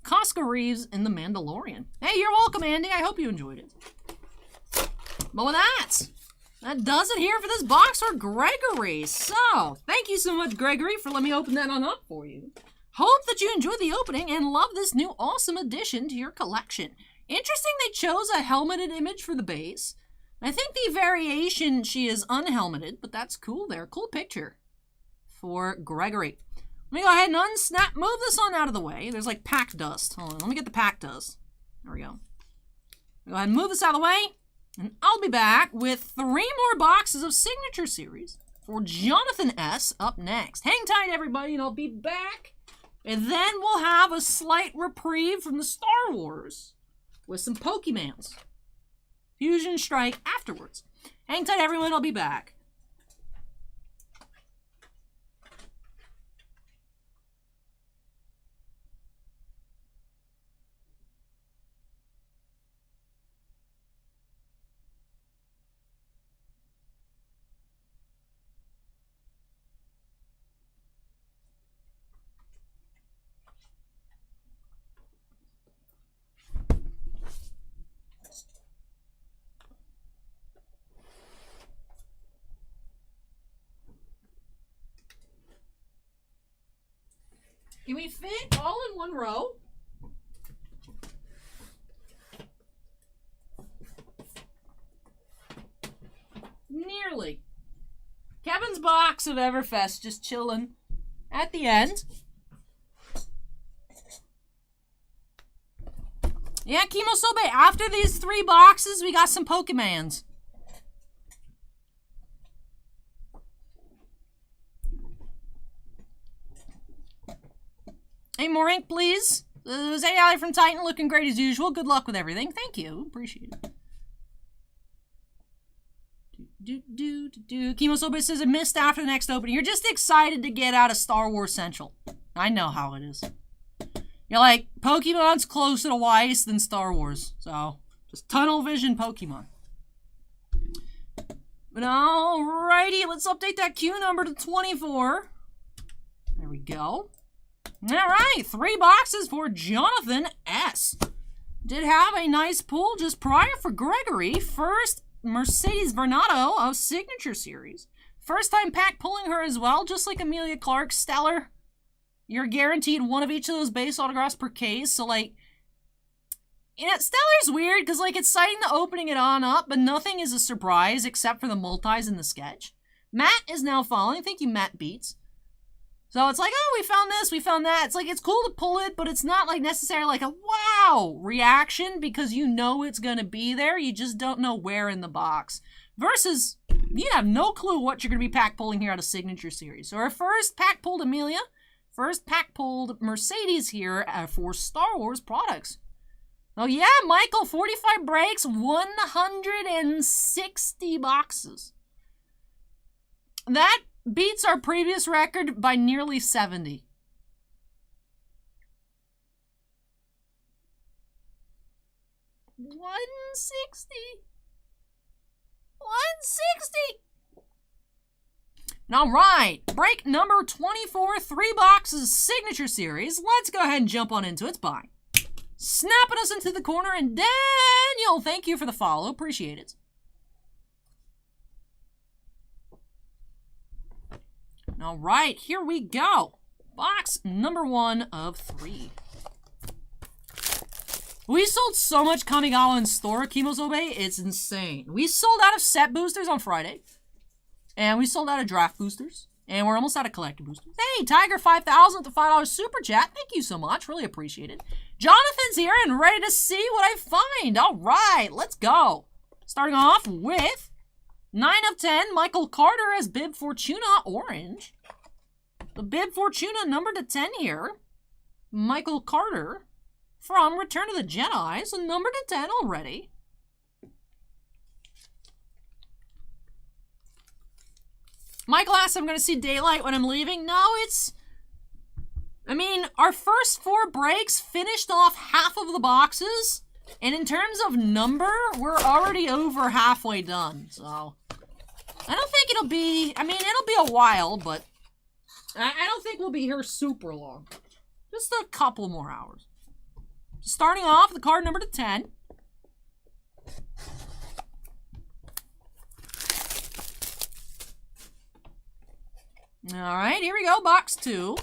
Casca Reeves in The Mandalorian. Hey, you're welcome, Andy. I hope you enjoyed it. But with that does it here for this box for Gregory. So, thank you so much, Gregory, for letting me open that on up for you. Hope that you enjoyed the opening and love this new awesome addition to your collection. Interesting they chose a helmeted image for the base. I think the variation, she is unhelmeted, but that's cool there. Cool picture for Gregory. Let me go ahead and move this on out of the way. There's like pack dust. Hold on, let me get the pack dust. There we go. Go ahead and move this out of the way, and I'll be back with 3 more boxes of Signature Series for Jonathon S up next. Hang tight, everybody, and I'll be back. And then we'll have a slight reprieve from the Star Wars with some Pokemans. Fusion Strike afterwards. Hang tight, everyone. I'll be back. Can we fit all in one row? Nearly. Kevin's box of Everfest just chilling at the end. Yeah, Kimosobe, after these 3 boxes, we got some Pokemons. Hey, more ink, please. Zay Ali from Titan, looking great as usual. Good luck with everything. Thank you. Appreciate it. Kimosobe says it missed after the next opening. You're just excited to get out of Star Wars Central. I know how it is. You're like, Pokemon's closer to Weiss than Star Wars. So, just tunnel vision Pokemon. But alrighty, let's update that queue number to 24. There we go. Alright, 3 boxes for Jonathon S. Did have a nice pull just prior for Gregory. First Mercedes Vernado of Signature Series. First time pack pulling her as well, just like Amelia Clark, Stellar. You're guaranteed one of each of those base autographs per case, so like, you know, Stellar's weird, because like, it's citing the opening it on up, but nothing is a surprise except for the multis in the sketch. Matt is now following. Thank you, Matt Beats. So it's like, oh, we found this, we found that. It's like, it's cool to pull it, but it's not like necessarily like a wow reaction, because you know it's going to be there. You just don't know where in the box. Versus, you have no clue what you're going to be pack pulling here out of Signature Series. So our first pack pulled Amelia. First pack pulled Mercedes here for Star Wars products. Oh yeah, Michael, 45 breaks, 160 boxes. That beats our previous record by nearly 70. $160. All right, break number 24, 3 boxes, Signature Series. Let's go ahead and jump on into its buy. Snapping us into the corner, and Daniel, thank you for the follow. Appreciate it. All right, here we go. Box number 1 of 3. We sold so much Kamigawa in store, Kimosobe, it's insane. We sold out of set boosters on Friday. And we sold out of draft boosters. And we're almost out of collector boosters. Hey, Tiger 5000 with the $5 super chat. Thank you so much. Really appreciate it. Jonathan's here and ready to see what I find. All right, let's go. Starting off with 9 of 10. Michael Carter as Bib Fortuna Orange. The Bib Fortuna number to 10 here. Michael Carter from Return of the Jedi. So number to 10 already. Michael asks, I'm going to see daylight when I'm leaving. No, it's... I mean, our first 4 breaks finished off half of the boxes. And in terms of number, we're already over halfway done. So, I don't think it'll be... I mean, it'll be a while, but... I don't think we'll be here super long. Just a couple more hours. Starting off, the card number to 10. Alright, here we go, box 2.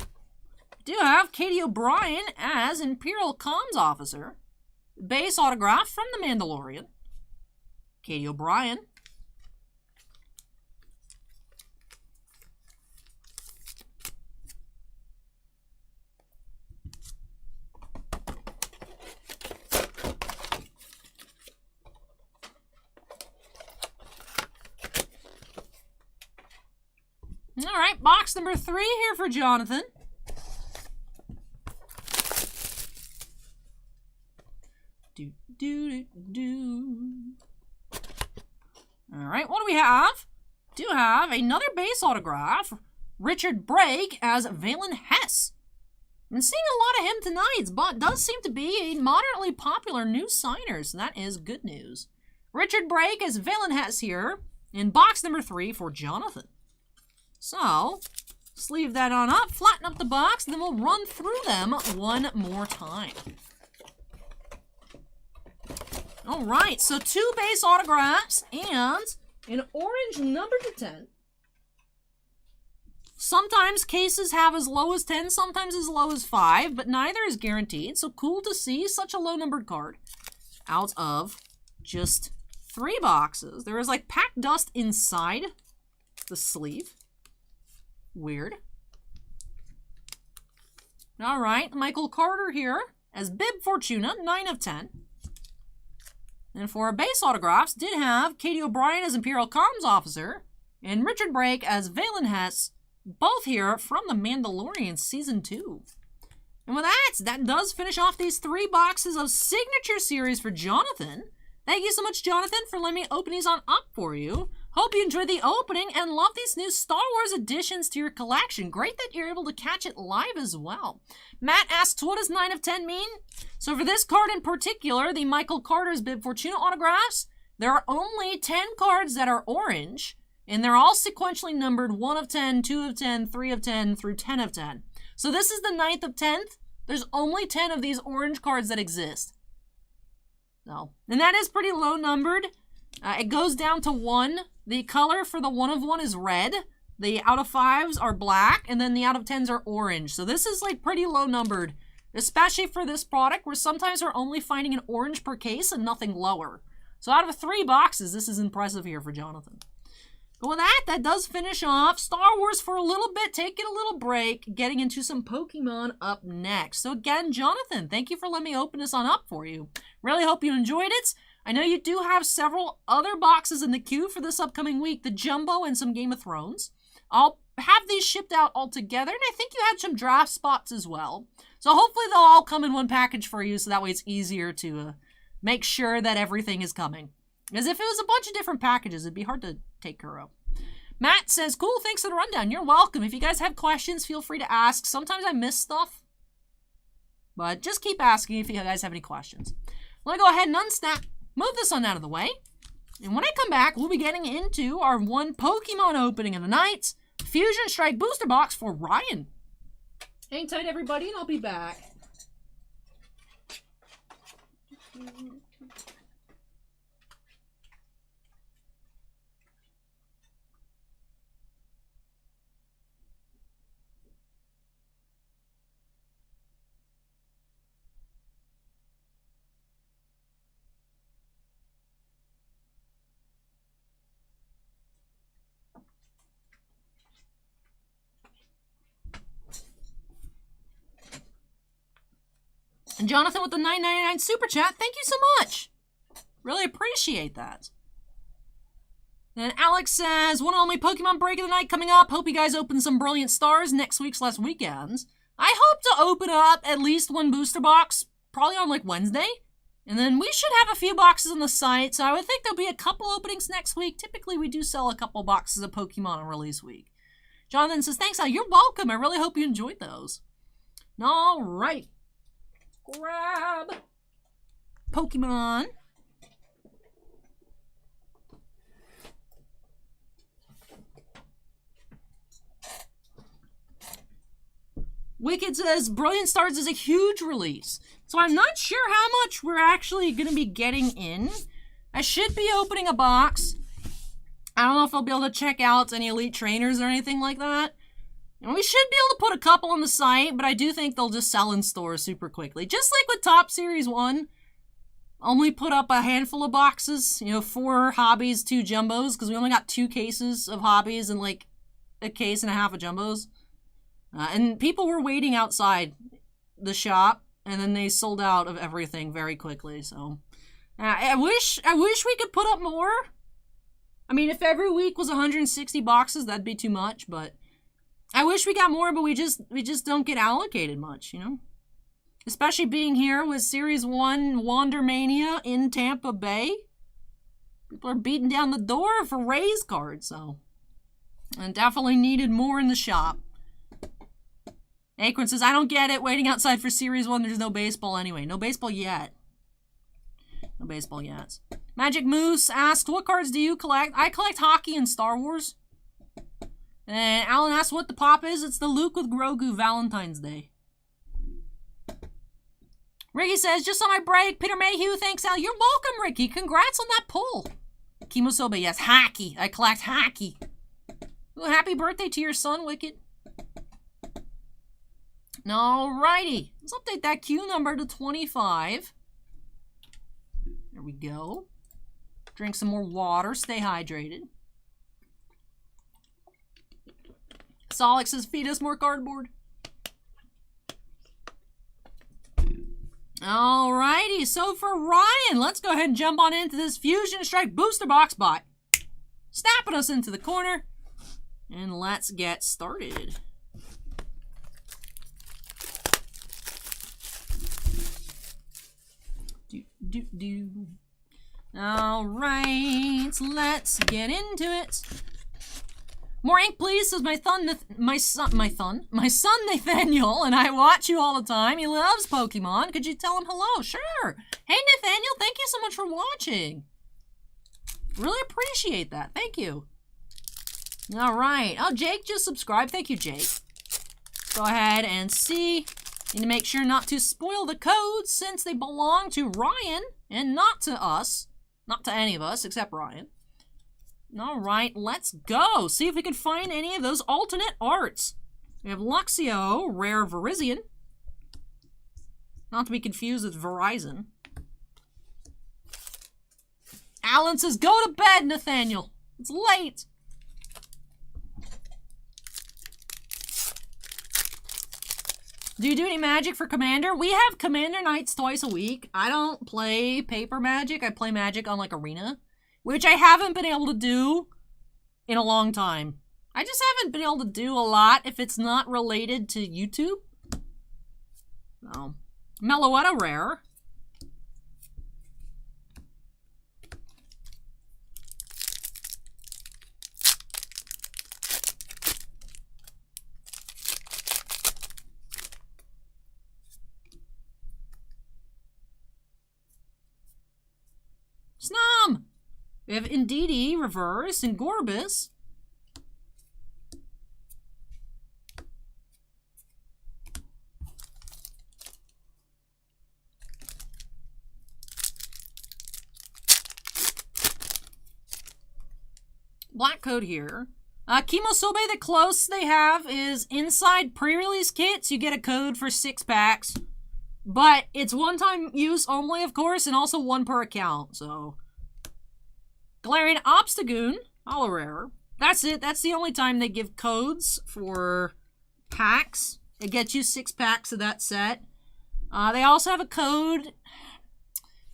Do have Katie O'Brien as Imperial Comms Officer. Base autograph from The Mandalorian. Katie O'Brien. All right, box number 3 here for Jonathon. All right, what do we have? Do have another base autograph. Richard Brake as Valen Hess. I've been seeing a lot of him tonight, but does seem to be a moderately popular new signer, so that is good news. Richard Brake as Valen Hess here in box number 3 for Jonathon. So, sleeve that on up, flatten up the box, and then we'll run through them one more time. All right, so 2 base autographs and an orange number to 10. Sometimes cases have as low as 10, sometimes as low as 5, but neither is guaranteed. So cool to see such a low numbered card out of just 3 boxes. There is like packed dust inside the sleeve. Weird. All right, Michael Carter here as Bib Fortuna, 9 of 10. And for our base autographs, did have Katie O'Brien as Imperial Comms Officer and Richard Brake as Valen Hess, both here from The Mandalorian Season 2. And with that does finish off these 3 boxes of Signature Series for Jonathan. Thank you so much, Jonathan, for letting me open these on up for you. Hope you enjoyed the opening and love these new Star Wars additions to your collection. Great that you're able to catch it live as well. Matt asks, what does 9 of 10 mean? So for this card in particular, the Michael Carter's Bib Fortuna autographs, there are only 10 cards that are orange, and they're all sequentially numbered 1 of 10, 2 of 10, 3 of 10, through 10 of 10. So this is the 9th of 10th. There's only 10 of these orange cards that exist. So, and that is pretty low numbered. It goes down to 1. The color for the 1 of 1 is red. The out of 5s are black, and then the out of 10s are orange. So this is like pretty low numbered, especially for this product where sometimes we're only finding an orange per case and nothing lower. So out of 3 boxes, this is impressive here for Jonathan. But with that does finish off Star Wars for a little bit, taking a little break, getting into some Pokemon up next. So again, Jonathan, thank you for letting me open this on up for you. Really hope you enjoyed it. I know you do have several other boxes in the queue for this upcoming week, the Jumbo and some Game of Thrones. I'll have these shipped out all together, and I think you had some draft spots as well. So hopefully they'll all come in one package for you, so that way it's easier to make sure that everything is coming. As if it was a bunch of different packages, it'd be hard to take care of. Matt says, cool, thanks for the rundown. You're welcome. If you guys have questions, feel free to ask. Sometimes I miss stuff, but just keep asking if you guys have any questions. Let me go ahead and unsnap. Move this one out of the way. And when I come back, we'll be getting into our 1 Pokemon opening of the night. Fusion Strike Booster Box for Ryan. Hang tight, everybody, and I'll be back. And Jonathan with the $9.99 super chat, thank you so much. Really appreciate that. And Alex says, one and only Pokemon break of the night coming up. Hope you guys open some brilliant stars next weekend. I hope to open up at least 1 booster box, probably on like Wednesday. And then we should have a few boxes on the site, so I would think there'll be a couple openings next week. Typically, we do sell a couple boxes of Pokemon on release week. Jonathan says, thanks, Al. You're welcome. I really hope you enjoyed those. All right. Grab Pokemon. Wicked says Brilliant Stars is a huge release, so I'm not sure how much we're actually going to be getting in. I should be opening a box. I don't know if I'll be able to check out any elite trainers or anything like that. And we should be able to put a couple on the site, but I do think they'll just sell in stores super quickly. Just like with Top Series 1, only put up a handful of boxes, 4 hobbies, 2 jumbos, because we only got 2 cases of hobbies and like a case and a half of jumbos. And people were waiting outside the shop, and then they sold out of everything very quickly. So I wish we could put up more. I mean, if every week was 160 boxes, that'd be too much, but I wish we got more, but we just don't get allocated much, Especially being here with Series 1 Wandermania in Tampa Bay. People are beating down the door for Raise cards, so. And definitely needed more in the shop. Acorn says, I don't get it. Waiting outside for Series 1, there's no baseball anyway. No baseball yet. No baseball yet. Magic Moose asked, what cards do you collect? I collect hockey and Star Wars. And Alan asks what the pop is. It's the Luke with Grogu Valentine's Day. Ricky says, just on my break. Peter Mayhew, thanks, Al. You're welcome, Ricky. Congrats on that pull. Kimosoba, yes, hockey. I collect hockey. Ooh, happy birthday to your son, Wicked. Alrighty. Let's update that queue number to 25. There we go. Drink some more water. Stay hydrated. Solix says, feed us more cardboard. Alrighty, so for Ryan, let's go ahead and jump on into this Fusion Strike Booster Box bot. Snapping us into the corner. And let's get started. Alright, let's get into it. More ink, please, says my son Nathaniel, and I watch you all the time. He loves Pokemon. Could you tell him hello? Sure. Hey, Nathaniel, thank you so much for watching. Really appreciate that. Thank you. All right. Oh, Jake just subscribed. Thank you, Jake. Go ahead and see. Need to make sure not to spoil the codes since they belong to Ryan and not to us. Not to any of us except Ryan. All right, let's go. See if we can find any of those alternate arts. We have Luxio, Rare Virizion. Not to be confused with Verizon. Alan says, go to bed, Nathaniel. It's late. Do you do any magic for Commander? We have Commander nights twice a week. I don't play paper magic. I play magic on like Arena, which I haven't been able to do in a long time. I just haven't been able to do a lot if it's not related to YouTube. So, Meloetta Rare. Snom! We have Indeedee, Reverse, and Gorbis. Black code here. Kemosobe, the close they have is inside pre-release kits. You get a code for 6 packs. But it's one-time use only, of course, and also 1 per account, so. Galarian Obstagoon, Holo Rare. That's it. That's the only time they give codes for packs. It gets you 6 packs of that set. They also have a code.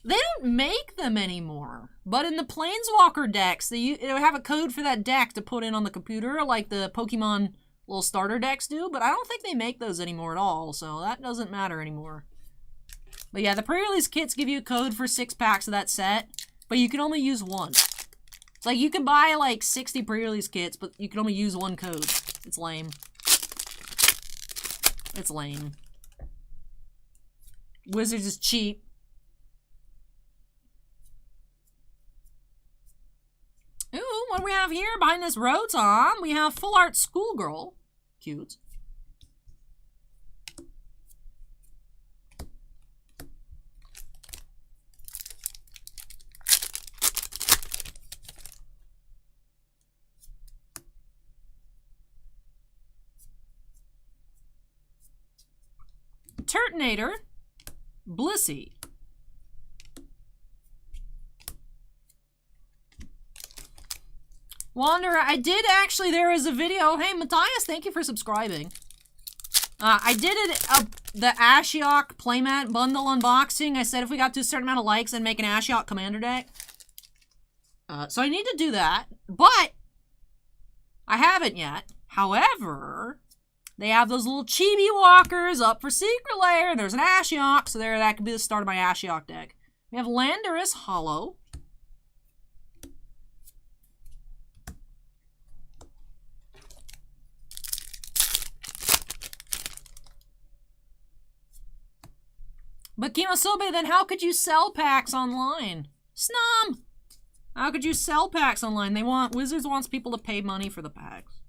They don't make them anymore. But in the Planeswalker decks, they have a code for that deck to put in on the computer, like the Pokemon little starter decks do. But I don't think they make those anymore at all, so that doesn't matter anymore. But yeah, the pre-release kits give you a code for 6 packs of that set, but you can only use 1. It's like you can buy like 60 pre-release kits, but you can only use 1 code. It's lame. It's lame. Wizards is cheap. Ooh, what do we have here behind this Rotom? We have Full Art Schoolgirl. Cute. Turtonator, Blissey. Wanderer, I did actually, there is a video. Hey, Matthias, thank you for subscribing. I did the Ashiok playmat bundle unboxing. I said if we got to a certain amount of likes, I'd make an Ashiok commander deck. So I need to do that, but I haven't yet. However, they have those little chibi walkers up for Secret Lair. There's an Ashiok, so that could be the start of my Ashiok deck. We have Landorus Hollow. But Kemosobe, then how could you sell packs online? Snom! How could you sell packs online? Wizards wants people to pay money for the packs.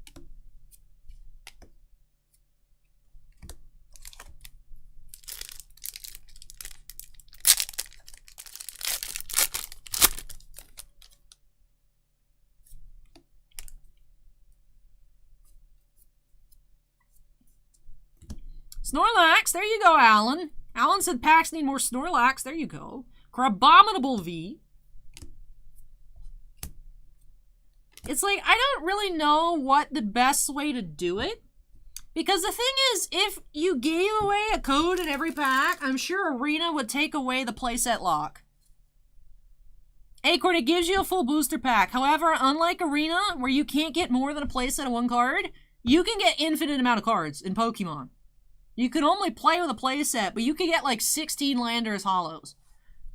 Snorlax, there you go, Alan. Alan said packs need more Snorlax, there you go. Crabominable V. It's like, I don't really know what the best way to do it. Because the thing is, if you gave away a code in every pack, I'm sure Arena would take away the playset lock. Acorn, it gives you a full booster pack. However, unlike Arena, where you can't get more than a playset of one card, you can get infinite amount of cards in Pokemon. You can only play with a playset, but you can get like 16 Landers Hollows.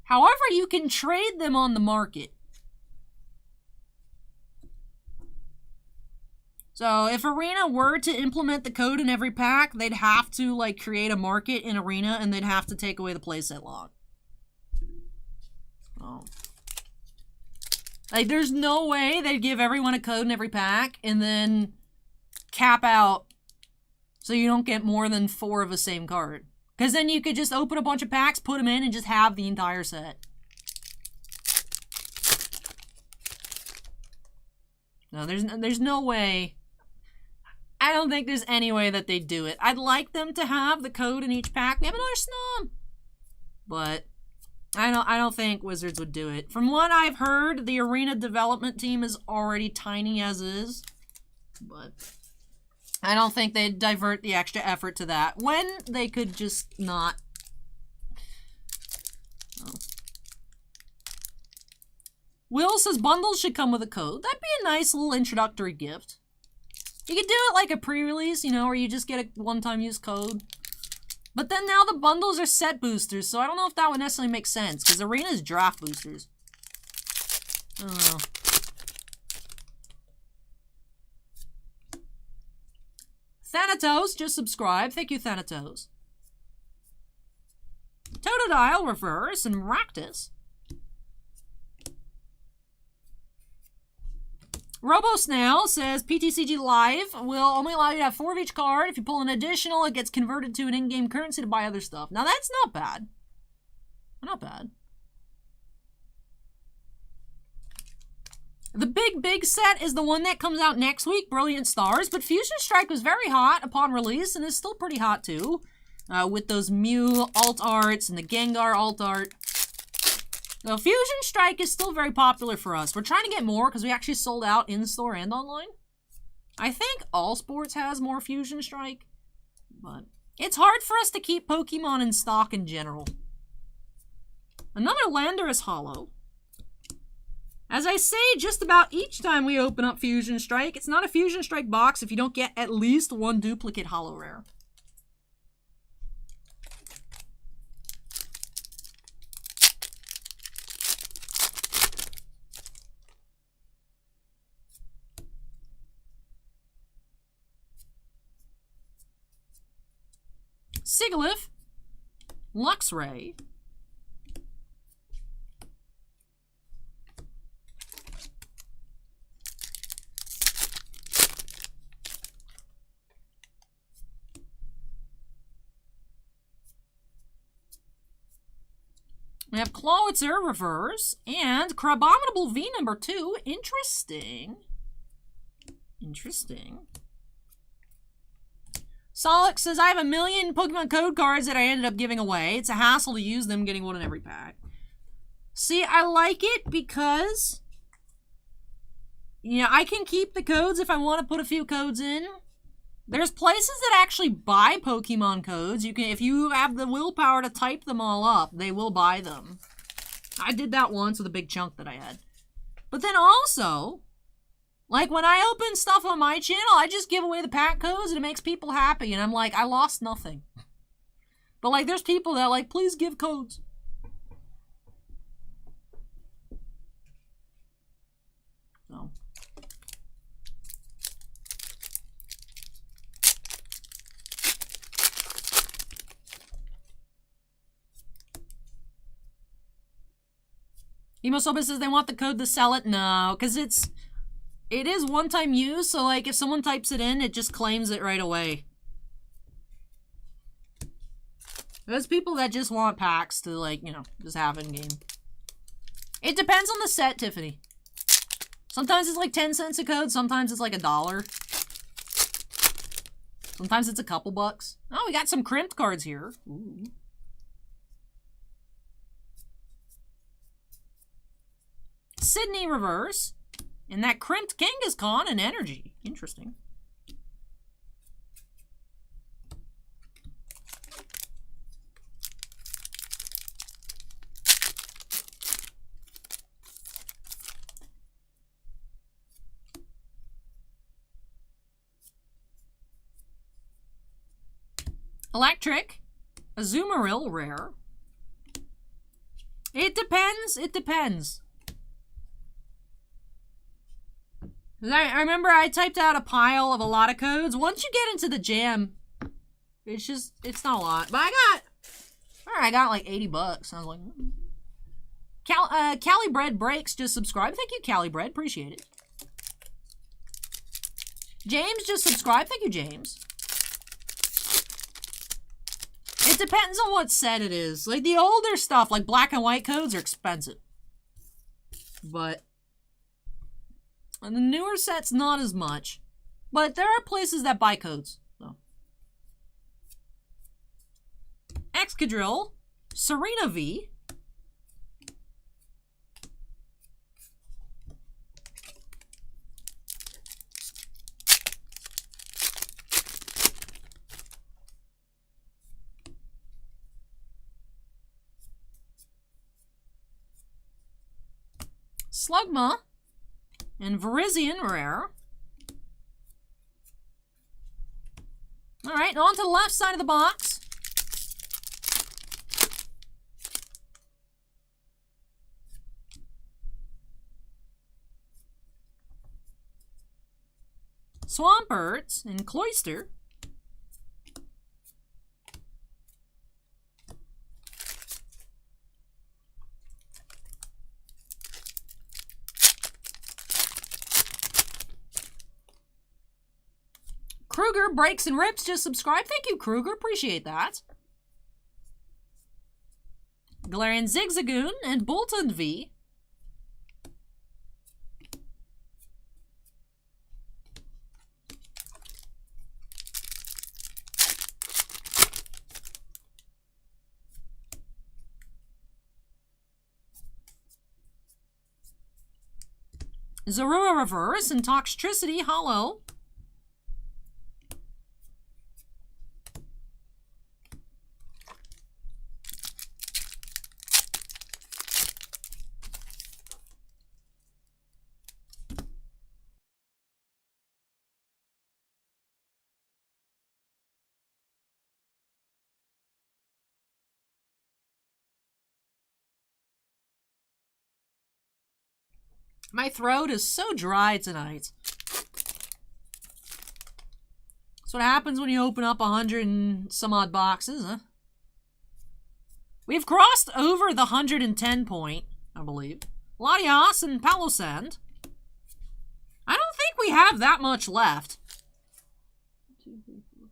However, you can trade them on the market. So if Arena were to implement the code in every pack, they'd have to like create a market in Arena and they'd have to take away the playset lock. Oh. Like there's no way they'd give everyone a code in every pack and then cap out so you don't get more than 4 of the same card. Because then you could just open a bunch of packs, put them in, and just have the entire set. No, there's no way. I don't think there's any way that they'd do it. I'd like them to have the code in each pack. We have another Snom. But I don't think Wizards would do it. From what I've heard, the Arena development team is already tiny as is. But I don't think they'd divert the extra effort to that when they could just not. Oh. Will says bundles should come with a code. That'd be a nice little introductory gift. You could do it like a pre-release, you know, where you just get a one-time use code. But then now the bundles are set boosters, so I don't know if that would necessarily make sense, because Arena's draft boosters. I don't know. Thanatos just subscribed. Thank you, Thanatos. Totodile, Reverse, and Raktus. RoboSnail says PTCG Live will only allow you to have 4 of each card. If you pull an additional, it gets converted to an in-game currency to buy other stuff. Now that's not bad. Not bad. The big set is the one that comes out next week, Brilliant Stars. But Fusion Strike was very hot upon release and is still pretty hot too. With those Mew alt arts and the Gengar alt art. So Fusion Strike is still very popular for us. We're trying to get more because we actually sold out in-store and online. I think All Sports has more Fusion Strike. But it's hard for us to keep Pokemon in stock in general. Another Landorus Hollow. As I say just about each time we open up Fusion Strike, it's not a Fusion Strike box if you don't get at least 1 duplicate Hollow Rare. Sigilyph, Luxray, we have Clawitzer Reverse and Crabominable V number 2. Interesting. Interesting. Solix says, I have 1 million Pokemon code cards that I ended up giving away. It's a hassle to use them, getting one in every pack. See, I like it because, you know, I can keep the codes if I want to put a few codes in. There's places that actually buy Pokemon codes. You can, if you have the willpower to type them all up, they will buy them. I did that once with a big chunk that I had. But then also, like, when I open stuff on my channel, I just give away the pack codes and it makes people happy. And I'm like, I lost nothing. But, like, there's people that are like, please give codes. So. Emosoba says they want the code to sell it. No, because it is one-time use, so like if someone types it in, it just claims it right away. There's people that just want packs to, like, you know, just have in game. It depends on the set, Tiffany. Sometimes it's like 10 cents a code, sometimes it's like $1. Sometimes it's a couple bucks. Oh, we got some crimped cards here. Ooh. Sydney reverse. And that crimped Kangaskhan and energy. Interesting. Electric. Azumarill rare. It depends. It depends. I remember I typed out a pile of a lot of codes. Once you get into the jam, it's not a lot. But I got like 80 bucks. I was like, Cali Bread Breaks just subscribed. Thank you, Cali Bread. Appreciate it. James just subscribed. Thank you, James. It depends on what set it is. Like the older stuff, like black and white codes are expensive. But and the newer sets, not as much. But there are places that buy codes. So. Excadrill, Serena V. Slugma. And Virizion rare. Alright, on to the left side of the box. Swamperts and Cloyster. Kruger Breaks and Rips just subscribed. Thank you, Kruger. Appreciate that. Galarian Zigzagoon and Bolton V. Zorua Reverse and Toxtricity Hollow. My throat is so dry tonight. That's what happens when you open up 100 and some odd boxes, huh? We've crossed over the 110 point, I believe. Latias and Palosand. I don't think we have that much left. 2, 3, 4,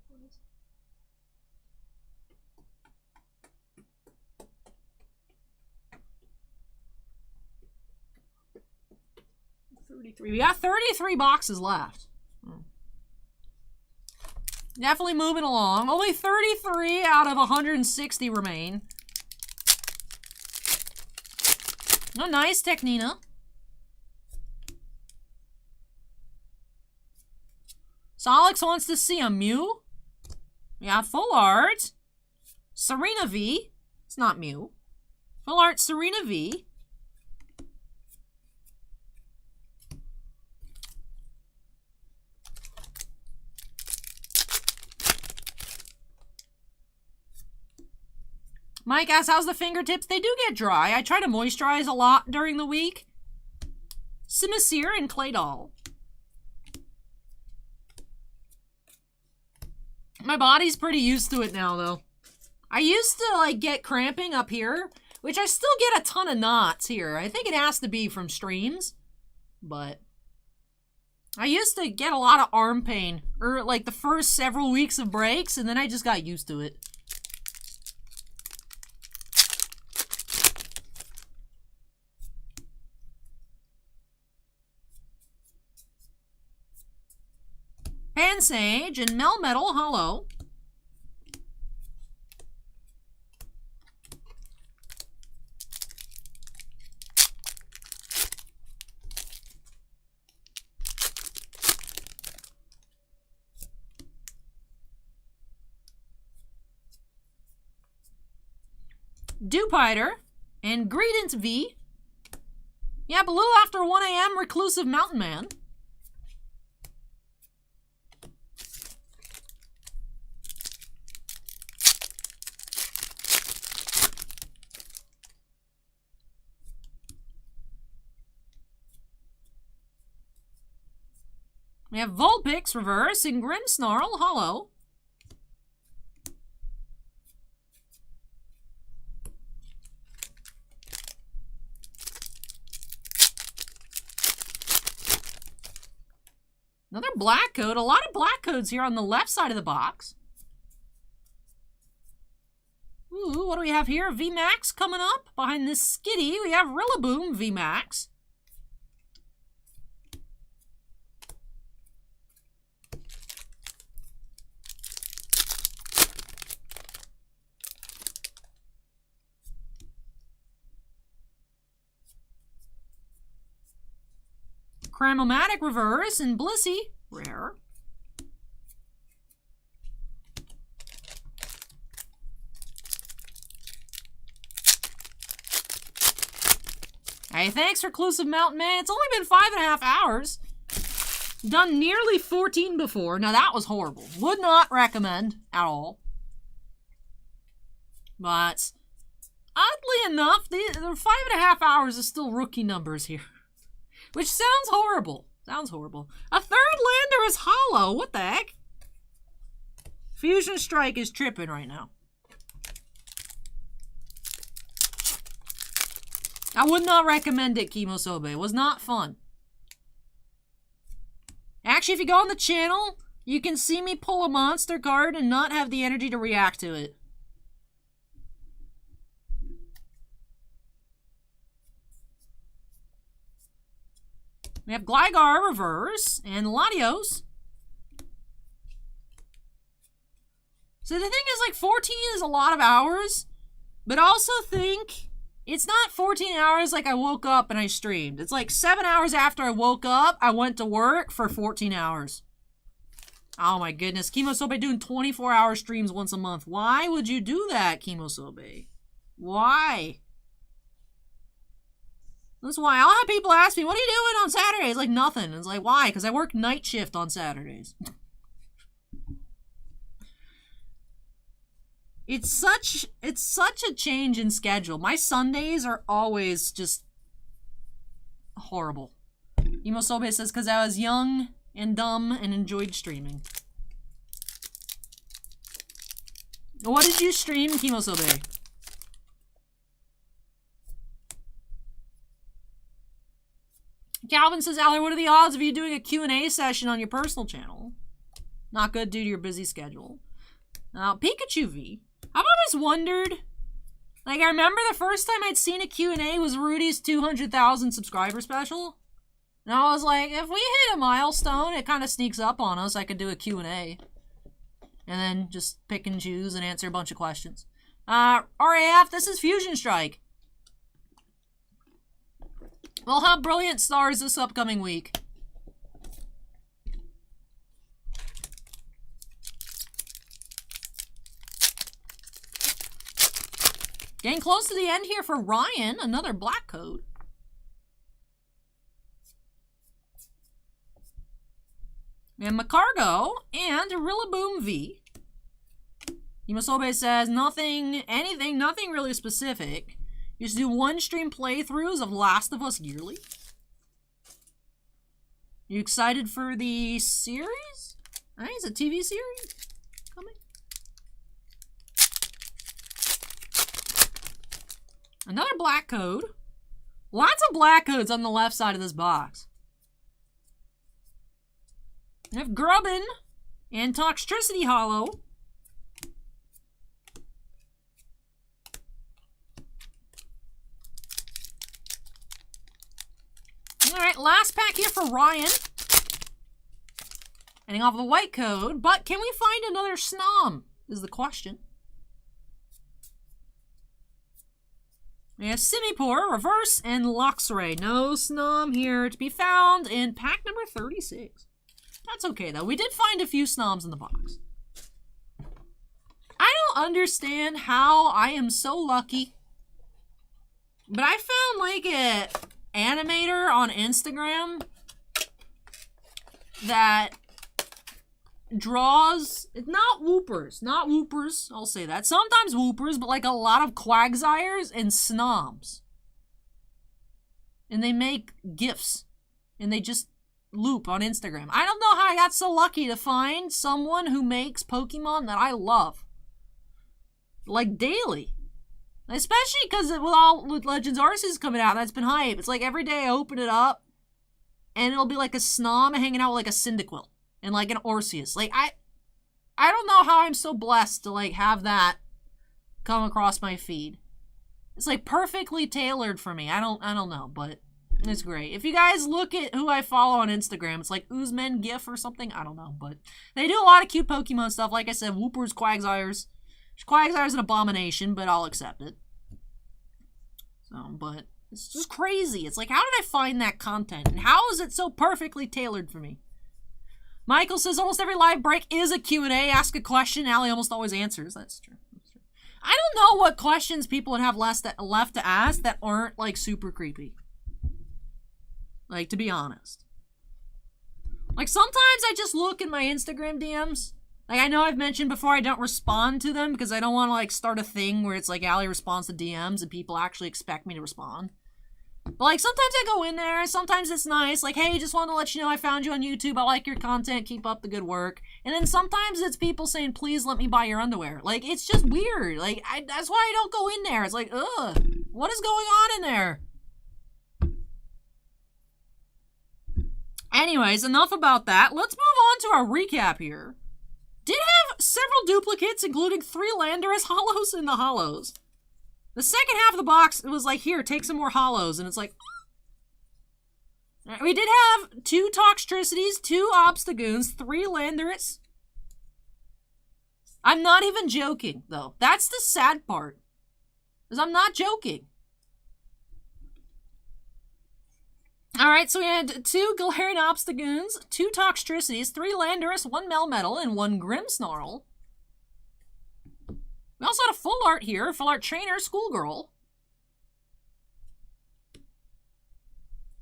33. We got 33 boxes left. Definitely moving along. Only 33 out of 160 remain. Oh, nice, Technina. Solix wants to see a Mew. We got Full Art. Serena V. It's not Mew. Full Art Serena V. Mike asks, how's the fingertips? They do get dry. I try to moisturize a lot during the week. Simisear and Claydol. My body's pretty used to it now, though. I used to, like, get cramping up here, which I still get a ton of knots here. I think it has to be from streams, but I used to get a lot of arm pain, or like the first several weeks of breaks, and then I just got used to it. SW&SH and Melmetal Hollow. Dupiter and Greedent V. Yep, a little after 1 a.m. Reclusive Mountain Man. We have Vulpix Reverse and Grimmsnarl Hollow. Another black code. A lot of black codes here on the left side of the box. Ooh, what do we have here? VMAX coming up. Behind this skitty, we have Rillaboom VMAX. Cramomatic Reverse and Blissey Rare. Hey, thanks, Reclusive Mountain Man. It's only been 5.5 hours. Done nearly 14 before. Now, that was horrible. Would not recommend at all. But, oddly enough, the 5.5 hours is still rookie numbers here. Which sounds horrible. Sounds horrible. A third lander is hollow. What the heck? Fusion Strike is tripping right now. I would not recommend it, Kimosobe. It was not fun. Actually, if you go on the channel, you can see me pull a monster card and not have the energy to react to it. We have Gligar Reverse and Latios. So the thing is, like, 14 is a lot of hours, but I also think it's not 14 hours like I woke up and I streamed. It's like 7 hours after I woke up, I went to work for 14 hours. Oh my goodness. Kimosobe doing 24-hour streams once a month. Why would you do that, Kimosobe? Why? That's why I'll have people ask me, what are you doing on Saturdays? Like, nothing. It's like, why? Because I work night shift on Saturdays. It's such a change in schedule. My Sundays are always just horrible. Imosobe says, because I was young and dumb and enjoyed streaming. What did you stream, Kimosobe? Calvin says, Aller, what are the odds of you doing a Q&A session on your personal channel? Not good due to your busy schedule. Now, Pikachu V. I've always wondered, like, I remember the first time I'd seen a Q&A was Rudy's 200,000 subscriber special. And I was like, if we hit a milestone, it kind of sneaks up on us. I could do a Q&A. And then just pick and choose and answer a bunch of questions. RAF, this is Fusion Strike. We'll have Brilliant Stars this upcoming week. Getting close to the end here for Ryan, another black code. And Macargo and Rillaboom V. Imosobe says nothing really specific. You just do one stream playthroughs of Last of Us yearly. You excited for the series? Right, it's a TV series coming. Another black code. Lots of black codes on the left side of this box. We have Grubbin and Toxtricity Hollow. Alright, last pack here for Ryan. Heading off the white code, but can we find another Snom? Is the question. We have Simipour, Reverse, and Luxray. No Snom here to be found in pack number 36. That's okay, though. We did find a few Snoms in the box. I don't understand how I am so lucky, but I found like an animator on Instagram that draws, not whoopers, I'll say that. Sometimes whoopers, but like a lot of Quagsires and Snoms. And they make GIFs. And they just loop on Instagram. I don't know how I got so lucky to find someone who makes Pokemon that I love. Like daily. Especially because with Legends Arceus coming out, that's been hype. It's like every day I open it up, and it'll be like a Snom hanging out with like a Cyndaquil. And like an Arceus. Like I don't know how I'm so blessed to like have that come across my feed. It's like perfectly tailored for me. I don't know, but it's great. If you guys look at who I follow on Instagram, it's like Uzmen GIF or something. I don't know, but they do a lot of cute Pokemon stuff. Like I said, Whoopers, Quagsires. Quagsire's an abomination, but I'll accept it. So, but it's just crazy. It's like, how did I find that content? And how is it so perfectly tailored for me? Michael says almost every live break is a Q&A. Ask a question. Allie almost always answers. That's true. I don't know what questions people would have left to ask that aren't like super creepy. Like, to be honest. Like, sometimes I just look in my Instagram DMs. Like, I know I've mentioned before I don't respond to them because I don't want to like start a thing where it's like Allie responds to DMs and people actually expect me to respond. But, like, sometimes I go in there, sometimes it's nice, like, hey, just wanted to let you know I found you on YouTube, I like your content, keep up the good work. And then sometimes it's people saying, please let me buy your underwear. Like, it's just weird. Like, that's why I don't go in there. It's like, ugh, what is going on in there? Anyways, enough about that. Let's move on to our recap here. Did have several duplicates, including 3 Landorus Hollows in the Hollows. The second half of the box, it was like, here, take some more Hollows. And it's like, we did have 2 Toxtricities, 2 Obstagoons, 3 Landorus. I'm not even joking, though. That's the sad part. Is I'm not joking. Alright, so we had 2 Galarian Obstagoons, 2 Toxtricities, 3 Landorus, 1 Melmetal, and 1 Grimmsnarl. We also had a full art here, full art trainer, Schoolgirl.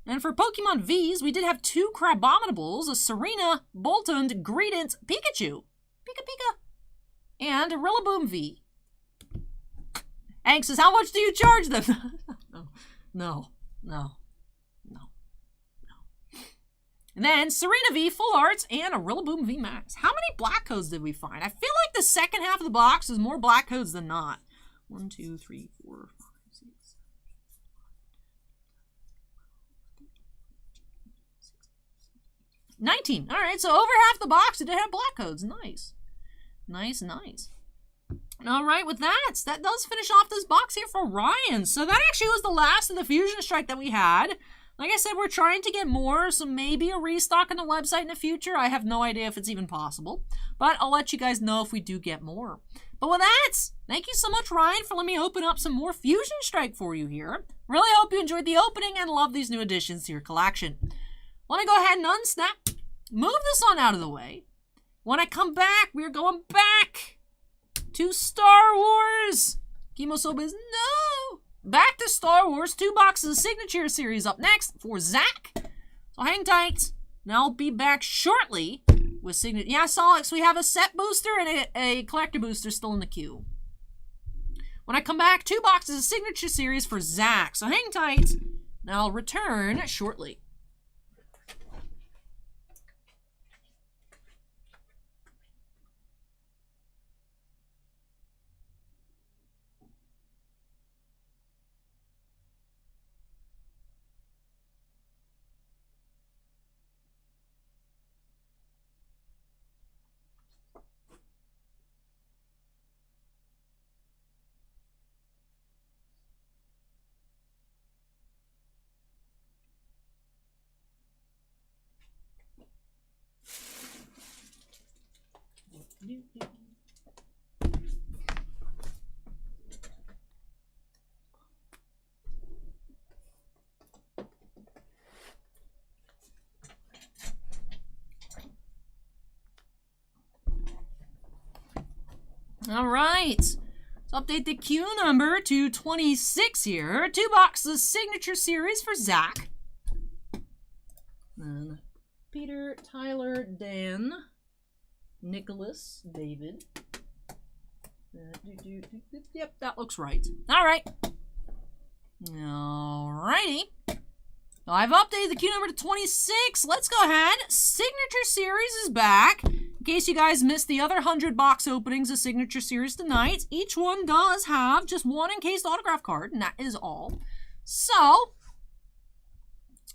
And for Pokemon Vs, we did have 2 Crabominables, a Serena, Boltund, Greedent, Pikachu, Pika, and a Rillaboom V. Hank says, how much do you charge them? No. And then Serena V, full arts, and a Rillaboom V Max. How many black codes did we find? I feel like the second half of the box is more black codes than not. 1, 2, 3, 4, 5, 6, 19. All right, so over half the box it did have black codes. Nice. Nice. All right, with that does finish off this box here for Ryan. So that actually was the last of the Fusion Strike that we had. Like I said, we're trying to get more, so maybe a restock on the website in the future. I have no idea if it's even possible, but I'll let you guys know if we do get more. But with that, thank you so much, Ryan, for letting me open up some more Fusion Strike for you here. Really hope you enjoyed the opening and love these new additions to your collection. Let me go ahead and unsnap, move this on out of the way. When I come back, we're going back to Star Wars. Kimosoba is no. Back to Star Wars, 2 boxes of Signature Series up next for Zach. So hang tight, and I'll be back shortly with Signature. Yeah, Solix, we have a set booster and a collector booster still in the queue. When I come back, 2 boxes of Signature Series for Zach. So hang tight, and I'll return shortly. All right. Let's update the queue number to 26 here. 2 boxes signature series for Zach. Then Peter, Tyler, Dan, Nicholas, David. Yep, that looks right. All right. All righty. I've updated the queue number to 26. Let's go ahead. Signature series is back. In case you guys missed the other 100 box openings of signature series tonight, each one does have just one encased autograph card, and that is all. So,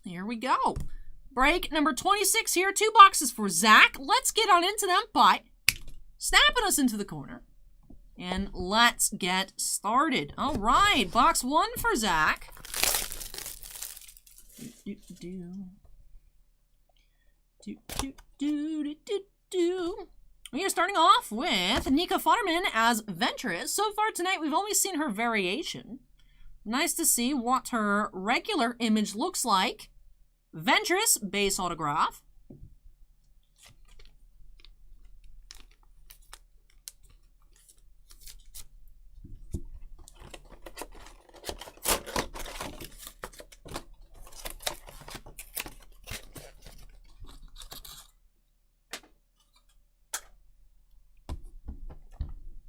here we go. Break number 26 here. 2 boxes for Zach. Let's get on into them by snapping us into the corner. And let's get started. All right, box 1 for Zach. We are starting off with Nika Futterman as Ventress. So far tonight, we've only seen her variation. Nice to see what her regular image looks like. Ventress, base autograph.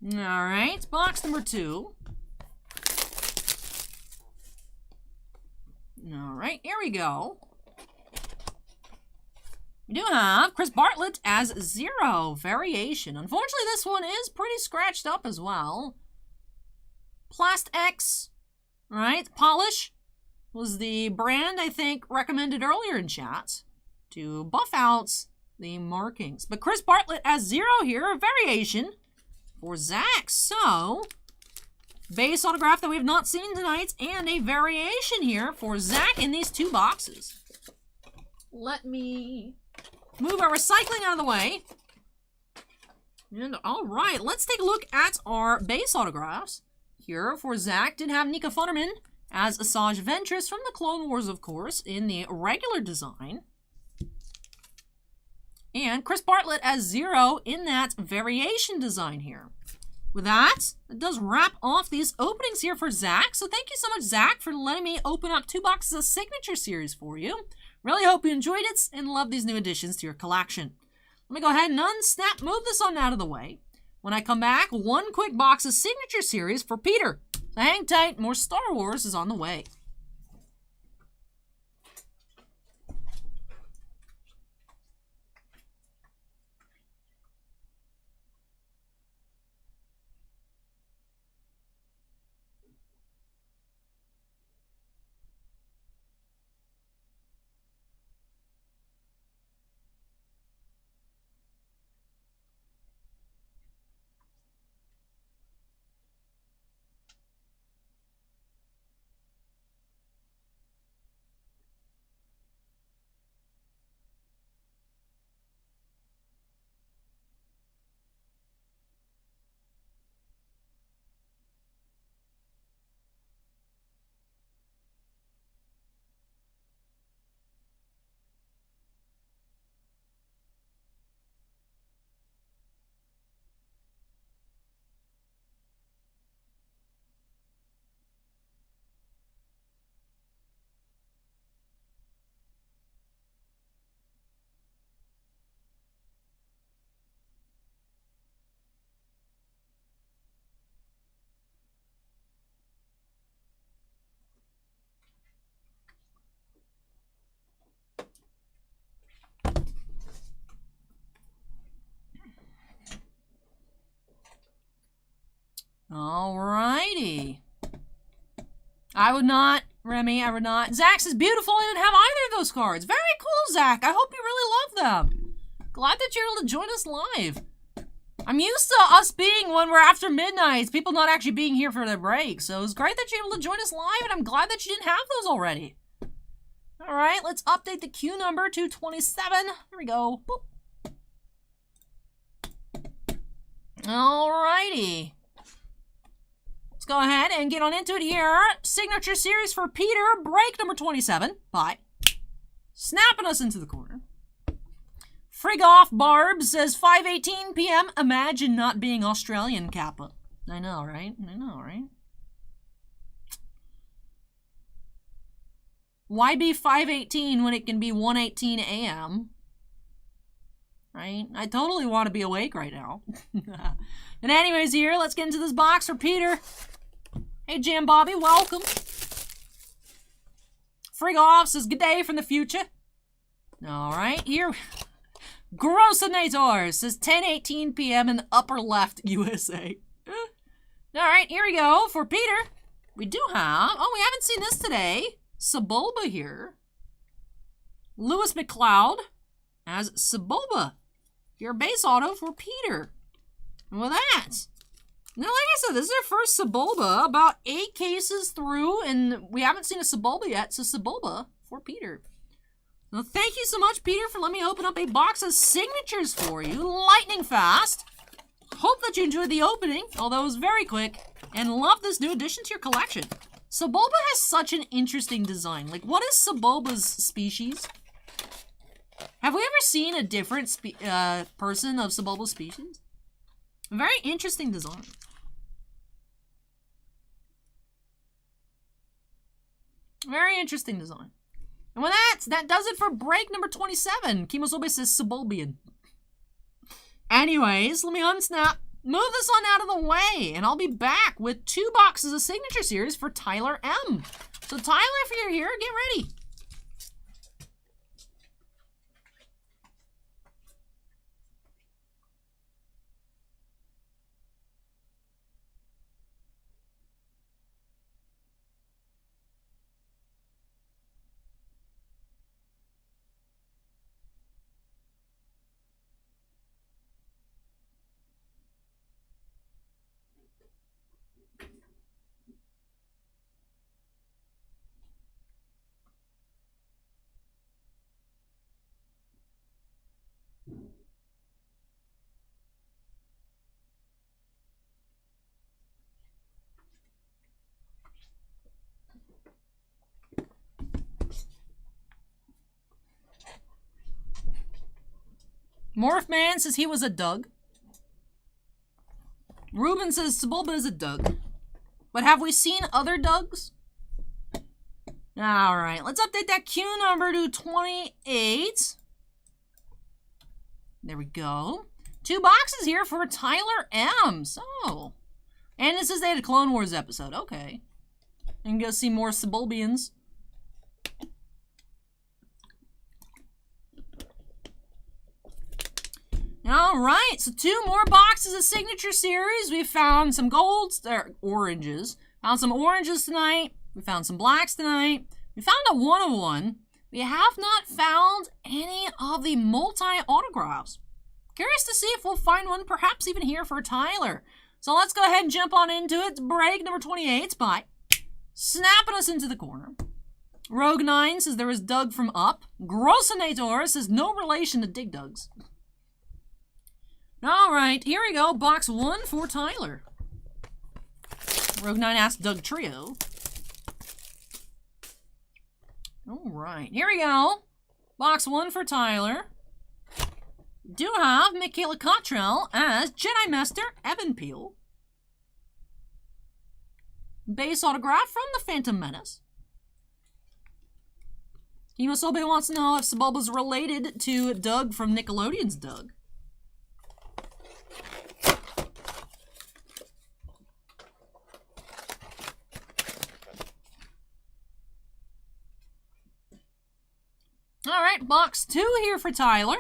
All right, box number 2. All right, here we go. We do have Chris Bartlett as Zero variation. Unfortunately, this one is pretty scratched up as well. Plast X, right? Polish was the brand I think recommended earlier in chat to buff out the markings. But Chris Bartlett as Zero here, a variation for Zach. So, base autograph that we have not seen tonight, and a variation here for Zach in these 2 boxes. Let me move our recycling out of the way. And all right, let's take a look at our base autographs. Here for Zach, did have Nika Futterman as Asajj Ventress from the Clone Wars, of course, in the regular design. And Chris Bartlett as Zero in that variation design here. With that, it does wrap off these openings here for Zach. So thank you so much, Zach, for letting me open up 2 boxes of signature series for you. Really hope you enjoyed it and love these new additions to your collection. Let me go ahead and unsnap, move this on out of the way. When I come back, 1 quick box of signature series for Peter. So hang tight, more Star Wars is on the way. Alrighty. I would not, Remy, I would not. Zach's is beautiful. I didn't have either of those cards. Very cool, Zach. I hope you really love them. Glad that you're able to join us live. I'm used to us being when we're after midnight, people not actually being here for their break. So it's great that you're able to join us live, and I'm glad that you didn't have those already. Alright, let's update the queue number to 27. There we go. Boop. Alrighty. Let's go ahead and get on into it here. Signature series for Peter, break number 27 by snapping us into the corner. Frig Off Barb says 5:18 p.m. Imagine not being Australian, Kappa. I know, right? I know, right? Why be 5:18 when it can be 1:18 a.m.? Right? I totally want to be awake right now. And anyways, here, let's get into this box for Peter. Hey, Jam Bobby, welcome. Frig Off says, good day from the future. All right, here. Grossinator says 10:18 p.m. in the upper left, USA. All right, here we go. For Peter, we do have, oh, we haven't seen this today. Sebulba here. Lewis McLeod as Sebulba. Your base auto for Peter. And with that, now, like I said, this is our first Sebulba, about 8 cases through, and we haven't seen a Sebulba yet, so Sebulba for Peter. Well, thank you so much, Peter, for letting me open up a box of signatures for you, lightning fast. Hope that you enjoyed the opening, although it was very quick, and love this new addition to your collection. Sebulba has such an interesting design. Like, what is Sebulba's species? Have we ever seen a different person of Sebulba's species? Very interesting design. Very interesting design. And with that does it for break number 27. Kimosobe says Sebulbian. Anyways, let me unsnap, move this on out of the way, and I'll be back with 2 boxes of Signature Series for Tyler M. So Tyler, if you're here, get ready. Morphman says he was a Doug. Ruben says Sebulba is a Doug. But have we seen other Dougs? Alright, let's update that Q number to 28. There we go. 2 boxes here for Tyler M. So, and this is they had a Clone Wars episode. Okay. You can go see more Sebulbians. All right, so 2 more boxes of Signature Series. We found some golds, or oranges. Found some oranges tonight. We found some blacks tonight. We found a 1-of-1. We have not found any of the multi-autographs. Curious to see if we'll find one, perhaps even here for Tyler. So let's go ahead and jump on into it. It's break number 28 by snapping us into the corner. Rogue9 says there is Doug from Up. Grossinator says no relation to Dig Dugs. All right, here we go. Box 1 for Tyler. Rogue9 asks Doug Trio. All right, here we go. Box 1 for Tyler. Do have Michaela Cottrell as Jedi Master Evan Peel. Base autograph from the Phantom Menace. Kimosobe wants to know if Sebulba's related to Doug from Nickelodeon's Doug. All right, box 2 here for Tyler.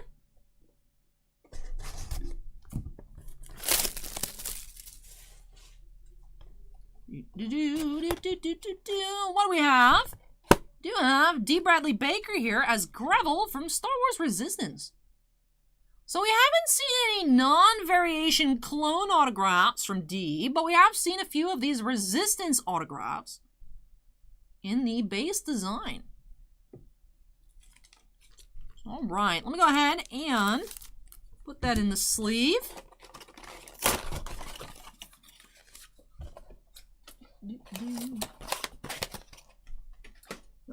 What do we have? Do have D. Bradley Baker here as Greville from Star Wars Resistance. So we haven't seen any non-variation clone autographs from D, but we have seen a few of these Resistance autographs in the base design. All right, let me go ahead and put that in the sleeve.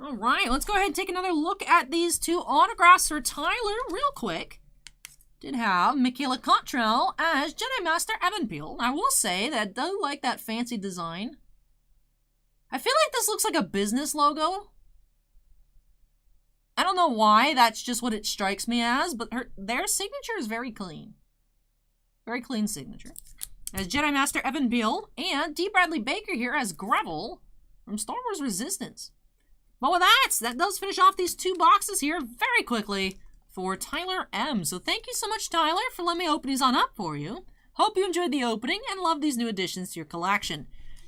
All right, let's go ahead and take another look at these 2 autographs for Tyler real quick. did have Michaela Cottrell as Jedi Master Evanpeel. I will say that I do like that fancy design. I feel like this looks like a business logo. I don't know why, that's just what it strikes me as, but their signature is very clean. Very clean signature. As Jedi Master Evanpeel, and D. Bradley Baker here as Gravel from Star Wars Resistance. But with that does finish off these 2 boxes here very quickly for Tyler M. So thank you so much, Tyler, for letting me open these on up for you. Hope you enjoyed the opening and love these new additions to your collection.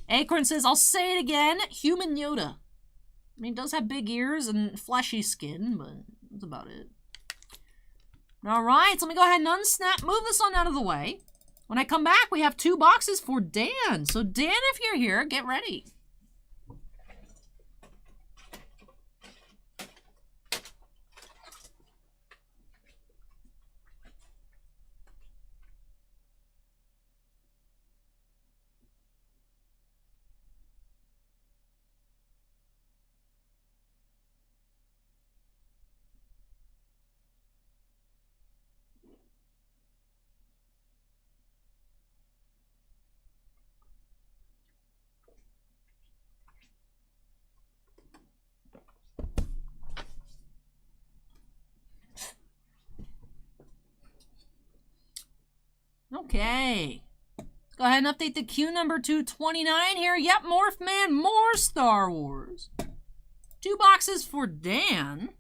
Acorn says, I'll say it again, Human Yoda. I mean, he does have big ears and fleshy skin, but that's about it. Alright, so let me go ahead and unsnap, move this on out of the way. When I come back, we have 2 boxes for Dan. So Dan, if you're here, get ready. Okay. Let's go ahead and update the queue number 229 here. Yep, Morphman, more Star Wars. 2 boxes for Dan.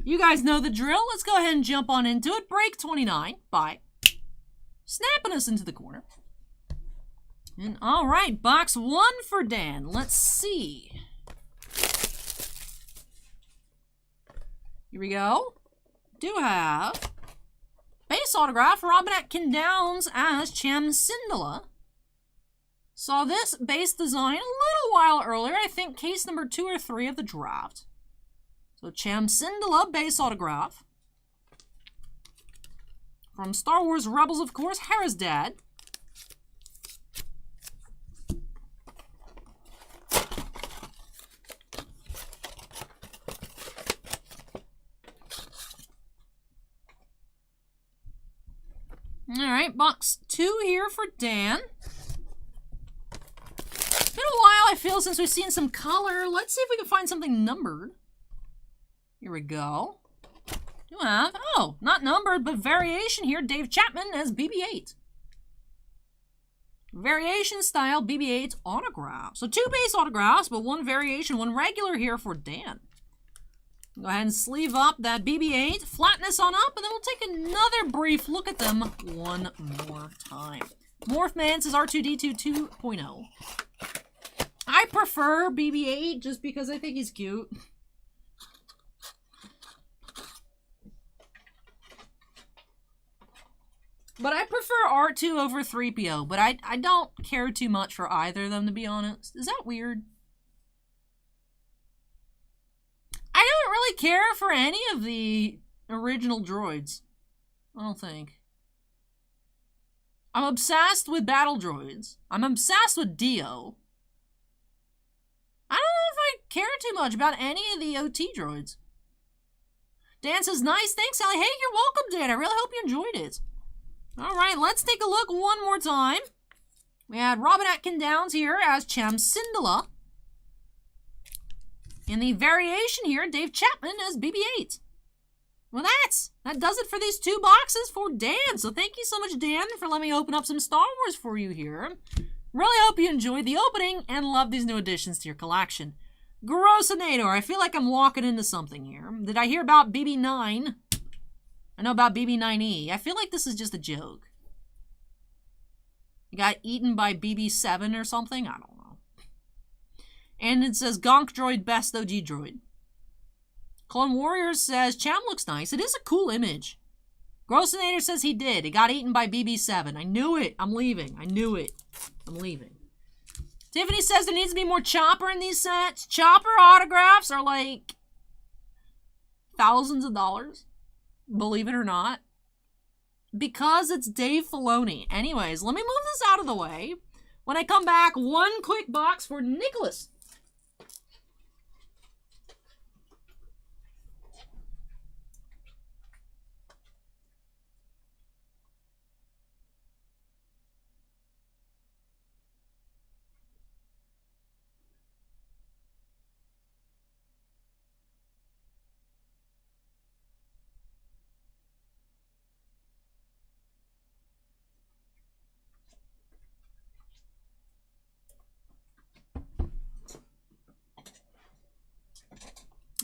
You guys know the drill. Let's go ahead and jump on into it. Break 29 by snapping us into the corner. And all right, box 1 for Dan. Let's see. Here we go. Do have base autograph, Robin Atkin Downs as Cham Syndulla. Saw this base design a little while earlier, I think case number 2 or 3 of the draft. So Cham Syndulla base autograph. From Star Wars Rebels, of course, Hera's dad. Alright, box 2 here for Dan. It's been a while, I feel, since we've seen some color. Let's see if we can find something numbered. Here we go. Do have, oh, not numbered, but variation here. Dave Chapman as BB-8. Variation style BB-8 autograph. So 2 base autographs, but 1 variation, 1 regular here for Dan. Go ahead and sleeve up that BB-8, flatness on up, and then we'll take another brief look at them one more time. Morphman says R2-D2 2.0. I prefer BB-8 just because I think he's cute. But I prefer R2 over 3PO, but I don't care too much for either of them, to be honest. Is that weird? I don't really care for any of the original droids. I don't think. I'm obsessed with battle droids. I'm obsessed with Dio. I don't know if I care too much about any of the OT droids. Dan says, nice, thanks, Sally. Hey, you're welcome, Dan. I really hope you enjoyed it. Alright, let's take a look one more time. We had Robin Atkin Downs here as Cham Syndulla. In the variation here, Dave Chapman as BB-8. Well, that does it for these 2 boxes for Dan. So thank you so much, Dan, for letting me open up some Star Wars for you here. Really hope you enjoyed the opening and love these new additions to your collection. Grossinator, I feel like I'm walking into something here. Did I hear about BB-9? I know about BB-9E. I feel like this is just a joke. You got eaten by BB-7 or something? I don't know. And it says, Gonk Droid, best OG droid. Clone Warriors says, Cham looks nice. It is a cool image. Grossinator says he did. He got eaten by BB-7. I knew it. I'm leaving. I knew it. I'm leaving. Tiffany says there needs to be more Chopper in these sets. Chopper autographs are like thousands of dollars. Believe it or not. Because it's Dave Filoni. Anyways, let me move this out of the way. When I come back, 1 quick box for Nicholas.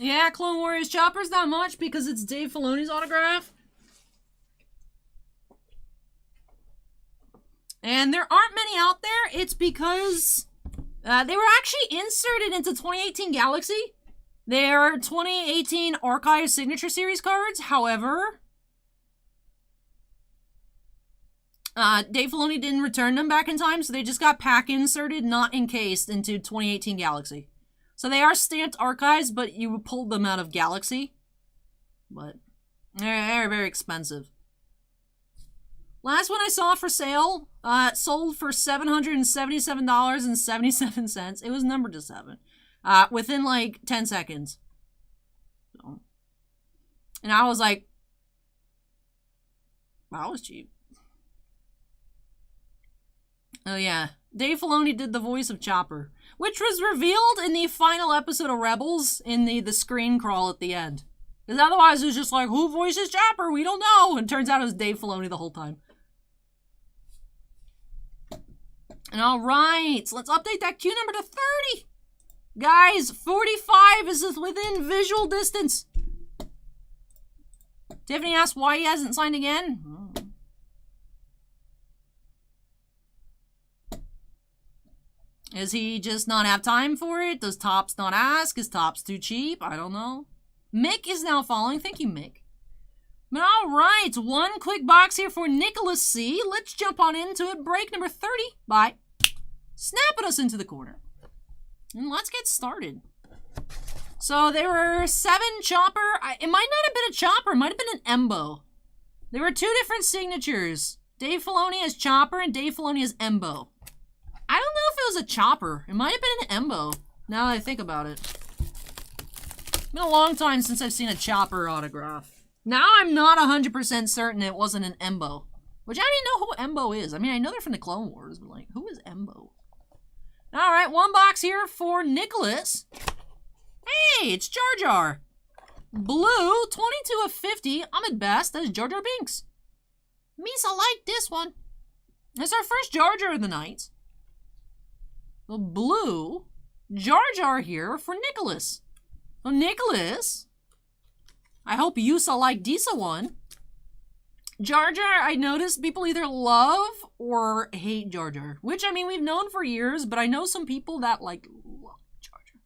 Yeah, Clone Warriors Chopper's not much because it's Dave Filoni's autograph. And there aren't many out there. It's because they were actually inserted into 2018 Galaxy. They're 2018 Archive Signature Series cards. However, Dave Filoni didn't return them back in time, so they just got pack inserted, not encased, into 2018 Galaxy. So they are stamped archives, but you pulled them out of Galaxy. But they're very expensive. Last one I saw for sale, sold for $777.77. It was numbered to 7. Within like 10 seconds. So, and I was like, wow, that was cheap. Oh yeah, Dave Filoni did the voice of Chopper, which was revealed in the final episode of Rebels in the screen crawl at the end. Because otherwise it was just like, who voices Chopper? We don't know. And turns out it was Dave Filoni the whole time. And alright, so let's update that queue number to 30. Guys, 45 is within visual distance. Tiffany asked why he hasn't signed again. Is he just not have time for it? Does Topps not ask? Is Topps too cheap? I don't know. Mick is now following. Thank you, Mick. But alright, one quick box here for Nicholas C. Let's jump on into it. Break number 30 by snapping us into the corner. And let's get started. So there were 7 Chopper. It might not have been a Chopper. It might have been an Embo. There were 2 different signatures. Dave Filoni as Chopper and Dave Filoni as Embo. I don't know if it was a Chopper. It might have been an Embo, now that I think about it. It's been a long time since I've seen a Chopper autograph. Now I'm not 100% certain it wasn't an Embo. Which I don't even know who Embo is. I mean, I know they're from the Clone Wars, but like, who is Embo? Alright, one box here for Nicholas. Hey, it's Jar Jar. Blue, 22 of 50. Ahmed Best, that is Jar Jar Binks. Misa liked this one. It's our first Jar Jar of the night. The blue, Jar Jar here for Nicholas. So Nicholas, I hope Yusa like Disa one. Jar Jar, I noticed people either love or hate Jar Jar. Which, I mean, we've known for years, but I know some people that, like, love Jar Jar.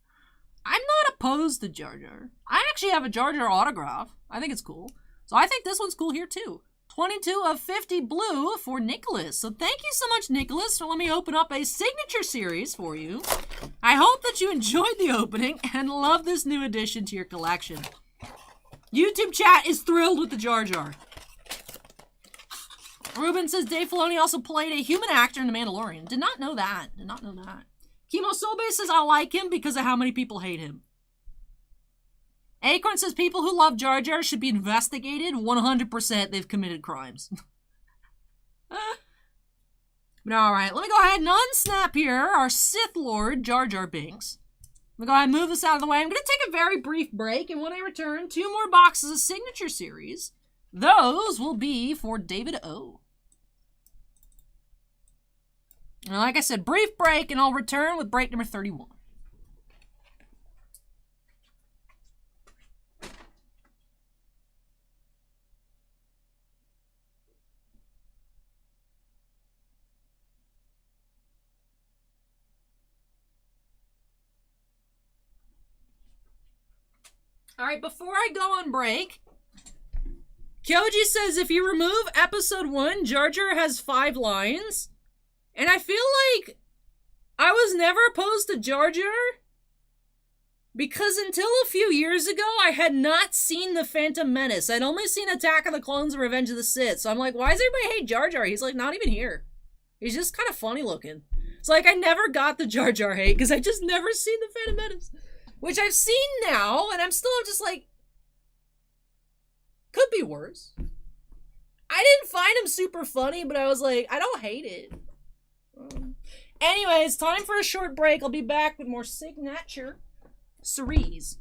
I'm not opposed to Jar Jar. I actually have a Jar Jar autograph. I think it's cool. So I think this one's cool here, too. 22 of 50 blue for Nicholas. So thank you so much, Nicholas, for letting me open up a signature series for you. I hope that you enjoyed the opening and love this new addition to your collection. YouTube chat is thrilled with the Jar Jar. Ruben says Dave Filoni also played a human actor in The Mandalorian. Did not know that. Did not know that. Kimo Sobe says I like him because of how many people hate him. Acorn says people who love Jar Jar should be investigated. 100% they've committed crimes. But alright, let me go ahead and unsnap here our Sith Lord, Jar Jar Binks. Let me go ahead and move this out of the way. I'm going to take a very brief break, and when I return, 2 more boxes of signature series. Those will be for David O. And like I said, brief break, and I'll return with break number 31. Alright, before I go on break, Kyoji says if you remove episode 1, Jar Jar has 5 lines. And I feel like I was never opposed to Jar Jar because until a few years ago, I had not seen The Phantom Menace. I'd only seen Attack of the Clones and Revenge of the Sith. So I'm like, why does everybody hate Jar Jar? He's like, not even here. He's just kind of funny looking. It's like, I never got the Jar Jar hate because I just never seen The Phantom Menace. Which I've seen now, and I'm still just like, could be worse. I didn't find him super funny, but I was like, I don't hate it. Anyways, time for a short break. I'll be back with more signature series.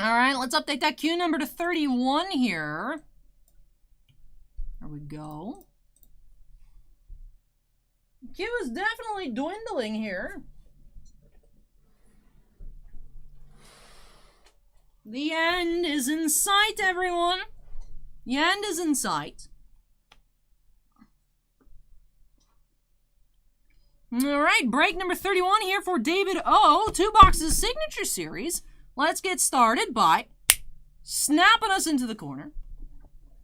All right, let's update that queue number to 31 here. There we go. Queue is definitely dwindling here. The end is in sight, everyone. The end is in sight. All right, break number 31 here for David O. 2 boxes signature series. Let's get started by snapping us into the corner.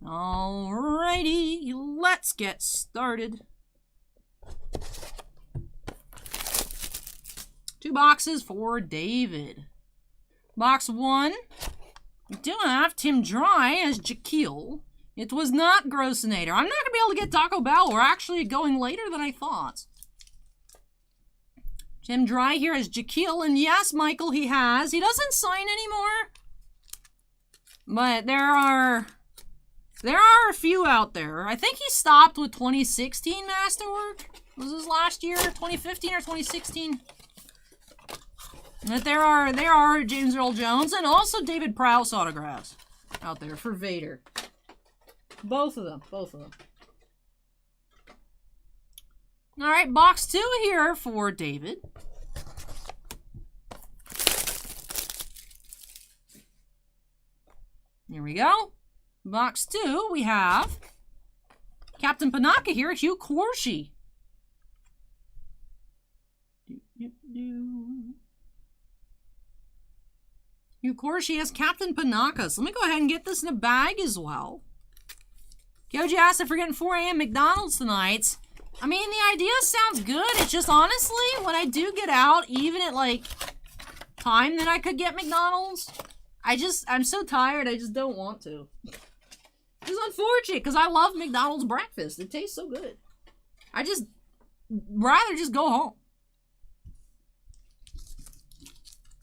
Alrighty, let's get started. 2 boxes for David. Box 1, we do have Tim Dry as Jaquil. It was not Grossinator. I'm not going to be able to get Taco Bell. We're actually going later than I thought. Tim Dry here as Jaquil, and yes, Michael, he has. He doesn't sign anymore, but there are a few out there. I think he stopped with 2016 Masterwork. Was this last year, 2015 or 2016? But there are James Earl Jones and also David Prowse autographs out there for Vader. Both of them. All right, box 2 here for David. Here we go. Box 2, we have Captain Panaka here, Hugh Corshi. Hugh Corshi has Captain Panaka. So let me go ahead and get this in a bag as well. Kyoji asked if we're getting 4 a.m. McDonald's tonight. I mean, the idea sounds good. It's just honestly, when I do get out, even at like time that I could get McDonald's, I'm so tired, I just don't want to. It's unfortunate because I love McDonald's breakfast. It tastes so good. I just rather just go home.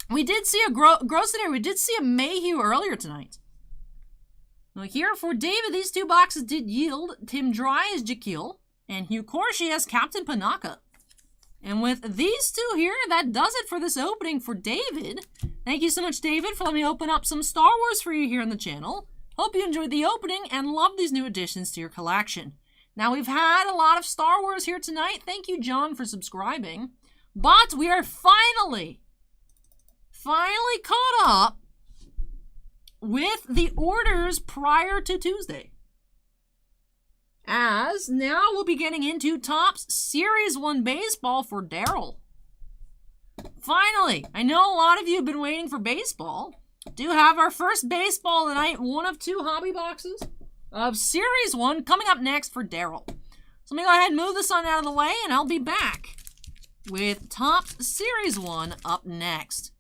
We did see a Grossinator. We did see a Mayhew earlier tonight. Now here for David, these 2 boxes did yield Tim Dry as Jaquil and Hugh Corshi as Captain Panaka. And with these 2 here, that does it for this opening for David. Thank you so much, David, for letting me open up some Star Wars for you here on the channel. Hope you enjoyed the opening and love these new additions to your collection. Now, we've had a lot of Star Wars here tonight. Thank you, John, for subscribing. But we are finally caught up with the orders prior to Tuesday. As now we'll be getting into Topps Series 1 Baseball for Daryl. Finally, I know a lot of you have been waiting for baseball. Do have our first baseball tonight, one of 2 hobby boxes of Series 1 coming up next for Daryl. So let me go ahead and move this on out of the way, and I'll be back with Topps Series 1 up next.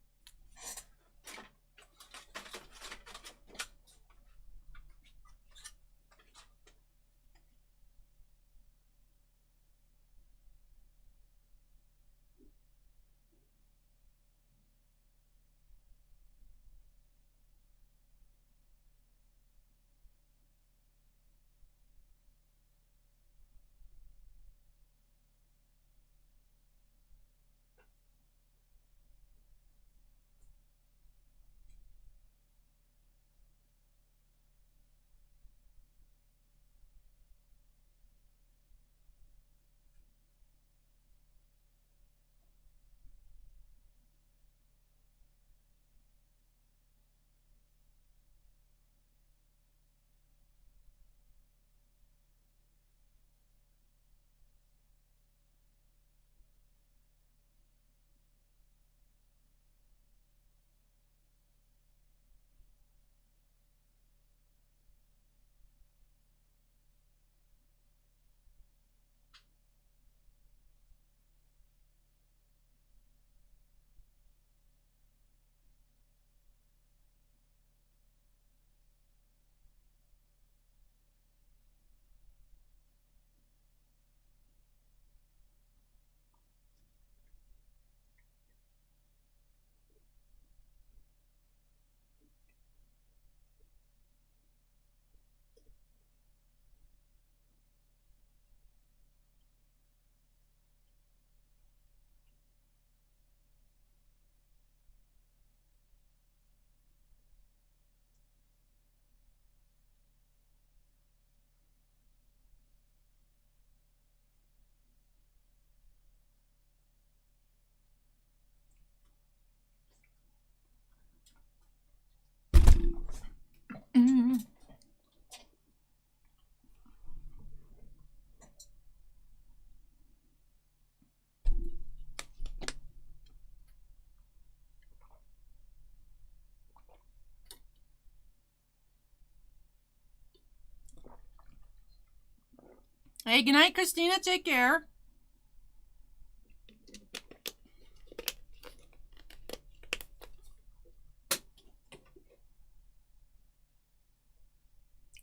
Hey, good night, Christina. Take care.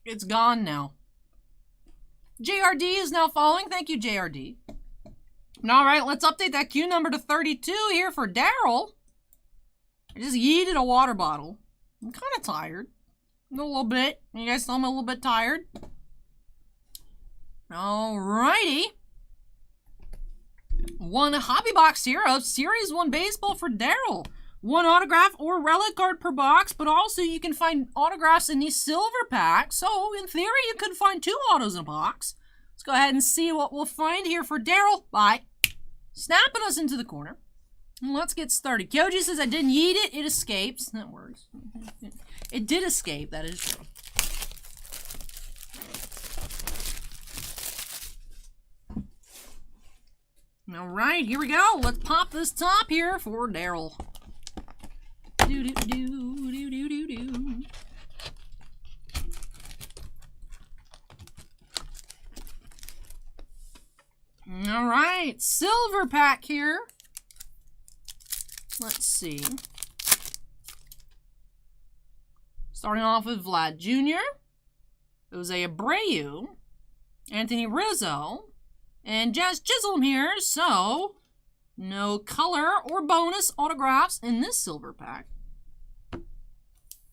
It's gone now. JRD is now following. Thank you, JRD. All right, let's update that queue number to 32 here for Daryl. I just yeeted a water bottle. I'm kind of tired. A little bit. You guys tell me a little bit tired? Alrighty. One hobby box here of Series 1 baseball for Daryl. One autograph or relic card per box, but also you can find autographs in the silver pack. So, in theory, you could find 2 autos in a box. Let's go ahead and see what we'll find here for Daryl by snapping us into the corner. And let's get started. Kyoji says, I didn't yeet it, it escapes. That works. It did escape, that is true. Alright, here we go. Let's pop this top here for Daryl. Do-do-do-do-do-do-do. Alright, silver pack here. Let's see. Starting off with Vlad Jr., Jose Abreu, Anthony Rizzo, and Jazz Chisholm here, so no color or bonus autographs in this silver pack.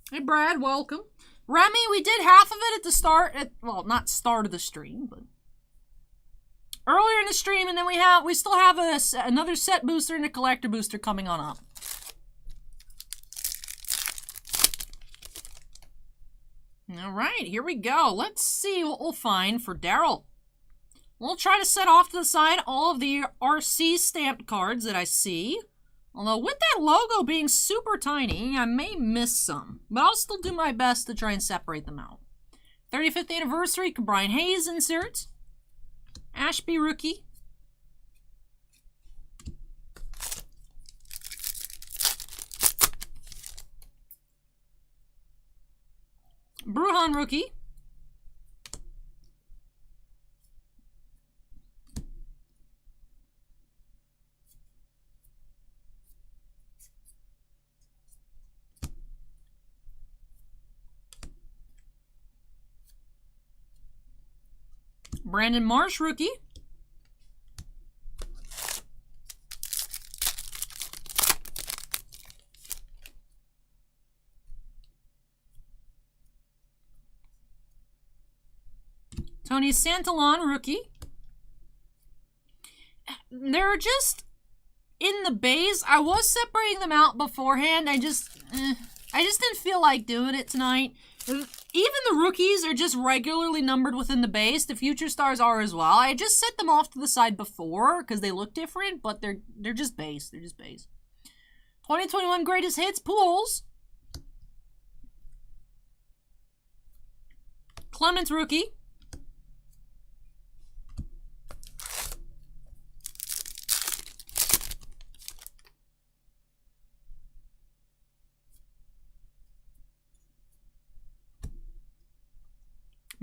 Hey Brad, welcome. Remy, we did half of it at the start, well, not start of the stream, but earlier in the stream, and then we still have another set booster and a collector booster coming on up. All right, here we go. Let's see what we'll find for Daryl. We'll try to set off to the side all of the RC stamped cards that I see. Although with that logo being super tiny, I may miss some. But I'll still do my best to try and separate them out. 35th anniversary, Brian Hayes insert. Ashby rookie. Bruhan rookie. Brandon Marsh rookie. Tony Santillan rookie. They're just in the base. I was separating them out beforehand. I just didn't feel like doing it tonight. Even the rookies are just regularly numbered within the base. The future stars are as well. I just set them off to the side before because they look different, but they're just base. They're just base. 2021 greatest hits pools. Clements rookie.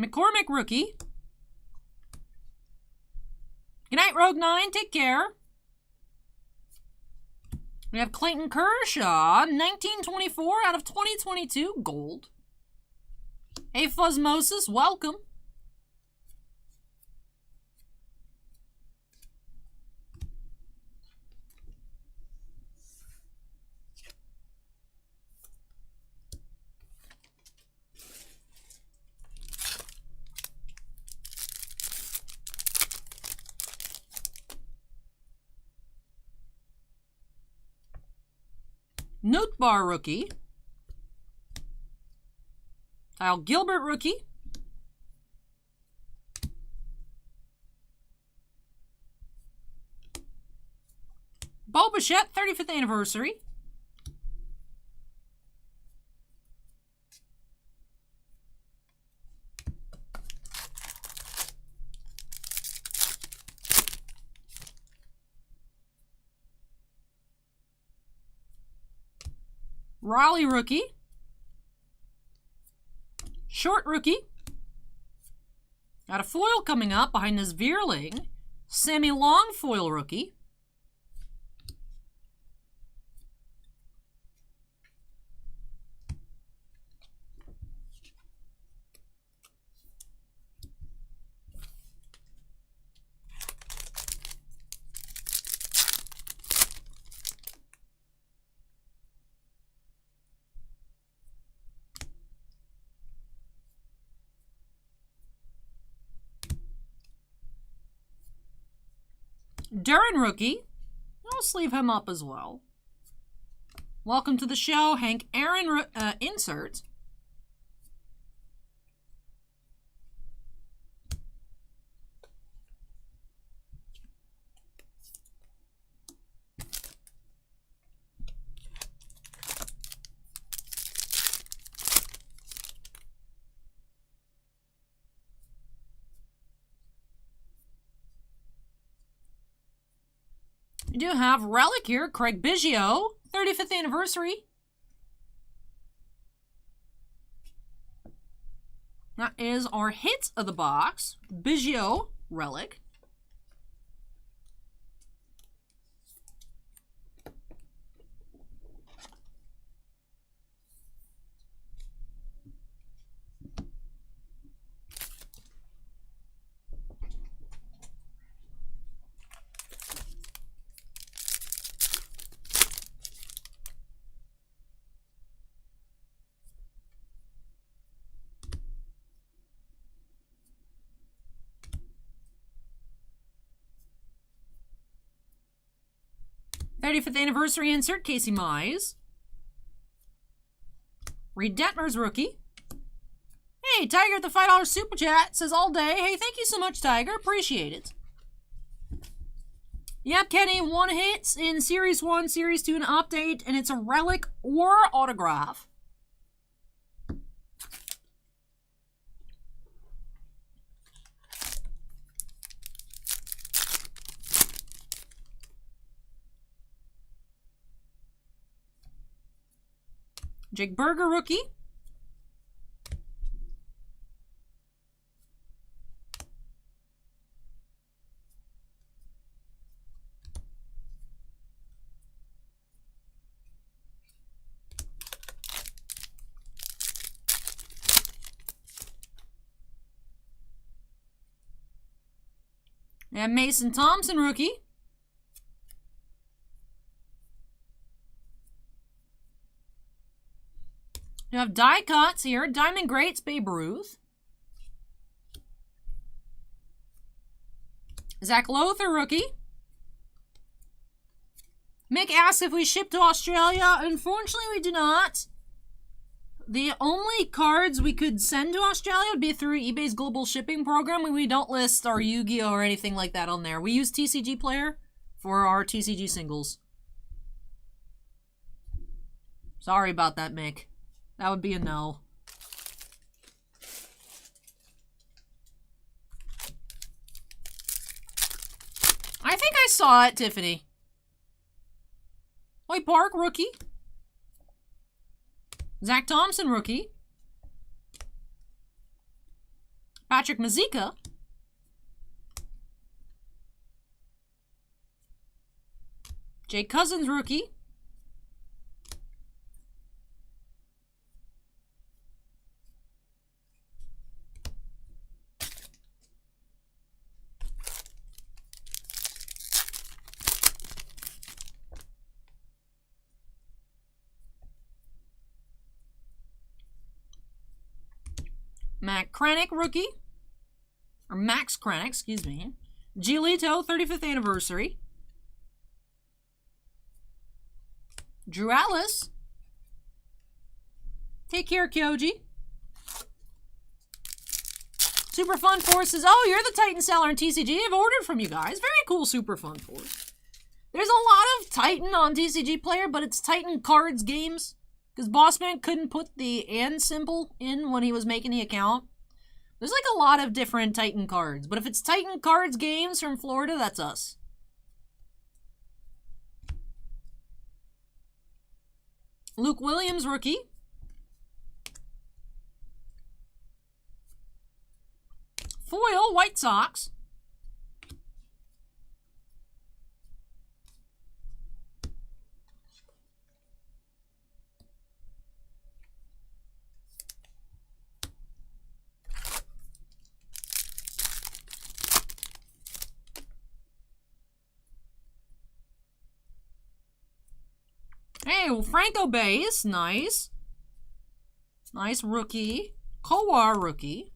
McCormick rookie. Good night, Rogue 9. Take care. We have Clayton Kershaw, 1924 out of 2022, gold. Hey, Fuzzmosis, welcome. Note Bar rookie. Kyle Gilbert rookie. Bo Bichette, 35th anniversary. Raleigh rookie. Short rookie. Got a foil coming up behind this Veerling. Sammy Long foil rookie. Darren rookie. I'll sleeve him up as well. Welcome to the show, Hank Aaron insert. We do have Relic here, Craig Biggio, 35th anniversary. That is our hit of the box, Biggio Relic. '35th anniversary insert, Casey Mize. Reed Detmer's rookie. Hey, Tiger at the $5 super chat says all day. Hey, thank you so much, Tiger. Appreciate it. Yep, Kenny, 1 hit in Series 1, Series 2, an update, and it's a relic or autograph. Jake Berger rookie. And Mason Thompson rookie. You have die cuts here. Diamond Greats, Babe Ruth. Zach Lothar rookie. Mick asks if we ship to Australia. Unfortunately, we do not. The only cards we could send to Australia would be through eBay's global shipping program. We don't list our Yu-Gi-Oh! Or anything like that on there. We use TCG Player for our TCG singles. Sorry about that, Mick. That would be a no. I think I saw it, Tiffany. White Park, rookie. Zach Thompson, rookie. Patrick Mazika. Jake Cousins, rookie. Matt Kranick, rookie. Or Max Kranick, excuse me. Giolito, 35th anniversary. Drew Atlas. Take care, Kyoji. Super Fun Force says, oh, you're the Titan seller in TCG. I've ordered from you guys. Very cool, Super Fun Force. There's a lot of Titan on TCG Player, but it's Titan Cards games. Because Bossman couldn't put the and symbol in when he was making the account. There's like a lot of different Titan cards. But if it's Titan Cards games from Florida, that's us. Luke Williams, rookie. Foil, White Sox. Hey, Franco base, nice. Nice rookie. Kowar rookie.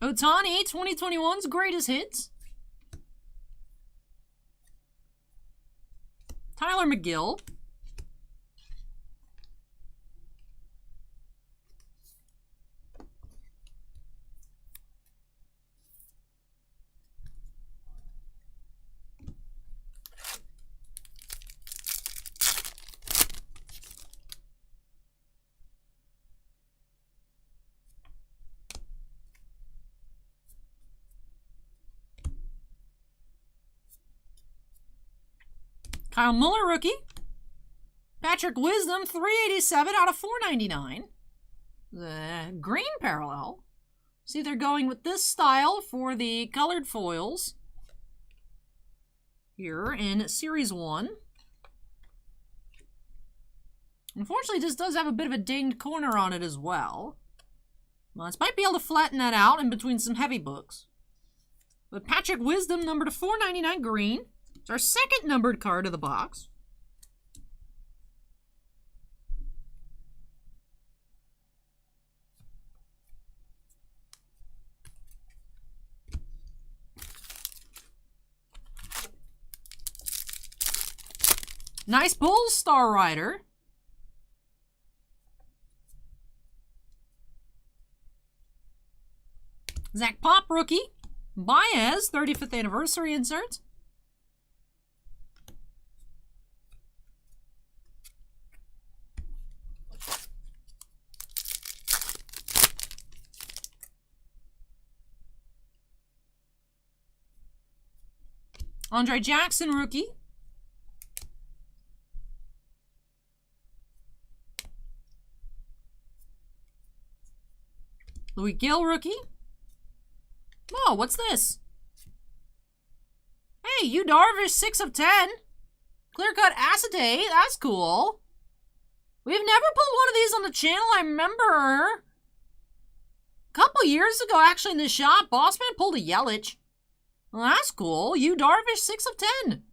Otani, 2021's greatest hits. Tyler McGill. Kyle Muller, rookie. Patrick Wisdom, 387 out of 499. The green parallel. See, they're going with this style for the colored foils here in Series 1. Unfortunately, this does have a bit of a dinged corner on it as well. This might be able to flatten that out in between some heavy books. But Patrick Wisdom, numbered to 499 green. It's our second numbered card of the box. Nice Bulls Star Rider. Zach Pop, rookie. Baez, 35th anniversary insert. Andre Jackson, rookie. Louis Gill, rookie. Whoa, what's this? Hey, Yu Darvish, 6 of 10. Clear-cut acetate, that's cool. We've never pulled one of these on the channel, I remember. A couple years ago, actually, in the shop, Bossman pulled a Yelich. Well, that's cool. Yu Darvish, 6 of 10.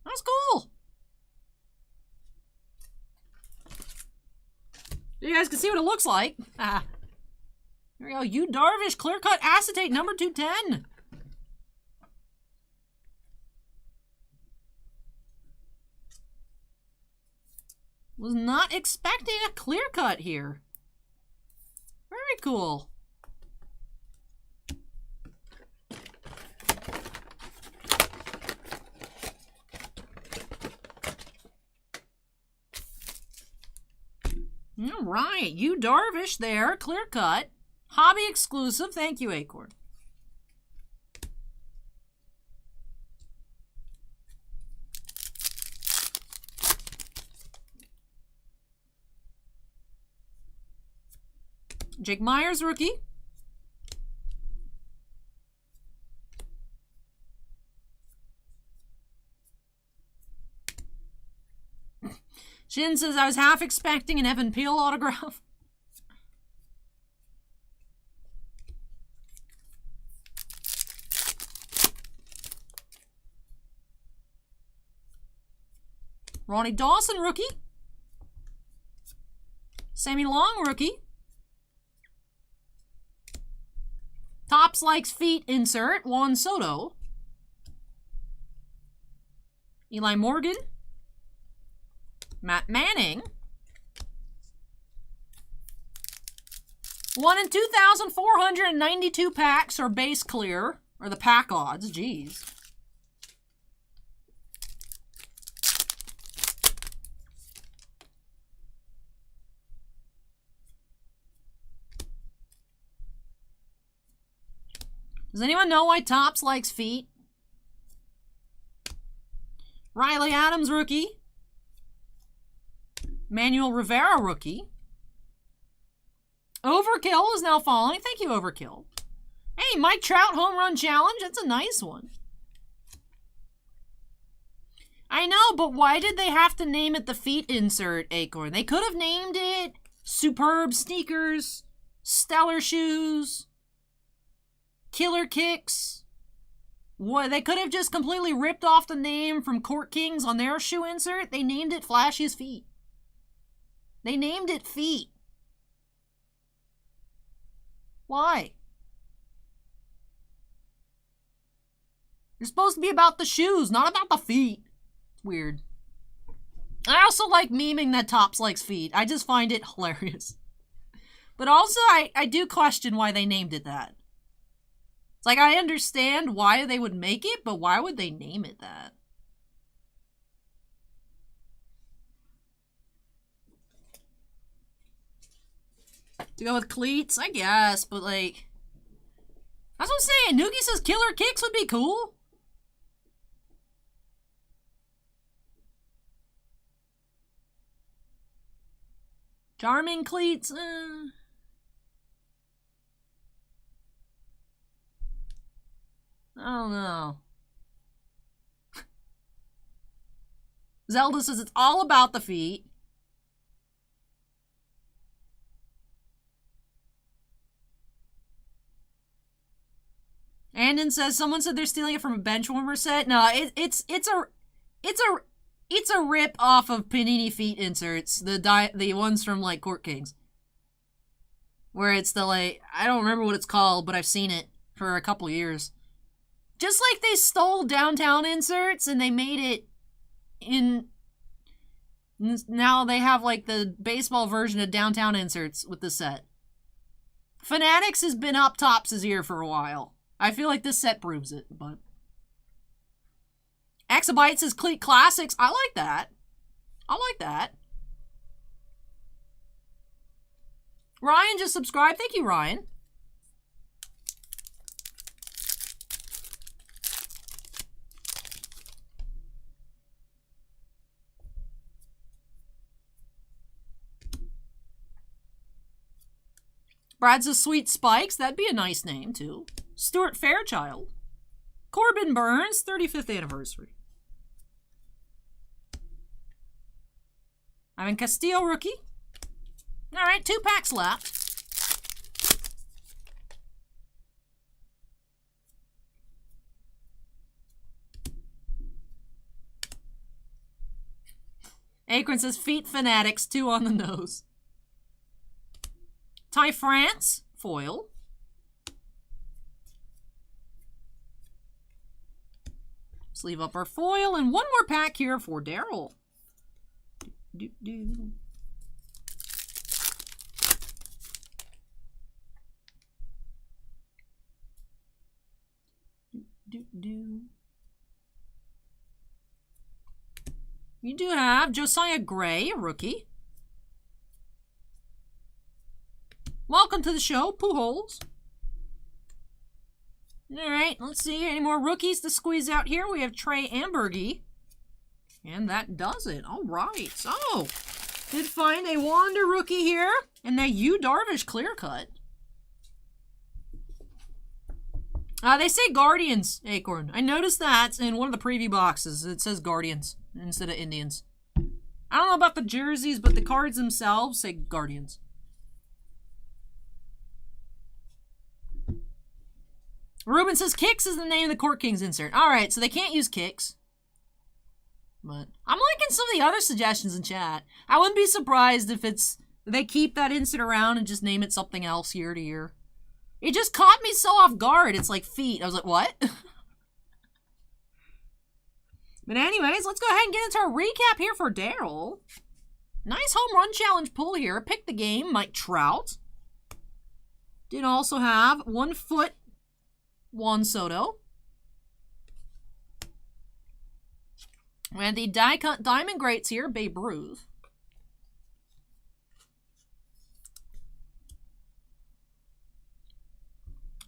That's cool. You guys can see what it looks like. Here we go. Yu Darvish, clear-cut acetate, number 210. Was not expecting a clear-cut here. Very cool. All right, Yu Darvish there, clear cut, hobby exclusive. Thank you, Acorn. Jake Myers, rookie. Shin says, I was half expecting an Evan Peel autograph. Ronnie Dawson, rookie. Sammy Long, rookie. Tops Likes Feet insert, Juan Soto. Eli Morgan. Matt Manning. 1 in 2,492 packs are base clear, or the pack odds, geez. Does anyone know why Tops likes feet? Riley Adams, rookie. Manuel Rivera, rookie. Overkill is now following. Thank you, Overkill. Hey, Mike Trout home run challenge. That's a nice one. I know, but why did they have to name it the feet insert, Acorn? They could have named it Superb Sneakers, Stellar Shoes, Killer Kicks. What, they could have just completely ripped off the name from Court Kings on their shoe insert. They named it Flashy's Feet. They named it Feet. Why? You're supposed to be about the shoes, not about the feet. It's weird. I also like memeing that Topps likes feet. I just find it hilarious. But also, I do question why they named it that. It's like, I understand why they would make it, but why would they name it that? To go with cleats? I guess, but like... That's what I'm saying. Noogie says Killer Kicks would be cool. Charming cleats? I don't know. Zelda says it's all about the feet. Andon says someone said they're stealing it from a benchwarmer set. No, it's a rip off of Panini feet inserts, the ones from like Court Kings, where it's the like, I don't remember what it's called, but I've seen it for a couple years. Just like they stole Downtown inserts and they made it in. Now they have like the baseball version of Downtown inserts with the set. Fanatics has been up Topps' ear for a while. I feel like this set proves it, but. Exabyte says Cleat Classics. I like that. I like that. Ryan just subscribed. Thank you, Ryan. Brad says Sweet Spikes. That'd be a nice name, too. Stuart Fairchild. Corbin Burns, 35th anniversary. I'm in Castillo rookie. All right, 2 packs left. Akron says Feet Fanatics, 2 on the nose. Ty France, foil. Sleeve up our foil, and 1 more pack here for Daryl. Do, do. You do have Josiah Gray, a rookie. Welcome to the show, Pujols. All right, let's see. Any more rookies to squeeze out here? We have Trey Ambergy. And that does it. All right. So, did find a Wander rookie here. And that Yu Darvish clear cut. They say Guardians, Acorn. I noticed that in one of the preview boxes. It says Guardians instead of Indians. I don't know about the jerseys, but the cards themselves say Guardians. Ruben says Kicks is the name of the Court Kings insert. All right, so they can't use Kicks. But I'm liking some of the other suggestions in chat. I wouldn't be surprised if they keep that insert around and just name it something else year to year. It just caught me so off guard. It's like feet. I was like, what? But anyways, let's go ahead and get into our recap here for Daryl. Nice home run challenge pull here. Pick the game, Mike Trout. Did also have 1 foot Juan Soto. We had the die-cut diamond greats here, Babe Ruth.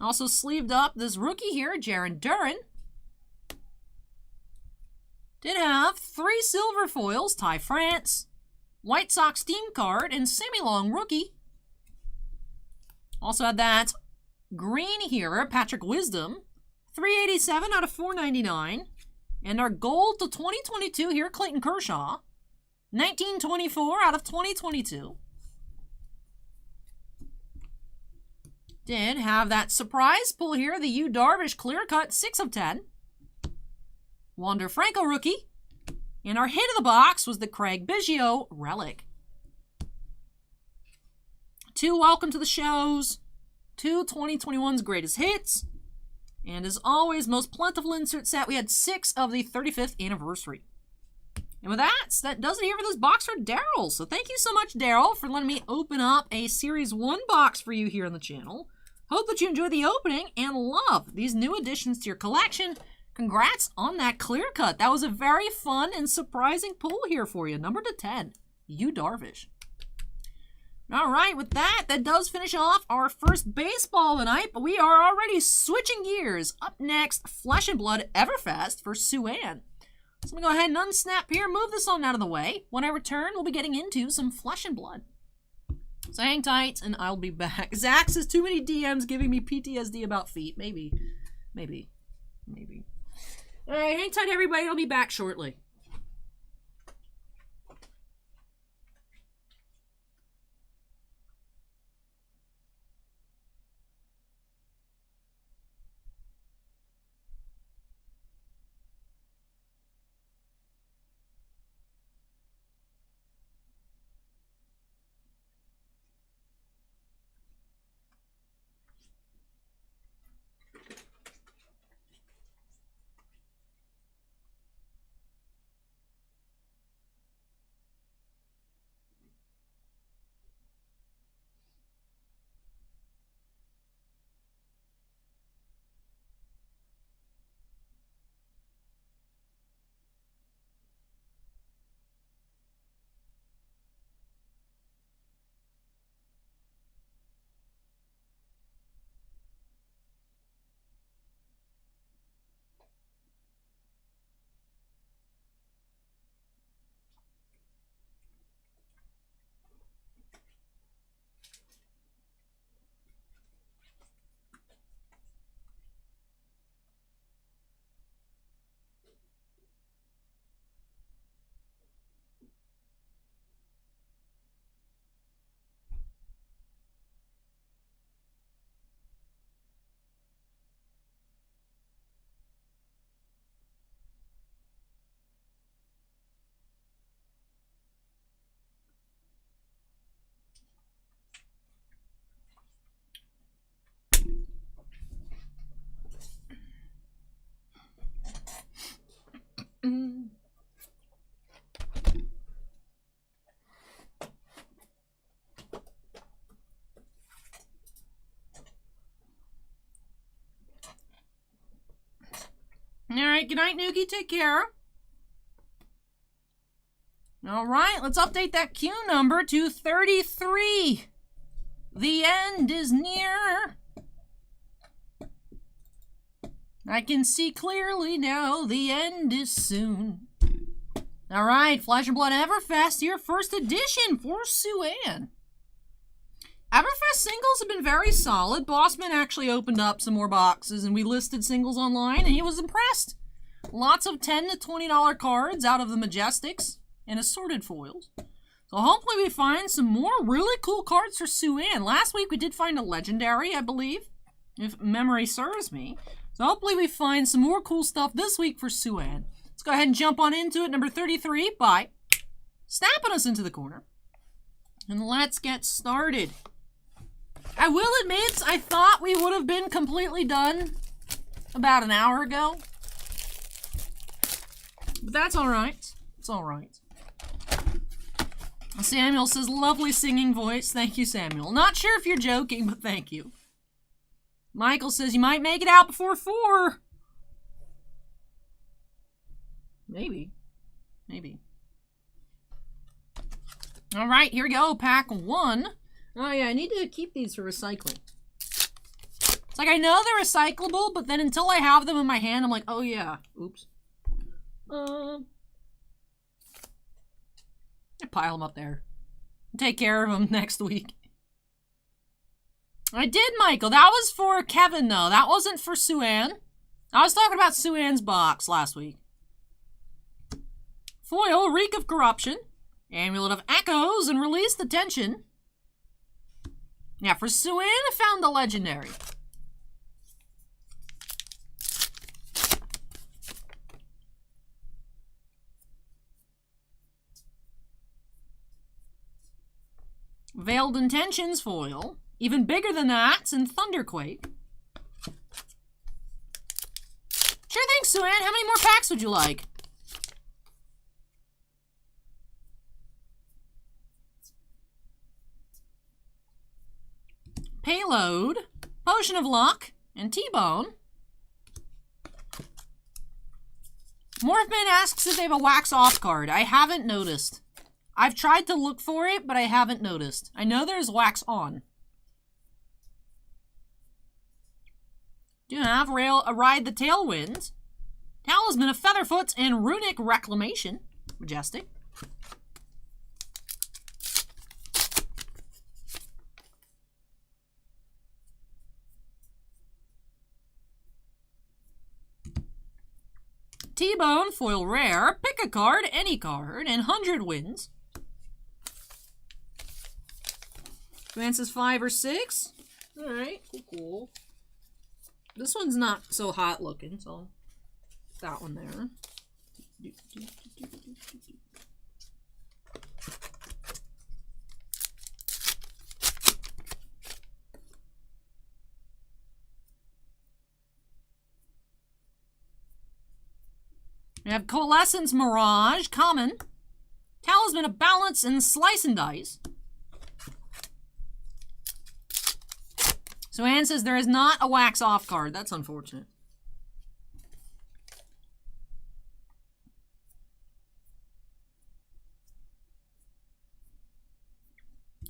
Also sleeved up this rookie here, Jaron Duran. Did have 3 silver foils, Ty France, White Sox team card, and semi-long rookie. Also had that green here, Patrick Wisdom, 387 out of 499. And our gold to 2022 here, Clayton Kershaw, 1924 out of 2022. Did have that surprise pull here, the Yu Darvish clear cut, 6 of 10. Wander Franco rookie. And our hit of the box was the Craig Biggio relic. 2 welcome to the shows, 2 2021's greatest hits. And as always, most plentiful insert set, we had 6 of the 35th anniversary. And with that, that does it here for this box for Daryl. So thank you so much, Daryl, for letting me open up a Series 1 box for you here on the channel. Hope that you enjoyed the opening and love these new additions to your collection. Congrats on that clear cut. That was a very fun and surprising pull here for you. Number to 10, Yu Darvish. All right, with that, that does finish off our first baseball tonight, but we are already switching gears. Up next, Flesh and Blood Everfest for Sue-Ann. So I'm going to go ahead and unsnap here, move this on out of the way. When I return, we'll be getting into some Flesh and Blood. So hang tight, and I'll be back. Zach says too many DMs giving me PTSD about feet. Maybe. All right, hang tight, everybody. I'll be back shortly. Alright, good night, Nuki. Take care. Alright, let's update that queue number to 33. The end is near. I can see clearly now, the end is soon. Alright, Flesh and Blood Everfest, your first edition for Sue-Ann. Everfest singles have been very solid. Bossman actually opened up some more boxes and we listed singles online and he was impressed. Lots of $10 to $20 cards out of the Majestics and assorted foils. So hopefully we find some more really cool cards for Sue-Ann. Last week we did find a legendary, I believe, if memory serves me. So hopefully we find some more cool stuff this week for Sue-Ann. Let's go ahead and jump on into it. Number 33 by snapping us into the corner. And let's get started. I will admit, I thought we would have been completely done about an hour ago. But that's alright. It's alright. Samuel says, lovely singing voice. Thank you, Samuel. Not sure if you're joking, but thank you. Michael says, you might make it out before 4. Maybe. Alright, here we go. Pack 1. Oh yeah, I need to keep these for recycling. It's like I know they're recyclable, but then until I have them in my hand, I'm like, oh yeah, oops. Pile them up there. Take care of them next week. I did, Michael. That was for Kevin, though. That wasn't for Sue-Ann. I was talking about Sue-Ann's box last week. Foil, Reek of Corruption. Amulet of Echoes and Release the Tension. Yeah, for Sue-Ann, I found the Legendary. Veiled Intentions foil. Even bigger than that, it's in Thunderquake. Sure thing, Sue-Ann. How many more packs would you like? Payload, Potion of Luck, and T-Bone. Morphman asks if they have a wax off card. I haven't noticed. I've tried to look for it, but I haven't noticed. I know there's wax on. Do you have Ride the Tailwind, Talisman of Featherfoot, and Runic Reclamation. Majestic. T-Bone, foil rare, pick a card, any card, and 100 wins. Advances 5 or 6. Alright, cool. This one's not so hot looking, so that one there. We have Coalescence Mirage, common. Talisman of Balance and Slice and Dice. So Anne says there is not a wax off card. That's unfortunate.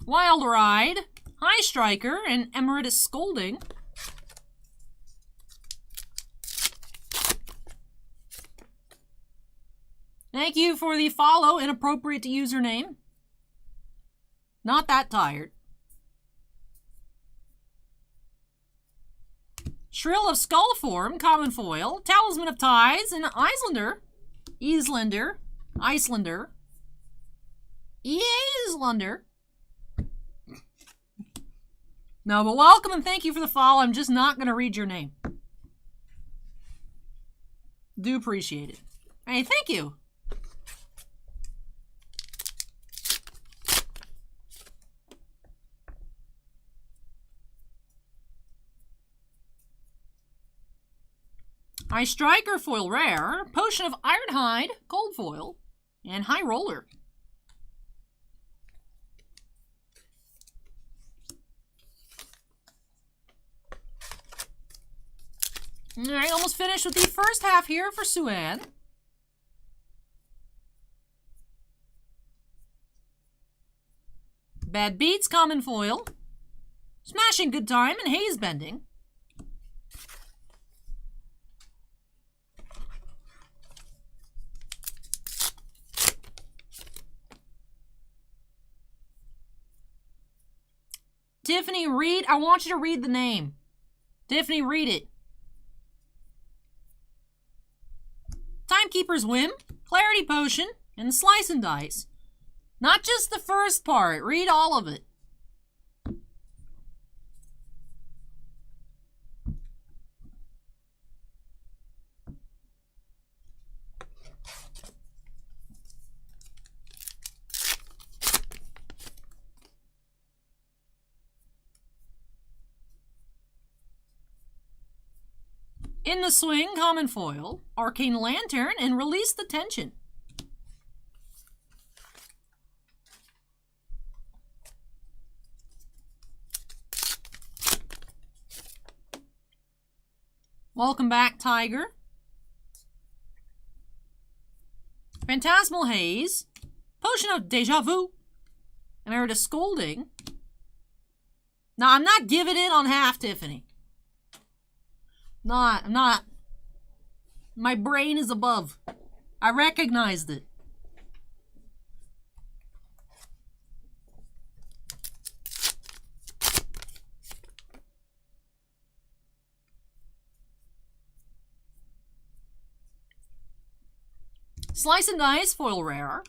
Wild Ride, High Striker, and Emeritus Scolding. Thank you for the follow, inappropriate to username. Not that tired. Shrill of Skullform, common foil, Talisman of Ties, and Islander. No, but welcome and thank you for the follow. I'm just not going to read your name. Do appreciate it. Hey, thank you. High Striker foil rare, Potion of Ironhide, cold foil, and High Roller. Alright, almost finished with the first half here for Sue-Ann. Bad Beats, common foil, Smashing Good Time, and Haze Bending. Tiffany, read. I want you to read the name. Tiffany, read it. Timekeeper's Whim, Clarity Potion, and Slice and Dice. Not just the first part. Read all of it. In the Swing, common foil, Arcane Lantern, and Release the Tension. Welcome back, Tiger. Phantasmal Haze, Potion of Deja Vu, Emeritus Scolding. Now, I'm not giving in on half, Tiffany. I'm not. My brain is above. I recognized it. Slice and Dice, foil rare.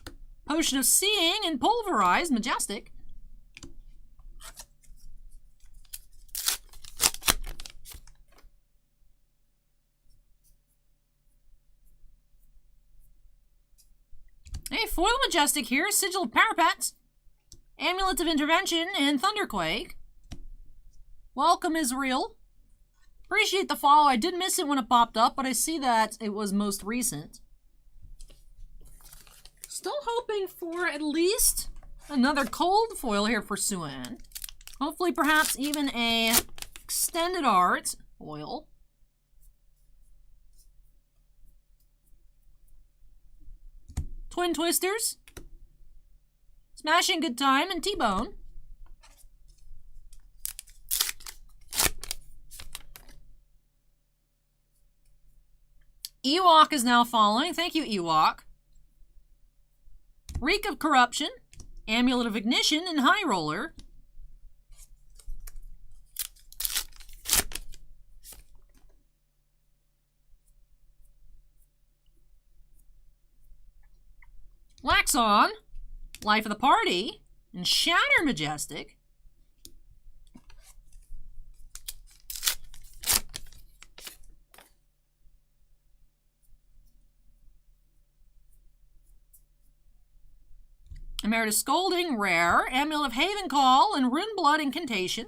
Potion of Seeing and Pulverized, majestic. Hey, foil majestic here. Sigil of Parapet. Amulet of Intervention and Thunderquake. Welcome, Israel. Appreciate the follow. I did miss it when it popped up, but I see that it was most recent. Still hoping for at least another cold foil here for Sue-Ann. Hopefully, perhaps even a extended art foil. Twin Twisters. Smashing Good Time and T-Bone. Ewok is now following. Thank you, Ewok. Reek of Corruption, Amulet of Ignition, and High Roller. Laxon, Life of the Party, and Shatter Majestic. Emeritus Scolding, rare. Amulet of Haven Call and Rune Blood Incantation.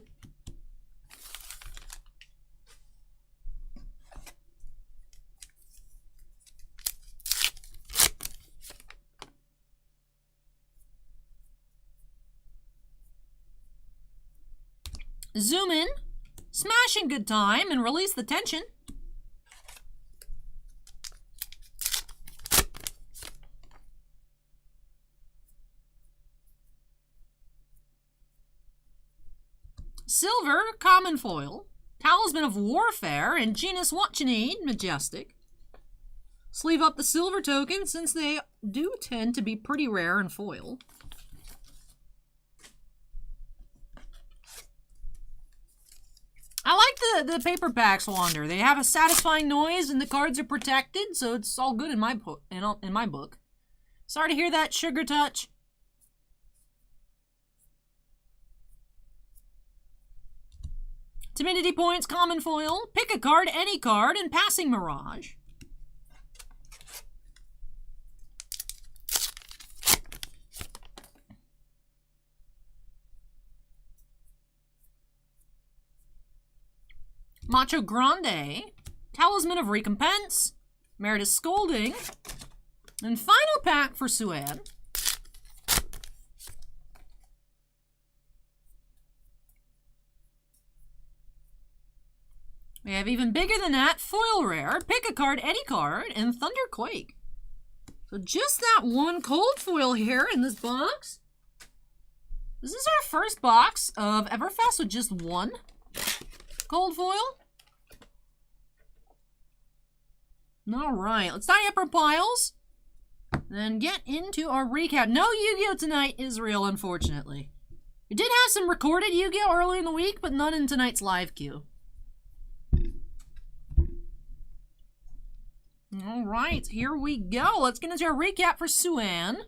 Zoom in, Smashing Good Time, and Release the Tension. Silver, Common Foil, Talisman of Warfare, and Genus What You Need, majestic. Sleeve up the silver token since they do tend to be pretty rare in foil. I like the paper packs, Wander. They have a satisfying noise and the cards are protected, so it's all good in my book. Sorry to hear that, Sugar Touch. Timidity Points, Common Foil, pick a card, any card, and Passing Mirage. Macho Grande, Talisman of Recompense, Emeritus Scolding, and final pack for Sue-Ann. We have even bigger than that, foil rare, pick a card, any card, and Thunderquake. So just that one cold foil here in this box. This is our first box of Everfest with just one cold foil. All right, let's tidy up our piles. Then get into our recap. No Yu-Gi-Oh! Tonight, Israel, unfortunately. We did have some recorded Yu-Gi-Oh! Earlier in the week, but none in tonight's live queue. All right, here we go. Let's get into our recap for Sue-Ann.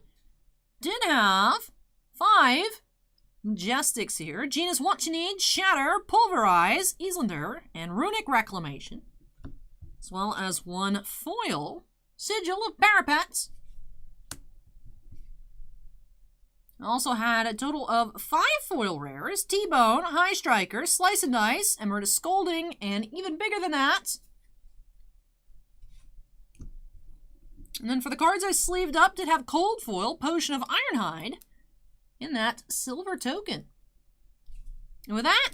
Did have 5 Majestics here. Genus What You Need, Shatter, Pulverize, Islander, and Runic Reclamation. As well as 1 foil, Sigil of Parapets. Also had a total of 5 foil rares, T-Bone, High Striker, Slice and Dice, Emeritus Scolding, and even bigger than that. And then for the cards I sleeved up, did have Cold Foil, Potion of Ironhide, in that silver token. And with that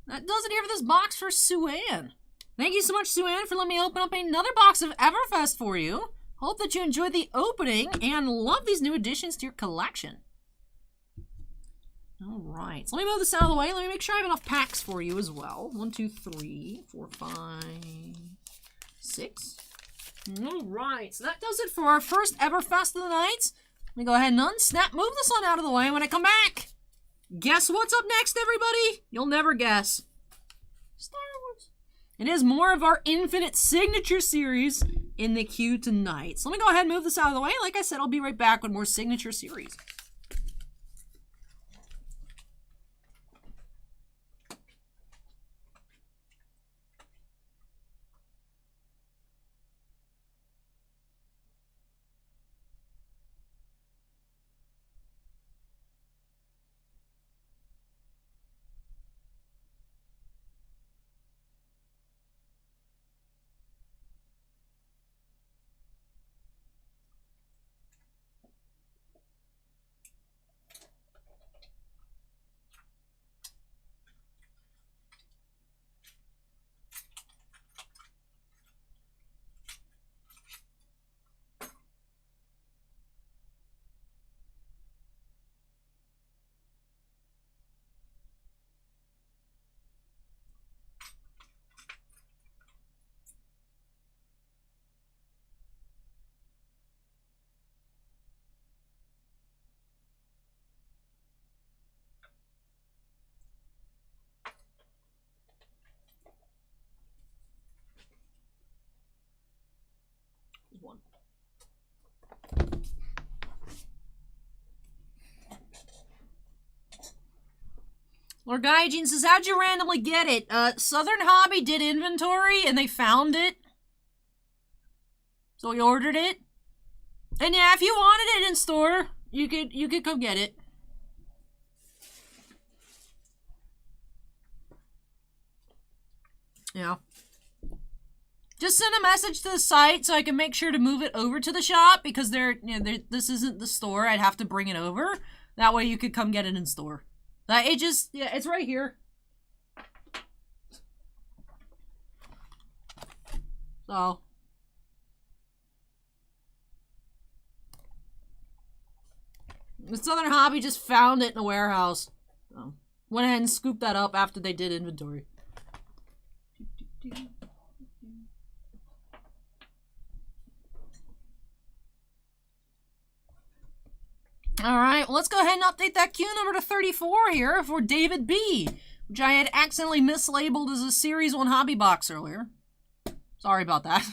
does it here for this box for Sue-Ann. Thank you so much, Sue-Ann, for letting me open up another box of Everfest for you. Hope that you enjoyed the opening and love these new additions to your collection. All right, so let me move this out of the way. Let me make sure I have enough packs for you as well. 1, 2, 3, 4, 5, 6, All right, so that does it for our first Everfest of the night. Let me go ahead and unsnap, move this one out of the way. When I come back, guess what's up next, everybody? You'll never guess. Star Wars. It is more of our Infinite Signature series in the queue tonight. So let me go ahead and move this out of the way. Like I said, I'll be right back with more Signature series. One. Lord Gaijin says, how'd you randomly get it? Southern Hobby did inventory and they found it. So we ordered it. And yeah, if you wanted it in store, you could come get it. Yeah. Just send a message to the site so I can make sure to move it over to the shop because this isn't the store. I'd have to bring it over. That way you could come get it in store. It's right here. So. The Southern Hobby just found it in a warehouse. So, went ahead and scooped that up after they did inventory. Alright, well, let's go ahead and update that queue number to 34 here for David B, which I had accidentally mislabeled as a Series 1 hobby box earlier. Sorry about that.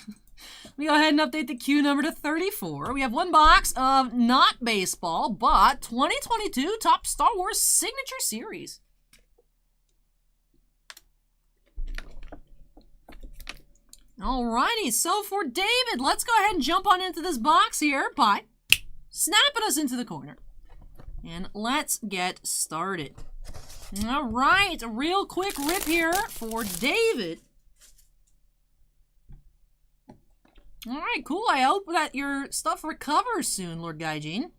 We go ahead and update the queue number to 34. We have one box of not baseball, but 2022 Top Star Wars Signature Series. Alrighty, so for David, let's go ahead and jump on into this box here by snapping us into the corner. And let's get started. Alright, a real quick rip here for David. Alright, cool. I hope that your stuff recovers soon, Lord Gaijin.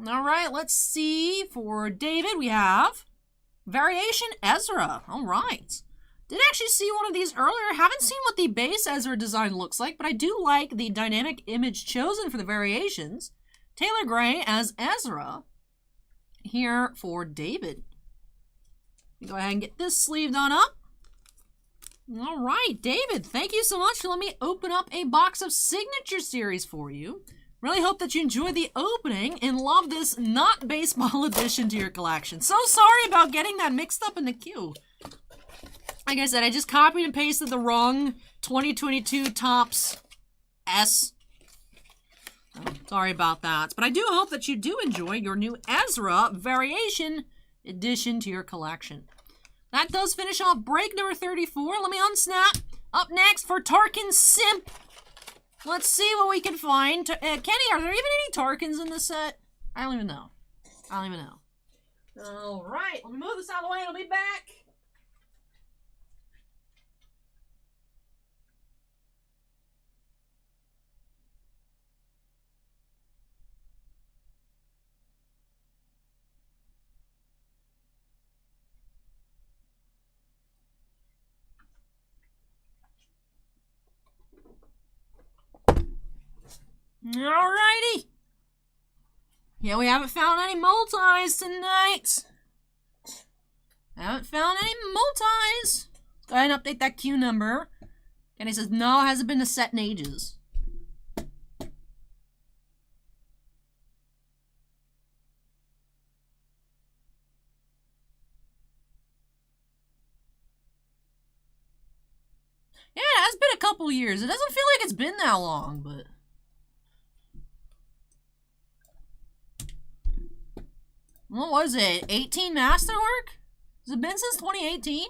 Alright, let's see. For David, we have Variation Ezra. Alright. Did actually see one of these earlier. Haven't seen what the base Ezra design looks like, but I do like the dynamic image chosen for the variations. Taylor Gray as Ezra. Here for David. We go ahead and get this sleeved on up. All right, David, thank you so much for letting me open up a box of Signature Series for you. Really hope that you enjoy the opening and love this not baseball addition to your collection. So sorry about getting that mixed up in the queue. Like I said, I just copied and pasted the wrong 2022 Topps S. Oh, sorry about that. But I do hope that you do enjoy your new Ezra variation addition to your collection. That does finish off break number 34. Let me unsnap. Up next for TarkinSimp. Let's see what we can find. Kenny, are there even any Tarkins in this set? I don't even know. I don't even know. All right, let me move this out of the way and I'll be back. Alrighty. Yeah, we haven't found any multis tonight. Haven't found any multis. Go ahead and update that queue number. And he says, no, it hasn't been set in ages. Yeah, it has been a couple years. It doesn't feel like it's been that long, but... What was it? 18 Masterwork? Has it been since 2018?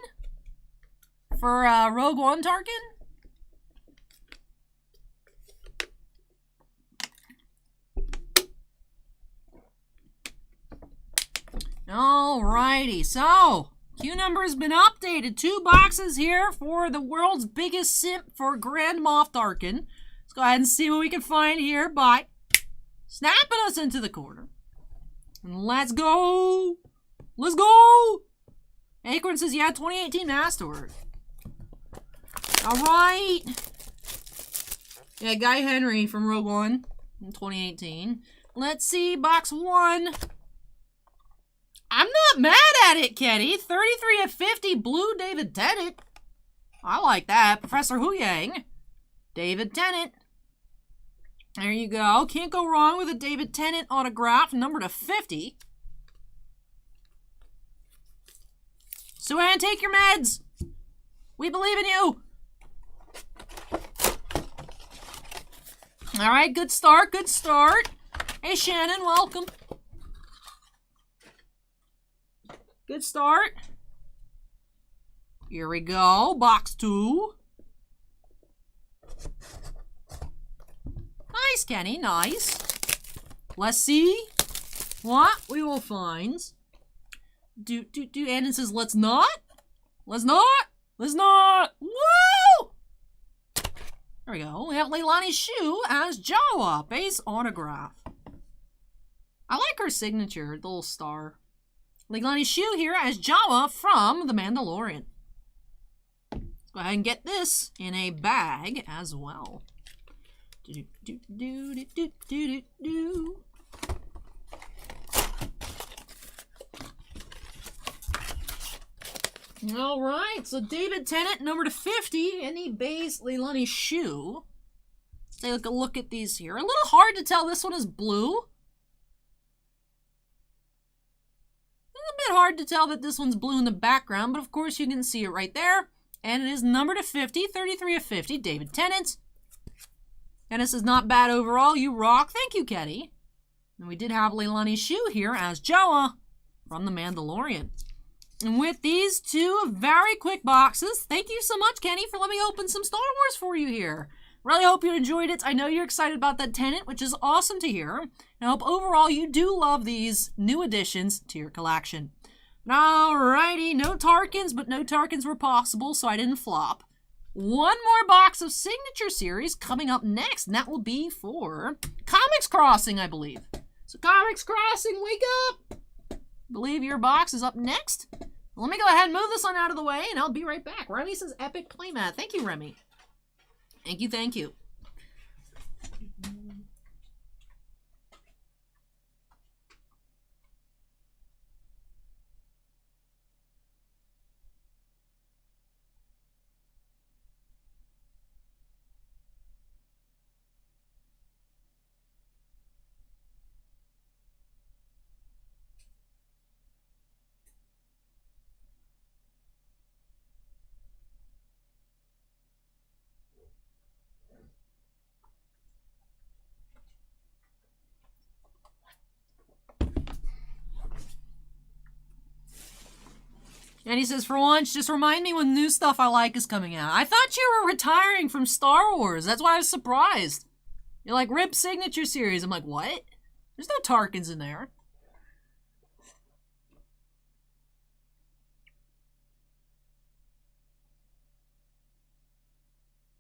For Rogue One Tarkin? Alrighty, so queue number has been updated. 2 boxes here for the world's biggest simp for Grand Moff Tarkin. Let's go ahead and see what we can find here by snapping us into the corner. And let's go! Let's go! Acorn says, yeah, 2018 Masterwork. Alright. Yeah, Guy Henry from Rogue One in 2018. Let's see, box 1. I'm not mad at it, Kenny. 33 of 50, blue David Tennant. I like that. Professor Huyang. David Tennant. There you go. Can't go wrong with a David Tennant autograph, numbered to 50. Suan, take your meds. We believe in you. All right, good start, good start. Hey, Shannon, welcome. Good start. Here we go, box 2. Nice, Kenny, nice. Let's see what we will find. Andon says, let's not. Let's not. Let's not. Woo! There we go. We have Leilani Shu as Jawa, base autograph. I like her signature, the little star. Leilani Shu here as Jawa from The Mandalorian. Let's go ahead and get this in a bag as well. All right, so David Tennant, number to 50, any base Leilani Shu. Let's take a look at these here. A little hard to tell this one is blue. A bit hard to tell that this one's blue in the background, but of course you can see it right there. And it is number to 50, 33 of 50, David Tennant. And this is not bad overall. You rock. Thank you, Ketty. And we did have Leilani Shu here as Jawa from The Mandalorian. And with these 2 very quick boxes, thank you so much, Kenny, for letting me open some Star Wars for you here. Really hope you enjoyed it. I know you're excited about that Tennant, which is awesome to hear. And I hope overall you do love these new additions to your collection. Alrighty, no Tarkins, but no Tarkins were possible, so I didn't flop. One more box of Signature Series coming up next, and that will be for Comics Crossing, I believe. So Comics Crossing, wake up! I believe your box is up next. Let me go ahead and move this one out of the way, and I'll be right back. Remy says epic playmat. Thank you, Remy. Thank you, thank you. And he says, for once, just remind me when new stuff I like is coming out. I thought you were retiring from Star Wars. That's why I was surprised. You're like, RIP Signature Series. I'm like, what? There's no Tarkins in there.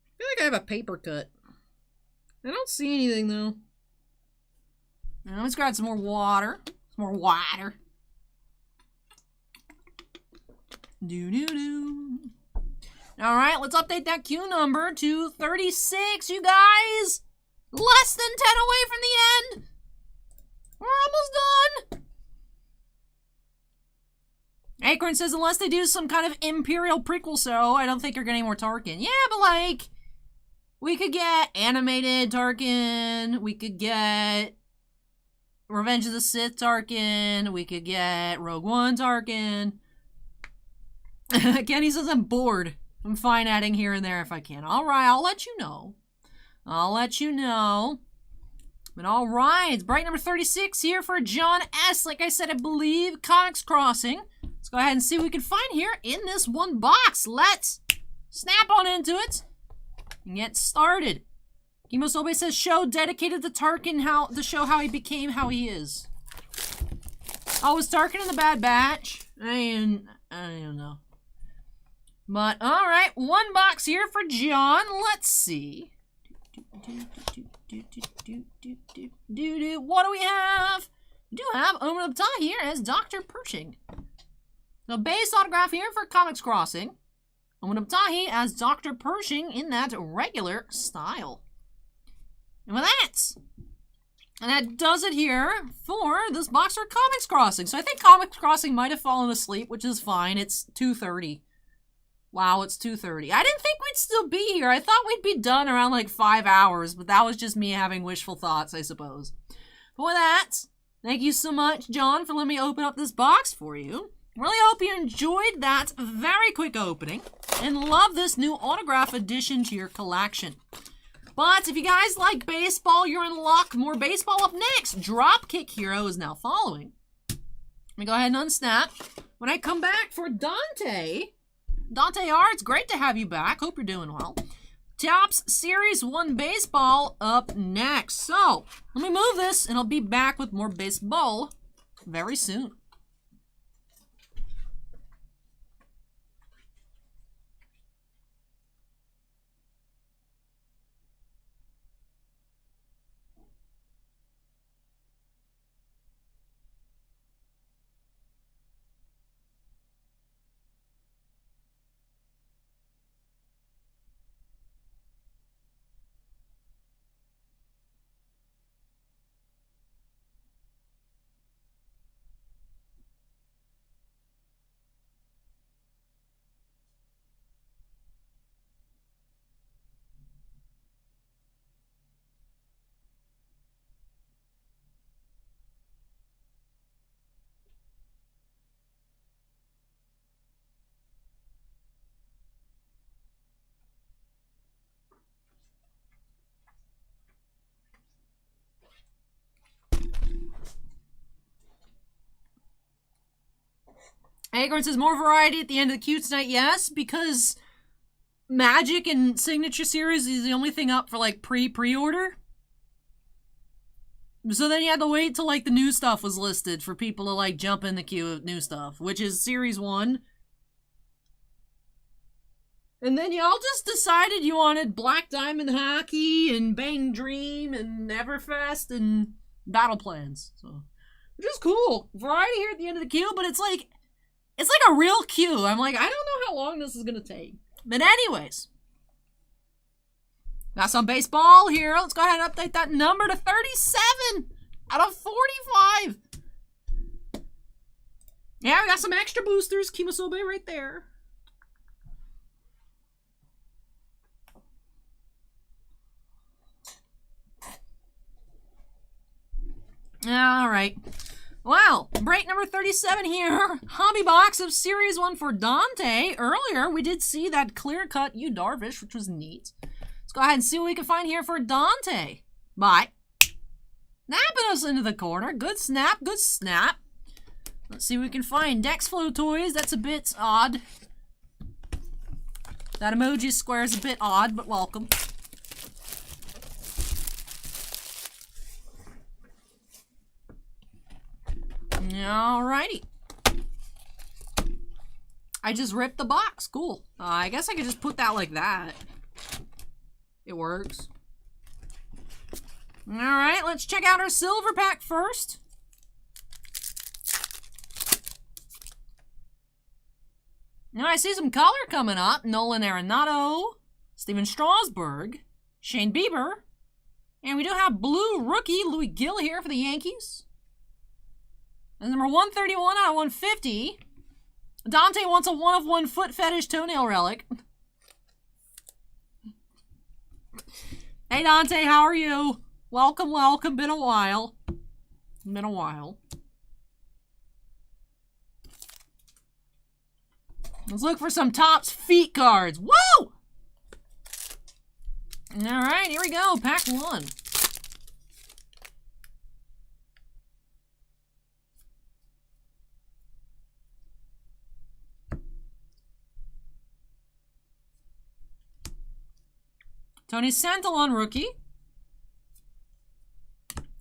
I feel like I have a paper cut. I don't see anything, though. Now, let's grab some more water. Some more water. All right, let's update that queue number to 36, you guys. Less than 10 away from the end. We're almost done. Acorn says, unless they do some kind of Imperial prequel show, I don't think you're getting more Tarkin. Yeah, but like, we could get animated Tarkin. We could get Revenge of the Sith Tarkin. We could get Rogue One Tarkin. Kenny says, I'm bored. I'm fine adding here and there if I can. All right, I'll let you know. I'll let you know. But all right, it's break number 36 here for John S. Like I said, I believe Comics Crossing. Let's go ahead and see what we can find here in this one box. Let's snap on into it and get started. Kimosobe says, show dedicated to Tarkin, to show how he became how he is. Oh, was Tarkin in the Bad Batch? I don't know. But, alright, one box here for John. Let's see. What do we have? We do have Omen of Ta here as Dr. Pershing. The base autograph here for Comics Crossing. Omen of Tahi as Dr. Pershing in that regular style. And with that does it here for this box for Comics Crossing. So I think Comics Crossing might have fallen asleep, which is fine. It's 2:30. Wow, it's 2:30. I didn't think we'd still be here. I thought we'd be done around like 5 hours, but that was just me having wishful thoughts, I suppose. But with that, thank you so much, John, for letting me open up this box for you. Really hope you enjoyed that very quick opening and love this new autograph addition to your collection. But if you guys like baseball, you're in luck. More baseball up next. Dropkick Hero is now following. Let me go ahead and unsnap. When I come back for Dante R, it's great to have you back. Hope you're doing well. Topps Series 1 Baseball up next. So, let me move this, and I'll be back with more baseball very soon. Acorn says, more variety at the end of the queue tonight. Yes, because Magic and Signature Series is the only thing up for, like, pre-order. So then you had to wait till, like, the new stuff was listed for people to, like, jump in the queue of new stuff, which is Series 1. And then y'all just decided you wanted Black Diamond Hockey and Bang Dream and Everfest and Battle Plans. So, which is cool. Variety here at the end of the queue, but it's like a real queue. I'm like, I don't know how long this is going to take. But anyways, got some baseball here. Let's go ahead and update that number to 37 out of 45. Yeah, we got some extra boosters. Kimosobe right there. All right. Well, break number 37 here. Hobby box of Series 1 for Dante. Earlier, we did see that clear-cut Yu Darvish, which was neat. Let's go ahead and see what we can find here for Dante. Bye. Snapping us into the corner. Good snap, good snap. Let's see what we can find. Dex Flow Toys, that's a bit odd. That emoji square is a bit odd, but welcome. Alrighty. I just ripped the box. Cool. I guess I could just put that like that. It works. Alright, let's check out our silver pack first. Now I see some color coming up. Nolan Arenado, Steven Strasburg, Shane Bieber, and we do have blue rookie Louis Gill here for the Yankees. And number 131 out of 150. Dante wants a 1-of-1 foot fetish toenail relic. Hey Dante, how are you? Welcome, welcome. Been a while. Been a while. Let's look for some Topps feet cards. Woo! Alright, here we go. Pack 1. Tony Santillan, rookie.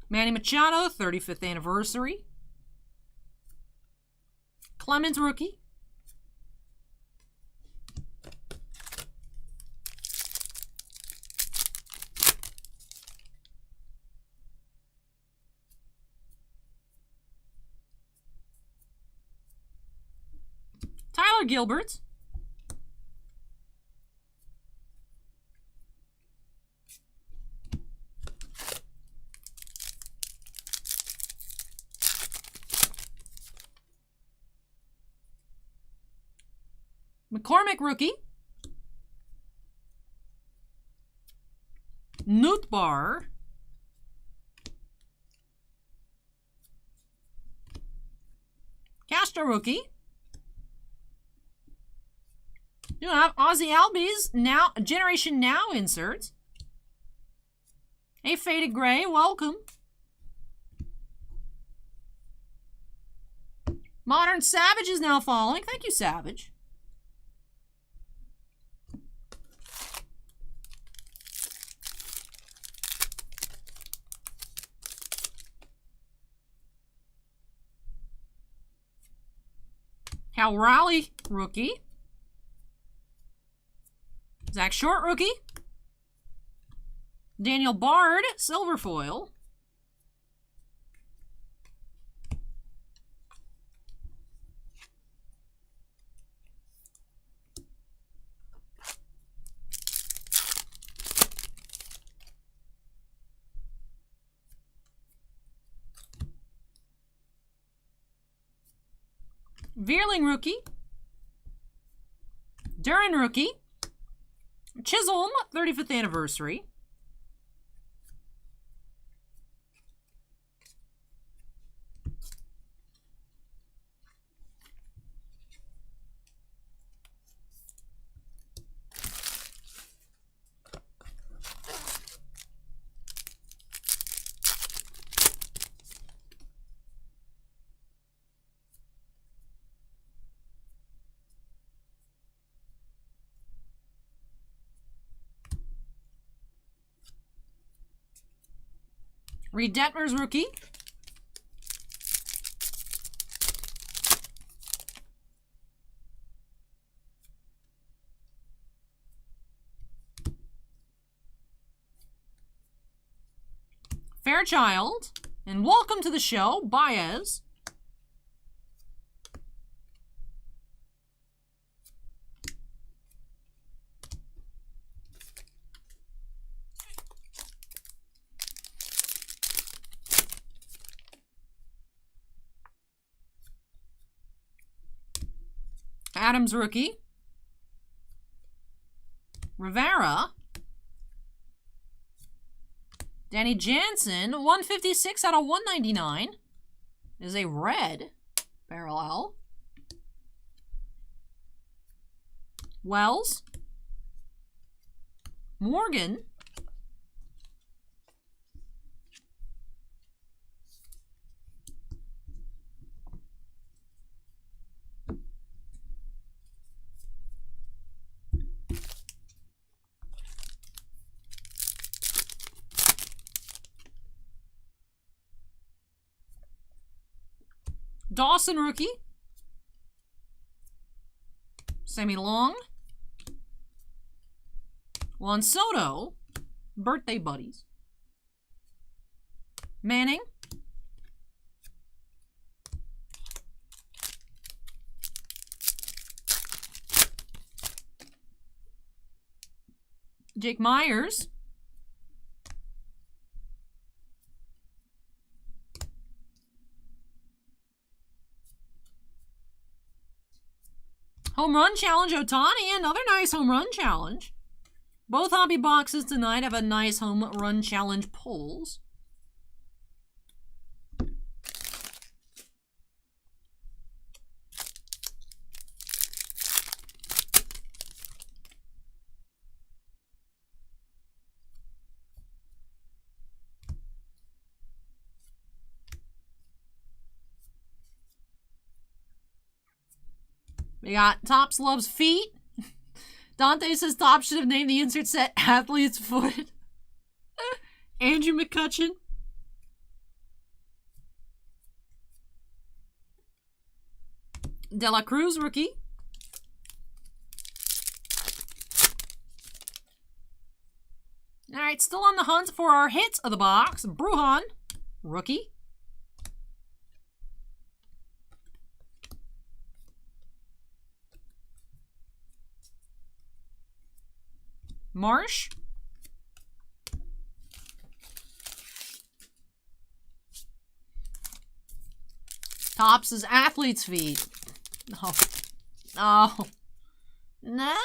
Manny Machado, 35th anniversary. Clemens, rookie. Tyler Gilbert. McCormick, rookie. Nootbaar. Castro, rookie. You have Ozzy Albies now, Generation Now inserts. Hey, Faded Gray, welcome. Modern Savage is now following. Thank you, Savage. Cal Raleigh, rookie. Zach Short, rookie. Daniel Bard, silver foil. Veerling, rookie. Duran, rookie. Chisholm, 35th anniversary. Reed Detmer's rookie. Fairchild. And welcome to the show, Baez. Adams, rookie. Rivera. Danny Jansen, 156 out of 199. Is a red parallel. Wells. Morgan. Dawson, rookie. Sammy Long. Juan Soto. Birthday buddies. Manning. Jake Myers. Home run challenge, Otani. Another nice home run challenge. Both hobby boxes tonight have a nice home run challenge pulls. We got Tops Loves Feet. Dante says Tops should have named the insert set Athlete's Foot. Andrew McCutcheon. De La Cruz rookie. Alright, still on the hunt for our hits of the box. Bruhan, rookie. Marsh. Tops is Athlete's Feet. Oh. Oh. No.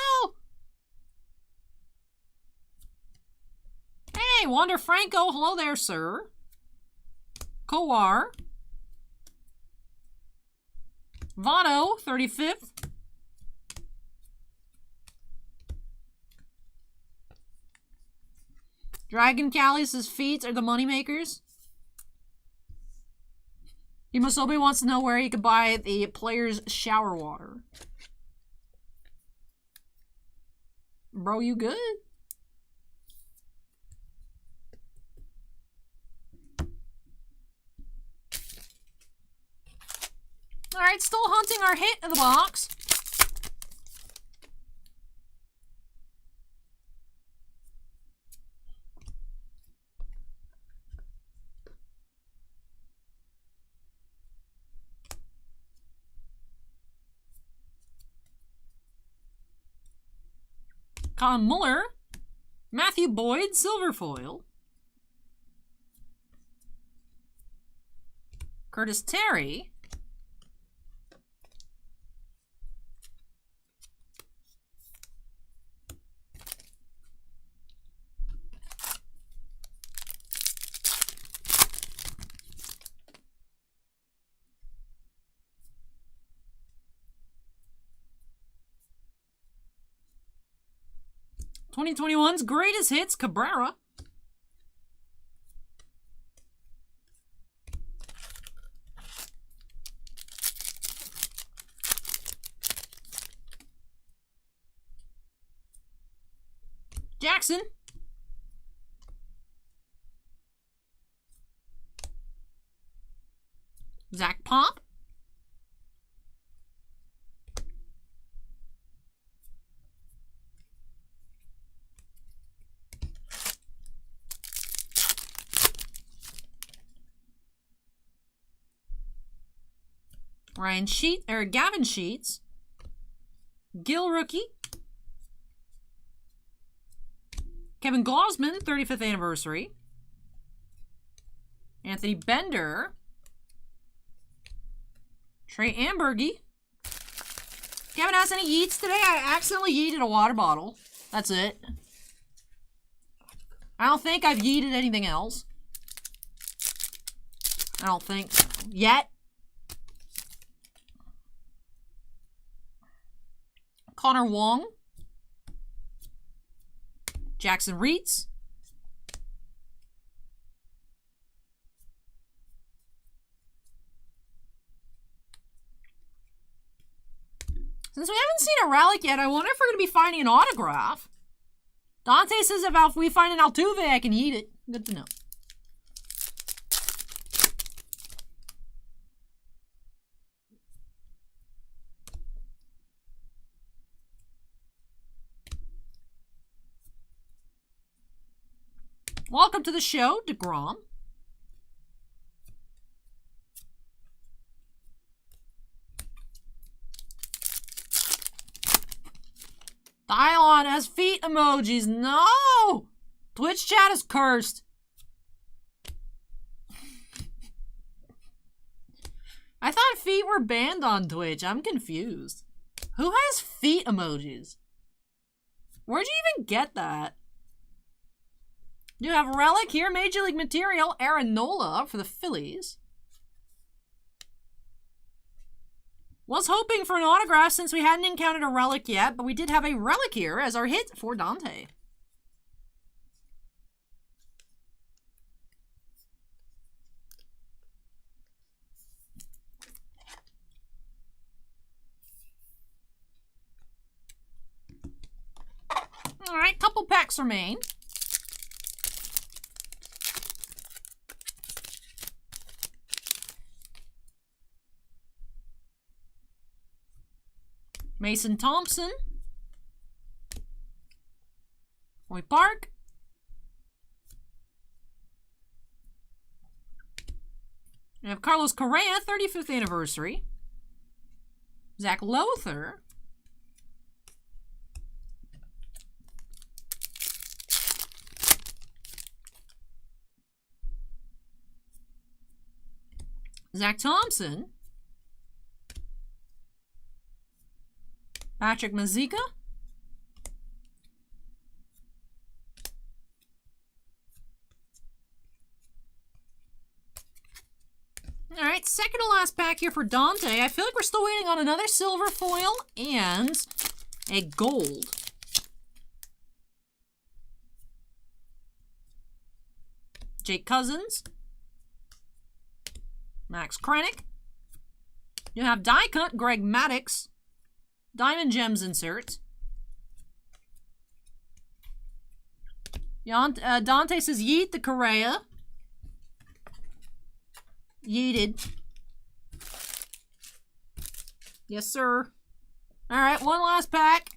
Hey, Wander Franco. Hello there, sir. Kowar. Votto, 35th. Dragon Callius' feet are the moneymakers. Imosobe wants to know where he could buy the player's shower water. Bro, you good? Alright, still hunting our hit in the box. Con Muller, Matthew Boyd, silver foil. Curtis Terry. (2021's greatest hits, Cabrera. Jackson. Zach Pop. Gavin Sheets. Gil rookie. Kevin Gosman, 35th anniversary. Anthony Bender. Trey Ambergy. Kevin has any yeets today? I accidentally yeeted a water bottle. That's it. I don't think I've yeeted anything else. I don't think so. Yet. Connor Wong. Jackson Reitz. Since we haven't seen a relic yet, I wonder if we're going to be finding an autograph. Dante says if we find an Altuve, I can eat it. Good to know. Welcome to the show, DeGrom. Dylon has feet emojis. No! Twitch chat is cursed. I thought feet were banned on Twitch. I'm confused. Who has feet emojis? Where'd you even get that? You have Relic here, Major League Material, Aaron for the Phillies. Was hoping for an autograph since we hadn't encountered a Relic yet, but we did have a Relic here as our hit for Dante. All right, couple packs remain. Mason Thompson. Roy Park. We have Carlos Correa, 35th anniversary. Zach Lothar. Zach Thompson. Patrick Mazeika. All right, second to last pack here for Dante. I feel like we're still waiting on another silver foil and a gold. Jake Cousins. Max Krennic. You have die cut Greg Maddux. Diamond Gems insert. Dante says yeet the Correa. Yeeted. Yes, sir. All right, one last pack.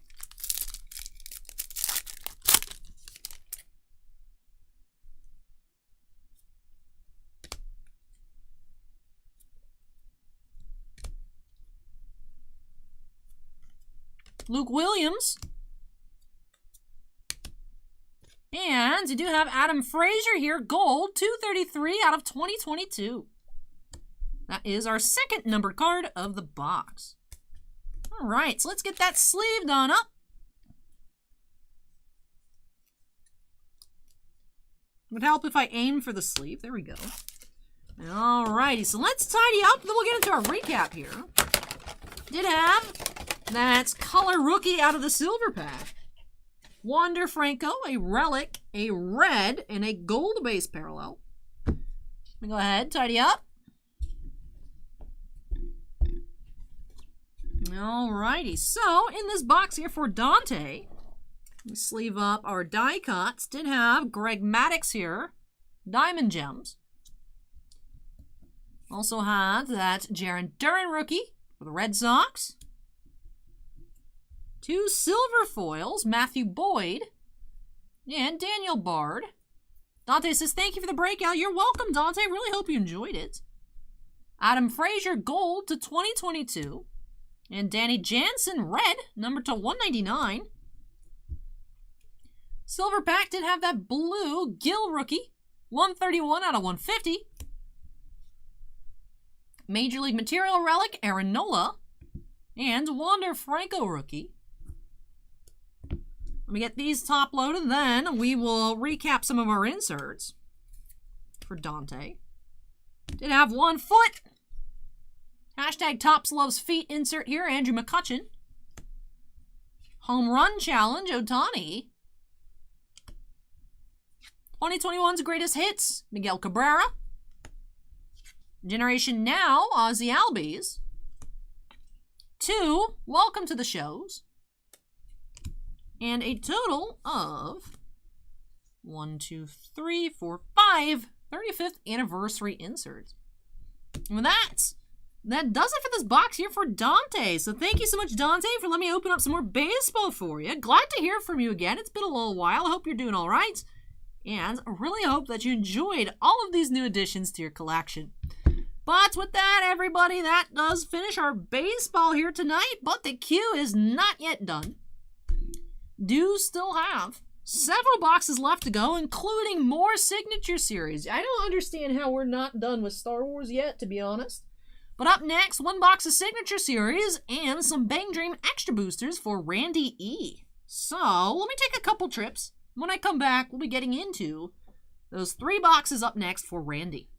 Luke Williams. And you do have Adam Frazier here, gold, 233 out of 2022. That is our second numbered card of the box. All right, so let's get that sleeve done up. Would help if I aim for the sleeve. There we go. All righty, so let's tidy up, then we'll get into our recap here. Did have that's color rookie out of the silver pack. Wander Franco, a relic, a red, and a gold base parallel. Let me go ahead, tidy up. Alrighty, so in this box here for Dante, we sleeve up our die cuts. Did have Greg Maddux here, Diamond Gems. Also had that Jarren Duran rookie for the Red Sox. Two silver foils, Matthew Boyd and Daniel Bard. Dante says, thank you for the breakout. You're welcome, Dante. Really hope you enjoyed it. Adam Frazier, gold to 2022. And Danny Jansen, red, number to 199. Silver pack did have that blue Gill rookie, 131 out of 150. Major League Material relic, Aaron Nola. And Wander Franco rookie. Let me get these top loaded, then we will recap some of our inserts for Dante. Did have 1 foot. Hashtag Tops Loves Feet insert here, Andrew McCutcheon. Home Run Challenge, Ohtani. 2021's Greatest Hits, Miguel Cabrera. Generation Now, Ozzy Albies. 2, Welcome to the Shows. And a total of 1, 2, 3, 4, 5 35th anniversary inserts. And with that does it for this box here for Dante. So thank you so much, Dante, for letting me open up some more baseball for you. Glad to hear from you again. It's been a little while. I hope you're doing all right. And I really hope that you enjoyed all of these new additions to your collection. But with that, everybody, that does finish our baseball here tonight. But the queue is not yet done. Do still have several boxes left to go, including more Signature Series. I don't understand how we're not done with Star Wars yet, to be honest. But up next, one box of Signature Series and some Bang Dream Extra Boosters for Randy E. So, let me take a couple trips. When I come back, we'll be getting into those 3 boxes up next for Randy.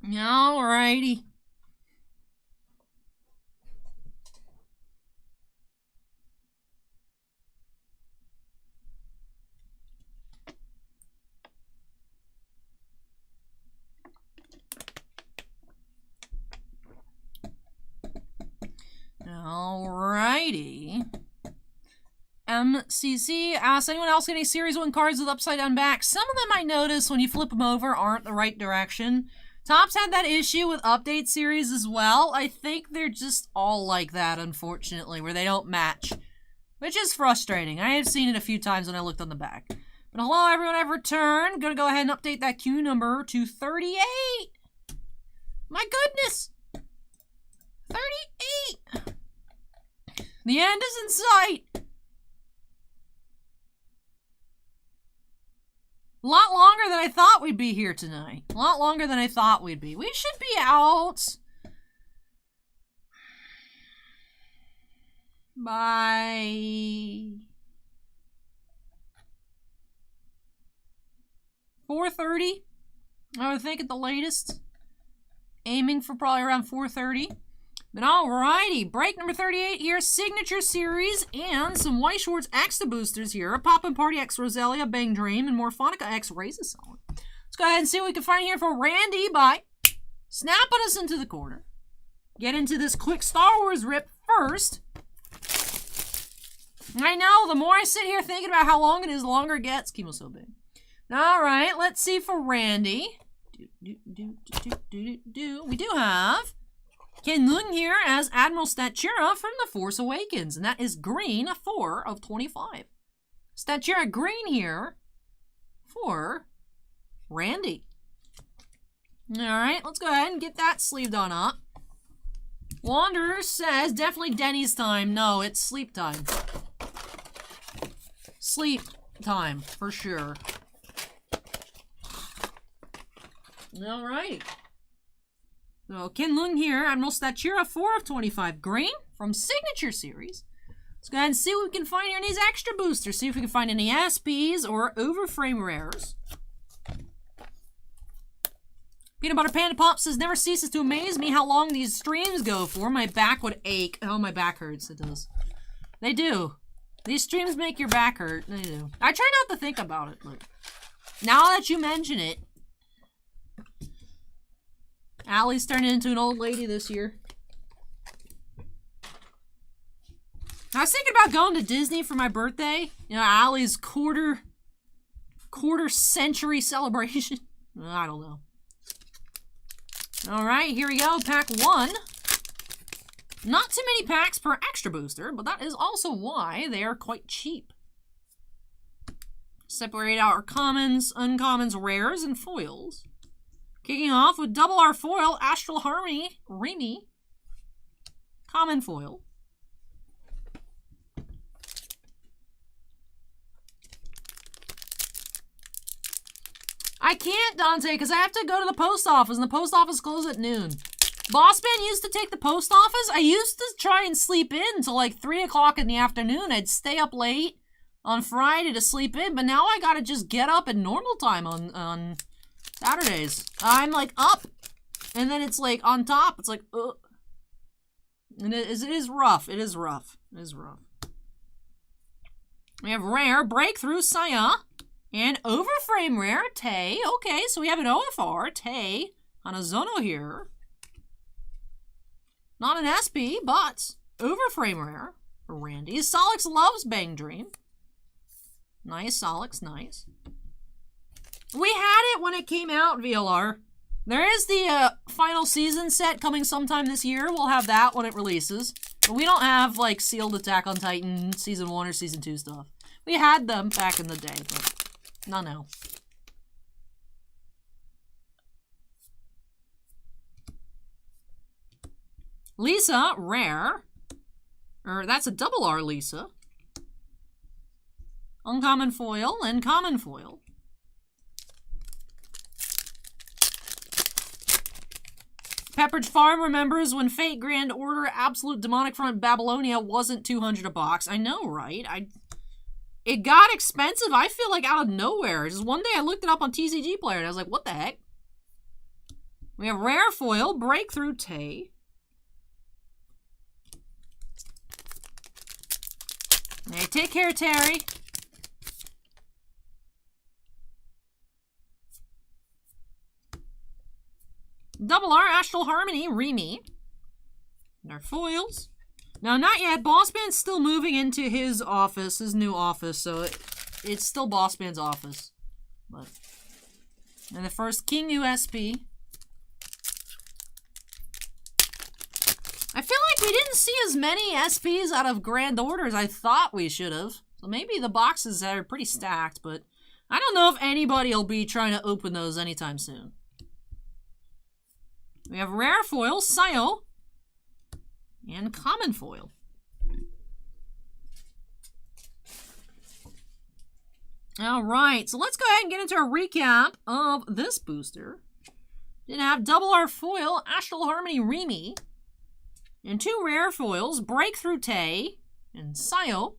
Alrighty. Alrighty. MCC asks, anyone else get any Series 1 cards with upside down back? Some of them I notice when you flip them over aren't the right direction. Topps had that issue with update series as well. I think they're just all like that, unfortunately, where they don't match. Which is frustrating. I have seen it a few times when I looked on the back. But hello everyone, I've returned. Gonna go ahead and update that queue number to 38. My goodness! 38! The end is in sight! A lot longer than I thought we'd be here tonight. A lot longer than I thought we'd be. We should be out by 4:30, I would think at the latest. Aiming for probably around 4:30. But alrighty, break number 38 here, Signature Series, and some White Shorts Extra Boosters here. Poppin Party X Roselia, Bang Dream, and Morfonica X Raise-A-Sullen. Let's go ahead and see what we can find here for Randy by snapping us into the corner. Get into this quick Star Wars rip first. I know, the more I sit here thinking about how long it is, the longer it gets. Chemo's so big. Alright, let's see for Randy. We do have Ken Lung here as Admiral Statura from The Force Awakens, and that is green, 4 of 25. Statura green here for Randy. Alright, let's go ahead and get that sleeved on up. Wanderer says, definitely Denny's time. No, it's sleep time. Sleep time, for sure. Alright. So, Ken Lung here, Admiral Statura, 4 of 25. Green from Signature Series. Let's go ahead and see what we can find here in these extra boosters. See if we can find any SPs or overframe rares. Peanut Butter Panda Pop says, never ceases to amaze me how long these streams go for. My back would ache. Oh, my back hurts. It does. They do. These streams make your back hurt. They do. I try not to think about it, but now that you mention it, Allie's turning into an old lady this year. I was thinking about going to Disney for my birthday. You know, Allie's quarter century celebration. I don't know. Alright, here we go. Pack 1. Not too many packs per extra booster, but that is also why they are quite cheap. Separate out our commons, uncommons, rares, and foils. Kicking off with double R foil, Astral Harmony, Remy, common foil. I can't, Dante, because I have to go to the post office, and the post office closes at noon. Bossman used to take the post office. I used to try and sleep in until like 3 o'clock in the afternoon. I'd stay up late on Friday to sleep in, but now I gotta just get up at normal time on Saturdays. I'm like up, and then it's like on top. It's like, and it is rough. It is rough. It is rough. We have rare Breakthrough Saya and overframe rare Tay. Okay, so we have an OFR Tay on a Zono here. Not an SP, but overframe rare for Randy. Solix loves Bang Dream. Nice, Solix, nice. We had it when it came out, VLR. There is the final season set coming sometime this year. We'll have that when it releases. But we don't have, like, sealed Attack on Titan Season 1 or Season 2 stuff. We had them back in the day, but not now. Lisa, rare. That's a double R Lisa. Uncommon foil and common foil. Pepperidge Farm remembers when Fate Grand Order Absolute Demonic Front Babylonia wasn't 200 a box. I know, right? It got expensive, I feel like, out of nowhere. Just one day I looked it up on TCG Player and I was like, what the heck? We have rare foil, Breakthrough Tay. Hey, take care, Terry. Double R Astral Harmony, Remy. And our foils. No, not yet. Bossman's still moving into his office, his new office, so it's still Bossman's office. But and the first King USP. I feel like we didn't see as many SPs out of Grand Order as I thought we should have. So maybe the boxes are pretty stacked, but I don't know if anybody will be trying to open those anytime soon. We have rare foil, Sayo, and common foil. Alright, so let's go ahead and get into a recap of this booster. Did have double R foil, Astral Harmony Remy, and 2 rare foils, Breakthrough Tay, and Sayo.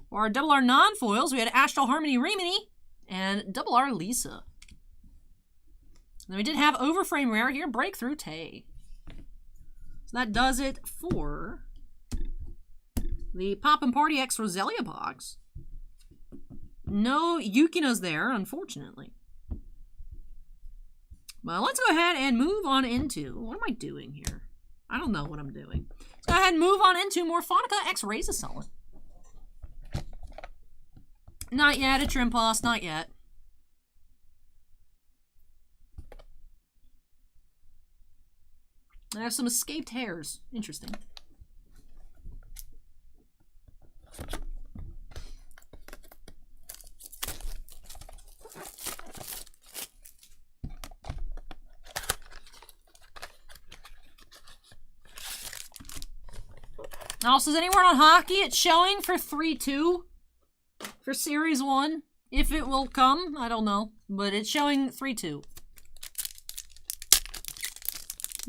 For our double R non-foils, we had Astral Harmony Remy, and double R Lisa. Then we did have Overframe rare here, Breakthrough Tay. So that does it for the Poppin Party X Roselia box. No Yukino's there, unfortunately. Well, let's go ahead and move on into... What am I doing here? I don't know what I'm doing. Let's go ahead and move on into Morfonica X Raise-A-Sullen. Not yet, a trim pass, not yet. I have some escaped hairs. Interesting. Also, is anyone on hockey? It's showing for 3-2 for Series 1. If it will come, I don't know. But it's showing 3-2.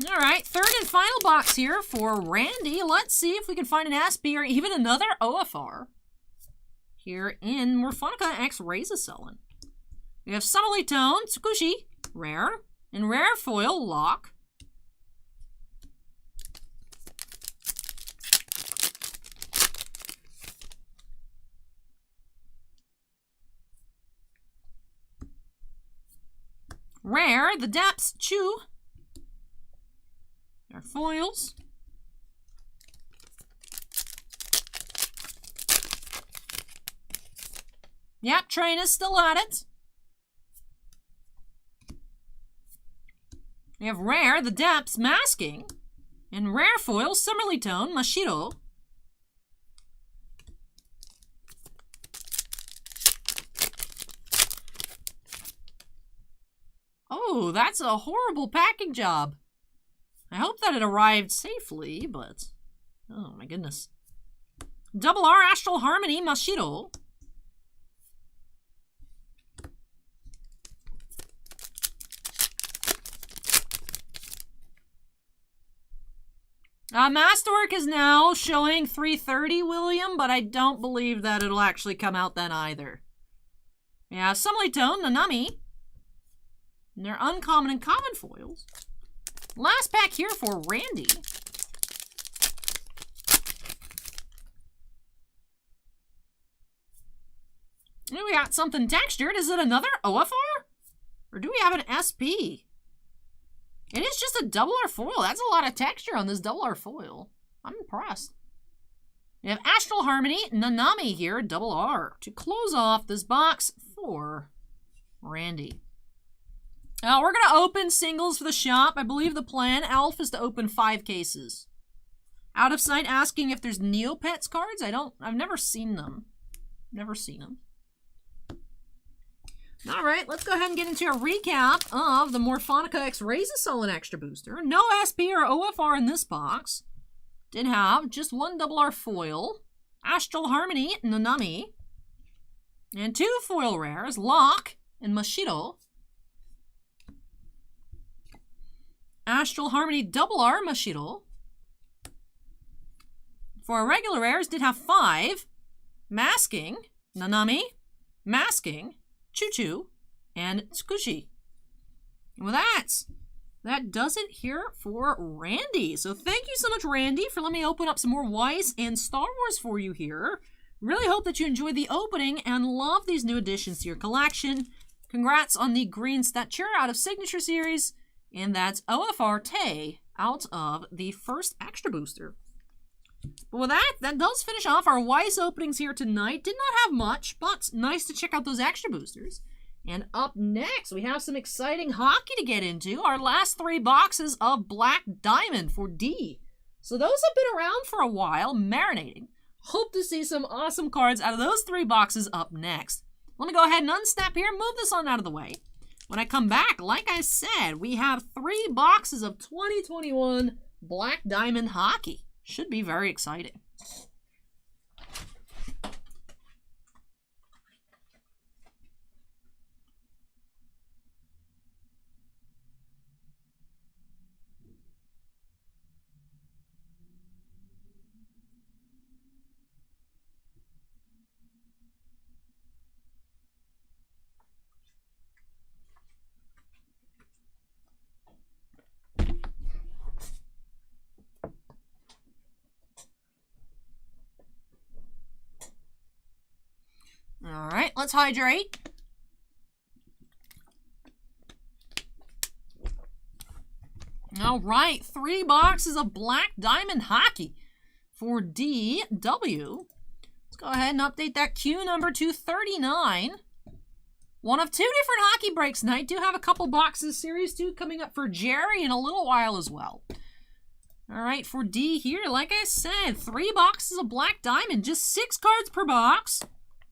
Alright, third and final box here for Randy. Let's see if we can find an SB or even another OFR here in Morfonica X Raise-A-Sullen. We have Subtly Toned, Tsukushi, rare, and rare foil, Lock. Rare, the Depths, Chew. Our foils. Yep, Train is still at it. We have rare, the Depths, Masking. And rare foil, Summerly Tone, Mashiro. Oh, that's a horrible packing job. I hope that it arrived safely, but... Oh my goodness. Double R Astral Harmony, Mashiro. Masterwork is now showing 330, William, but I don't believe that it'll actually come out then either. Yeah, Summerly Tone, Nanami. And they're uncommon and common foils. Last pack here for Randy. And we got something textured. Is it another OFR? Or do we have an SP? It is just a double R foil. That's a lot of texture on this double R foil. I'm impressed. We have Astral Harmony, Nanami here, double R, to close off this box for Randy. We're going to open singles for the shop. I believe the plan, Alf, is to open 5 cases. Out of Sight asking if there's Neopets cards. I've never seen them. Never seen them. Alright, let's go ahead and get into a recap of the Morfonica X Raise-A-Sullen Extra Booster. No SP or OFR in this box. Did have just 1 double R foil, Astral Harmony, Nanami, and 2 foil rares, Lock and Mashiro. Astral Harmony double R, Mashiro. For our regular rares, did have 5, Masking, Nanami, Masking, Choo-Choo, and Tsukushi. And with that does it here for Randy. So thank you so much, Randy, for letting me open up some more Weiss and Star Wars for you here. Really hope that you enjoyed the opening and love these new additions to your collection. Congrats on the green stature out of Signature Series. And that's OFR Tay out of the first extra booster. But with that, that does finish off our Weiss openings here tonight. Did not have much, but nice to check out those extra boosters. And up next, we have some exciting hockey to get into. Our last 3 boxes of Black Diamond for D. So those have been around for a while, marinating. Hope to see some awesome cards out of those 3 boxes up next. Let me go ahead and unsnap here and move this on out of the way. When I come back, like I said, we have 3 boxes of 2021 Black Diamond hockey. Should be very exciting. All right, let's hydrate. All right, 3 boxes of Black Diamond hockey for DW. Let's go ahead and update that queue number to 39. One of 2 different hockey breaks tonight. Do have a couple boxes, Series 2 coming up for Jerry in a little while as well. All right, for D here, like I said, 3 boxes of Black Diamond, just 6 cards per box.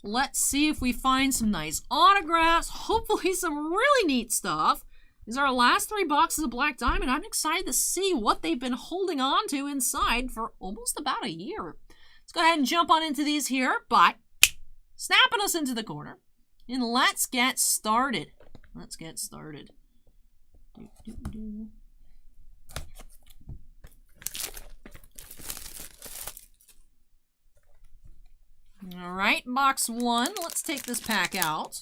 Let's see if we find some nice autographs, hopefully some really neat stuff. These are our last 3 boxes of Black Diamond. I'm excited to see what they've been holding on to inside for almost about a year. Let's go ahead and jump on into these here, but snapping us into the corner. And let's get started. Let's get started. All right, box 1. Let's take this pack out.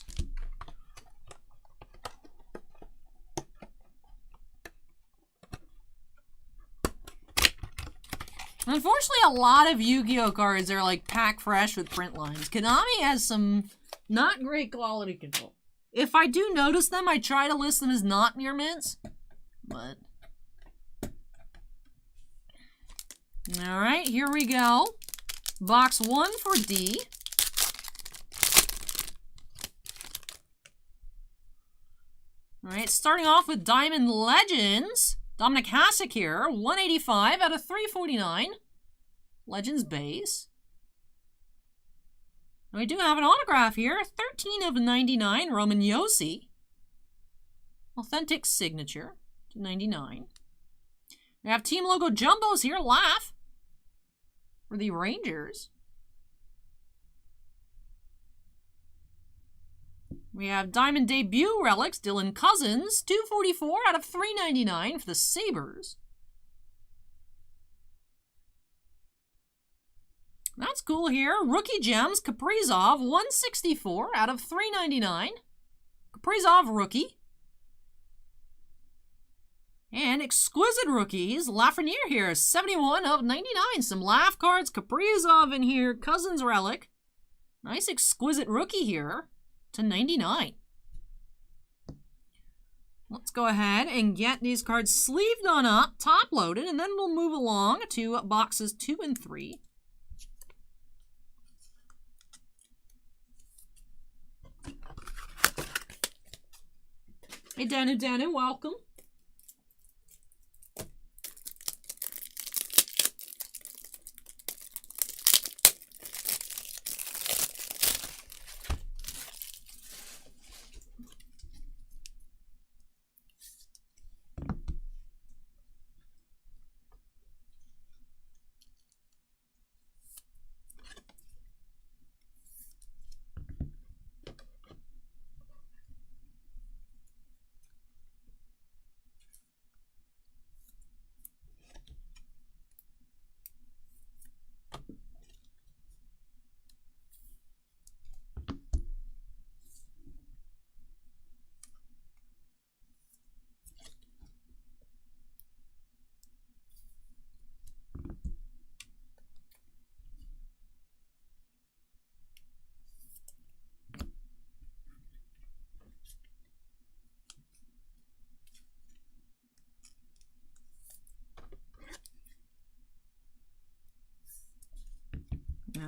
Unfortunately, a lot of Yu-Gi-Oh cards are like pack fresh with print lines. Konami has some not great quality control. If I do notice them, I try to list them as not near mints. But all right, here we go. Box 1 for D. All right, starting off with Diamond Legends. Dominic Hasek here, 185 out of 349. Legends base. And we do have an autograph here, 13 of 99, Roman Yossi. Authentic signature, 99. We have team logo jumbos here, Laugh. For the Rangers. We have Diamond Debut Relics, Dylan Cousins, 244 out of 399 for the Sabres. That's cool here. Rookie Gems, Kaprizov, 164 out of 399. Kaprizov Rookie. And Exquisite Rookies, Lafreniere here, 71 of 99. Some Laugh cards, Kaprizov in here, Cousins Relic. Nice Exquisite Rookie here to 99. Let's go ahead and get these cards sleeved on up, top loaded, and then we'll move along to boxes 2 and 3. Hey, Danu, welcome.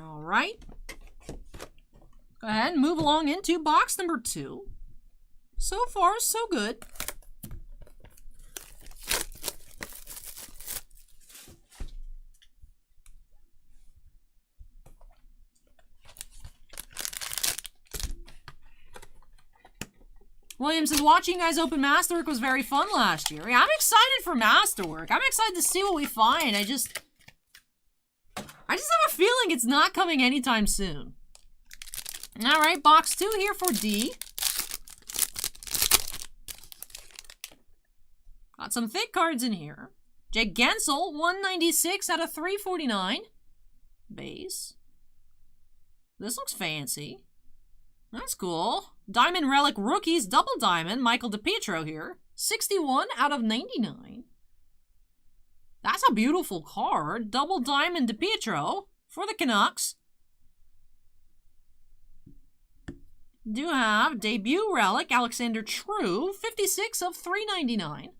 All right. Go ahead and move along into box number 2. So far, so good. William says, watching you guys open Masterwork was very fun last year. Yeah, I'm excited for Masterwork. I'm excited to see what we find. I just have a feeling it's not coming anytime soon. All right, box 2 here for D. Got some thick cards in here. Jake Gensel, 196 out of 349. Base. This looks fancy. That's cool. Diamond Relic Rookies, double diamond. Michael DePietro here. 61 out of 99. That's a beautiful card. Double diamond DePietro for the Canucks. Do have debut relic Alexander True. 56 of 399.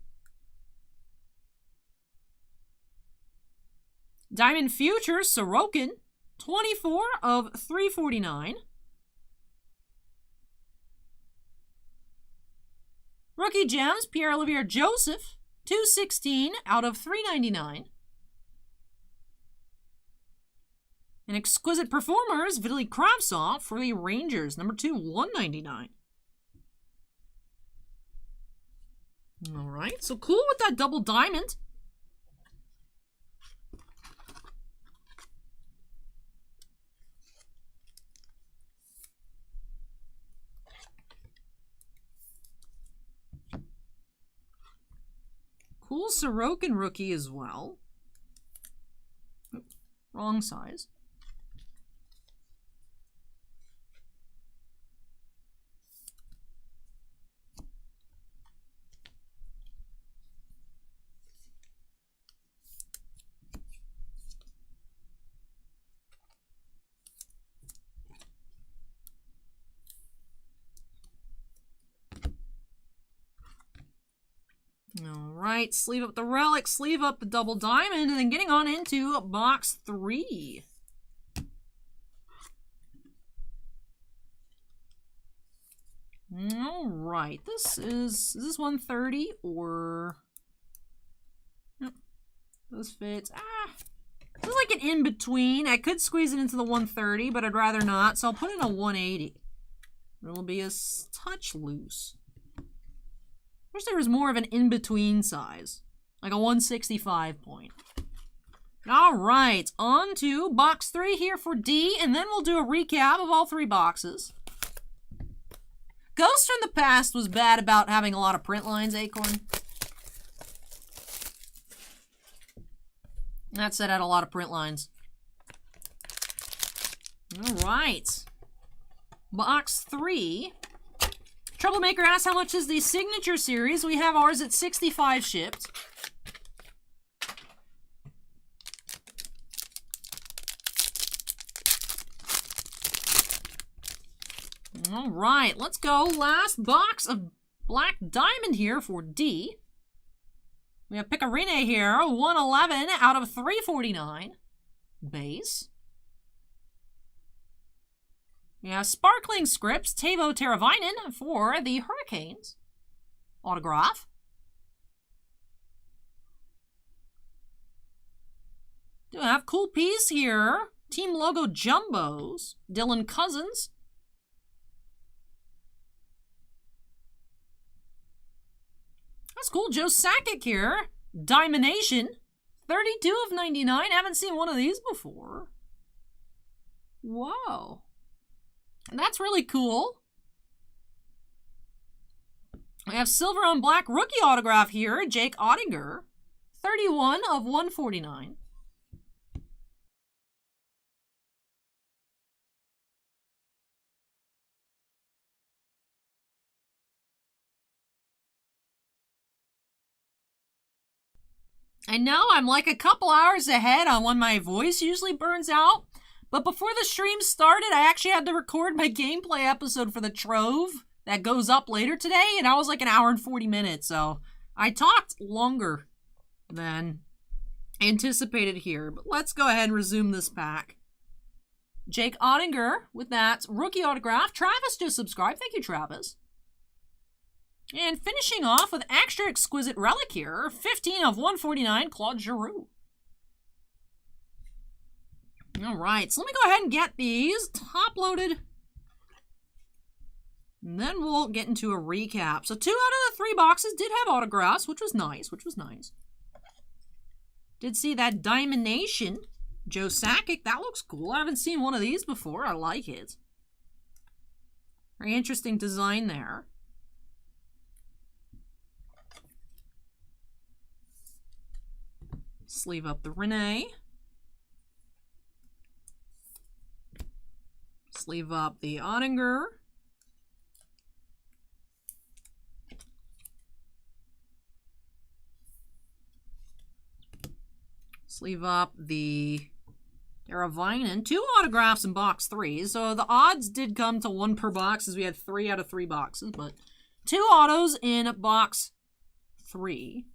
Diamond Future Sorokin. 24 of 349. Rookie Gems, Pierre-Olivier Joseph, 216 out of 399. And Exquisite Performers, Vitaly Kravtsov for the Rangers, number 2, 199. All right, so cool with that double diamond. Cool Sorokin rookie as well. Wrong size. Alright, sleeve up the relic, sleeve up the double diamond, and then getting on into box 3. Alright, is this 130 or... Yep, those fits. This is like an in-between. I could squeeze it into the 130, but I'd rather not, so I'll put in a 180. It'll be a touch loose. I wish there was more of an in-between size, like a 165 point. All right, on to box 3 here for D, and then we'll do a recap of all 3 boxes. Ghost from the Past was bad about having a lot of print lines, Acorn. That said, had a lot of print lines. All right. Box 3. Troublemaker asks how much is the Signature Series. We have ours at 65 shipped. All right, let's go. Last box of Black Diamond here for D. We have Picarine here, 111 out of 349. Base. We have Sparkling Scripts, Teuvo Teravainen for the Hurricanes. Autograph. Do have Cool Piece here. Team Logo Jumbos. Dylan Cousins. That's cool. Joe Sakic here. Diamondation. 32 of 99. Haven't seen one of these before. Whoa. That's really cool. We have silver on black rookie autograph here. Jake Ottinger. 31 of 149. I know I'm like a couple hours ahead on when my voice usually burns out. But before the stream started, I actually had to record my gameplay episode for the Trove that goes up later today, and I was like an hour and 40 minutes, so I talked longer than anticipated here. But let's go ahead and resume this pack. Jake Ottinger with that rookie autograph. Travis just subscribed. Thank you, Travis. And finishing off with extra exquisite relic here. 15 of 149, Claude Giroux. All right, so let me go ahead and get these top-loaded. And then we'll get into a recap. So 2 out of the 3 boxes did have autographs, which was nice, Did see that Diamondation. Joe Sakic, that looks cool. I haven't seen one of these before. I like it. Very interesting design there. Sleeve up the Renee. Sleeve up the Ottinger. Sleeve up the Daryl. 2 autographs in box 3. So the odds did come to 1 per box as we had 3 out of 3 boxes. But 2 autos in box 3.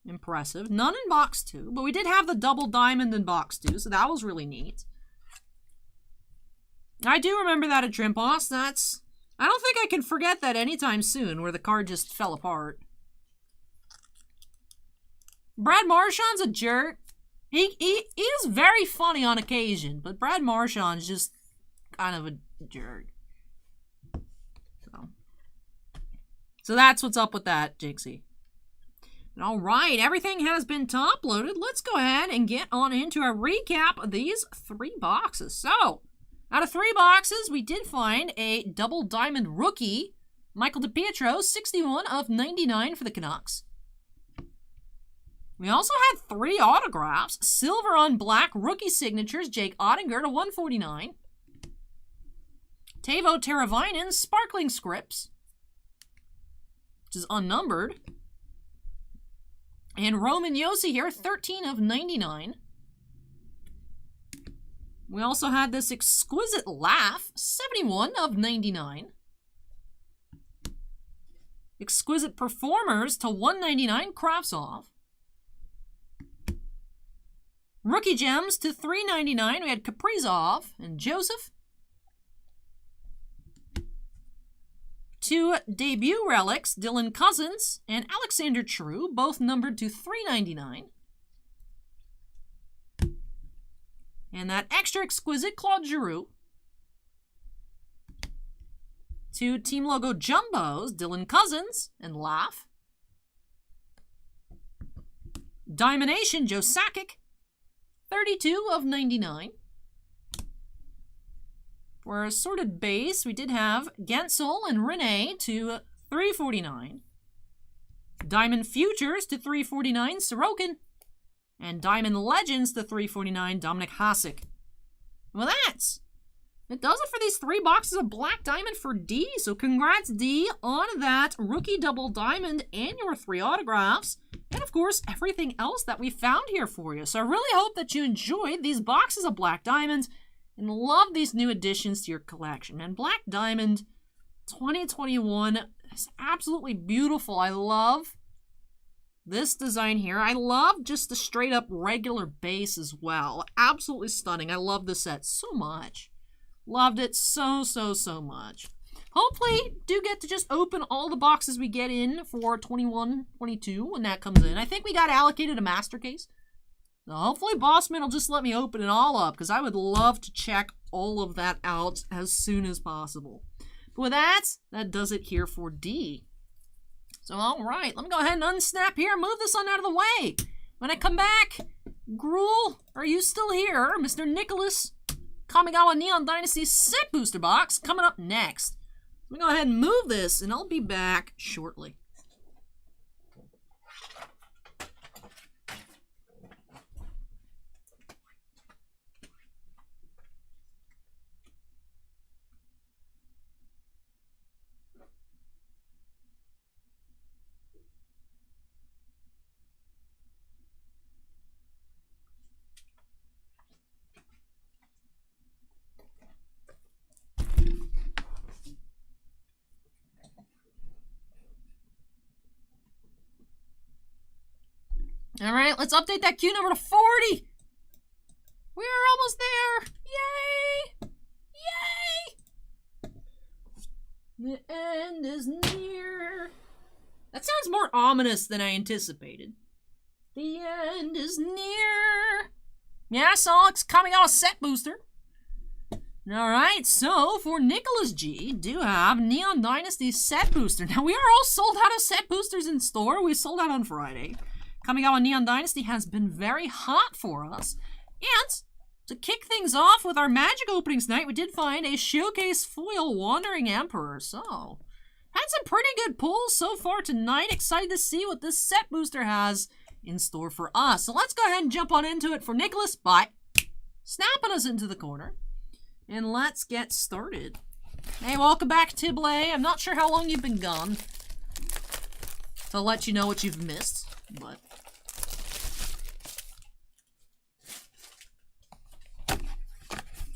Impressive. None in box 2. But we did have the double diamond in box 2. So that was really neat. I do remember that at Trimposs. That's... I don't think I can forget that anytime soon where the card just fell apart. Brad Marchand's a jerk. He is very funny on occasion, but Brad Marchand's just kind of a jerk. So that's what's up with that, Jixie. All right, everything has been top-loaded. Let's go ahead and get on into a recap of these 3 boxes. So, out of 3 boxes, we did find a double diamond rookie, Michael DiPietro, 61 of 99 for the Canucks. We also had 3 autographs, silver on black rookie signatures, Jake Ottinger to 149. Teuvo Teravainen, sparkling scripts, which is unnumbered. And Roman Josi here, 13 of 99. We also had this exquisite laugh, 71 of 99. Exquisite performers to 199, Kravtsov. Rookie gems to 399. We had Kaprizov and Joseph. 2 debut relics, Dylan Cousins and Alexander True, both numbered to 399. And that extra exquisite Claude Giroux. 2 team logo jumbos, Dylan Cousins and Laugh. Diamondation, Joe Sakic. 32 of 99. For a sorted base, we did have Gensel and Renee to 349. Diamond Futures to 349, Sorokin. And Diamond Legends to 349, Dominic Hasek. Well, it does it for these 3 boxes of Black Diamond for D. So congrats, D, on that rookie double diamond and your 3 autographs. And, of course, everything else that we found here for you. So I really hope that you enjoyed these boxes of Black Diamonds and love these new additions to your collection. Man, Black Diamond 2021 is absolutely beautiful. I love this design here. I love just the straight up regular base as well. Absolutely stunning. I love this set so much. Loved it so much. Hopefully, do get to just open all the boxes we get in for 21-22 when that comes in. I think we got allocated a master case. So hopefully Bossman will just let me open it all up because I would love to check all of that out as soon as possible. But with that does it here for D. So all right, let me go ahead and unsnap here, move this one out of the way. When I come back, Gruel, are you still here? Mr. Nicholas Kamigawa Neon Dynasty set booster box coming up next. Let me go ahead and move this, and I'll be back shortly. All right, let's update that queue number to 40. We're almost there. Yay! The end is near. That sounds more ominous than I anticipated. The end is near. Yes, Alex, Kamigawa set booster. Alright, so for Nicholas G, do have Neon Dynasty set booster. Now, we are all sold out of set boosters in store. We sold out on Friday. Kamigawa Neon Dynasty has been very hot for us. And to kick things off with our Magic openings night, we did find a Showcase Foil Wandering Emperor. So, had some pretty good pulls so far tonight. Excited to see what this set booster has in store for us. So let's go ahead and jump on into it for Nicholas by snapping us into the corner. And let's get started. Hey, welcome back, Tiblay. I'm not sure how long you've been gone to let you know what you've missed, but...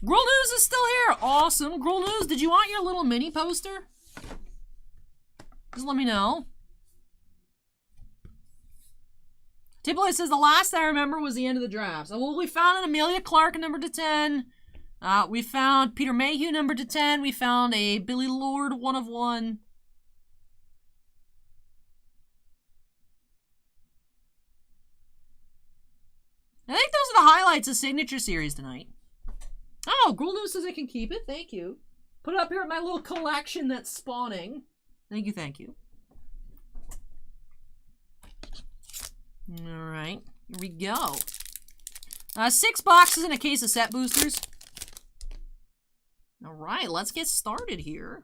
Gruel News is still here. Awesome. Gruel News, did you want your little mini poster? Just let me know. Tiblay says the last I remember was the end of the draft. So, well, we found an Amelia Clark number to 10. We found Peter Mayhew number to 10. We found a Billy Lord 1 of 1. I think those are the highlights of Signature Series tonight. Oh, Gruel News says I can keep it. Thank you. Put it up here at my little collection that's spawning. Thank you, thank you. Alright, here we go. 6 boxes and a case of set boosters. Alright, let's get started here.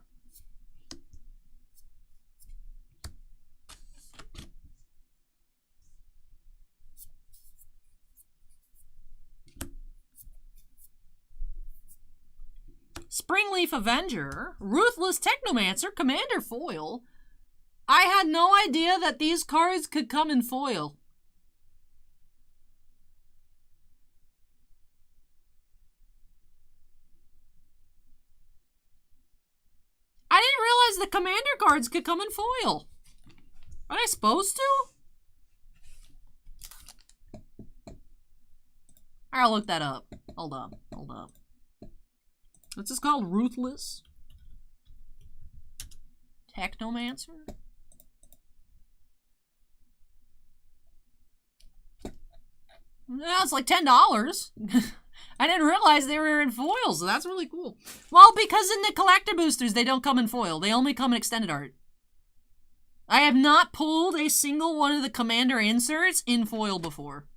Springleaf Avenger, Ruthless Technomancer, Commander Foil. I had no idea that these cards could come in foil. I didn't realize the Commander cards could come in foil. Are they supposed to? I'll look that up. Hold up, hold up. What's this called? Ruthless Technomancer? Yeah, it's like $10. I didn't realize they were in foil, so that's really cool. Well, because in the collector boosters, they don't come in foil. They only come in extended art. I have not pulled a single one of the Commander inserts in foil before.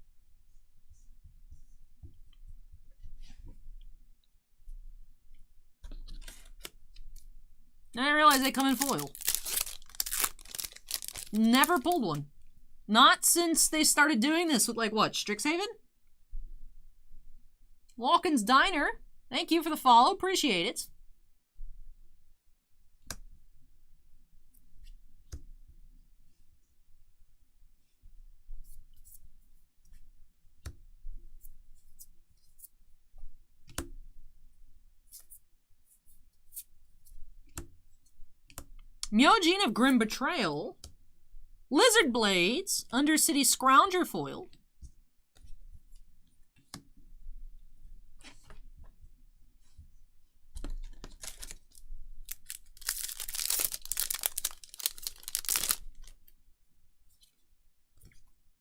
I didn't realize they come in foil. Never pulled one. Not since they started doing this with, like, what, Strixhaven? Walken's Diner. Thank you for the follow. Appreciate it. Myojin of Grim Betrayal. Lizard Blades. Undercity Scrounger Foil.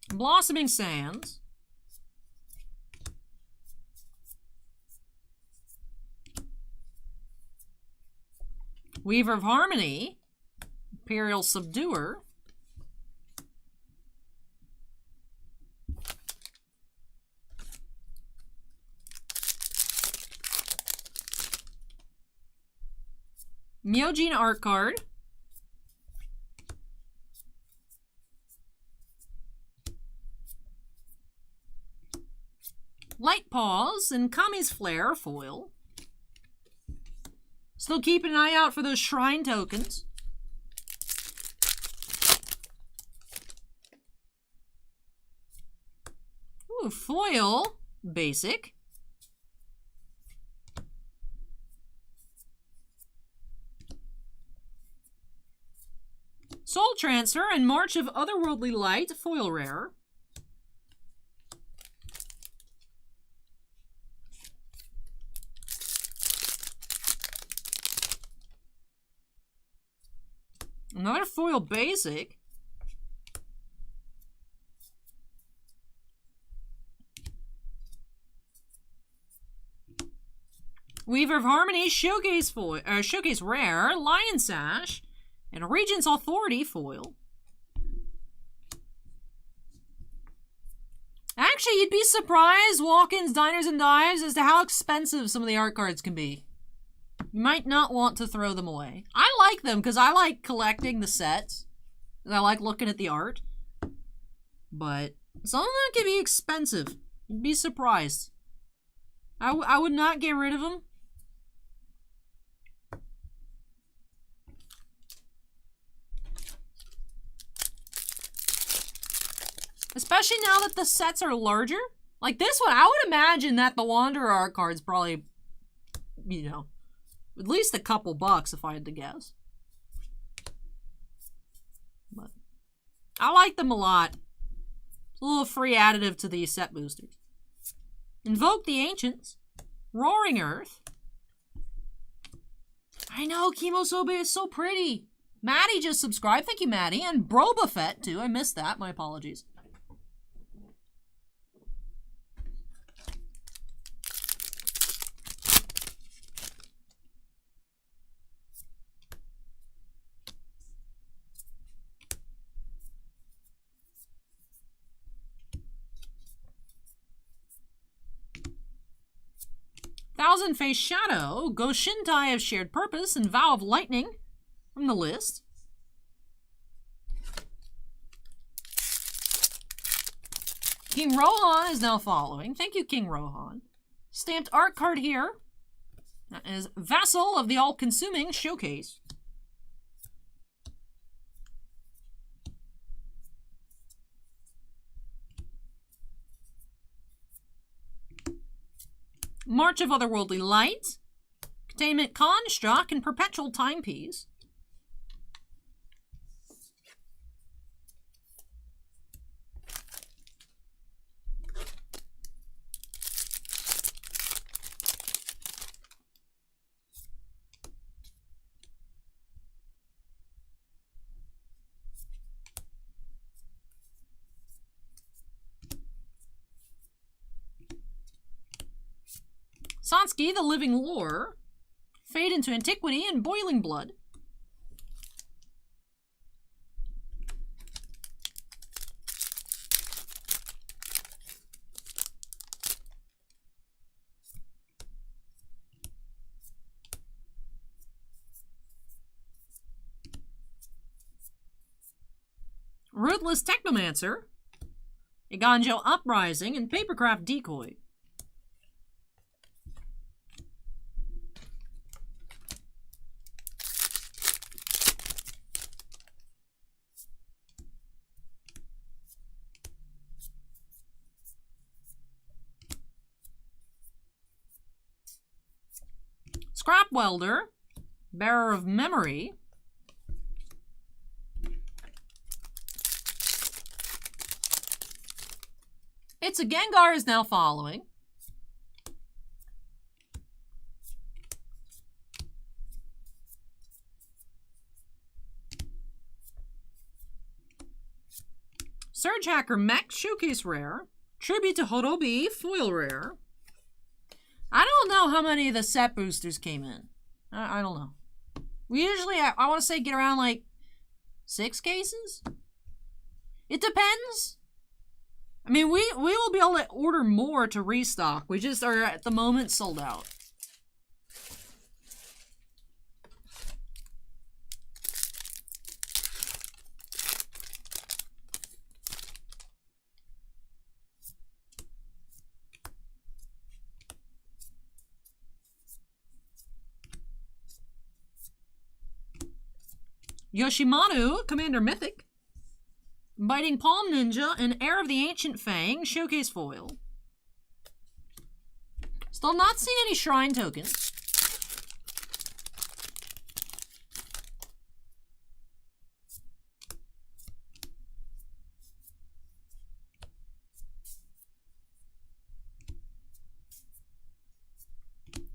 Blossoming Sands. Weaver of Harmony. Imperial Subduer. Myojin Art Card. Light Paws and Kami's Flare foil. Still keeping an eye out for those shrine tokens. Ooh, foil. Basic. Soul Transfer and March of Otherworldly Light foil rare. Another foil basic. Weaver of Harmony, Showcase foil, Showcase Rare, Lion Sash, and Regent's Authority foil. Actually, you'd be surprised, walk-ins, diners, and dives, as to how expensive some of the art cards can be. You might not want to throw them away. I like them because I like collecting the sets. I like looking at the art. But some of them can be expensive. You'd be surprised. I would not get rid of them. Especially now that the sets are larger. Like this one, I would imagine that the Wanderer art card's probably, you know, at least a couple bucks if I had to guess. But I like them a lot. It's a little free additive to these set boosters. Invoke the Ancients. Roaring Earth. I know, Kimosobe is so pretty. Maddie just subscribed. Thank you, Maddie. And Brobafett, too. I missed that. My apologies. Thousand Face Shadow, Goshintai of Shared Purpose, and Vow of Lightning from the list. King Rohan is now following. Thank you, King Rohan. Stamped art card here. That is Vassal of the All-Consuming Showcase. March of Otherworldly Light, Containment Construct, and Perpetual Timepiece. Satsuki, the Living Lore, Fade into Antiquity, and Boiling Blood. Ruthless Technomancer, Iganjo Uprising, and Papercraft Decoy. Scrap Welder, Bearer of Memory. It's a Gengar is now following. Surge Hacker Mech, Showcase Rare. Tribute to Horobi, Foil Rare. I don't know how many of the set boosters came in. I don't know. We usually, I want to say, get around like 6 cases? It depends. I mean, we will be able to order more to restock. We just are, at the moment, sold out. Yoshimanu, Commander Mythic. Biting Palm Ninja and Heir of the Ancient Fang, Showcase Foil. Still not seen any Shrine tokens.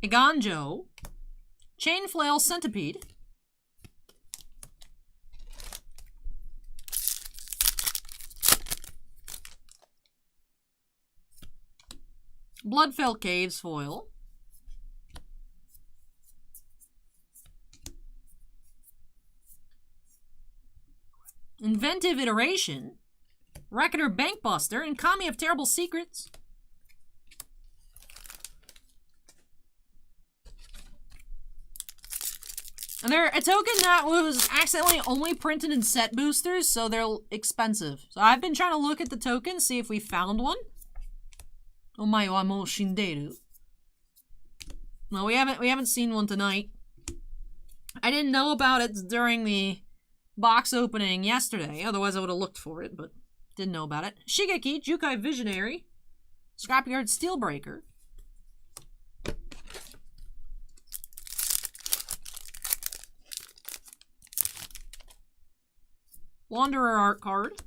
Iganjo. Chain Flail Centipede. Bloodfell Caves foil. Inventive Iteration. Reckoner Bankbuster and Kami of Terrible Secrets. And they're a token that was accidentally only printed in set boosters, so they're expensive. So I've been trying to look at the tokens, see if we found one. Omae wa mou shinderu. No, we haven't seen one tonight. I didn't know about it during the box opening yesterday, otherwise I would have looked for it, but didn't know about it. Shigeki, Jukai Visionary, Scrapyard Steelbreaker. Wanderer art card.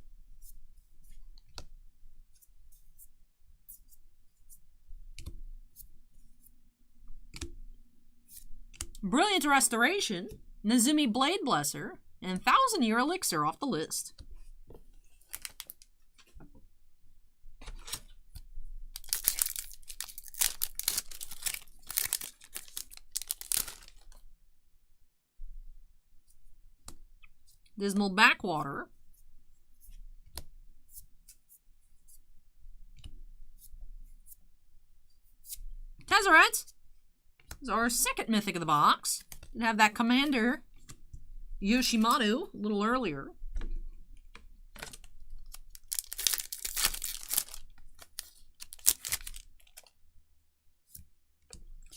Brilliant Restoration, Nezumi Blade Blesser, and 1,000-Year Elixir off the list. Dismal Backwater. Tezzeret is our second mythic of the box. We have that Commander Yoshimaru a little earlier.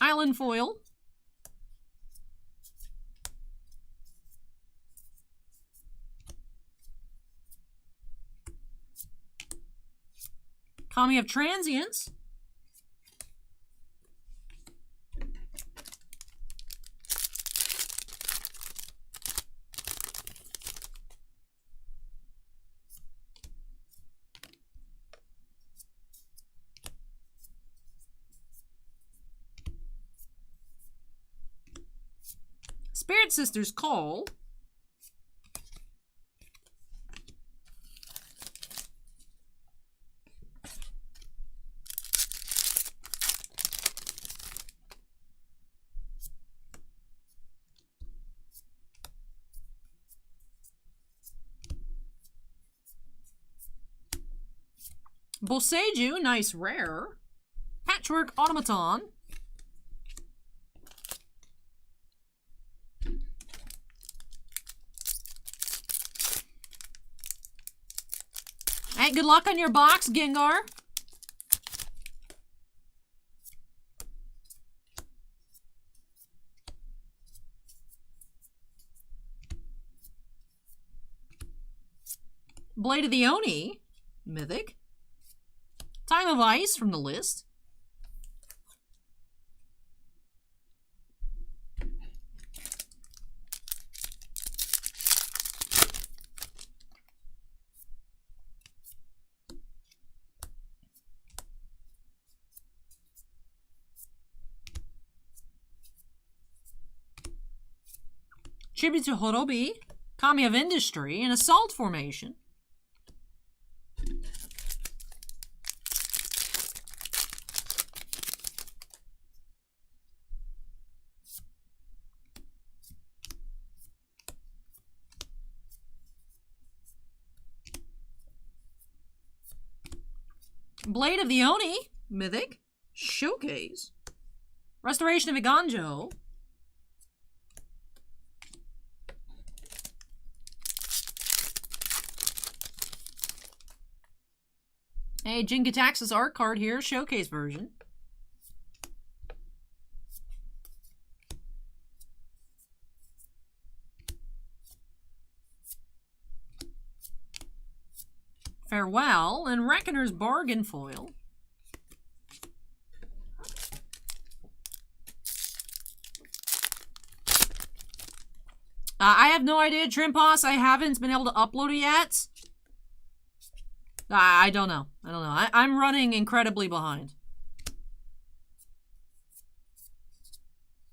Island Foil. Kami of Transience. Spirit Sisters Call. Boseiju, nice rare. Patchwork Automaton. Hey, good luck on your box, Gengar. Blade of the Oni, mythic. Time of Ice from the list. Tribute to Horobi, Kami of Industry, and Assault Formation. Blade of the Oni, mythic. Showcase. Restoration of Iganjo. Hey, Jingatax's art card here, showcase version. Farewell and Reckoner's Bargain Foil. I have no idea, Trimposs. I haven't been able to upload it yet. I don't know. I'm running incredibly behind.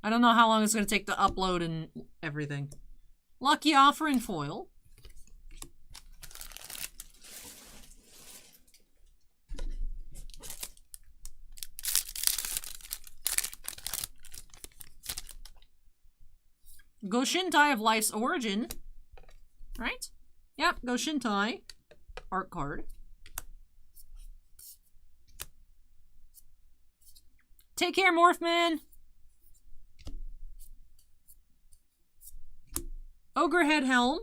I don't know how long it's going to take to upload and everything. Lucky Offering Foil. Goshintai of Life's Origin. Right? Yep, Goshintai. Art card. Take care, Morphman. Ogrehead Helm.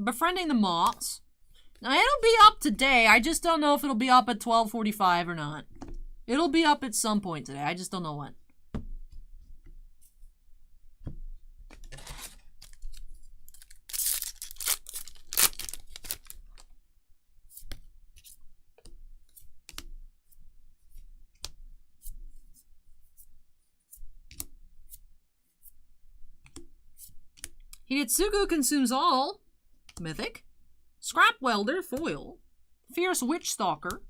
Befriending the Moths. Now, it'll be up today. I just don't know if it'll be up at 12:45 or not. It'll be up at some point today. I just don't know when. Hidetsugu Consumes All. Mythic. Scrap Welder, foil. Fierce Witch Stalker.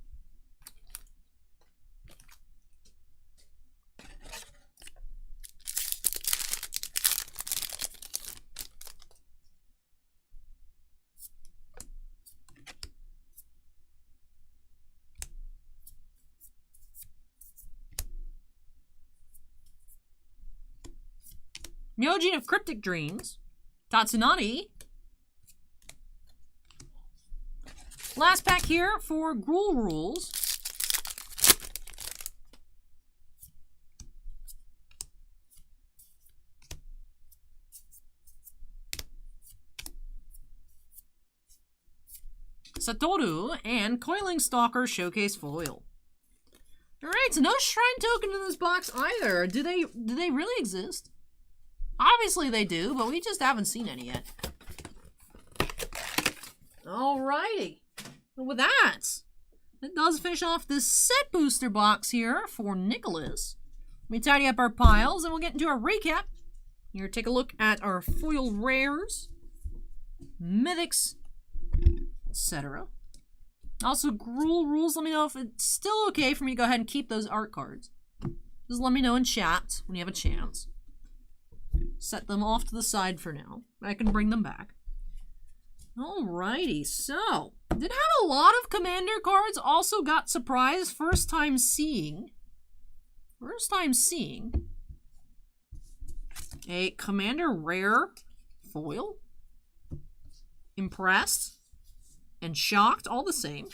Myojin of Cryptic Dreams. Tatsunani. Last pack here for Gruul Rules. Satoru and Coiling Stalker Showcase Foil. Alright, so no Shrine Token in this box either. Do they really exist? Obviously they do, but we just haven't seen any yet. Alrighty. With that does finish off this set booster box here for Nicholas. Let me tidy up our piles and we'll get into our recap. Here, take a look at our foil rares, mythics, etc. Also, Gruul Rules, let me know if it's still okay for me to go ahead and keep those art cards. Just let me know in chat when you have a chance. Set them off to the side for now. I can bring them back. Alrighty, so did have a lot of Commander cards. Also got surprised. First time seeing a Commander rare foil. Impressed and shocked, all the same.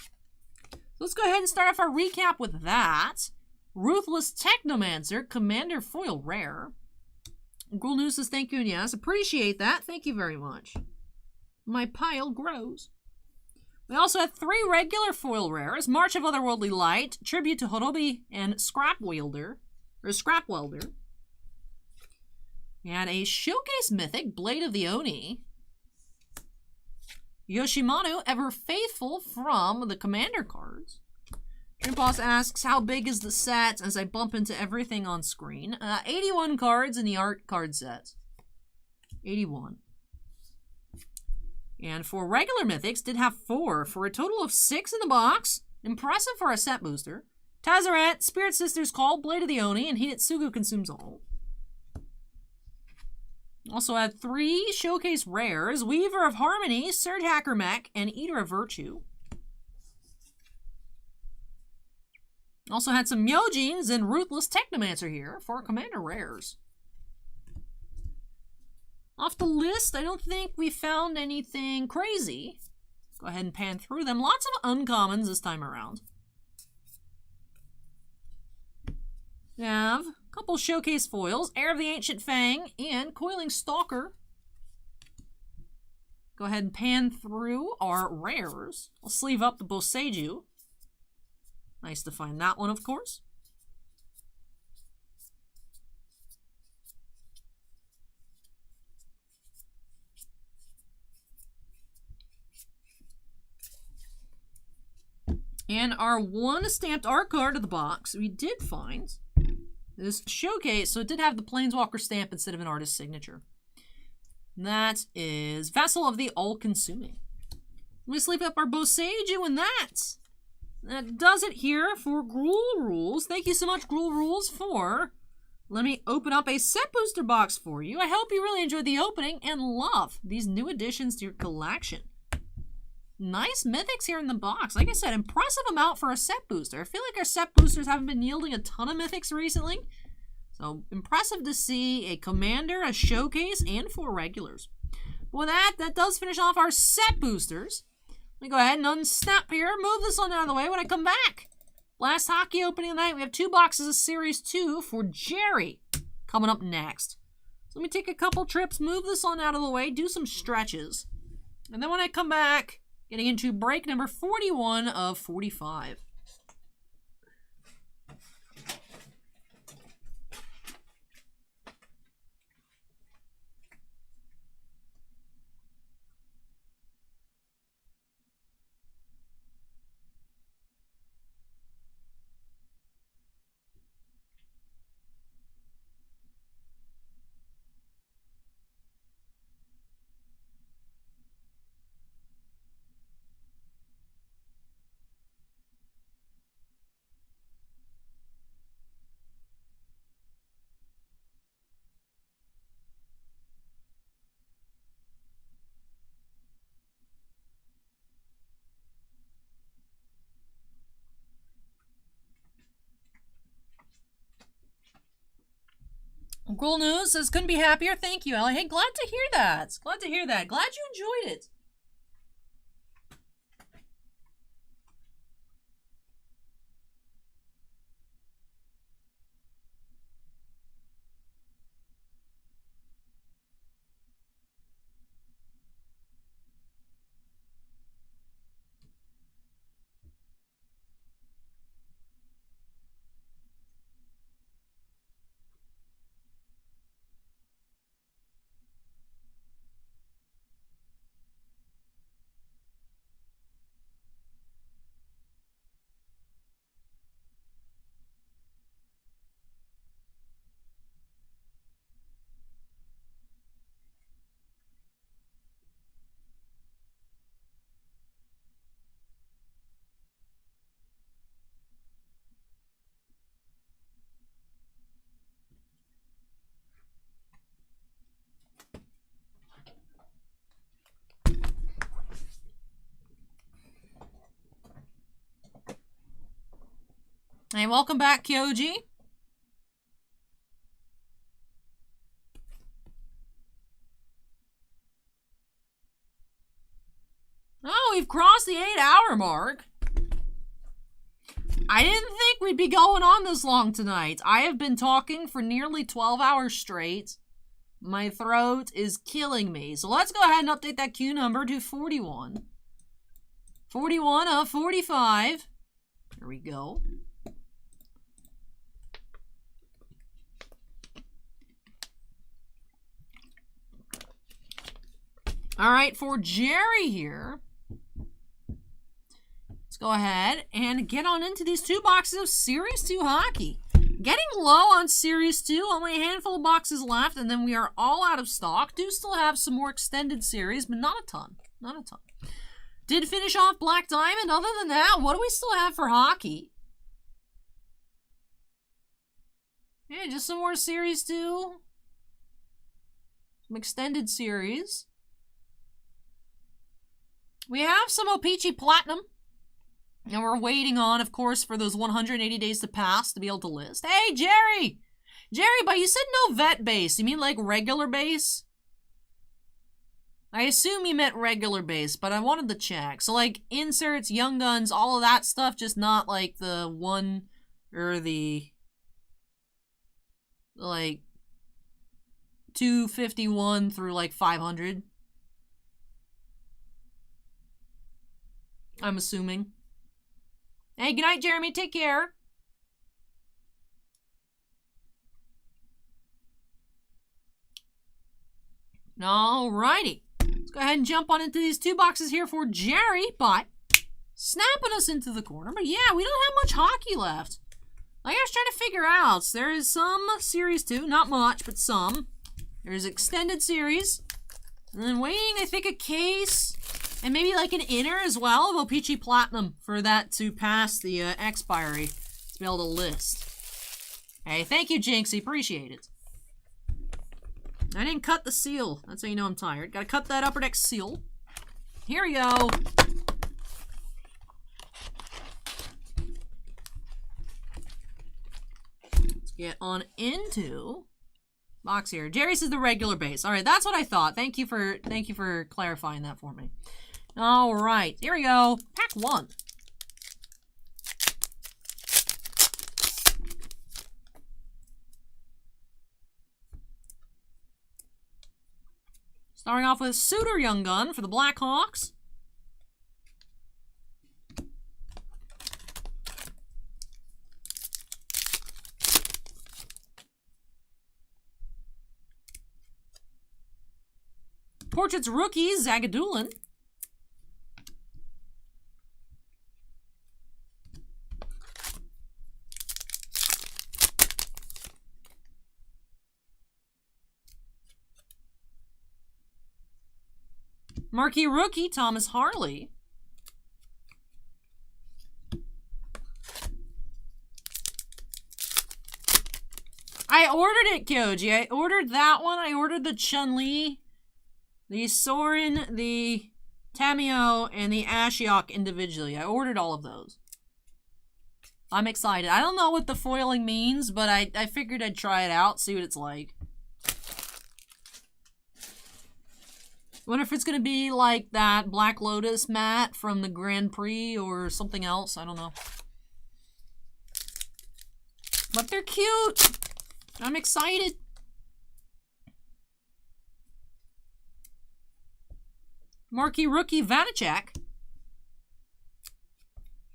So let's go ahead and start off our recap with that. Ruthless Technomancer, Commander foil rare. Gruul News says thank you and yes. Appreciate that. Thank you very much. My pile grows. We also have 3 regular foil rares. March of Otherworldly Light, Tribute to Horobi, and Scrap Welder. And a Showcase Mythic, Blade of the Oni. Yoshimaru, Ever Faithful from the Commander cards. Dream Boss asks, how big is the set as I bump into everything on screen? 81 cards in the art card set. 81. And for regular mythics, did have 4 for a total of 6 in the box. Impressive for a set booster. Tazaret, Spirit Sisters Call, Blade of the Oni, and Hidetsugu Consumes All. Also had 3 showcase rares. Weaver of Harmony, Surge Hacker Mech, and Eater of Virtue. Also had some Myojins and Ruthless Technomancer here for Commander rares. Off the list, I don't think we found anything crazy. Go ahead and pan through them. Lots of uncommons this time around. We have a couple showcase foils. Heir of the Ancient Fang and Coiling Stalker. Go ahead and pan through our rares. I'll sleeve up the Boseiju. Nice to find that one, of course. And our 1 stamped art card of the box, we did find this showcase, so it did have the Planeswalker stamp instead of an artist's signature. And that is Vessel of the All-Consuming. Let me sleep up our Boseiju, and that does it here for Gruul Rules. Thank you so much, Gruul Rules, for let me open up a set booster box for you. I hope you really enjoyed the opening and love these new additions to your collection. Nice mythics here in the box. Like I said, impressive amount for a set booster. I feel like our set boosters haven't been yielding a ton of mythics recently. So impressive to see a Commander, a Showcase, and 4 regulars. With that does finish off our set boosters. Let me go ahead and unsnap here, move this one out of the way when I come back. Last hockey opening of the night, we have 2 boxes of Series 2 for Jerry coming up next. So let me take a couple trips, move this one out of the way, do some stretches. And then when I come back, getting into break number 41 of 45. Cool News says, couldn't be happier. Thank you, Ellie. Hey, glad to hear that. Glad to hear that. Glad you enjoyed it. Hey, welcome back, Kyoji. Oh, we've crossed the 8-hour mark. I didn't think we'd be going on this long tonight. I have been talking for nearly 12 hours straight. My throat is killing me. So let's go ahead and update that queue number to 41. 41 of 45. Here we go. All right, for Jerry here, let's go ahead and get on into these 2 boxes of Series 2 hockey. Getting low on Series 2, only a handful of boxes left, and then we are all out of stock. Do still have some more extended series, but not a ton. Not a ton. Did finish off Black Diamond. Other than that, what do we still have for hockey? Yeah, just some more Series 2. Some extended series. We have some O-Pee-Chee Platinum. And we're waiting on, of course, for those 180 days to pass to be able to list. Hey, Jerry! Jerry, but you said no vet base. You mean like regular base? I assume you meant regular base, but I wanted to check. So like inserts, Young Guns, all of that stuff, just not like the one or the like 251 through like 500. I'm assuming. Hey, good night, Jeremy. Take care. Alrighty. Let's go ahead and jump on into these 2 boxes here for Jerry, but snapping us into the corner. But yeah, we don't have much hockey left. Like I was trying to figure out, so there is some Series 2, not much, but some. There's extended series. And then waiting, I think, a case. And maybe like an inner as well of O-Pee-Chee Platinum for that to pass the expiry to be able to list. Hey, thank you, Jinxie. Appreciate it. I didn't cut the seal. That's how you know I'm tired. Gotta cut that upper deck seal. Here we go. Let's get on into box here. Jerry says the regular base. All right, that's what I thought. Thank you for clarifying that for me. All right, here we go. Pack 1. Starting off with Suitor Young Gun for the Blackhawks. Portraits Rookie, Zagadulin. Marquee Rookie, Thomas Harley. I ordered it, Kyoji. I ordered that one. I ordered the Chun-Li, the Soren, the Tamio, and the Ashiok individually. I ordered all of those. I'm excited. I don't know what the foiling means, but I figured I'd try it out, see what it's like. Wonder if it's going to be like that Black Lotus mat from the Grand Prix or something else. I don't know. But they're cute. I'm excited. Marquee Rookie Vanacek.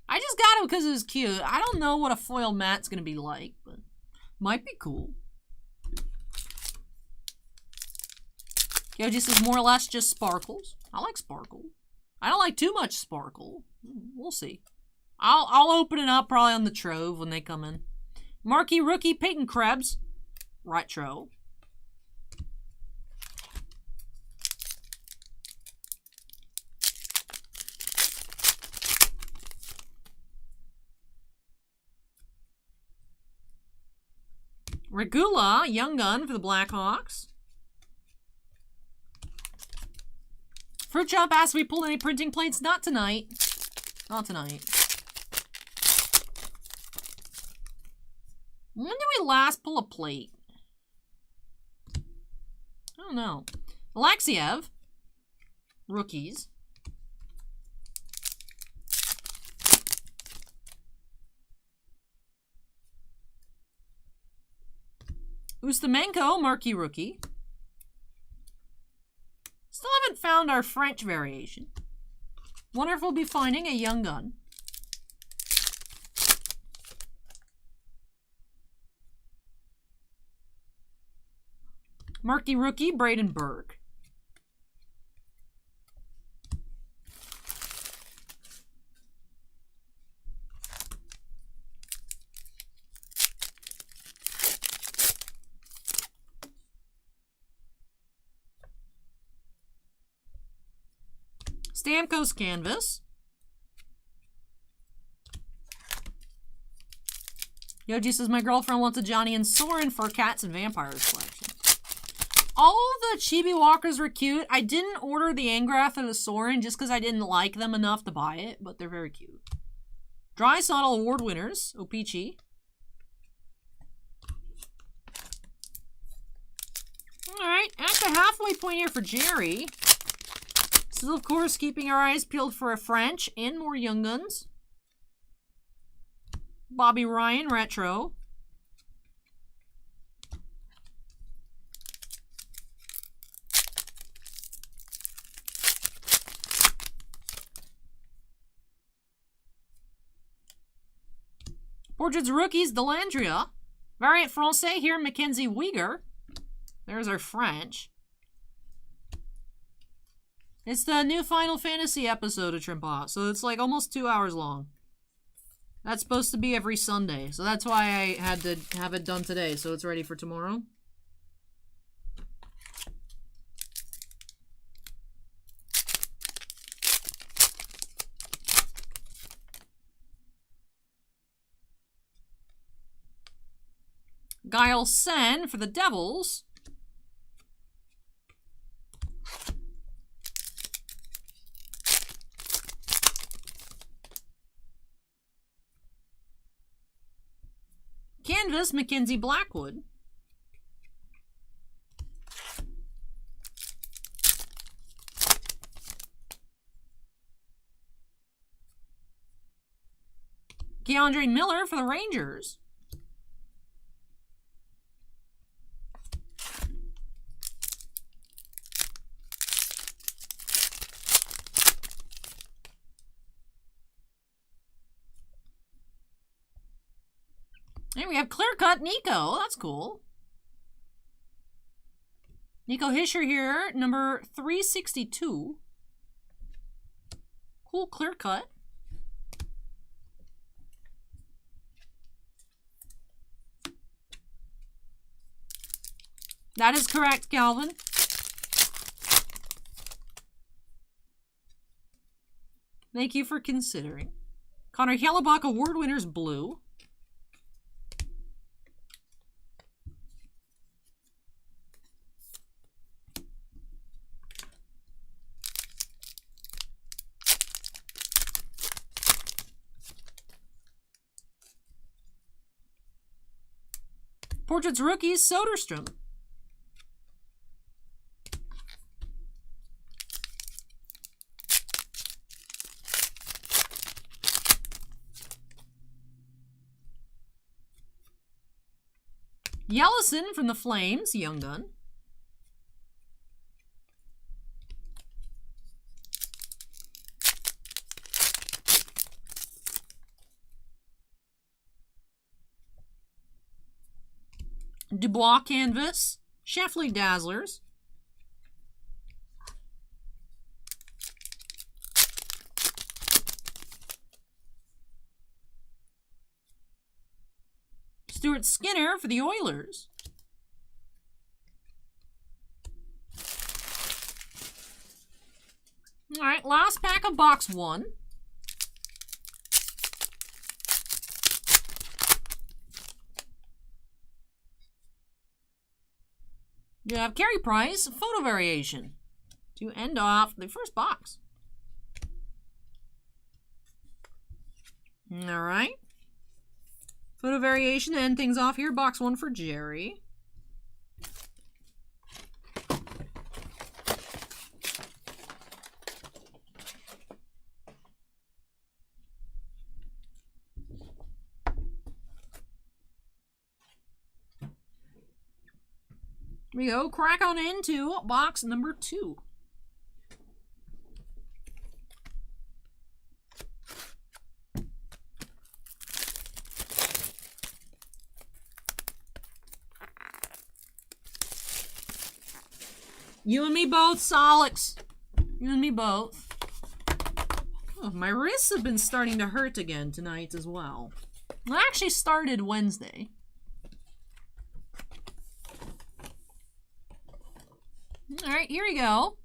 I just got it because it was cute. I don't know what a foil mat's going to be like, but might be cool. Yoji says more or less just sparkles. I like sparkle. I don't like too much sparkle. We'll see. I'll open it up probably on the Trove when they come in. Marquee Rookie Peyton Krebs. Retro. Regula, Young Gun for the Blackhawks. Fruit Jump asks, we pulled any printing plates? Not tonight. Not tonight. When did we last pull a plate? I don't know. Alexiev. Rookies. Ustamenko, Marquee Rookie. Still haven't found our French variation. Wonder if we'll be finding a Young Gun. Marquee Rookie, Braden Burke. Stamkos Canvas. Yoji says, my girlfriend wants a Johnny and Soren for Cats and Vampires collection. All the Chibi Walkers were cute. I didn't order the Angrath or the Soren just because I didn't like them enough to buy it, but they're very cute. Dry Soddle Award winners, Opeachy. Alright, at the halfway point here for Jerry. Still, of course, keeping our eyes peeled for a French and more Young Guns. Bobby Ryan, Retro. Portraits Rookies, Delandria. Variant Francais here, Mackenzie Weegar. There's our French. It's the new Final Fantasy episode of Trimpa, so it's like almost 2 hours long. That's supposed to be every Sunday, so that's why I had to have it done today, so it's ready for tomorrow. Guile Sen for the Devils. Canvas, Mackenzie Blackwood. Keandre Miller for the Rangers. And we have clear cut Nico. That's cool. Nico Hischier here, number 362. Cool clear cut. That is correct, Calvin. Thank you for considering. Connor Hellebuck Award winners blue. Portraits rookies Soderstrom. Yellison from the Flames, Young Gun. Dubois Canvas, Sheffley Dazzlers. Stuart Skinner for the Oilers. All right, last pack of box 1. You have Carey Price, photo variation, to end off the first box. All right. Photo variation to end things off here. Box 1 for Jerry. Here we go. Crack on into box number 2. You and me both, Solix. You and me both. Oh, my wrists have been starting to hurt again tonight as well. It actually started Wednesday. All right, here we go.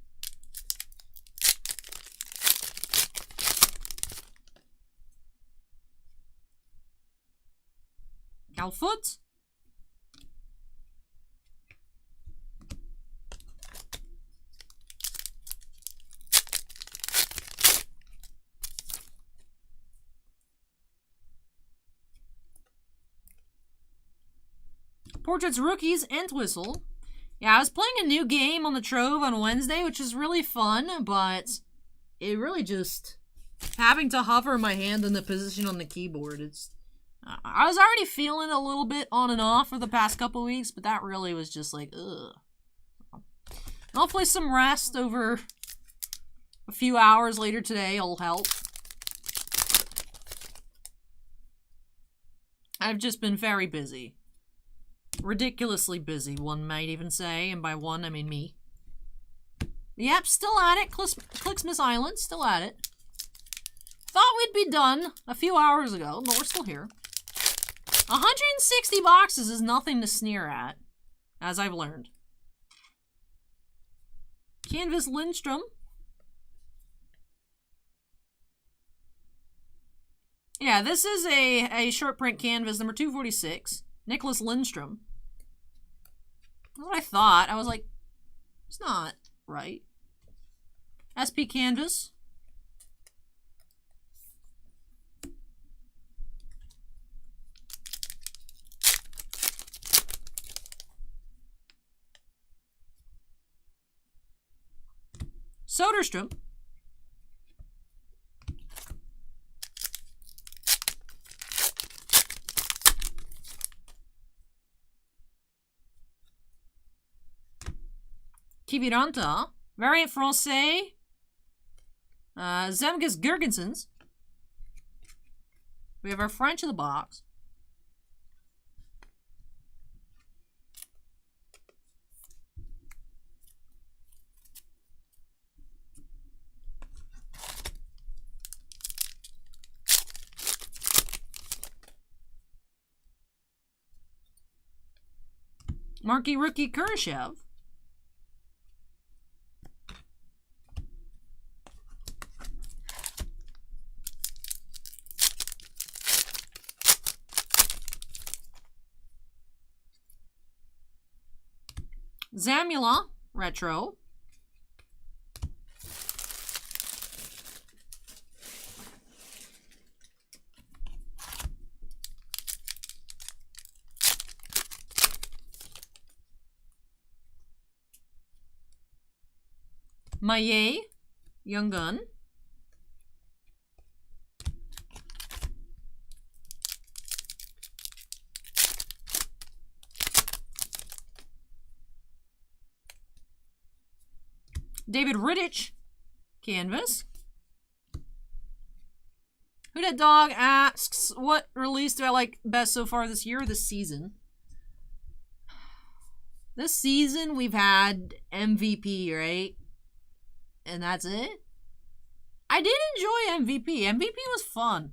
Calfoot. Portraits Rookies, Entwistle. Yeah, I was playing a new game on the Trove on Wednesday, which is really fun, but it really just having to hover my hand in the position on the keyboard. I was already feeling a little bit on and off for the past couple weeks, but that really was just like, ugh. Hopefully some rest over a few hours later today will help. I've just been very busy. Ridiculously busy, one might even say, and by one, I mean me. Yep, still at it. Clicksmith Island, still at it. Thought we'd be done a few hours ago, but we're still here. 160 boxes is nothing to sneer at, as I've learned. Canvas Lindstrom. Yeah, this is a short print canvas, number 246. Nicholas Lindstrom. That's what I thought. I was like, it's not right. SP Canvas. Soderstrom. Kiviranta. Variant Francais. Zemgus Girgensons. We have our French in the box. Marquee Rookie Kurashev. Zamula, retro. Maye, Young Gun. David Riddich, Canvas. Who Dat Dog asks, what release do I like best so far this year or this season? This season we've had MVP, right? And that's it? I did enjoy MVP. MVP was fun.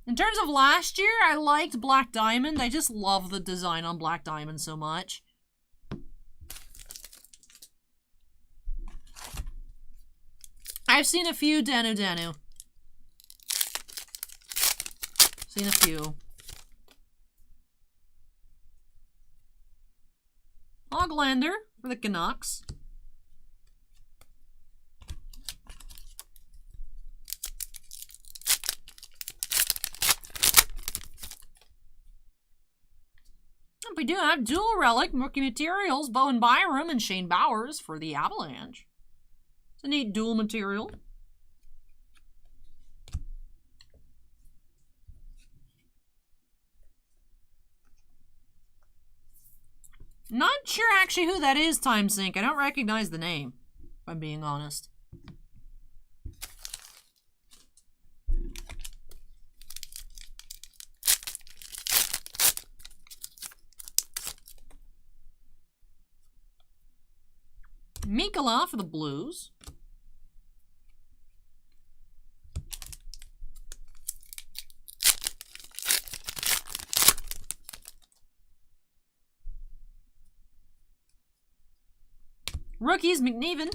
In terms of last year, I liked Black Diamond. I just love the design on Black Diamond so much. I've seen a few Danu. Seen a few. Hoglander for the Canucks. We do have Dual Relic, Rookie Materials, Bowen Byram, and Shane Bowers for the Avalanche. It's a neat dual material. Not sure actually who that is, TarkinSimp. I don't recognize the name, if I'm being honest. Mikala for the Blues. Rookies, McNeven.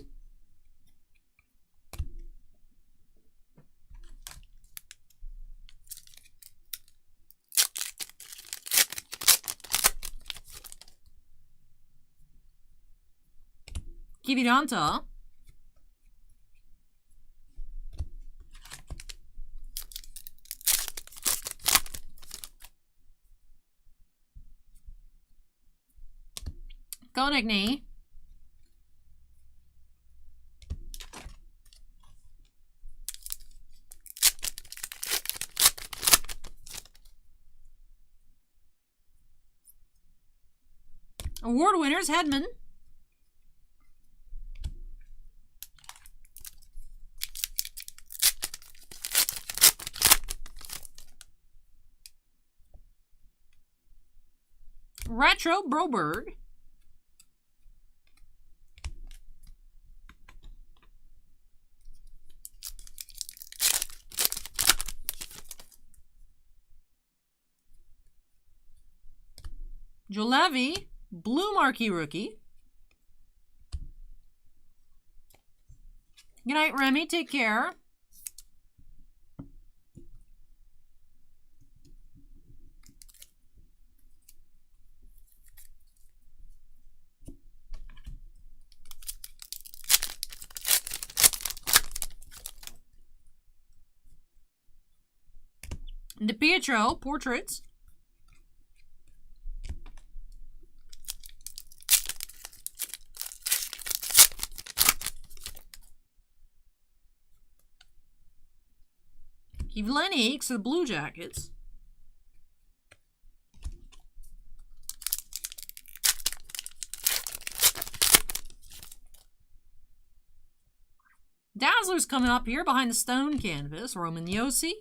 Kiviranta. Konechny. Award winners, Hedman. Retro Broberg. Julevi, Blue Marquee Rookie. Good night, Remy. Take care. DiPietro, Portraits. Lennox for the Blue Jackets. Dazzler's coming up here behind the stone canvas. Roman Yossi.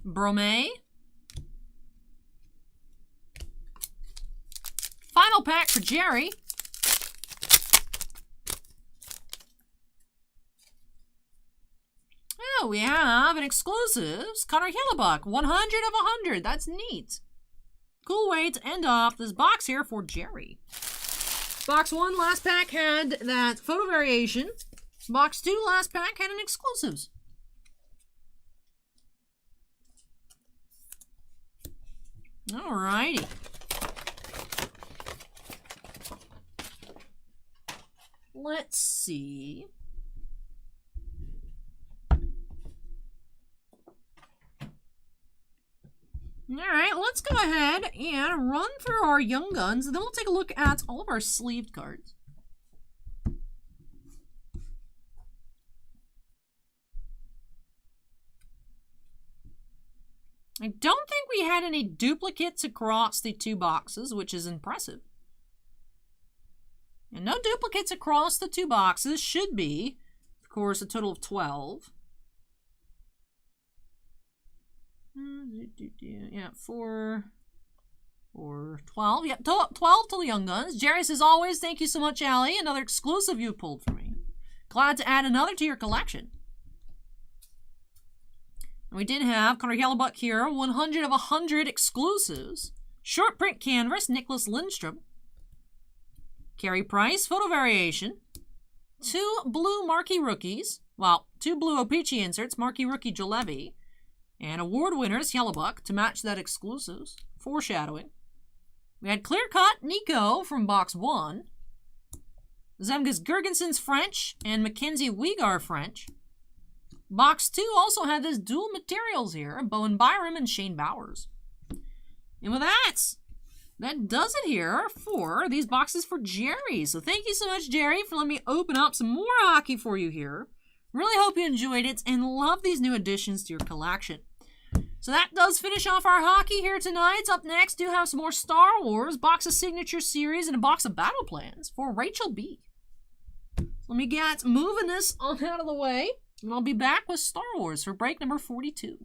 Brome. Final pack for Jerry. Oh, we have an exclusives. Connor Hillebuck, 100 of 100. That's neat. Cool way to end off this box here for Jerry. Box 1 last pack had that photo variation. Box 2 last pack had an exclusives. Alrighty. Let's see. Alright, let's go ahead and run through our Young Guns, and then we'll take a look at all of our sleeved cards. I don't think we had any duplicates across the 2 boxes, which is impressive. And no duplicates across the 2 boxes. Should be, of course, a total of 12. Yeah, 4, 12. Yep, 12 to the Young Guns. Jerry says, always, thank you so much, Allie. Another exclusive you pulled for me. Glad to add another to your collection. And we did have Connor Hellebuck here, 100 of 100 exclusives. Short print canvas, Nicholas Lindstrom. Carey Price, photo variation. 2 blue marquee rookies. Well, 2 blue O-Pee-Chee inserts, marquee rookie Jalevi. And award winners, Hellebuck, to match that exclusives. Foreshadowing. We had Clear Cut, Nico from box 1. Zemgus Girgensons French and Mackenzie Weegar French. Box 2 also had this dual materials here, Bowen Byram and Shane Bowers. And with that does it here for these boxes for Jerry. So thank you so much, Jerry, for letting me open up some more hockey for you here. Really hope you enjoyed it and love these new additions to your collection. So that does finish off our hockey here tonight. Up next, do have some more Star Wars, box of Signature Series, and a box of Battle Plans for Rachel B. Let me get moving this on out of the way, and I'll be back with Star Wars for break number 42.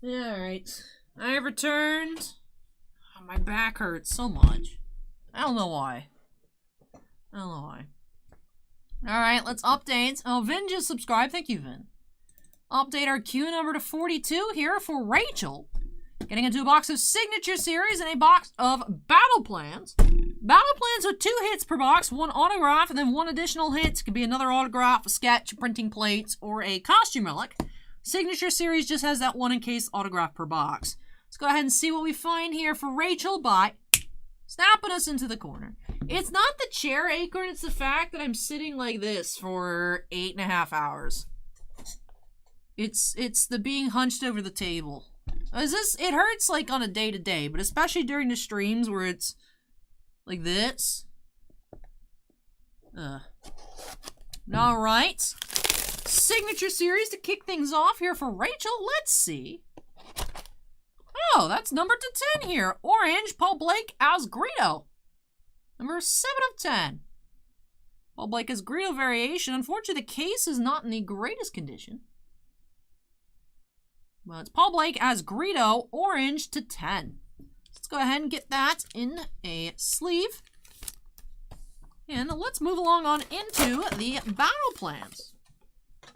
Alright. I have returned. Oh, my back hurts so much. I don't know why. Alright, let's update. Oh, Vin just subscribed. Thank you, Vin. Update our queue number to 42 here for Rachel. Getting into a box of Signature Series and a box of Battle Plans. Battle Plans with 2 hits per box, 1 autograph, and then 1 additional hit. Could be another autograph, a sketch, printing plates, or a costume relic. Signature Series just has that 1 encased autograph per box. Let's go ahead and see what we find here for Rachel by snapping us into the corner. It's not the chair acorn, it's the fact that I'm sitting like this for 8.5 hours. It's the being hunched over the table. It hurts like on a day-to-day, but especially during the streams where it's like this. Alright. Signature Series to kick things off here for Rachel. Let's see. Oh, that's number to 10 here. Orange, Paul Blake as Greedo. Number 7 of 10. Paul Blake as Greedo variation. Unfortunately, the case is not in the greatest condition. Well, it's Paul Blake as Greedo, orange to 10. Let's go ahead and get that in a sleeve. And let's move along on into the battle plans.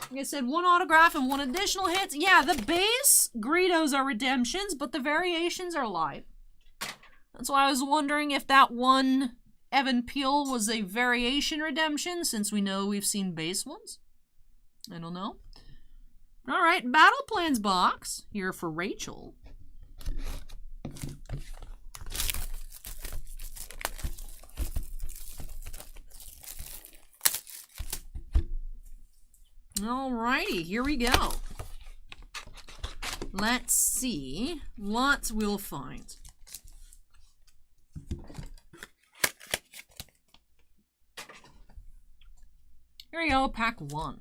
Like I said, 1 autograph and 1 additional hit. Yeah, the base Greedos are redemptions, but the variations are live. That's why I was wondering if that one Evan Peel was a variation redemption, since we know we've seen base ones. I don't know. Alright, Battle Plans box here for Rachel. Alrighty, here we go. Let's see what we'll find. Here we go, pack 1.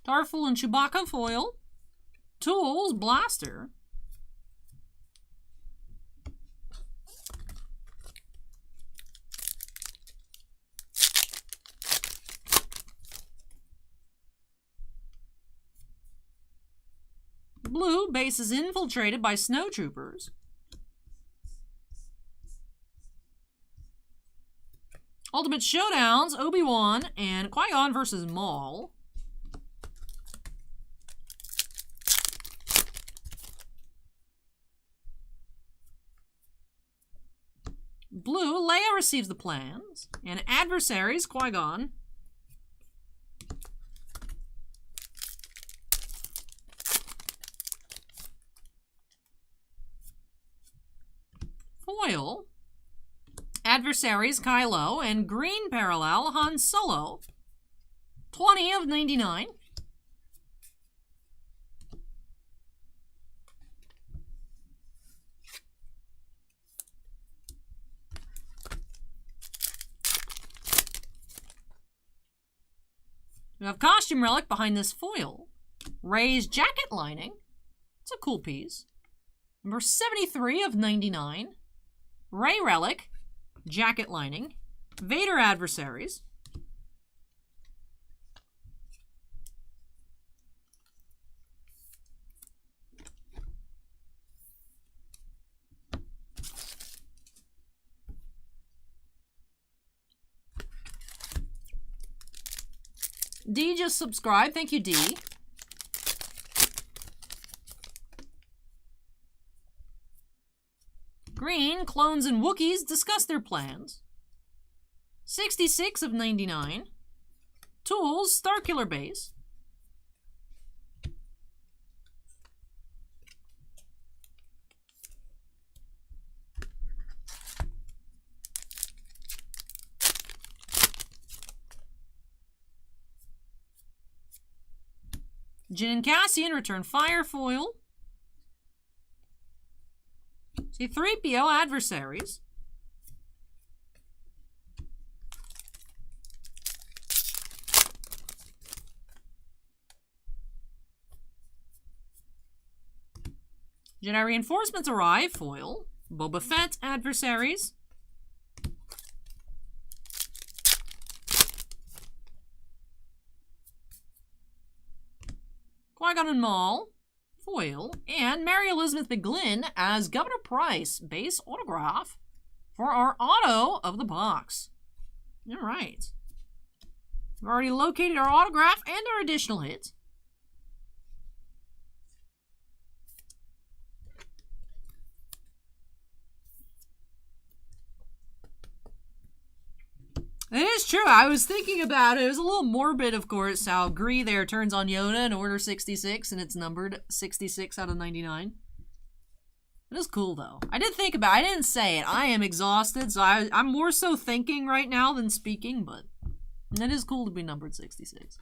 Tarful and Chewbacca foil. Tools, blaster. Blue, base is infiltrated by snow troopers. Ultimate Showdowns, Obi-Wan and Qui-Gon versus Maul. Blue, Leia receives the plans. And adversaries, Qui-Gon. Foil. Adversaries, Kylo. And green parallel, Han Solo. 20 of 99. We have costume relic behind this foil. Ray's jacket lining. It's a cool piece. Number 73 of 99. Ray relic. Jacket lining. Vader adversaries. D just subscribed. Thank you, D. Green, clones and Wookiees discuss their plans. 66 of 99. Tools, Starkiller base. Jin and Cassian return fire foil. See 3PO adversaries. Jedi reinforcements arrive foil. Boba Fett adversaries. Qui-Gon and Maul, foil, and Mary Elizabeth McGlynn as Governor Price, base autograph for our auto of the box. All right. We've already located our autograph and our additional hits. It is true. I was thinking about it. It was a little morbid, of course, how Gree there turns on Yoda in order 66, and it's numbered 66 out of 99. It is cool, though. I did think about it. I didn't say it. I am exhausted, so I'm more so thinking right now than speaking, but it is cool to be numbered 66.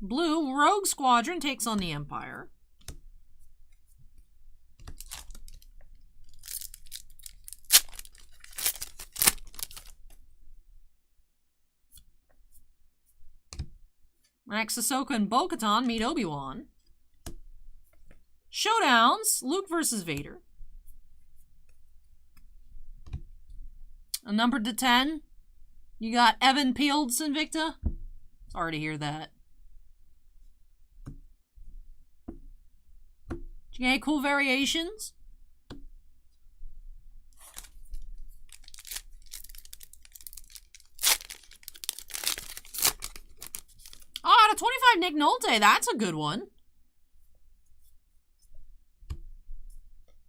Blue, Rogue Squadron takes on the Empire. Rex, Ahsoka, and Bo-Katan meet Obi-Wan. Showdowns, Luke versus Vader. Numbered to 10. You got Evan Peeled Invicta. Sorry to hear that. Did you get any cool variations? Oh, out of 25, Nick Nolte. That's a good one.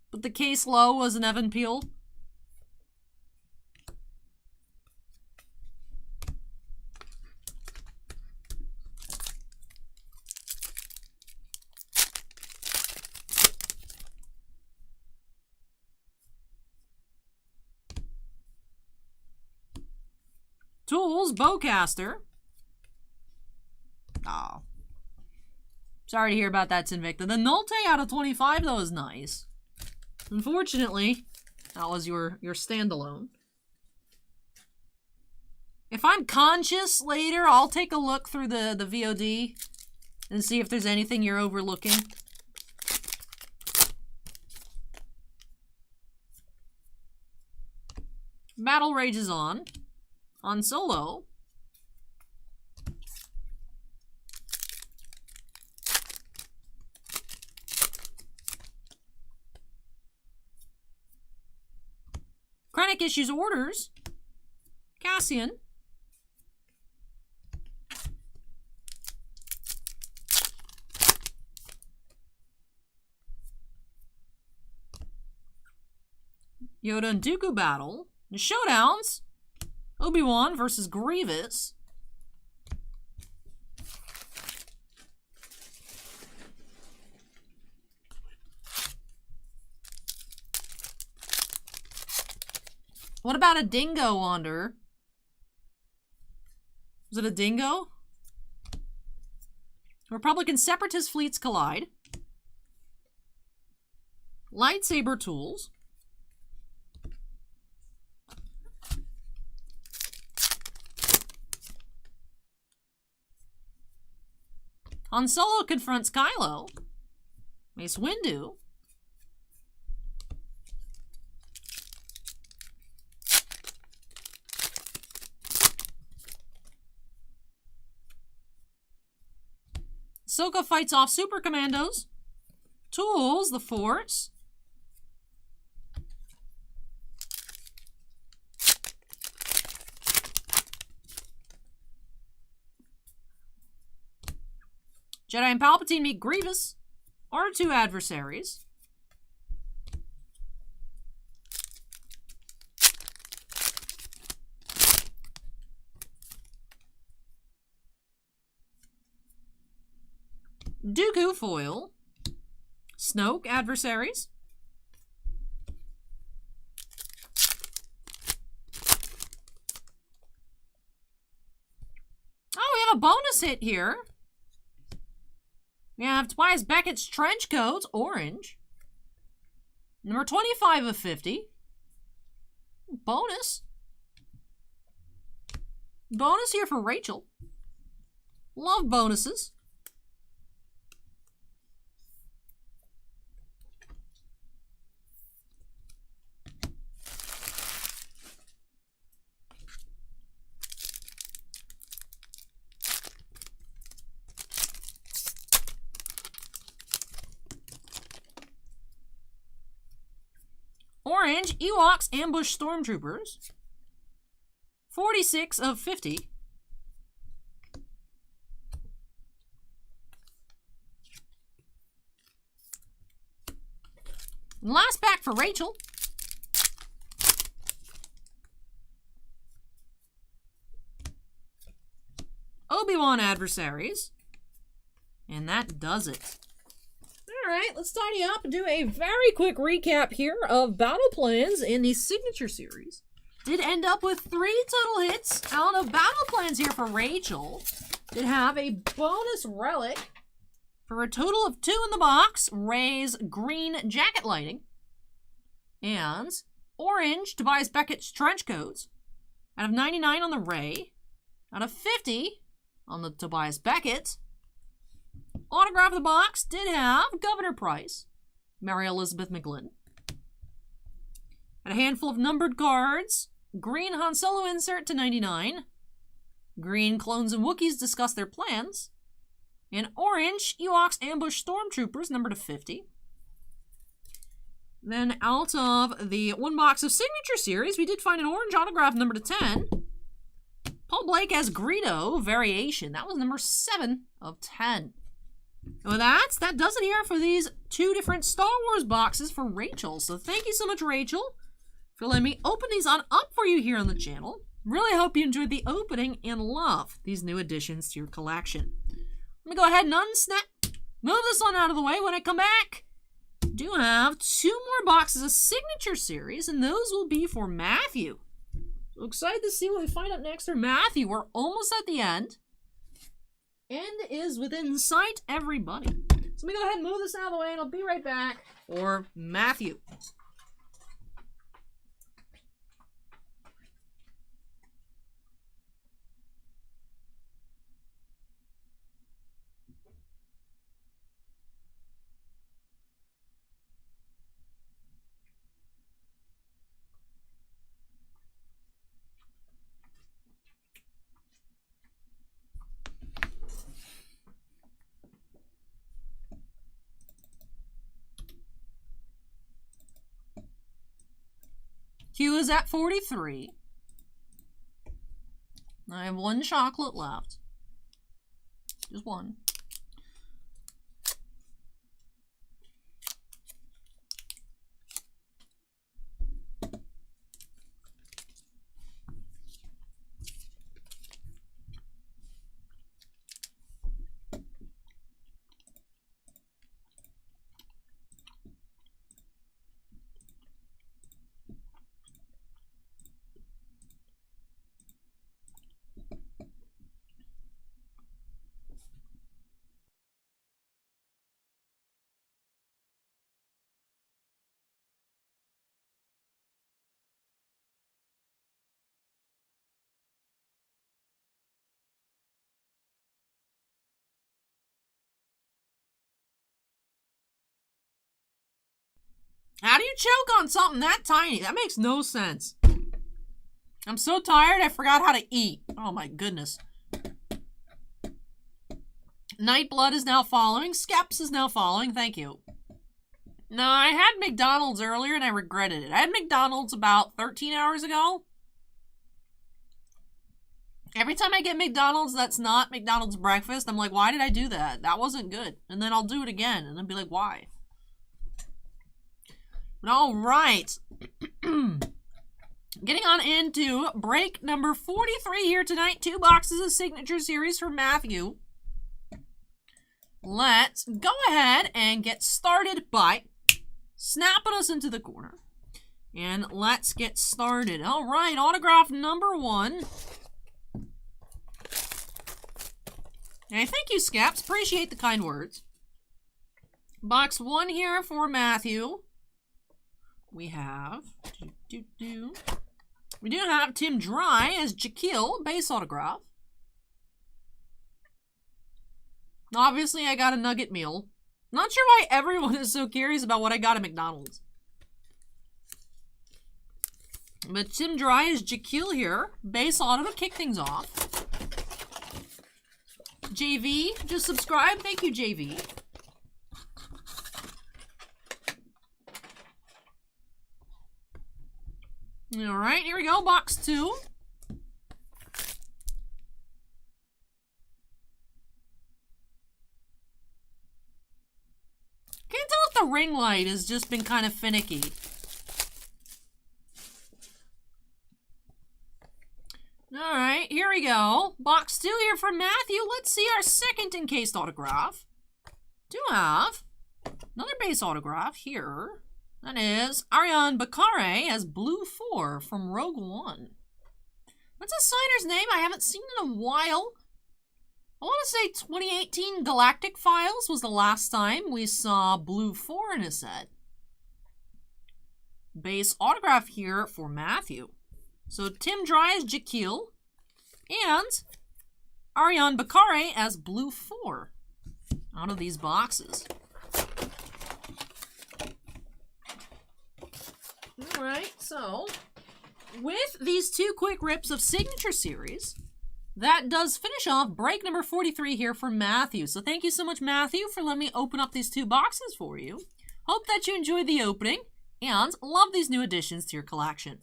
But the case low was an Evan Peel. Tools, Bowcaster. Oh. Sorry to hear about that, Sinvicta. The Nolte out of 25, though, is nice. Unfortunately, that was your standalone. If I'm conscious later, I'll take a look through the VOD and see if there's anything you're overlooking. Battle rages on. On Solo. Krennic issues orders. Cassian. Yoda and Dooku battle. The showdowns. Obi-Wan versus Grievous. What about a dingo, Wander? Was it a dingo? Republican separatist fleets collide. Lightsaber tools. Han Solo confronts Kylo. Mace Windu. Ahsoka fights off Super Commandos. Tools, the Force. Jedi and Palpatine meet Grievous. R2 adversaries. Dooku foil. Snoke adversaries. Oh, we have a bonus hit here. We have Tobias Beckett's trench coat, orange. Number 25 of 50. Bonus. Bonus here for Rachel. Love bonuses. Orange, Ewoks, Ambush Stormtroopers. 46 of 50. And last pack for Rachel. Obi-Wan Adversaries. And that does it. Alright, let's tidy up and do a very quick recap here of battle plans in the Signature Series. Did end up with 3 total hits out of battle plans here for Rachel. Did have a bonus relic for a total of 2 in the box. Ray's green jacket lighting. And orange Tobias Beckett's trench coats. Out of 99 on the Ray. Out of 50 on the Tobias Beckett. Autograph of the box did have Governor Price, Mary Elizabeth McGlynn. Had a handful of numbered cards. Green Han Solo insert to 99. Green Clones and Wookiees discuss their plans. And orange Ewoks Ambush Stormtroopers numbered to 50. Then out of the 1 box of Signature Series, we did find an orange autograph number to 10. Paul Blake as Greedo Variation. That was number 7 of 10. Well, that does it here for these 2 different Star Wars boxes for Rachel. So thank you so much, Rachel, for letting me open these on up for you here on the channel. Really hope you enjoyed the opening and love these new additions to your collection. Let me go ahead and move this one out of the way. When I come back, I do have 2 more boxes of Signature Series, and those will be for Matthew. So excited to see what we find up next for Matthew. We're almost at the end. End is within sight, everybody. So let me go ahead and move this out of the way, and I'll be right back for Matthew. Q is at 43. I have 1 chocolate left. Just 1. How do you choke on something that tiny? That makes no sense. I'm so tired, I forgot how to eat. Oh my goodness. Nightblood is now following. Skeps is now following. Thank you. No, I had McDonald's earlier and I regretted it. I had McDonald's about 13 hours ago. Every time I get McDonald's that's not McDonald's breakfast, I'm like, why did I do that? That wasn't good. And then I'll do it again and then be like, why? All right. Getting on into break number 43 here tonight. 2 boxes of Signature Series for Matthew. Let's go ahead and get started by snapping us into the corner. And let's get started. All right, autograph number 1. Hey, thank you, Scaps. Appreciate the kind words. Box 1 here for Matthew. We have, we do have Tim Dry as Jaquil, base autograph. Obviously, I got a nugget meal. Not sure why everyone is so curious about what I got at McDonald's. But Tim Dry is Jaquil here, base auto to kick things off. JV, just subscribe. Thank you, JV. All right, here we go. Box 2. Can't tell if the ring light has just been kind of finicky. All right, here we go. Box 2 here for Matthew. Let's see our second encased autograph. Do have another base autograph here. That is Ariane Bakare as Blue 4 from Rogue One. That's a signer's name I haven't seen in a while. I want to say 2018 Galactic Files was the last time we saw Blue 4 in a set. Base autograph here for Matthew. So Tim Dry as Jakeel and Ariane Bakare as Blue 4 out of these boxes. Alright, so with these 2 quick rips of Signature Series, that does finish off break number 43 here for Matthew. So thank you so much, Matthew, for letting me open up these 2 boxes for you. Hope that you enjoyed the opening and love these new additions to your collection.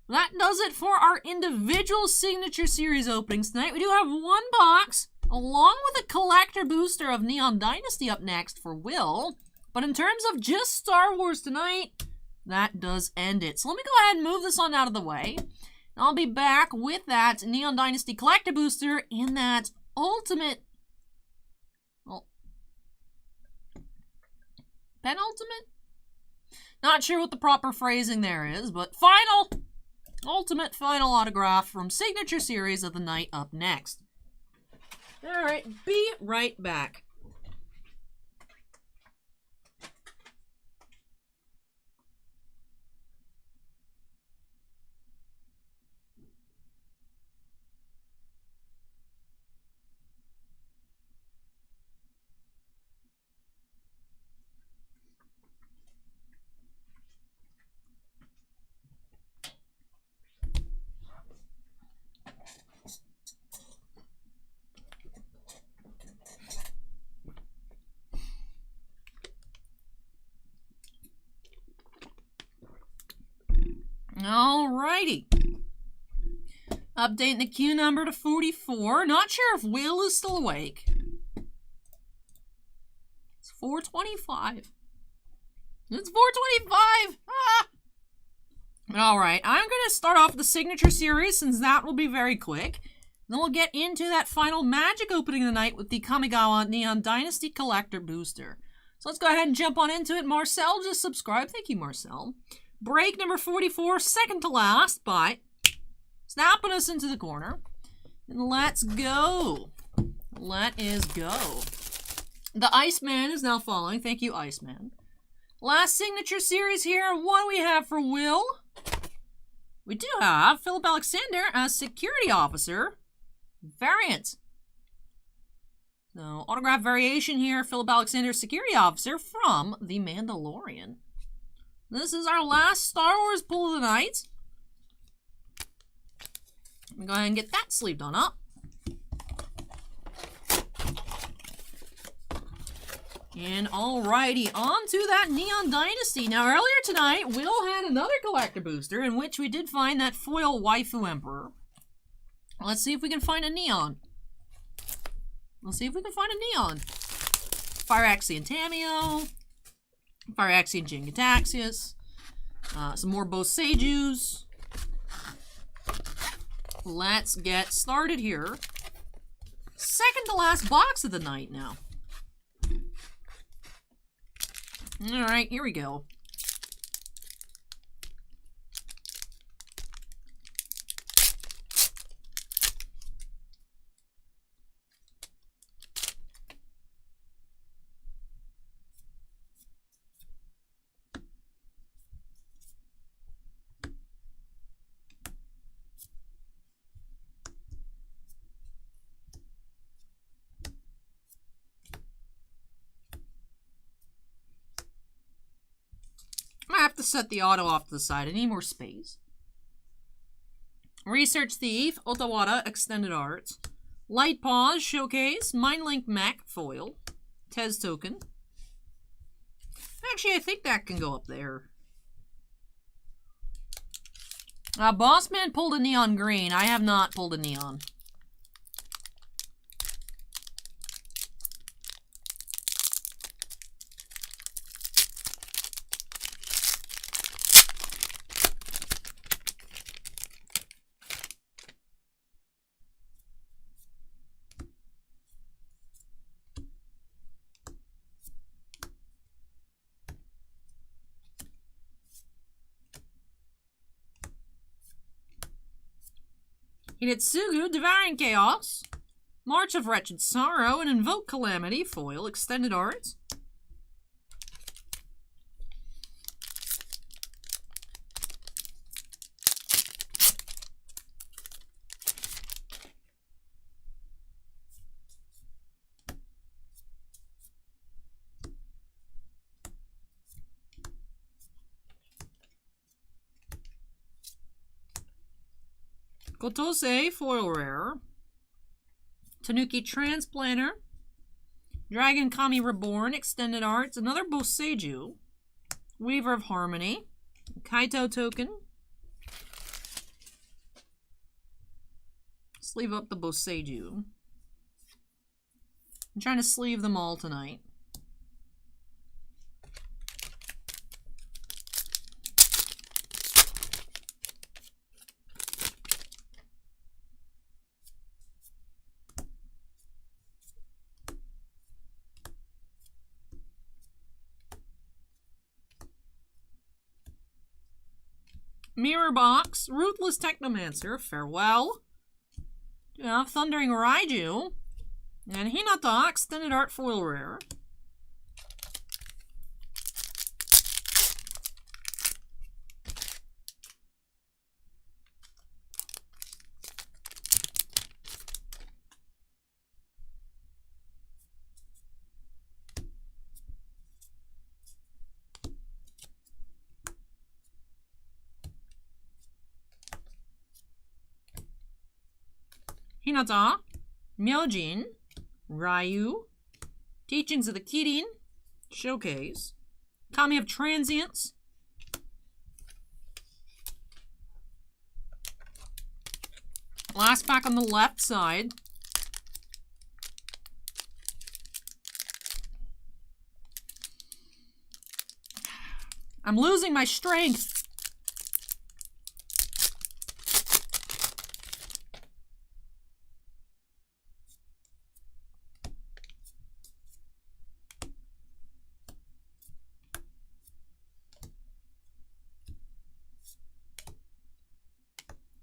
That does it for our individual Signature Series openings tonight. We do have 1 box, along with a collector booster of Neon Dynasty up next for Will. But in terms of just Star Wars tonight, that does end it. So let me go ahead and move this on out of the way. And I'll be back with that Neon Dynasty collector booster in that ultimate... Well, penultimate? Not sure what the proper phrasing there is, but ultimate final autograph from Signature Series of the night up next. Alright, be right back. Alrighty. Updating the queue number to 44. Not sure if Will is still awake. It's 4:25. It's 4:25! Ah! Alright, I'm going to start off the Signature Series since that will be very quick. Then we'll get into that final Magic opening of the night with the Kamigawa Neon Dynasty Collector Booster. So let's go ahead and jump on into it. Marcel just subscribed. Thank you, Marcel. Break number 44, second to last, by snapping us into the corner. And let's go. Let us go. The Iceman is now following. Thank you, Iceman. Last Signature Series here. What do we have for Will? We do have Philip Alexander as Security Officer. Variant. So, autograph variation here. Philip Alexander, Security Officer from The Mandalorian. This is our last Star Wars pull of the night. Let me go ahead and get that sleeved on up. And alrighty, on to that Neon Dynasty. Now earlier tonight, Will had another collector booster in which we did find that foil Waifu Emperor. Let's see if we can find a Neon. Let's see if we can find a Neon. Fire Axion Tamio. Fire Axion Jin Gataxius. Some more Boseijus. Let's get started here. Second to last box of the night now. Alright, here we go. I have to set the auto off to the side. I need more space. Research Thief, Otawara Extended Art, Light Paws Showcase, Mindlink Mech Foil, Tez Token. Actually, I think that can go up there. Bossman pulled a neon green. I have not pulled a neon. Hinetsugu, Devouring Chaos, March of Wretched Sorrow, and Invoke Calamity, foil, extended art. Kotose, foil rare. Tanuki Transplanter. Dragon Kami Reborn, extended arts. Another Boseiju. Weaver of Harmony. Kaito token. Sleeve up the Boseiju. I'm trying to sleeve them all tonight. Mirror Box, Ruthless Technomancer, Farewell. You have Thundering Raiju, and Hinata, extended art foil rare. Hinata, Myojin, Ryu, Teachings of the Kirin, Showcase, Kami of Transience, last pack on the left side, I'm losing my strength.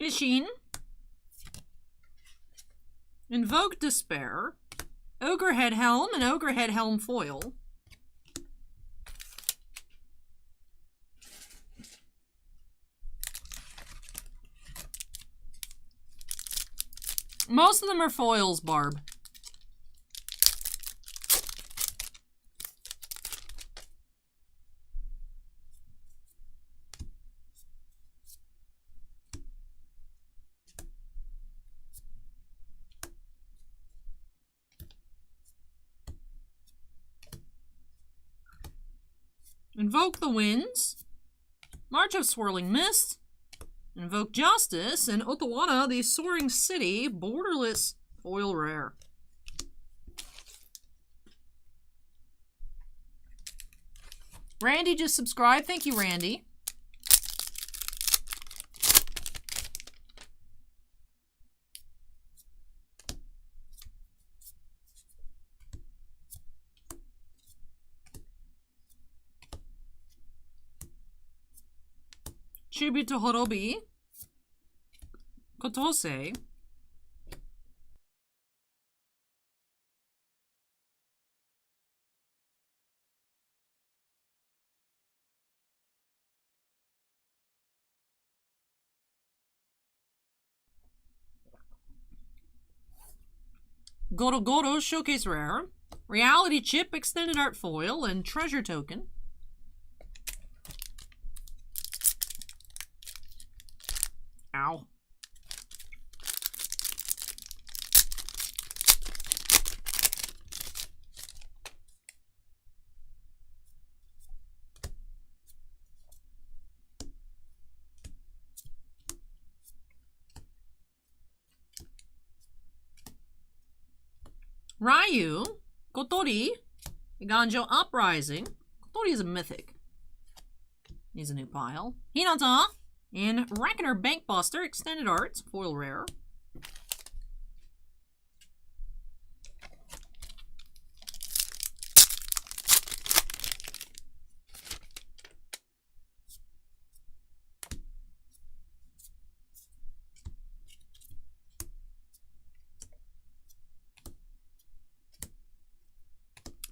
Shin, Invoke Despair, Ogrehead Helm, and Ogrehead Helm foil. Most of them are foils, Barb. Invoke the Winds, March of Swirling Mist, Invoke Justice, and Otawara, the Soaring City, borderless foil rare. Randy just subscribed. Thank you, Randy. Tribute to Horobi, Kotose, Goro Goro Showcase Rare, Reality Chip Extended Art Foil, and Treasure Token. Ow. Ryu, Kotori, Ganjo Uprising. Kotori is a mythic. Needs a new pile. Hinata, and Reckoner Bankbuster, Extended Art, foil rare.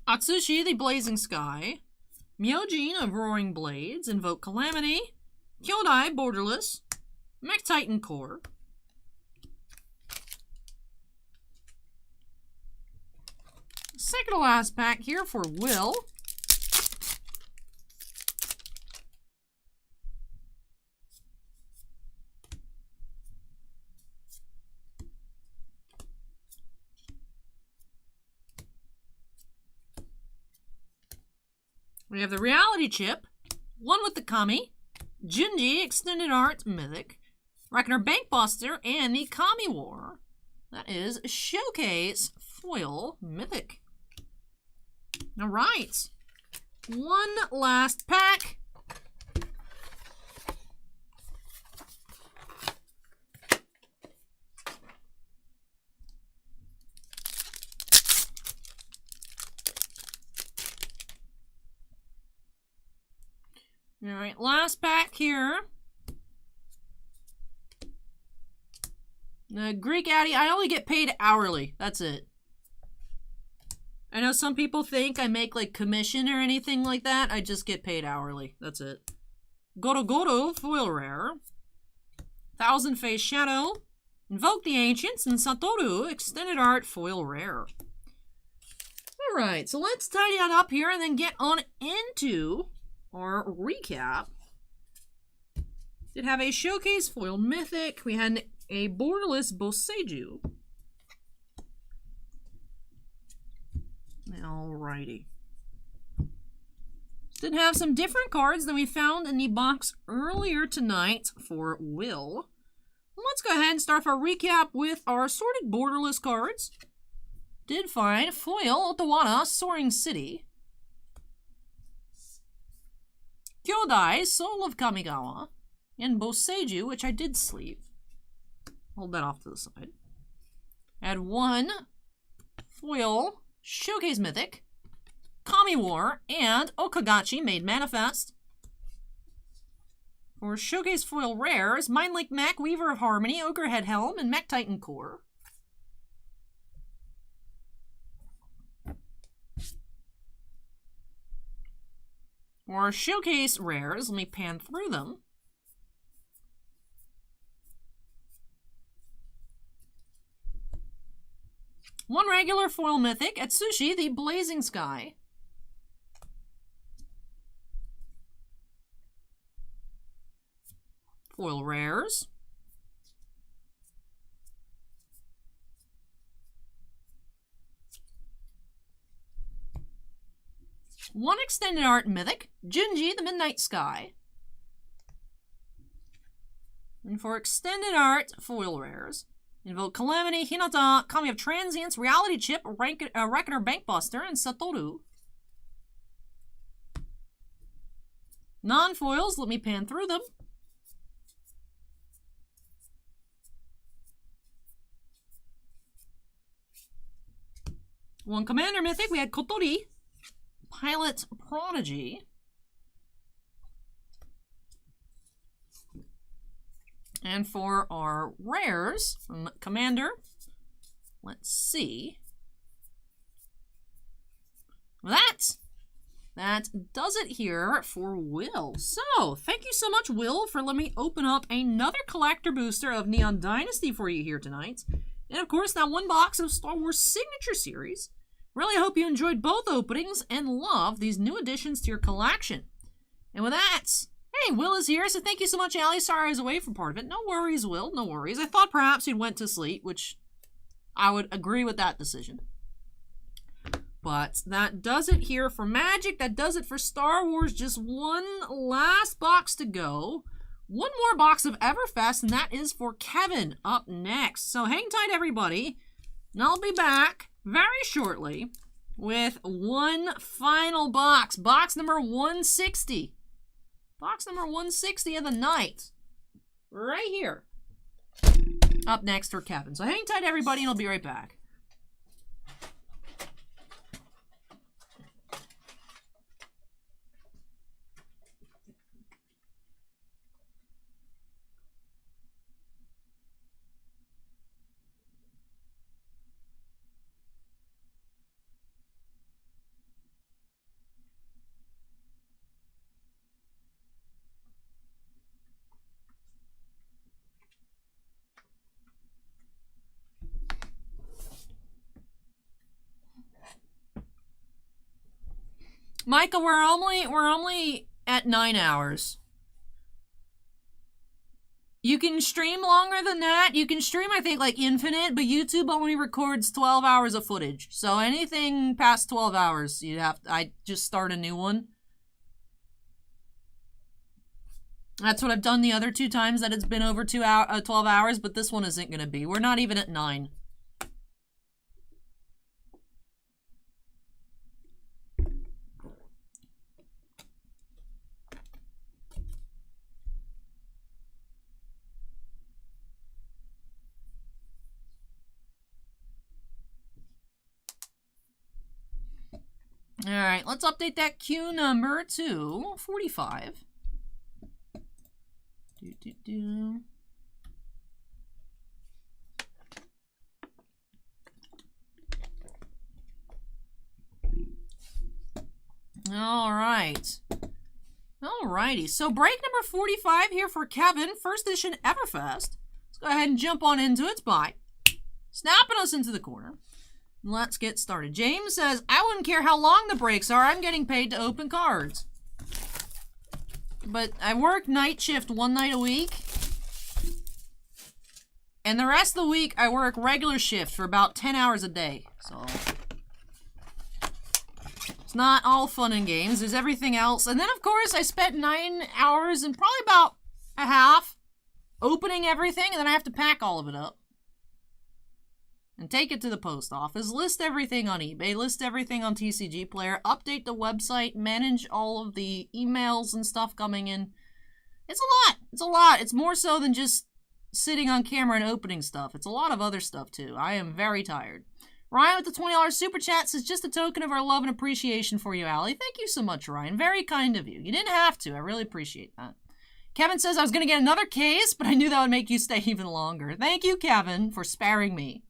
Atsushi, the Blazing Sky. Myojin of Roaring Blades. Invoke Calamity. Kyodai, Borderless. Mech Titan Core. Second to last pack here for Will. We have the Reality Chip, one with the Kami, Junji, Extended Art, Mythic, Reckoner Bankbuster, and the Kami War. That is Showcase Foil Mythic. All right. One last pack. All right, last pack here. The Greek Addy, I only get paid hourly. That's it. I know some people think I make like commission or anything like that. I just get paid hourly. That's it. Goro Goro, foil rare. Thousand Face Shadow. Invoke the Ancients, and Satoru, Extended Art, foil rare. All right, so let's tidy that up here and then get on into our recap. Did have a Showcase Foil Mythic. We had a Borderless Boseiju. Alrighty. Did have some different cards than we found in the box earlier tonight for Will. Let's go ahead and start our recap with our sorted Borderless cards. Did find Foil Otawana, Soaring City. Kyodai, Soul of Kamigawa, and Boseiju, which I did sleeve. Hold that off to the side. Had one foil Showcase Mythic, Kami War, and Okagachi Made Manifest. For Showcase Foil Rares, Mind Link Mech, Weaver of Harmony, Ogrehead Helm, and Mech Titan Core. For Showcase Rares, let me pan through them. One regular foil mythic, Atsushi, the Blazing Sky. Foil rares. One Extended Art Mythic, Junji, the Midnight Sky. And for Extended Art Foil Rares, Invoke Calamity, Hinata, Kami of Transience, Reality Chip, Reckoner Bankbuster, and Satoru. Non-foils, let me pan through them. One Commander Mythic, we had Kotori, Pilot Prodigy. And for our rares from Commander, let's see. That does it here for Will. So, thank you so much, Will, for letting me open up another collector booster of Neon Dynasty for you here tonight. And of course, that one box of Star Wars Signature Series. Really hope you enjoyed both openings and love these new additions to your collection. And with that, hey, Will is here, so thank you so much, Allie. Sorry I was away from part of it. No worries, Will, no worries. I thought perhaps you'd went to sleep, which I would agree with that decision. But that does it here for Magic. That does it for Star Wars. Just one last box to go. One more box of Everfest, and that is for Kevin up next. So hang tight, everybody, and I'll be back very shortly with one final box. Box number 160. Box number 160 of the night. Right here. Up next for Kevin. So hang tight, everybody, and I'll be right back. Micah, we're only at 9 hours. You can stream longer than that. You can stream, I think, like infinite, but YouTube only records 12 hours of footage. So anything past 12 hours, I just start a new one. That's what I've done the other 2 times that it's been over 12 hours, but this one isn't going to be. We're not even at 9. All right, let's update that queue number to 45. All right. Alrighty, so break number 45 here for Kevin, first edition Everfest. Let's go ahead and jump on into it by snapping us into the corner. Let's get started. James says, I wouldn't care how long the breaks are. I'm getting paid to open cards. But I work night shift 1 night a week. And the rest of the week, I work regular shift for about 10 hours a day. So it's not all fun and games. There's everything else. And then, of course, I spent 9 hours and probably about a half opening everything. And then I have to pack all of it up and take it to the post office, list everything on eBay, list everything on TCG Player, update the website, manage all of the emails and stuff coming in. It's a lot. It's a lot. It's more so than just sitting on camera and opening stuff. It's a lot of other stuff, too. I am very tired. Ryan with the $20 Super Chat says, just a token of our love and appreciation for you, Allie. Thank you so much, Ryan. Very kind of you. You didn't have to. I really appreciate that. Kevin says, I was going to get another case, but I knew that would make you stay even longer. Thank you, Kevin, for sparing me.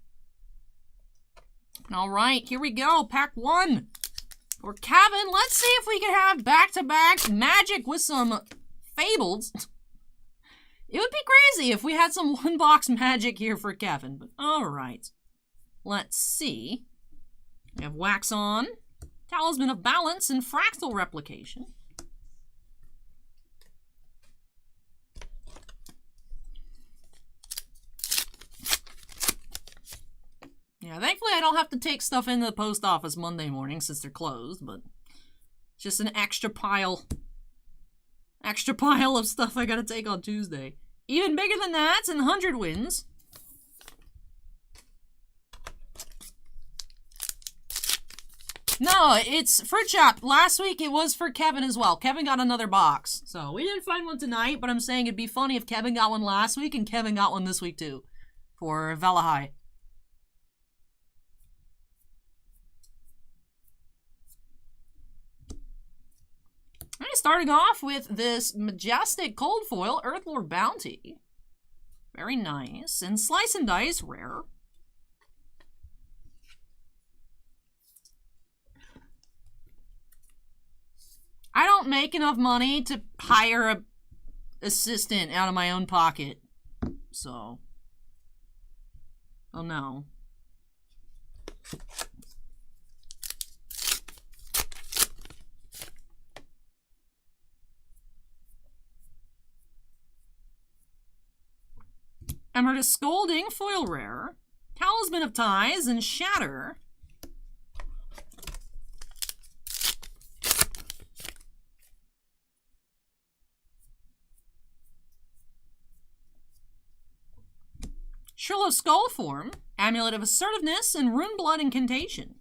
All right, here we go. Pack 1 for Kevin. Let's see if we can have back-to-back magic with some fables. It would be crazy if we had some 1-box magic here for Kevin. But all right, let's see. We have Wax On, Talisman of Balance, and Fractal Replication. Yeah, thankfully I don't have to take stuff into the post office Monday morning since they're closed, but just an extra pile of stuff I gotta take on Tuesday. Even bigger than that, it's in 100 wins. No, it's Fruit Shop. Last week it was for Kevin as well. Kevin got another box. So we didn't find one tonight, but I'm saying it'd be funny if Kevin got one last week and Kevin got one this week too for Velahai. Starting off with this majestic cold foil Earthlord Bounty. Very nice. And Slice and Dice rare. I don't make enough money to hire a assistant out of my own pocket. So. Oh no. Emeritus Scolding, foil rare. Talisman of Ties, and Shatter. Shrill of Skull Form, Amulet of Assertiveness, and Rune Blood Incantation.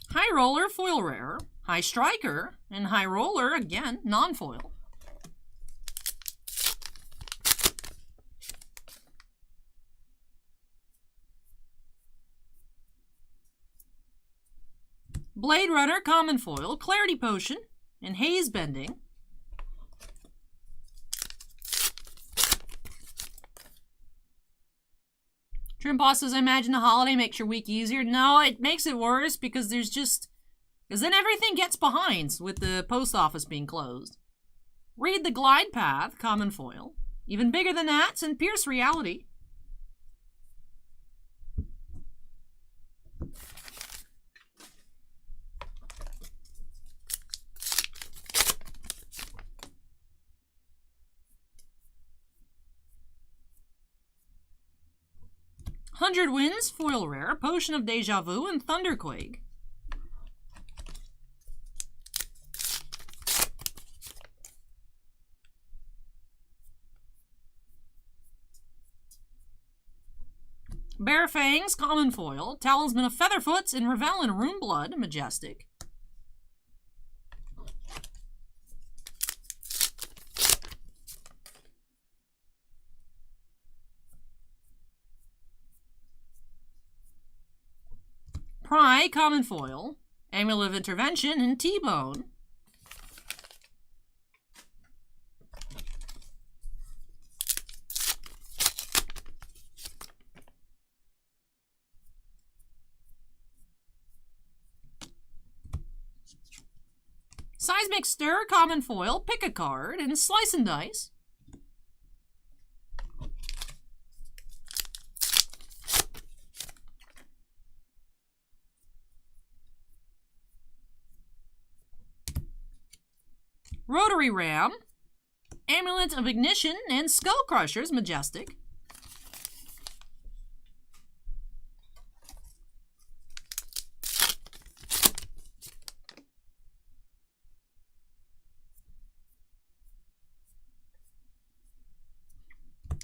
High Roller, foil rare. High Striker, and High Roller, again, non-foil. Blade Runner, common foil. Clarity Potion, and Haze Bending. Trimpa says, I imagine the holiday makes your week easier. No, it makes it worse because there's just... because then everything gets behind with the post office being closed. Read the Glide Path, common foil. Even bigger than that, and Pierce Reality. Hundred Winds, foil rare. Potion of Deja Vu, and Thunderquake. Bare Fangs, common foil. Talisman of Featherfoots, and Revel and Rune Blood, majestic. Pry, common foil. Amulet of Intervention, and T-Bone. Seismic Stir, common foil. Pick a card, and Slice and Dice. Rotary Ram, Amulet of Ignition, and Skull Crushers, majestic.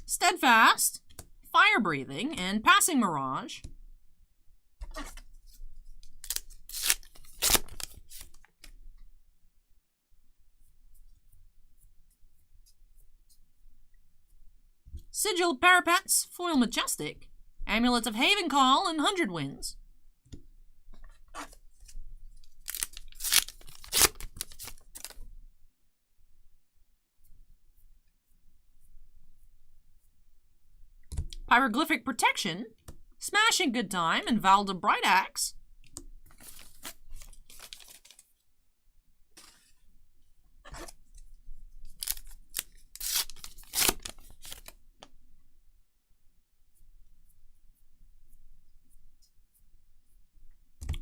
Steadfast, Fire Breathing, and Passing Mirage. Sigil Parapets, foil majestic. Amulets of Haven Call, and Hundred Winds. Pyroglyphic Protection, Smashing Good Time, and Valda Bright Axe.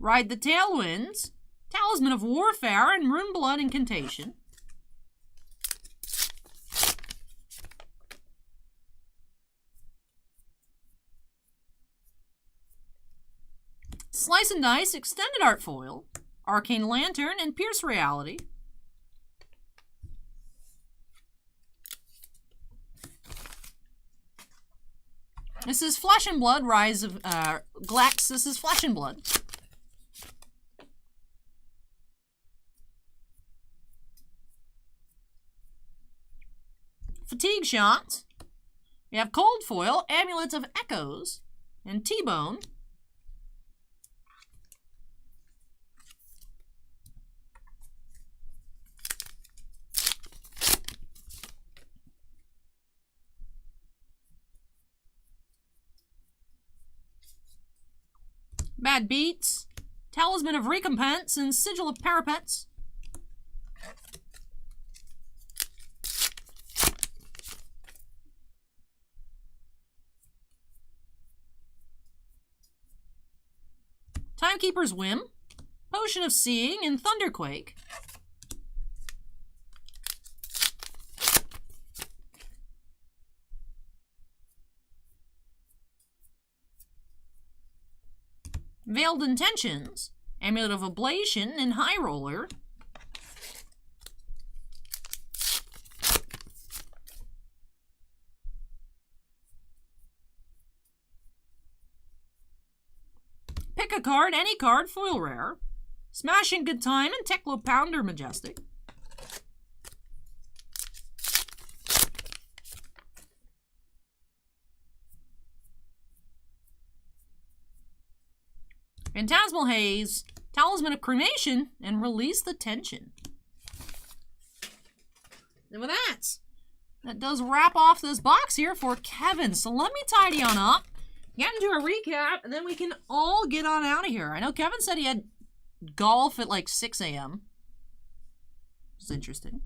Ride the Tailwinds, Talisman of Warfare, and Rune Blood Incantation. Slice and Dice, Extended Art Foil, Arcane Lantern, and Pierce Reality. This is Flesh and Blood, Rise of Glax. This is Flesh and Blood. Fatigue Shot. We have Cold Foil, Amulets of Echoes, and T-Bone. Bad Beats, Talisman of Recompense, and Sigil of Parapets. Timekeeper's Whim, Potion of Seeing, and Thunderquake. Veiled Intentions, Amulet of Ablation, and High Roller. Pick a card, any card, foil rare. Smashing Good Time and Teklo Pounder Majestic. Phantasmal Haze, Talisman of Cremation, and Release the Tension. And with that does wrap off this box here for Kevin. So let me tidy on up, get into a recap, and then we can all get on out of here. I know Kevin said he had golf at like 6 a.m. It's interesting.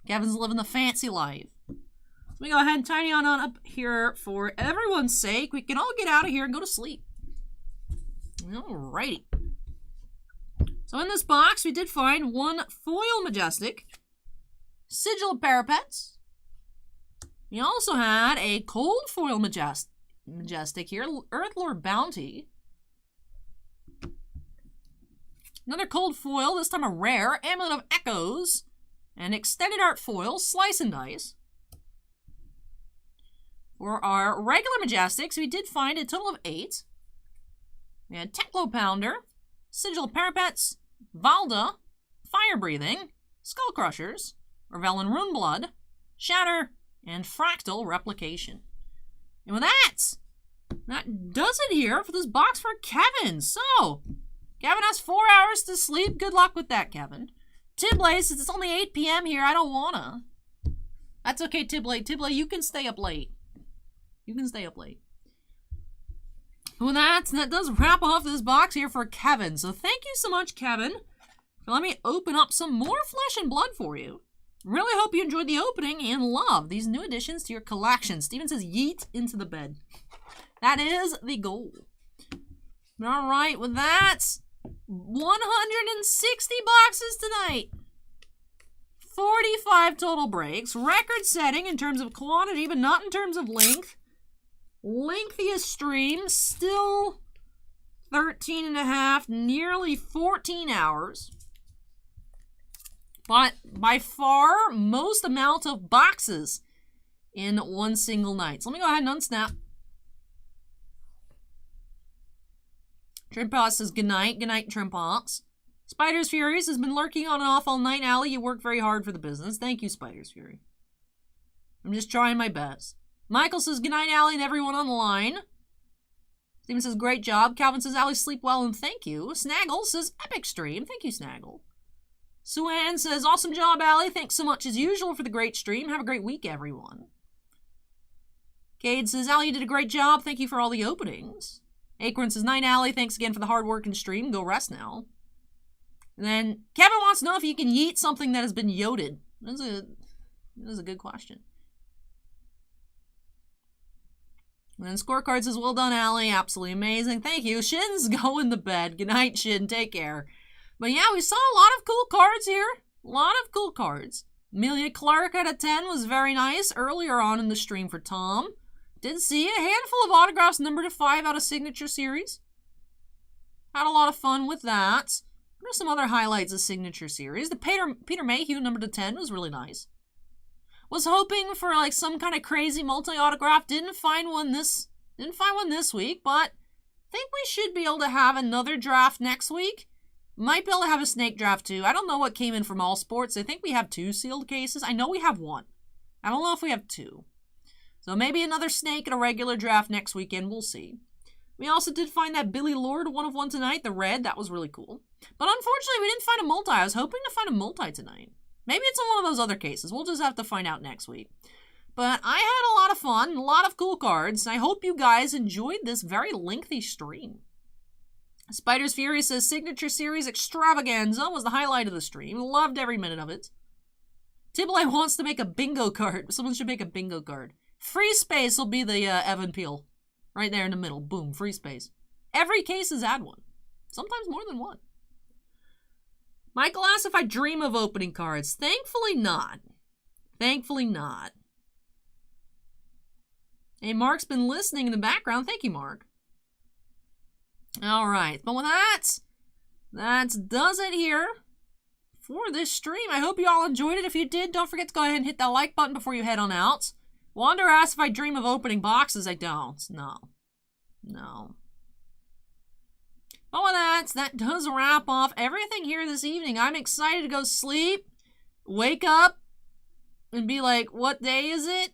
Kevin's living the fancy life. Let me go ahead and tidy on up here for everyone's sake. We can all get out of here and go to sleep. Alrighty. So in this box, we did find one foil Majestic, Sigil of Parapets. We also had a cold foil Majestic here, Earthlord Bounty. Another cold foil, this time a rare, Amulet of Echoes, and extended art foil, Slice and Dice. For our regular Majestics, we did find a total of 8. We had Teklo Pounder, Sigil of Parapets, Valda, Fire Breathing, Skull Crushers, Revelin Runeblood, Shatter, and Fractal Replication. And with that does it here for this box for Kevin. So, Kevin has 4 hours to sleep. Good luck with that, Kevin. Tiblay, since it's only 8 p.m. here, I don't wanna. That's okay, Tiblay. Tiblay, you can stay up late. You can stay up late. Well, that does wrap off this box here for Kevin. So thank you so much, Kevin, for letting me open up some more Flesh and Blood for you. Really hope you enjoyed the opening and love these new additions to your collection. Steven says, yeet into the bed. That is the goal. All right, with that, 160 boxes tonight. 45 total breaks. Record setting in terms of quantity, but not in terms of length. Lengthiest stream, still 13 and a half, nearly 14 hours. But by far, most amount of boxes in one single night. So let me go ahead and unsnap. Trimposs says goodnight. Goodnight, Trimposs. Spider's Furies has been lurking on and off all night. Allie, you work very hard for the business. Thank you, Spider's Fury. I'm just trying my best. Michael says, good night, Allie, and everyone on the line. Steven says, great job. Calvin says, Allie, sleep well, and thank you. Snaggle says, epic stream. Thank you, Snaggle. Suan says, awesome job, Allie. Thanks so much, as usual, for the great stream. Have a great week, everyone. Cade says, Allie, you did a great job. Thank you for all the openings. Acorn says, night, Allie. Thanks again for the hard work and stream. Go rest now. And then Kevin wants to know if you can yeet something that has been yoted. That is a good question. And then Scorecard says, well done, Allie. Absolutely amazing. Thank you. Shin's going to bed. Good night, Shin. Take care. But yeah, we saw a lot of cool cards here. A lot of cool cards. Amelia Clark out of 10 was very nice earlier on in the stream for Tom. Did see a handful of autographs numbered to 5 out of Signature Series. Had a lot of fun with that. What are some other highlights of Signature Series? The Peter Mayhew numbered to 10 was really nice. Was hoping for like some kind of crazy multi-autograph. Didn't find one this week, but think we should be able to have another draft next week. Might be able to have a snake draft too. I don't know what came in from All Sports. I think we have 2 sealed cases. I know we have 1. I don't know if we have 2. So maybe another snake at a regular draft next weekend. We'll see. We also did find that Billy Lord 1 of 1 tonight, the red. That was really cool. But unfortunately, we didn't find a multi. I was hoping to find a multi tonight. Maybe it's in one of those other cases. We'll just have to find out next week. But I had a lot of fun, a lot of cool cards. I hope you guys enjoyed this very lengthy stream. Spider's Fury says, Signature Series Extravaganza was the highlight of the stream. Loved every minute of it. Tiblay wants to make a bingo card. Someone should make a bingo card. Free space will be the Evan Peel. Right there in the middle. Boom, free space. Every case has had one. Sometimes more than one. Michael asks if I dream of opening cards. Thankfully not. Thankfully not. Hey, Mark's been listening in the background. Thank you, Mark. All right. But with that, that does it here for this stream. I hope you all enjoyed it. If you did, don't forget to go ahead and hit that like button before you head on out. Wander asked if I dream of opening boxes. I don't. No. But with that does wrap off everything here this evening. I'm excited to go sleep, wake up, and be like, what day is it?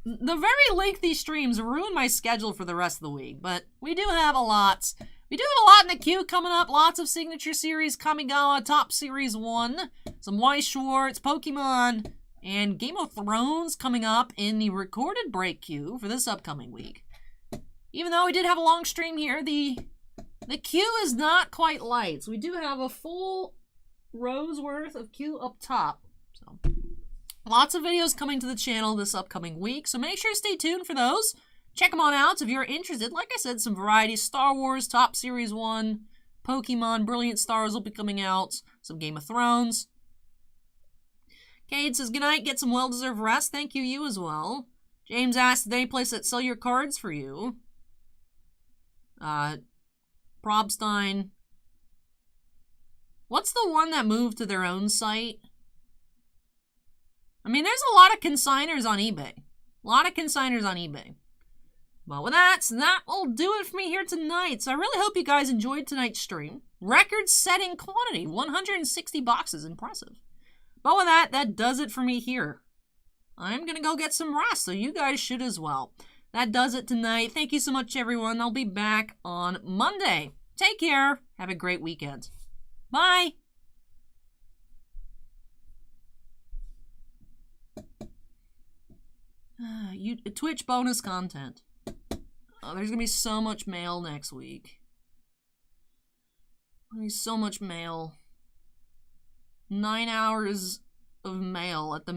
The very lengthy streams ruin my schedule for the rest of the week, but we do have a lot. We do have a lot in the queue coming up. Lots of Signature Series, Kamigawa, Top Series 1, some Weiss Schwarz, Pokemon, and Game of Thrones coming up in the recorded break queue for this upcoming week. Even though we did have a long stream here, the queue is not quite light. So we do have a full row's worth of queue up top. So lots of videos coming to the channel this upcoming week, so make sure to stay tuned for those. Check them on out if you're interested. Like I said, some variety. Star Wars, Top Series 1, Pokemon, Brilliant Stars will be coming out. Some Game of Thrones. Cade says, good night, get some well-deserved rest. Thank you, you as well. James asked, did any place that sell your cards for you? Probstein. What's the one that moved to their own site? I mean, there's a lot of consigners on eBay. Well, with that will do it for me here tonight. So I really hope you guys enjoyed tonight's stream. Record-setting quantity, 160 boxes, impressive. But with that does it for me here. I'm going to go get some rest, so you guys should as well. That does it tonight. Thank you so much, everyone. I'll be back on Monday. Take care. Have a great weekend. Bye. Twitch bonus content. Oh, there's gonna be so much mail next week. There's gonna be so much mail. 9 hours of mail at the